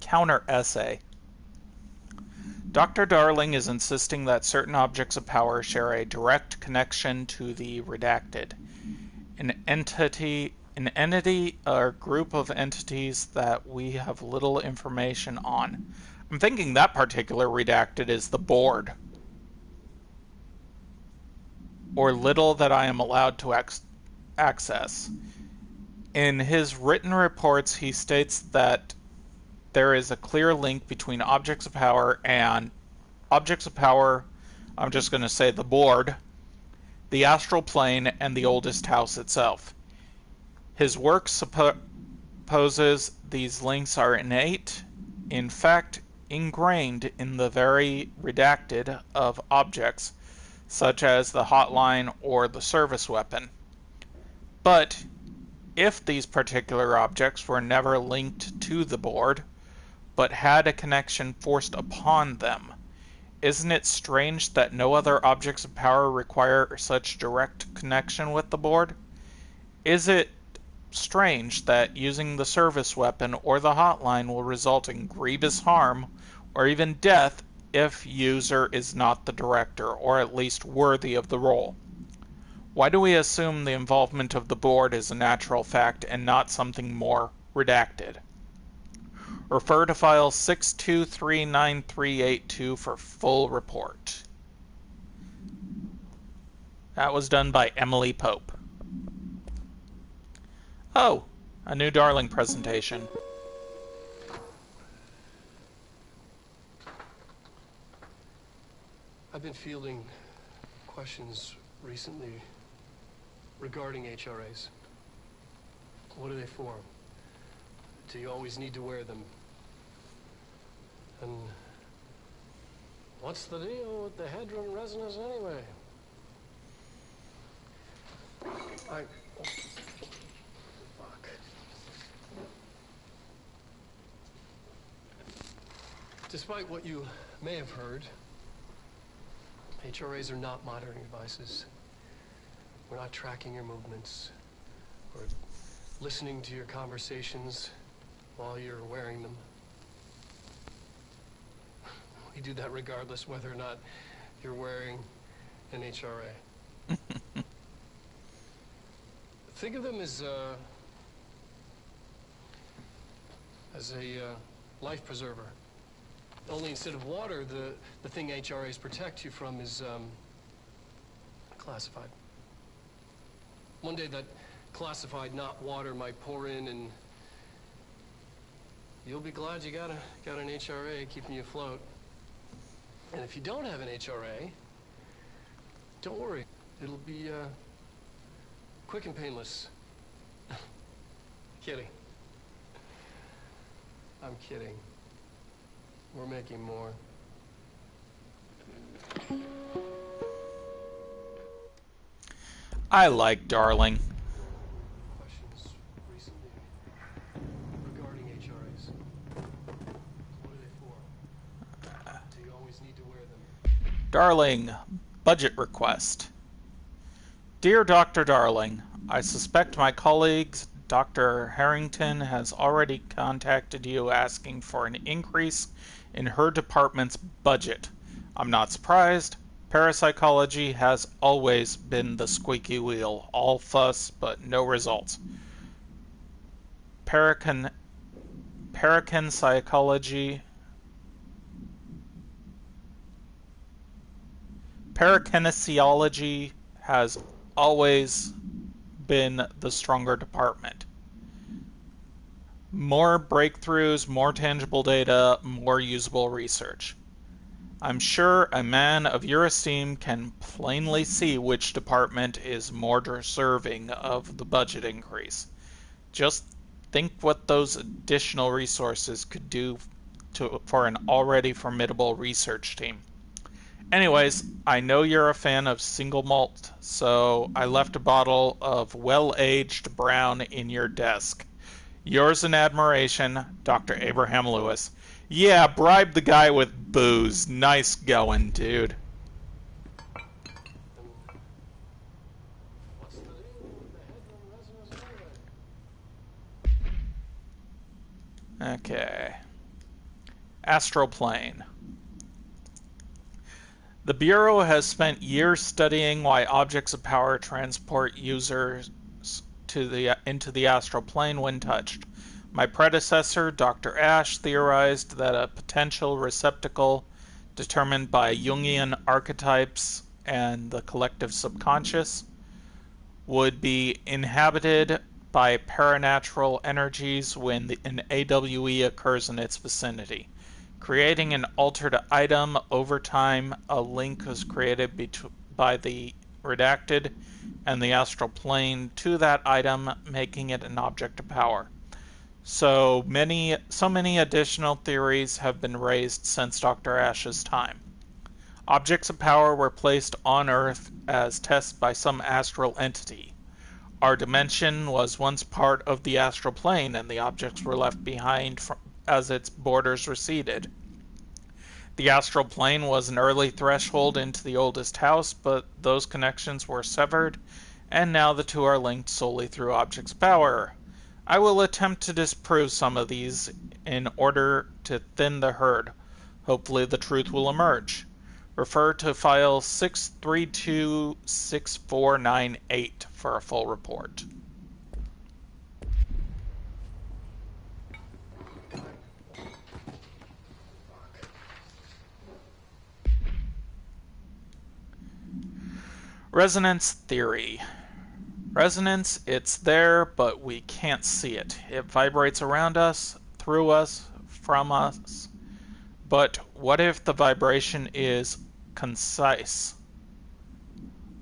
Counter essay. Dr. Darling is insisting that certain objects of power share a direct connection to the redacted. An entity or group of entities that we have little information on. I'm thinking that particular redacted is the board. Or little that I am allowed to access. In his written reports, he states that there is a clear link between objects of power and objects of power, I'm just going to say the board, the astral plane, and the oldest house itself. His work supposes these links are innate, in fact ingrained in the very redacted of objects, such as the hotline or the service weapon. But if these particular objects were never linked to the board, but had a connection forced upon them, isn't it strange that no other objects of power require such direct connection with the board? Is it strange that using the service weapon or the hotline will result in grievous harm or even death if user is not the director, or at least worthy of the role? Why do we assume the involvement of the board is a natural fact and not something more redacted? Refer to file 6239382 for full report. That was done by Emily Pope. Oh, a new Darling presentation. I've been fielding questions recently regarding HRAs. What are they for? Do you always need to wear them? And what's the deal with the headroom resonance anyway? Fuck. Despite what you may have heard, HRAs are not monitoring devices. We're not tracking your movements or listening to your conversations while you're wearing them. We do that regardless whether or not you're wearing an HRA. Think of them as a life preserver. Only instead of water, the thing HRAs protect you from is classified. One day that classified, not water, might pour in, and you'll be glad you got an HRA keeping you afloat. And if you don't have an HRA, don't worry. It'll be quick and painless. Kidding. I'm kidding. We're making more. I like Darling. Questions recently regarding HRAs. What are they for? Do you always need to wear them? Darling, budget request. Dear Dr. Darling, I suspect my colleagues Dr. Harrington has already contacted you asking for an increase in her department's budget. I'm not surprised. Parapsychology has always been the squeaky wheel. All fuss, but no results. Parapsychology... Parakinesiology has always been the stronger department. More breakthroughs, more tangible data, more usable research. I'm sure a man of your esteem can plainly see which department is more deserving of the budget increase. Just think what those additional resources could do for an already formidable research team. Anyways, I know you're a fan of single malt, so I left a bottle of well-aged brown in your desk. Yours in admiration, Dr. Abraham Lewis. Yeah, bribe the guy with booze. Nice going, dude. Okay. Astral plane. The Bureau has spent years studying why objects of power transport users into the astral plane when touched. My predecessor, Dr. Ash, theorized that a potential receptacle determined by Jungian archetypes and the collective subconscious would be inhabited by paranatural energies when an AWE occurs in its vicinity. Creating an altered item over time, a link was created by the redacted and the astral plane to that item, making it an object of power. So many additional theories have been raised since Dr. Ash's time. Objects of power were placed on Earth as tests by some astral entity. Our dimension was once part of the astral plane, and the objects were left behind as its borders receded. The astral plane was an early threshold into the oldest house, but those connections were severed, and now the two are linked solely through objects' power. I will attempt to disprove some of these in order to thin the herd. Hopefully the truth will emerge. Refer to file 6326498 for a full report. Resonance theory. Resonance, it's there, but we can't see it. It vibrates around us, through us, from us. But what if the vibration is concise?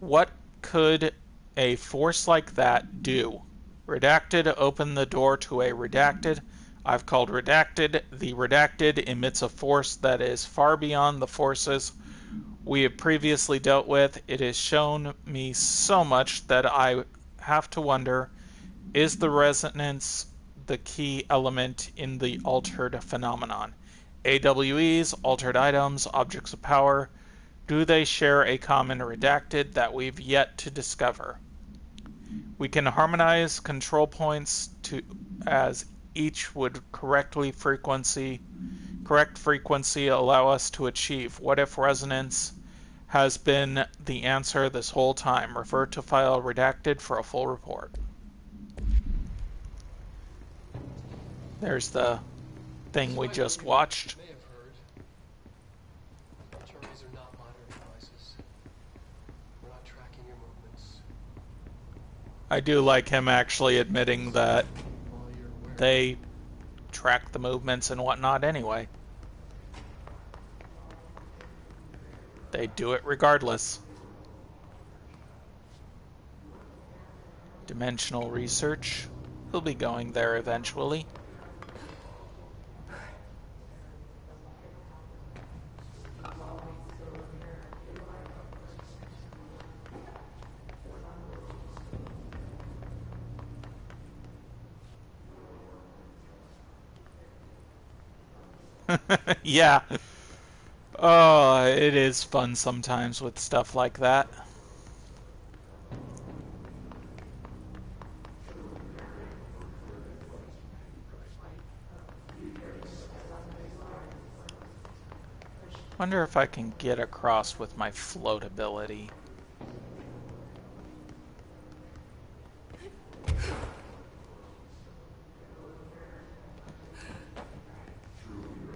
What could a force like that do? Redacted opened the door to a redacted. I've called redacted. The redacted emits a force that is far beyond the forces we have previously dealt with. It has shown me so much that I have to wonder, is the resonance the key element in the altered phenomenon? AWEs, altered items, objects of power, do they share a common redacted that we've yet to discover? We can harmonize control points as each would correct frequency allow us to achieve. What if resonance has been the answer this whole time? Refer to file redacted for a full report. There's the thing we just watched. HRAs are not modern devices. We're not tracking your movements. I do like him actually admitting that they track the movements and whatnot anyway. They do it regardless. Dimensional research. He'll be going there eventually. Yeah. Oh, it is fun sometimes with stuff like that. Wonder if I can get across with my float ability.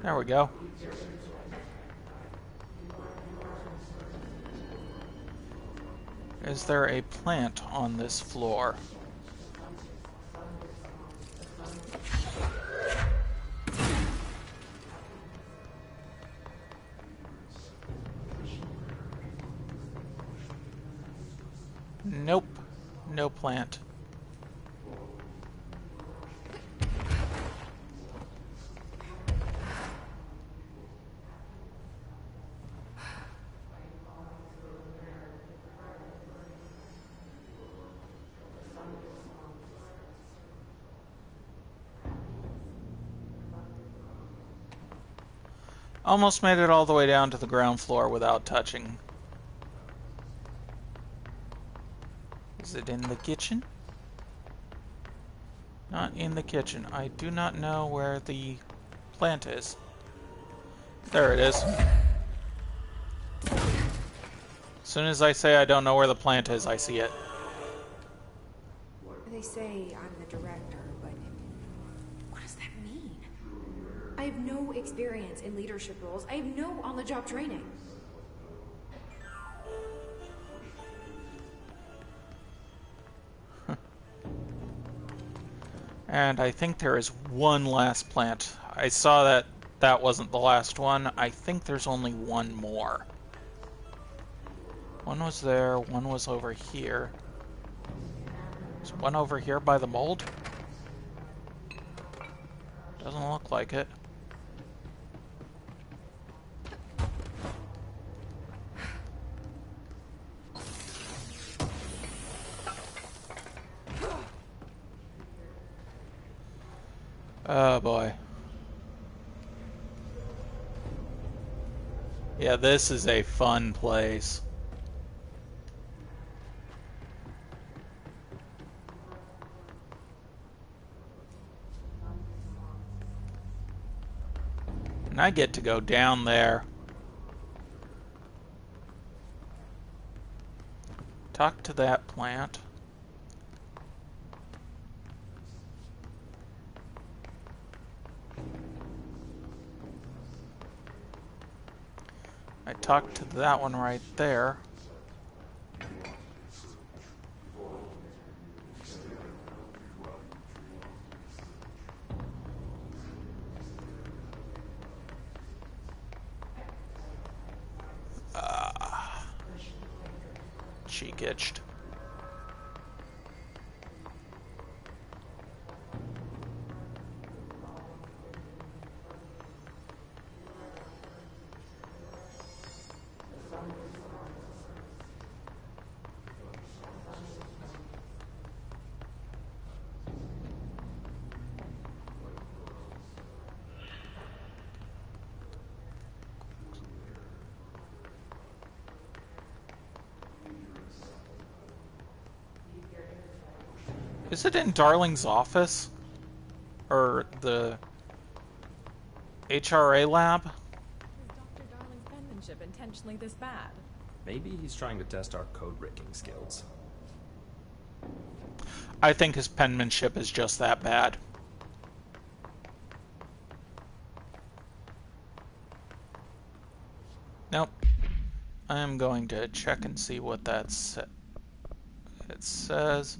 There we go. Is there a plant on this floor? Nope. No plant. Almost made it all the way down to the ground floor without touching. Is it in the kitchen? Not in the kitchen. I do not know where the plant is. There it is. As soon as I say I don't know where the plant is, I see it. They say I'm the director, but what does that mean? I have no experience in leadership roles. I have no on-the-job training. And I think there is one last plant. I saw that that wasn't the last one. I think there's only one more. One was there, one was over here. Is one over here by the mold? Doesn't look like it. Oh boy. Yeah, this is a fun place. And I get to go down there. Talk to that plant. I talked to that one right there. Cheek itched. Is it in Darling's office? Or the HRA lab? Is Dr. Darling's penmanship intentionally this bad? Maybe he's trying to test our code-breaking skills. I think his penmanship is just that bad. Nope. I'm going to check and see what that says. It says...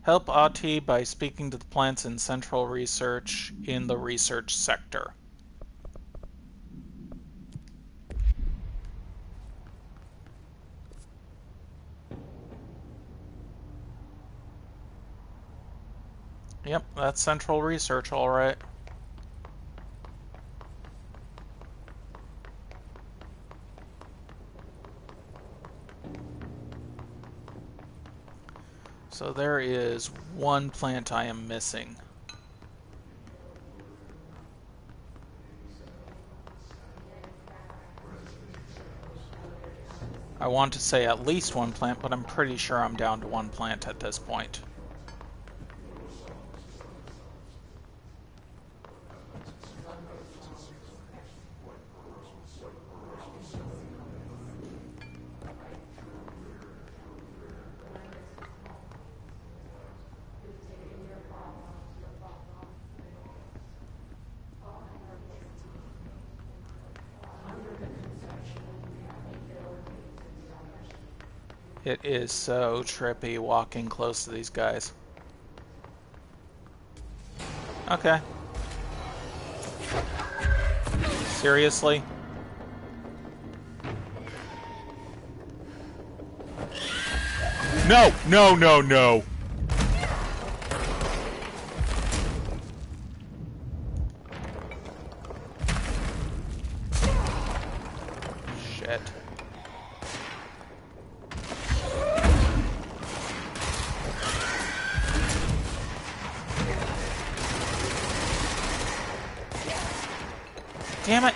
help Ati by speaking to the plants in central research in the research sector. Yep, that's central research, all right. So there is one plant I am missing. I want to say at least one plant, but I'm pretty sure I'm down to one plant at this point. It is so trippy walking close to these guys. Okay. Seriously? No! No, no, no! Shit. Damn it!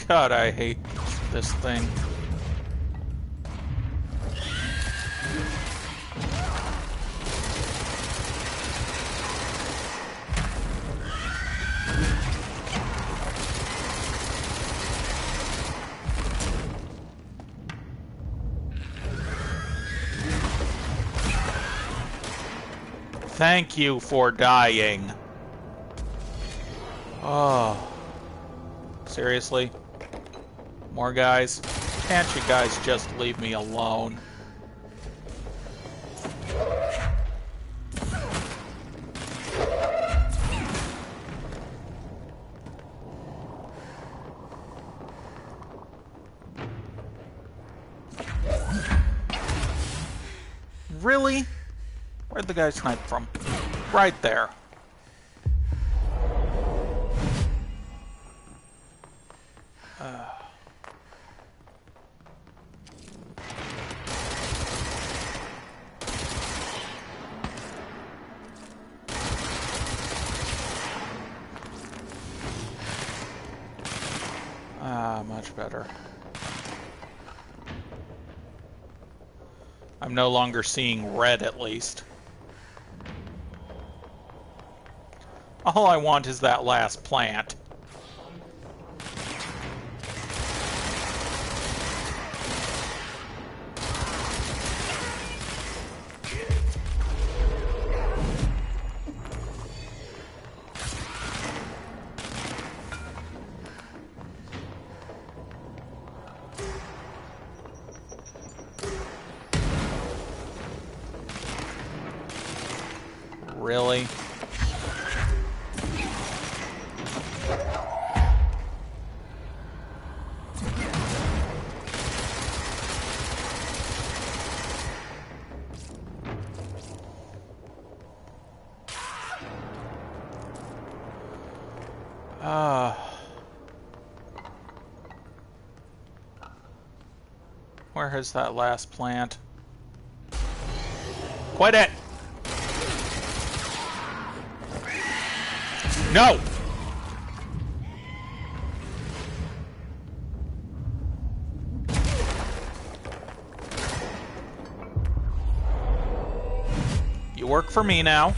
God, I hate this thing. Thank you for dying. Oh. Seriously? More guys? Can't you guys just leave me alone? Really? Where'd the guy snipe from? Right there. Much better. I'm no longer seeing red, at least. All I want is that last plant. Really? Where is that last plant? Quit it! No! You work for me now.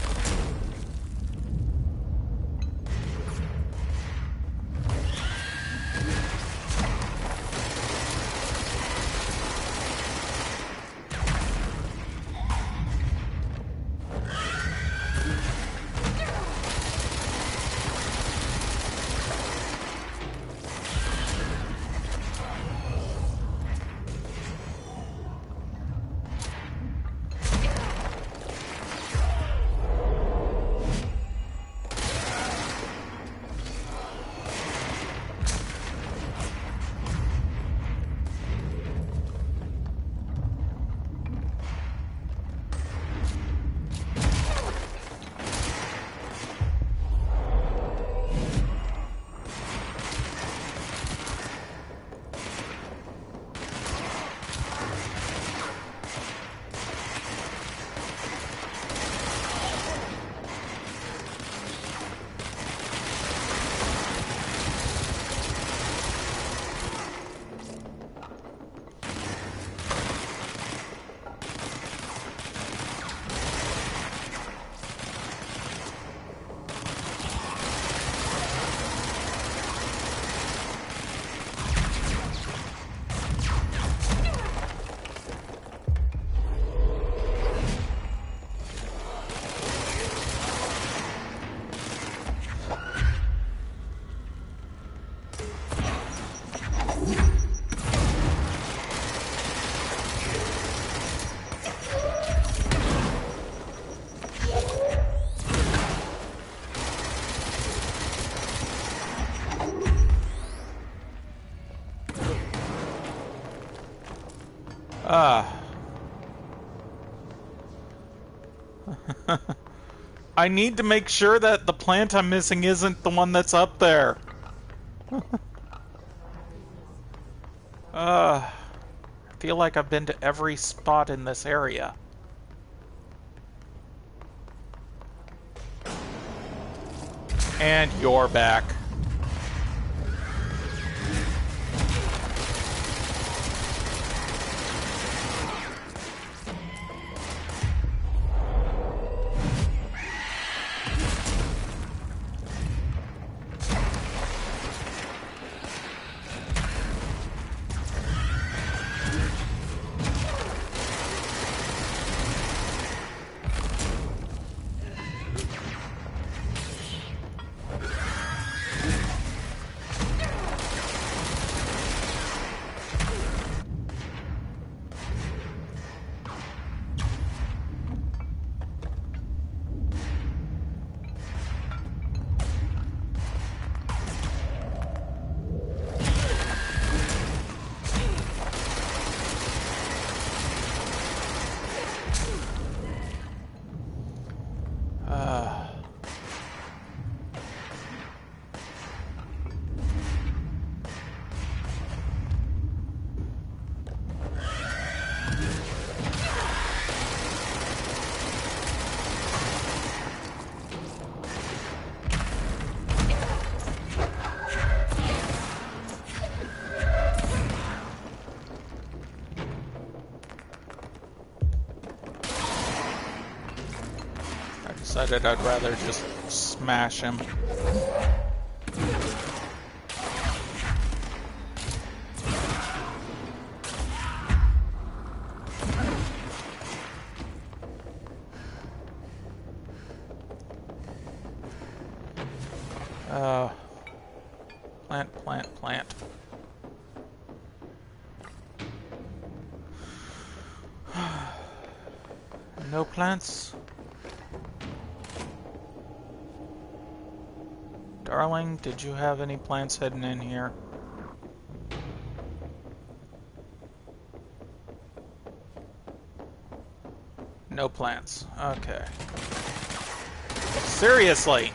Ah. I need to make sure that the plant I'm missing isn't the one that's up there. I feel like I've been to every spot in this area. And you're back. Decided I'd rather just smash him. Plant. No plants. Darling, did you have any plants hidden in here? No plants. Okay. Seriously!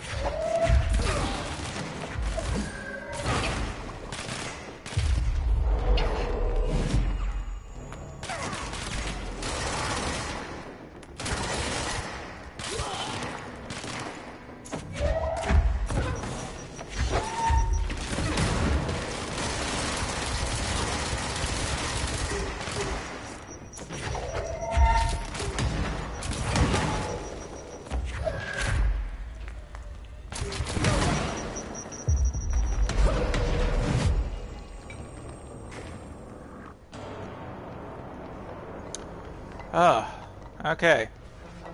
Okay.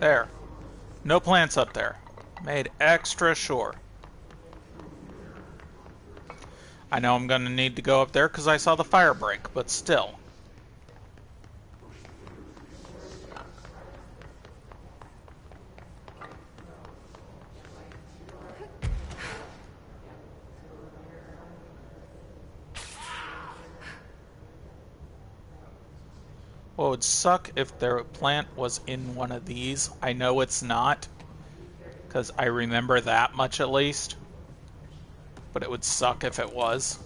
There. No plants up there. Made extra sure. I know I'm gonna need to go up there because I saw the fire break, but still. Well, it would suck if their plant was in one of these. I know it's not, because I remember that much at least. But it would suck if it was.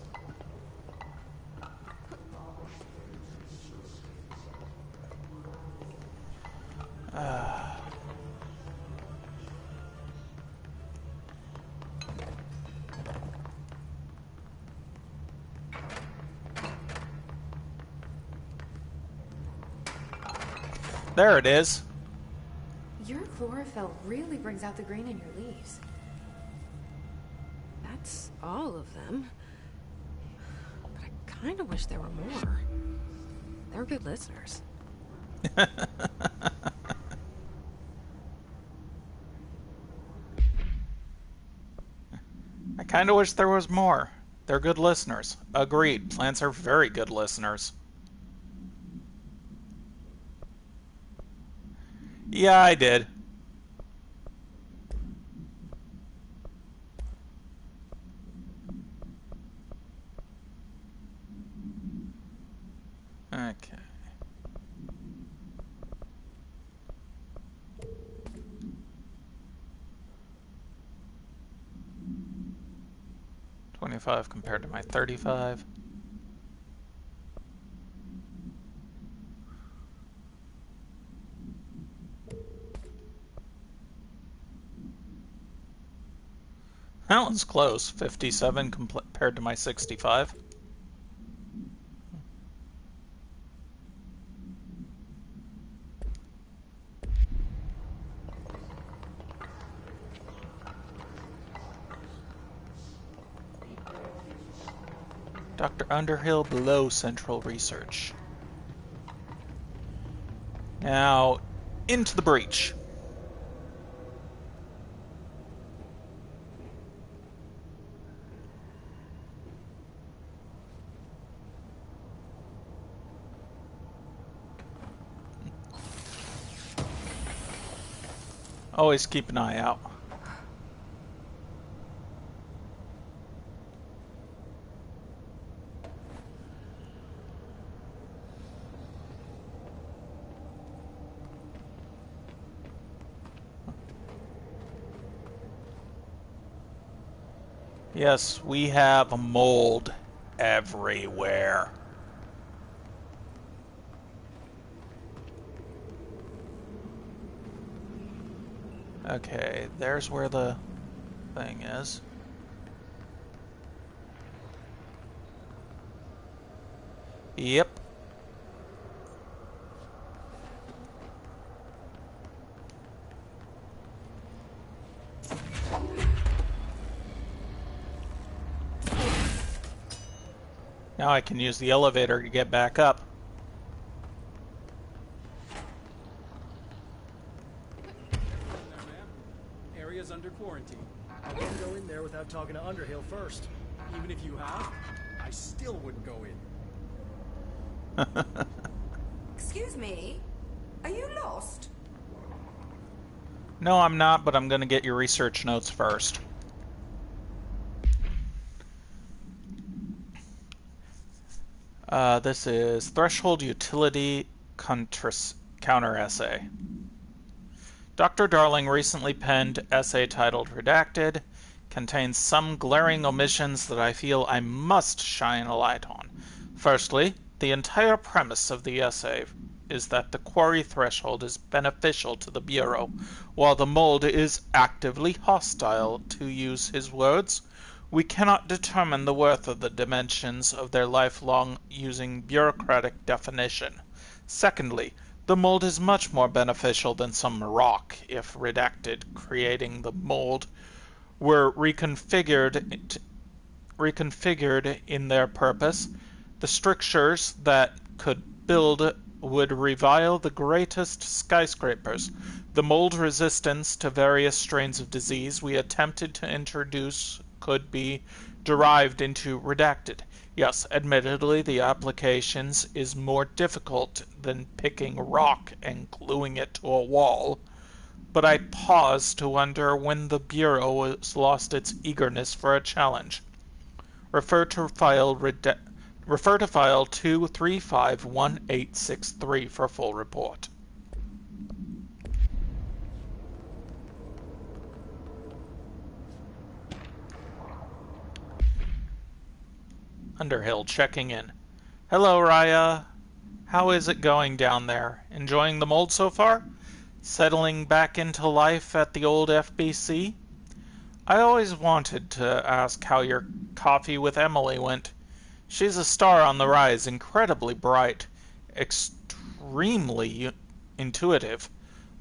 There it is. Your chlorophyll really brings out the green in your leaves. That's all of them. But I kind of wish there were more. They're good listeners. I kind of wish there was more. They're good listeners. Agreed. Plants are very good listeners. Yeah, I did. Okay. 25 compared to my 35. That one's close. 57 compared to my 65. Dr. Underhill below Central Research. Now, into the breach. Always keep an eye out. Yes, we have mold everywhere. Okay, there's where the thing is. Yep. Now I can use the elevator to get back up. Area's under quarantine. I wouldn't go in there without talking to Underhill first. Even if you have, I still wouldn't go in. Excuse me? Are you lost? No, I'm not, but I'm going to get your research notes first. This is Threshold Utility Counter Essay. Dr. Darling recently penned essay titled Redacted. Contains some glaring omissions that I feel I must shine a light on. Firstly, the entire premise of the essay is that the quarry threshold is beneficial to the Bureau, while the mold is actively hostile, to use his words. We cannot determine the worth of the dimensions of their lifelong using bureaucratic definition. Secondly, the mold is much more beneficial than some rock if redacted, creating the mold were reconfigured in their purpose. The strictures that could build would revile the greatest skyscrapers. The mold resistance to various strains of disease we attempted to introduce could be derived into redacted. Yes, admittedly, the applications is more difficult than picking rock and gluing it to a wall, but I pause to wonder when the Bureau has lost its eagerness for a challenge. Refer to file 2351863 for full report. Underhill checking in. Hello, Raya. How is it going down there? Enjoying the mold so far? Settling back into life at the old FBC? I always wanted to ask how your coffee with Emily went. She's a star on the rise, incredibly bright, extremely intuitive.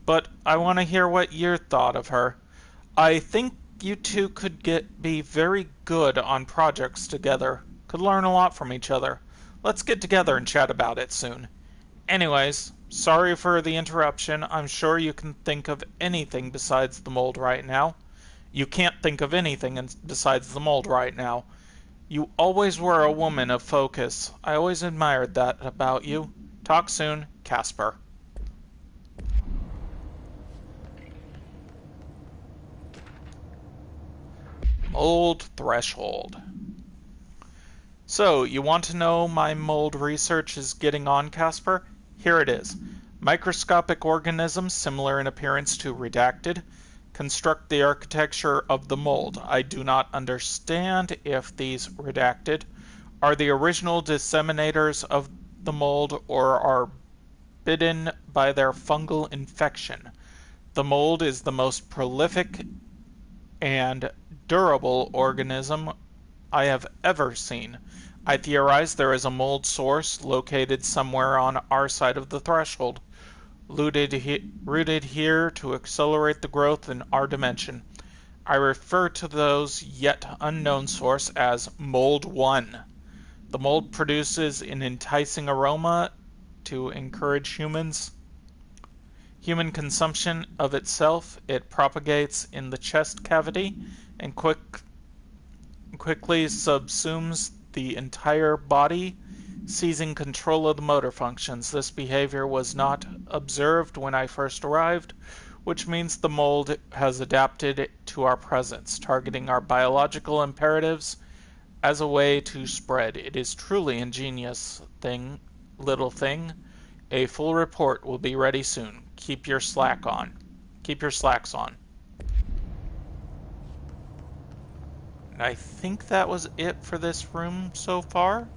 But I want to hear what you thought of her. I think you two could be very good on projects together. Could learn a lot from each other. Let's get together and chat about it soon. Anyways, sorry for the interruption. I'm sure you can think of anything besides the mold right now. You can't think of anything besides the mold right now. You always were a woman of focus. I always admired that about you. Talk soon, Casper. Mold threshold. So, you want to know my mold research is getting on, Casper? Here it is. Microscopic organisms similar in appearance to redacted construct the architecture of the mold. I do not understand if these redacted are the original disseminators of the mold or are bitten by their fungal infection. The mold is the most prolific and durable organism I have ever seen. I theorize there is a mold source located somewhere on our side of the threshold, rooted here to accelerate the growth in our dimension. I refer to those yet unknown source as Mold 1. The mold produces an enticing aroma to encourage human consumption of itself. It propagates in the chest cavity and quickly subsumes the entire body, seizing control of the motor functions. This behavior was not observed when I first arrived, which means the mold has adapted to our presence, targeting our biological imperatives as a way to spread. It is truly ingenious little thing. A full report will be ready soon. Keep your slacks on. And I think that was it for this room so far.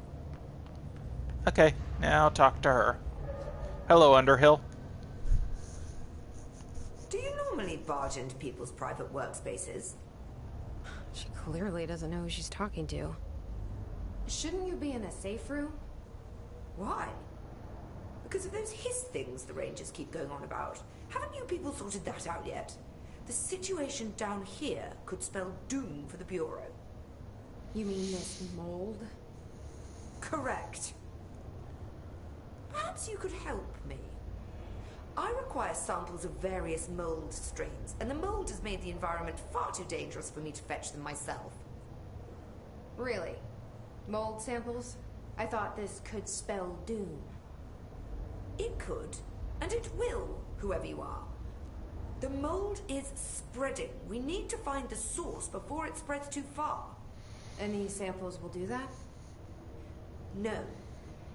Okay, now talk to her. Hello, Underhill. Do you normally barge into people's private workspaces? She clearly doesn't know who she's talking to. Shouldn't you be in a safe room? Why? Because of those hiss things the Rangers keep going on about. Haven't you people sorted that out yet? The situation down here could spell doom for the Bureau. You mean this mold? Correct. Perhaps you could help me. I require samples of various mold strains, and the mold has made the environment far too dangerous for me to fetch them myself. Really? Mold samples? I thought this could spell doom. It could, and it will, whoever you are. The mold is spreading. We need to find the source before it spreads too far. And these samples will do that? No.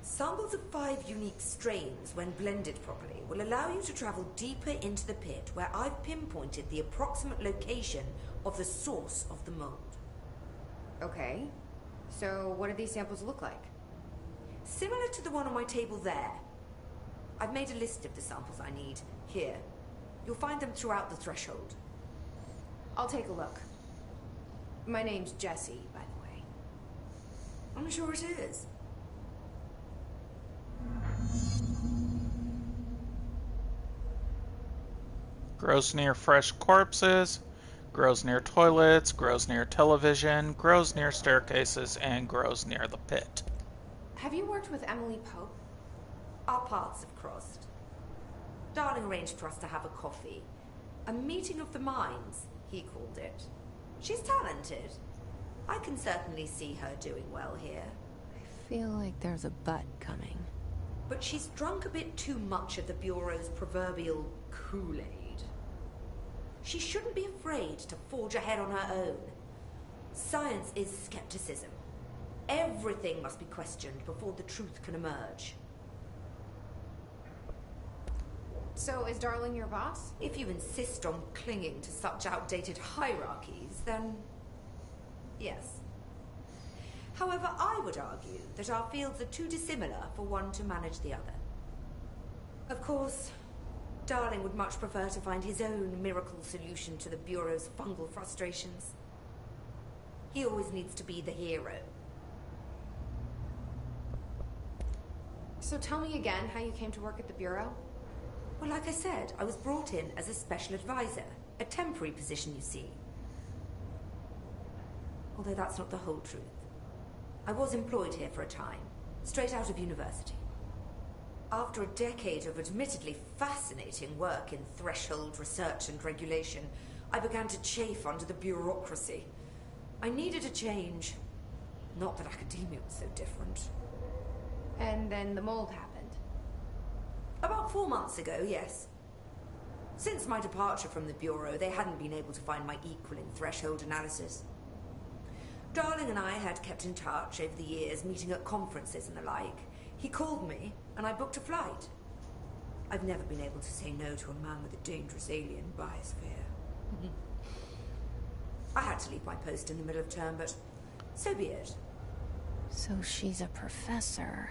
Samples of 5 unique strains, when blended properly, will allow you to travel deeper into the pit, where I've pinpointed the approximate location of the source of the mold. Okay. So what do these samples look like? Similar to the one on my table there. I've made a list of the samples I need. Here. You'll find them throughout the threshold. I'll take a look. My name's Jessie, by the way. I'm sure it is. Grows near fresh corpses, grows near toilets, grows near television, grows near staircases, and grows near the pit. Have you worked with Emily Pope? Our paths have crossed. Darling arranged for us to have a coffee. A meeting of the minds, he called it. She's talented. I can certainly see her doing well here. I feel like there's a but coming. But she's drunk a bit too much of the Bureau's proverbial Kool-Aid. She shouldn't be afraid to forge ahead on her own. Science is skepticism. Everything must be questioned before the truth can emerge. So is Darling your boss? If you insist on clinging to such outdated hierarchies, then yes. However, I would argue that our fields are too dissimilar for one to manage the other. Of course, Darling would much prefer to find his own miracle solution to the Bureau's fungal frustrations. He always needs to be the hero. So tell me again how you came to work at the Bureau? Well, like I said, I was brought in as a special advisor. A temporary position, you see. Although that's not the whole truth. I was employed here for a time, straight out of university. After a decade of admittedly fascinating work in threshold research and regulation, I began to chafe under the bureaucracy. I needed a change. Not that academia was so different. And then the mold happened. About 4 months ago, yes. Since my departure from the Bureau, they hadn't been able to find my equal in threshold analysis. Darling and I had kept in touch over the years, meeting at conferences and the like. He called me, and I booked a flight. I've never been able to say no to a man with a dangerous alien biosphere. I had to leave my post in the middle of term, but so be it. So she's a professor.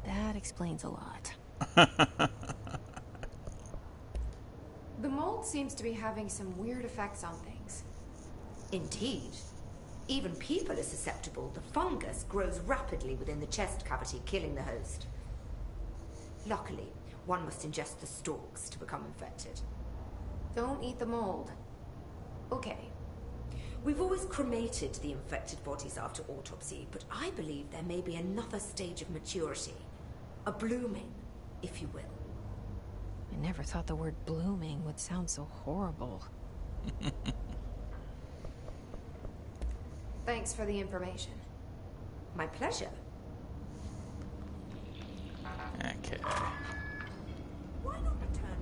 That explains a lot. The mold seems to be having some weird effects on things. Indeed. Even people are susceptible. The fungus grows rapidly within the chest cavity, killing the host. Luckily, one must ingest the stalks to become infected. Don't eat the mold. Okay. We've always cremated the infected bodies after autopsy, but I believe there may be another stage of maturity. A blooming, if you will. I never thought the word blooming would sound so horrible. Thanks for the information. My pleasure. Okay. Why not return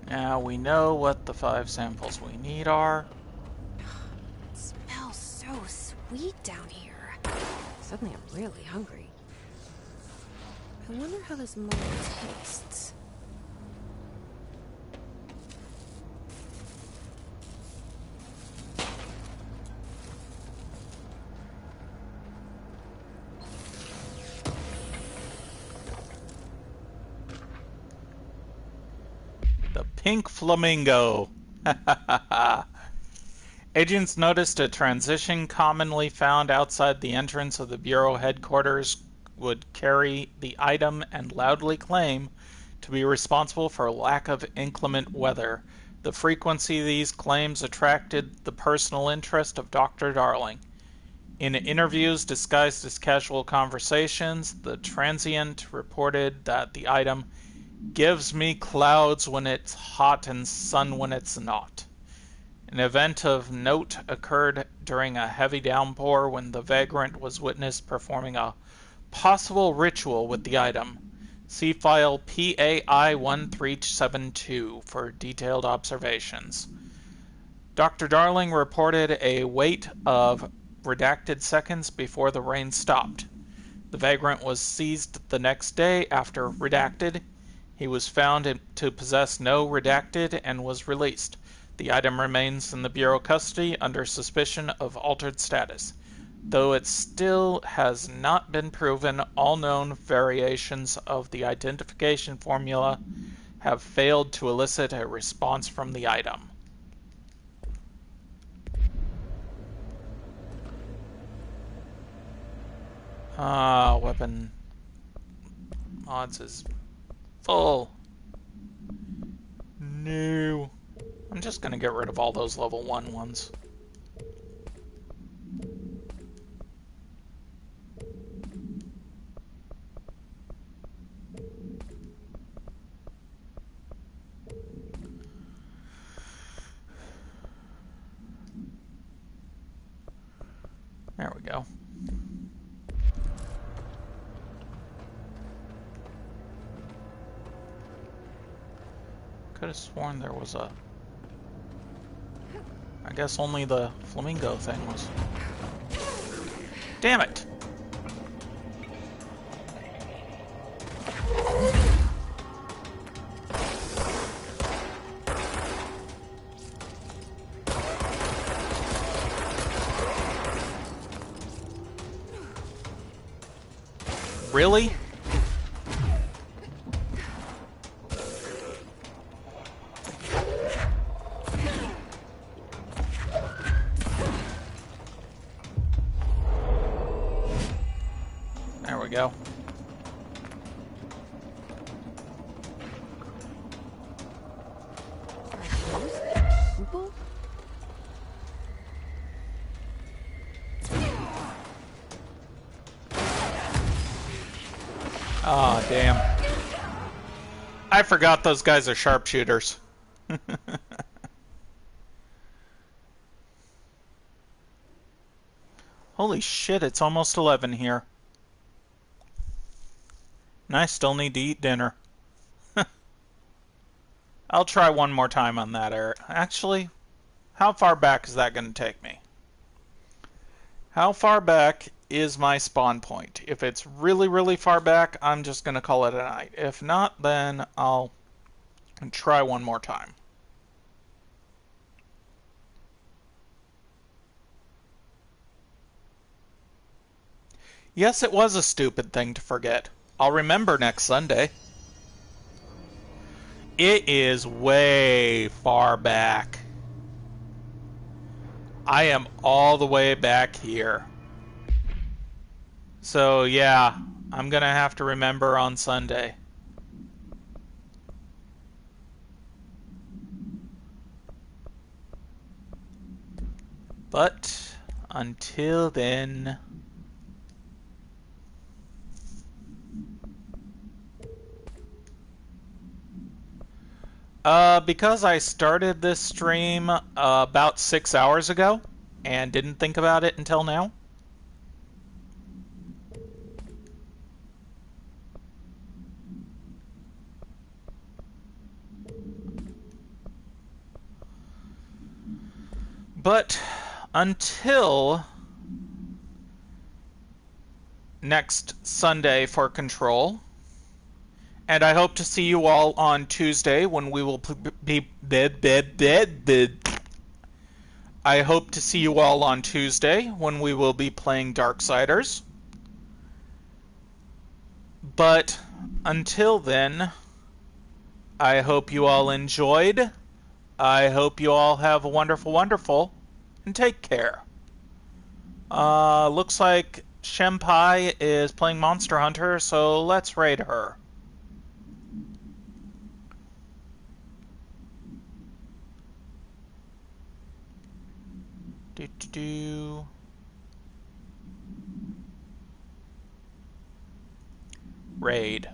when Now we know what the 5 samples we need are. It smells so sweet down here. Suddenly I'm really hungry. I wonder how this mold tastes. The pink flamingo. Agents noticed a transition commonly found outside the entrance of the Bureau headquarters would carry the item and loudly claim to be responsible for lack of inclement weather. The frequency of these claims attracted the personal interest of Dr. Darling. In interviews disguised as casual conversations, the transient reported that the item gives me clouds when it's hot and sun when it's not. An event of note occurred during a heavy downpour when the vagrant was witnessed performing a possible ritual with the item. See file PAI-1372 for detailed observations. Dr. Darling reported a wait of redacted seconds before the rain stopped. The vagrant was seized the next day after redacted. He was found to possess no redacted and was released. The item remains in the Bureau custody under suspicion of altered status. Though it still has not been proven, all known variations of the identification formula have failed to elicit a response from the item. Weapon mods is full. No. I'm just gonna get rid of all those level 1 ones. There we go. Could have sworn there was a... I guess only the flamingo thing was... Damn it! Really? There we go. People? Oh, damn. I forgot those guys are sharpshooters. Holy shit, it's almost 11 here. And I still need to eat dinner. I'll try one more time on that, Eric. Actually, how far back is that going to take me? How far back is my spawn point. If it's really, really far back, I'm just going to call it a night. If not, then I'll try one more time. Yes, it was a stupid thing to forget. I'll remember next Sunday. It is way far back. I am all the way back here. So yeah, I'm gonna have to remember on Sunday. But until then... because I started this stream about 6 hours ago and didn't think about it until now. But until next Sunday for Control, and I hope to see you all on Tuesday when we will be... I hope to see you all on Tuesday when we will be playing Darksiders. But until then, I hope you all enjoyed. I hope you all have a wonderful, wonderful, and take care. Looks like Shenpai is playing Monster Hunter, so let's raid her. Raid.